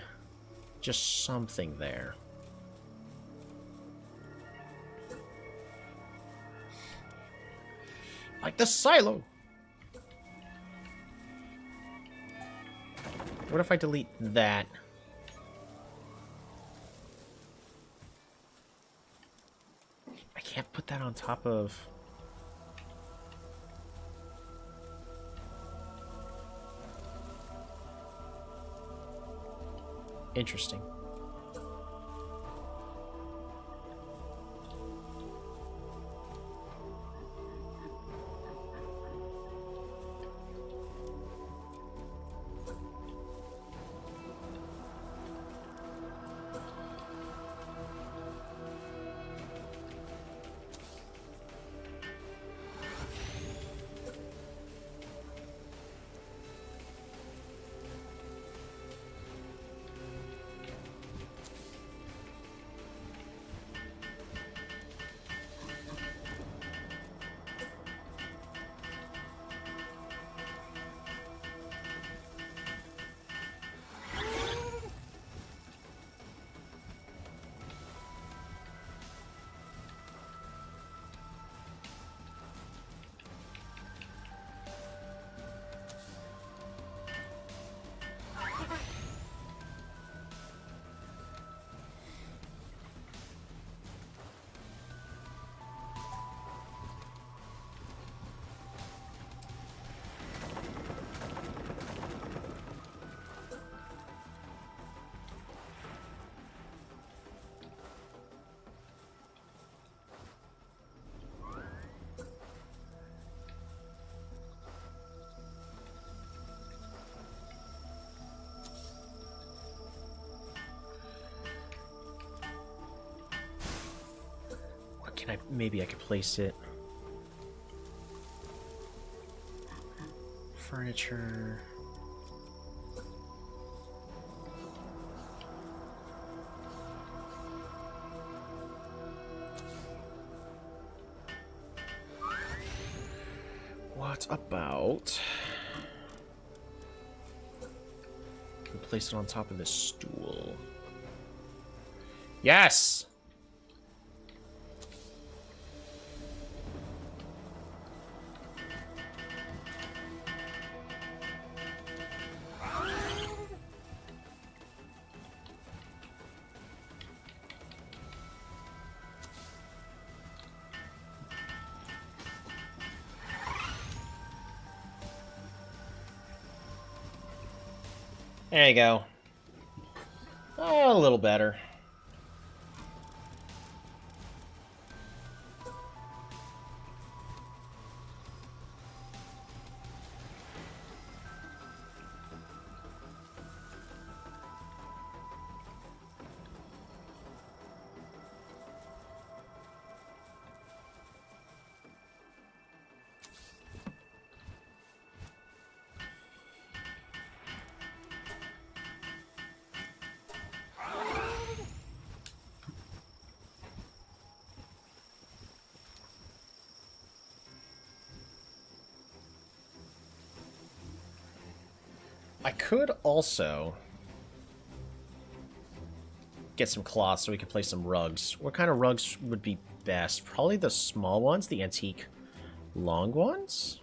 just something there. Like the silo! What if I delete that? I can't put that on top of... Interesting. Maybe I could place it. Furniture. What about... I can place it on top of this stool. Yes! There you go. Oh, a little better. I could also get some cloth so we could place some rugs. What kind of rugs would be best? Probably the small ones, the antique long ones?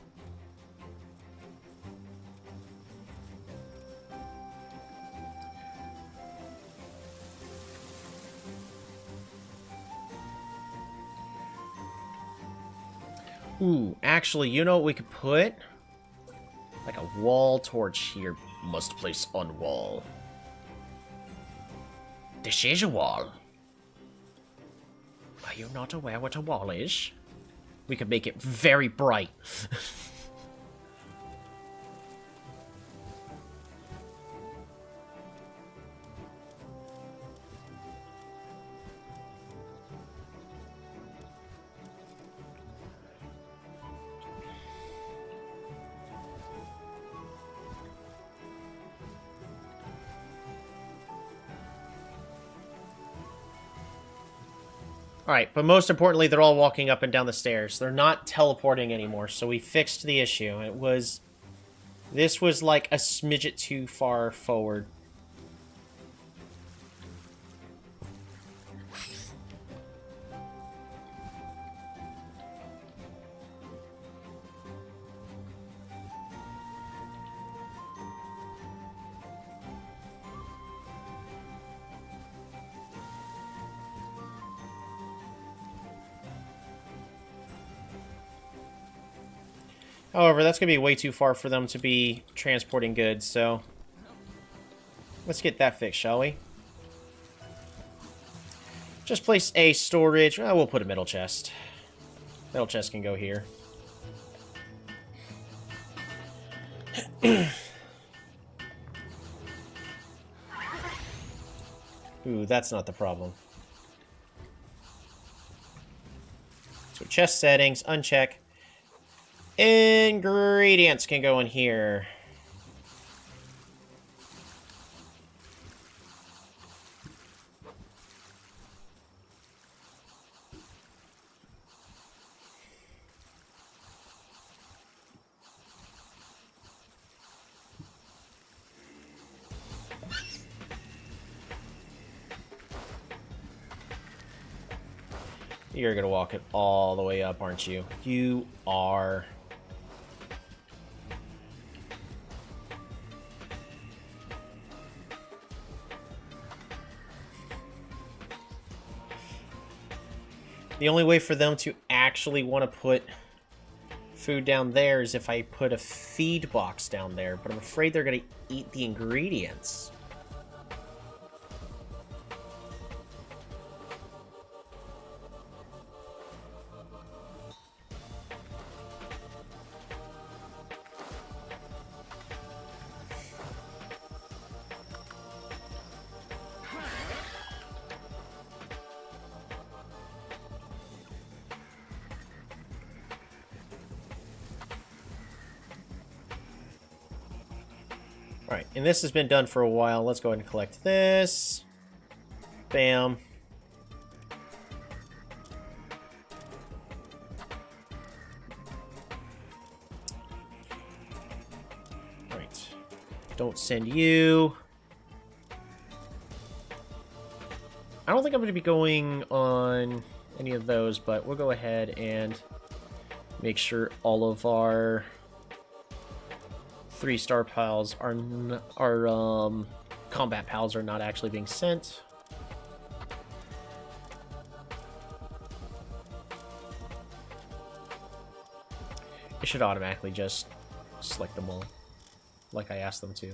Ooh, actually, you know what we could put? Like a wall torch here. Must place on wall. This is a wall. Are you not aware what a wall is? We could make it very bright. Alright, but most importantly, they're all walking up and down the stairs. They're not teleporting anymore, so we fixed the issue. This was like a smidget too far forward. However, that's going to be way too far for them to be transporting goods, so let's get that fixed, shall we? Just place a storage. We'll put a middle chest. Middle chest can go here. Ooh, that's not the problem. So chest settings, uncheck. Ingredients can go in here. You're gonna walk it all the way up, aren't you? You are. The only way for them to actually want to put food down there is if I put a feed box down there, but I'm afraid they're going to eat the ingredients. Alright, and this has been done for a while. Let's go ahead and collect this. Bam. Alright. Don't send you. I don't think I'm going to be going on any of those, but we'll go ahead and make sure all of our 3-star pals are combat pals are not actually being sent. It should automatically just select them all, like I asked them to.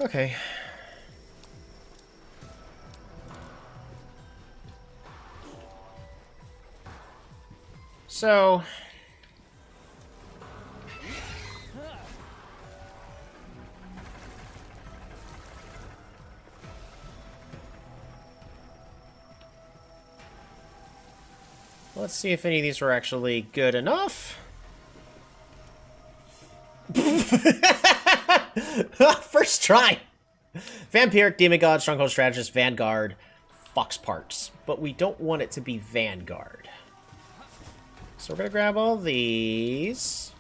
Okay. So let's see if any of these were actually good enough. First try. Vampiric, Demigod, Stronghold Strategist, Vanguard, Fox parts, but we don't want it to be Vanguard. So we're gonna grab all these.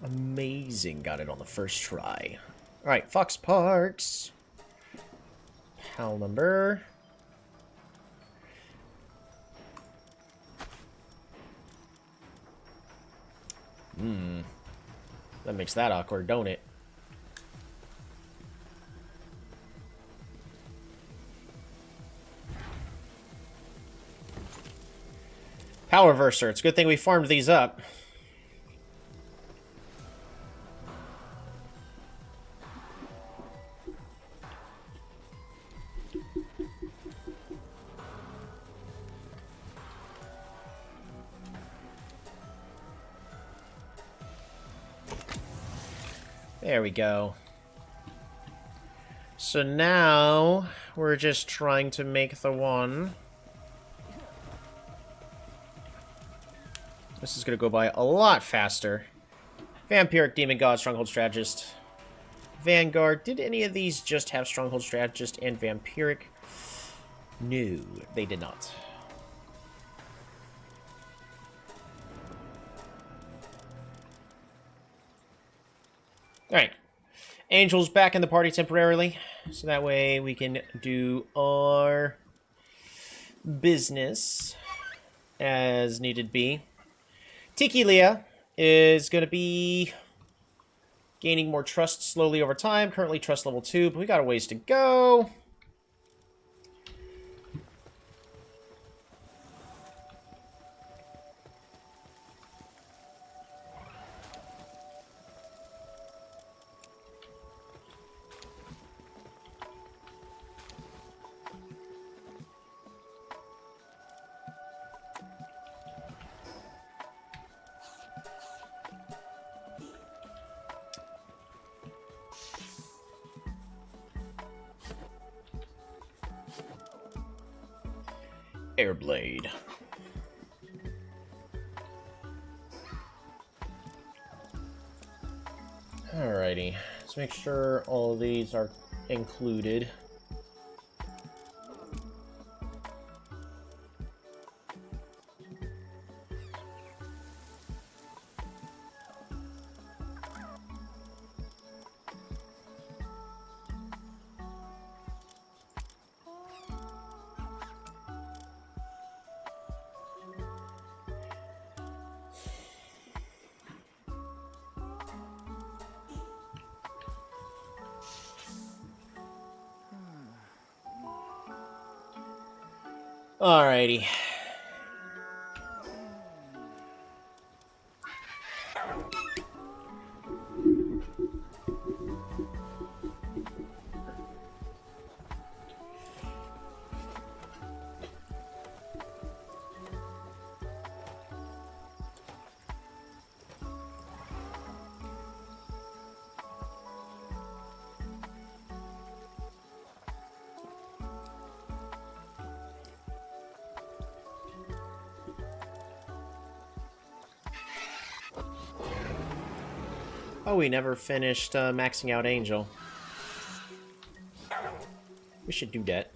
Amazing, got it on the first try. Alright, Fox parts. PAL number. That makes that awkward, don't it? Power Verser. It's a good thing we farmed these up. There we go. So now we're just trying to make the one. This is going to go by a lot faster. Vampiric, Demon God, Stronghold Strategist. Vanguard. Did any of these just have Stronghold Strategist and Vampiric? No, they did not. Alright. Angel's back in the party temporarily, so that way we can do our business as needed be. Tiki Leah is going to be gaining more trust slowly over time. Currently trust level 2, but we got a ways to go. Airblade. Alrighty, let's make sure all of these are included. Alrighty. Oh, we never finished maxing out Angel. We should do that.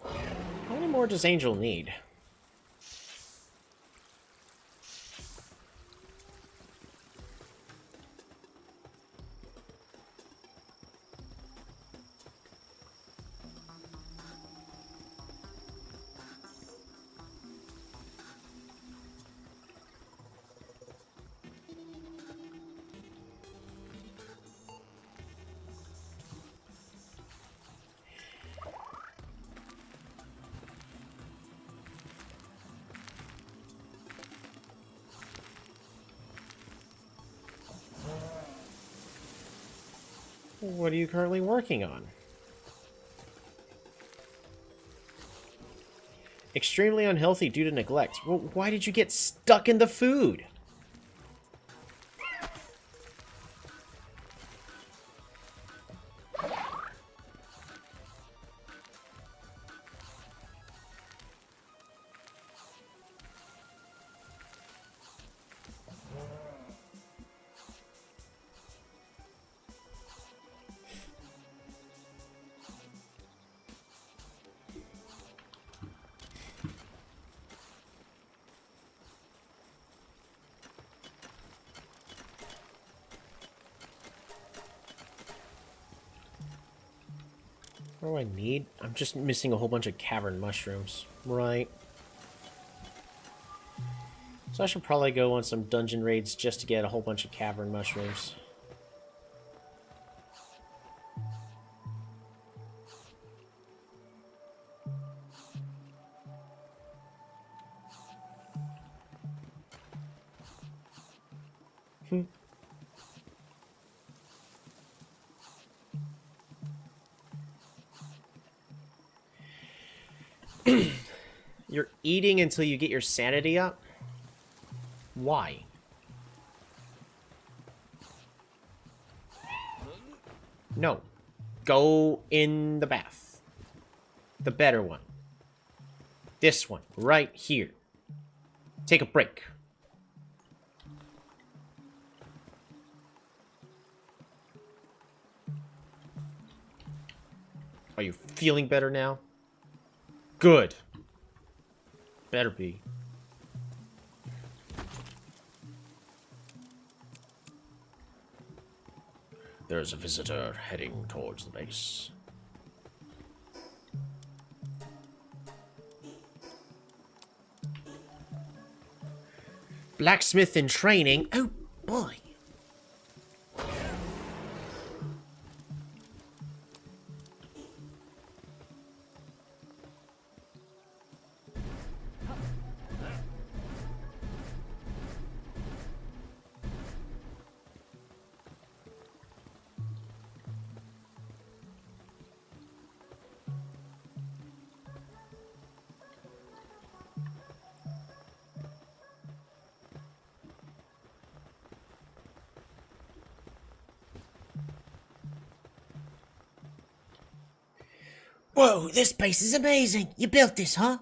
How many more does Angel need? What are you currently working on? Extremely unhealthy due to neglect. Well, why did you get stuck in the food? What do I need? I'm just missing a whole bunch of cavern mushrooms. Right. So I should probably go on some dungeon raids just to get a whole bunch of cavern mushrooms. You're eating until you get your sanity up? Why? No. Go in the bath. The better one. This one, right here. Take a break. Are you feeling better now? Good. Better be. There's a visitor heading towards the base. Blacksmith in training. Oh, boy. Whoa, this base is amazing. You built this, huh?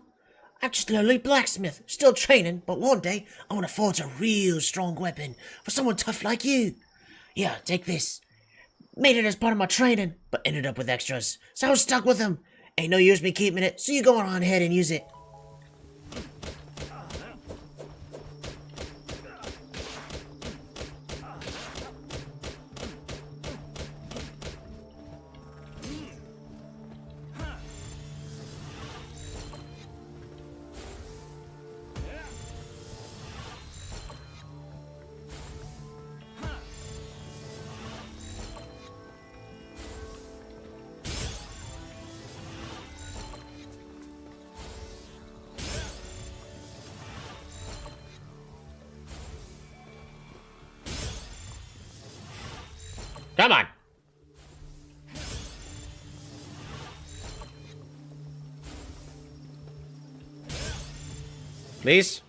I'm just a lowly blacksmith, still training, but one day I want to forge a real strong weapon for someone tough like you. Yeah, take this. Made it as part of my training, but ended up with extras, so I was stuck with them. Ain't no use me keeping it, so you go on ahead and use it. Come on. Please.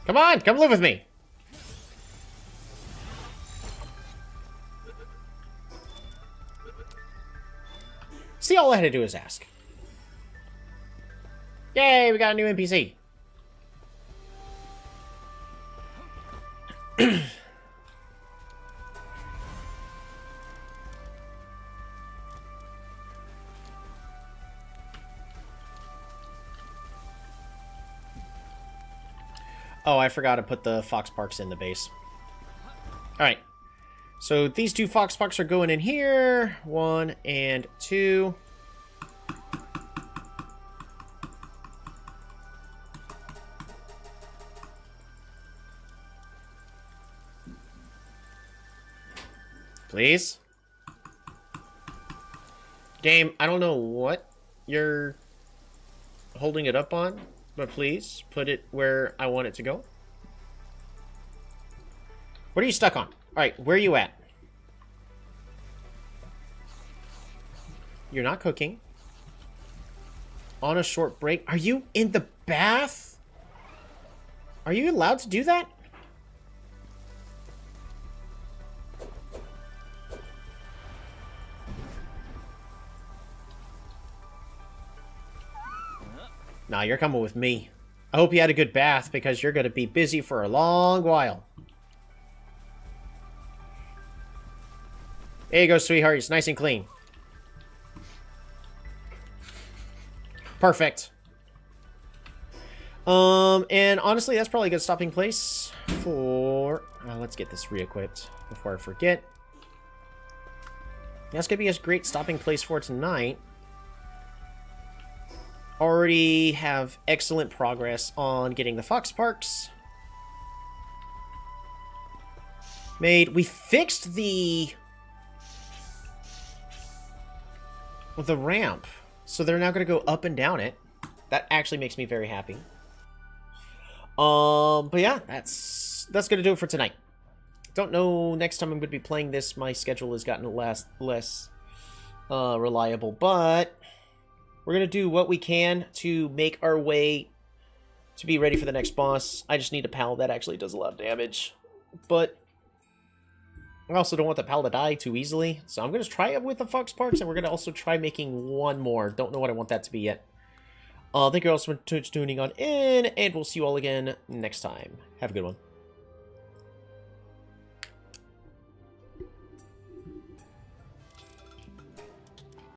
Come on, come live with me. See, all I had to do is ask. Yay, we got a new NPC. Oh, I forgot to put the fox parks in the base. Alright. So these two fox parks are going in here. 1 and 2. Please? Game, I don't know what you're holding it up on, but please put it where I want it to go. What are you stuck on? Alright, where are you at? You're not cooking. On a short break. Are you in the bath? Are you allowed to do that? Nah, you're coming with me. I hope you had a good bath, because you're going to be busy for a long while. There you go, sweetheart. It's nice and clean. Perfect. And honestly, that's probably a good stopping place for... let's get this re-equipped before I forget. That's going to be a great stopping place for tonight. Already have excellent progress on getting the Fox Parks made. We fixed the ramp, so they're now going to go up and down it. That actually makes me very happy. But yeah, that's going to do it for tonight. Don't know next time I'm going to be playing this. My schedule has gotten less reliable, but we're going to do what we can to make our way to be ready for the next boss. I just need a pal that actually does a lot of damage. But I also don't want the pal to die too easily. So I'm going to try it with the Fox Parks, and we're going to also try making one more. Don't know what I want that to be yet. Thank you all so much for tuning on in, and we'll see you all again next time. Have a good one.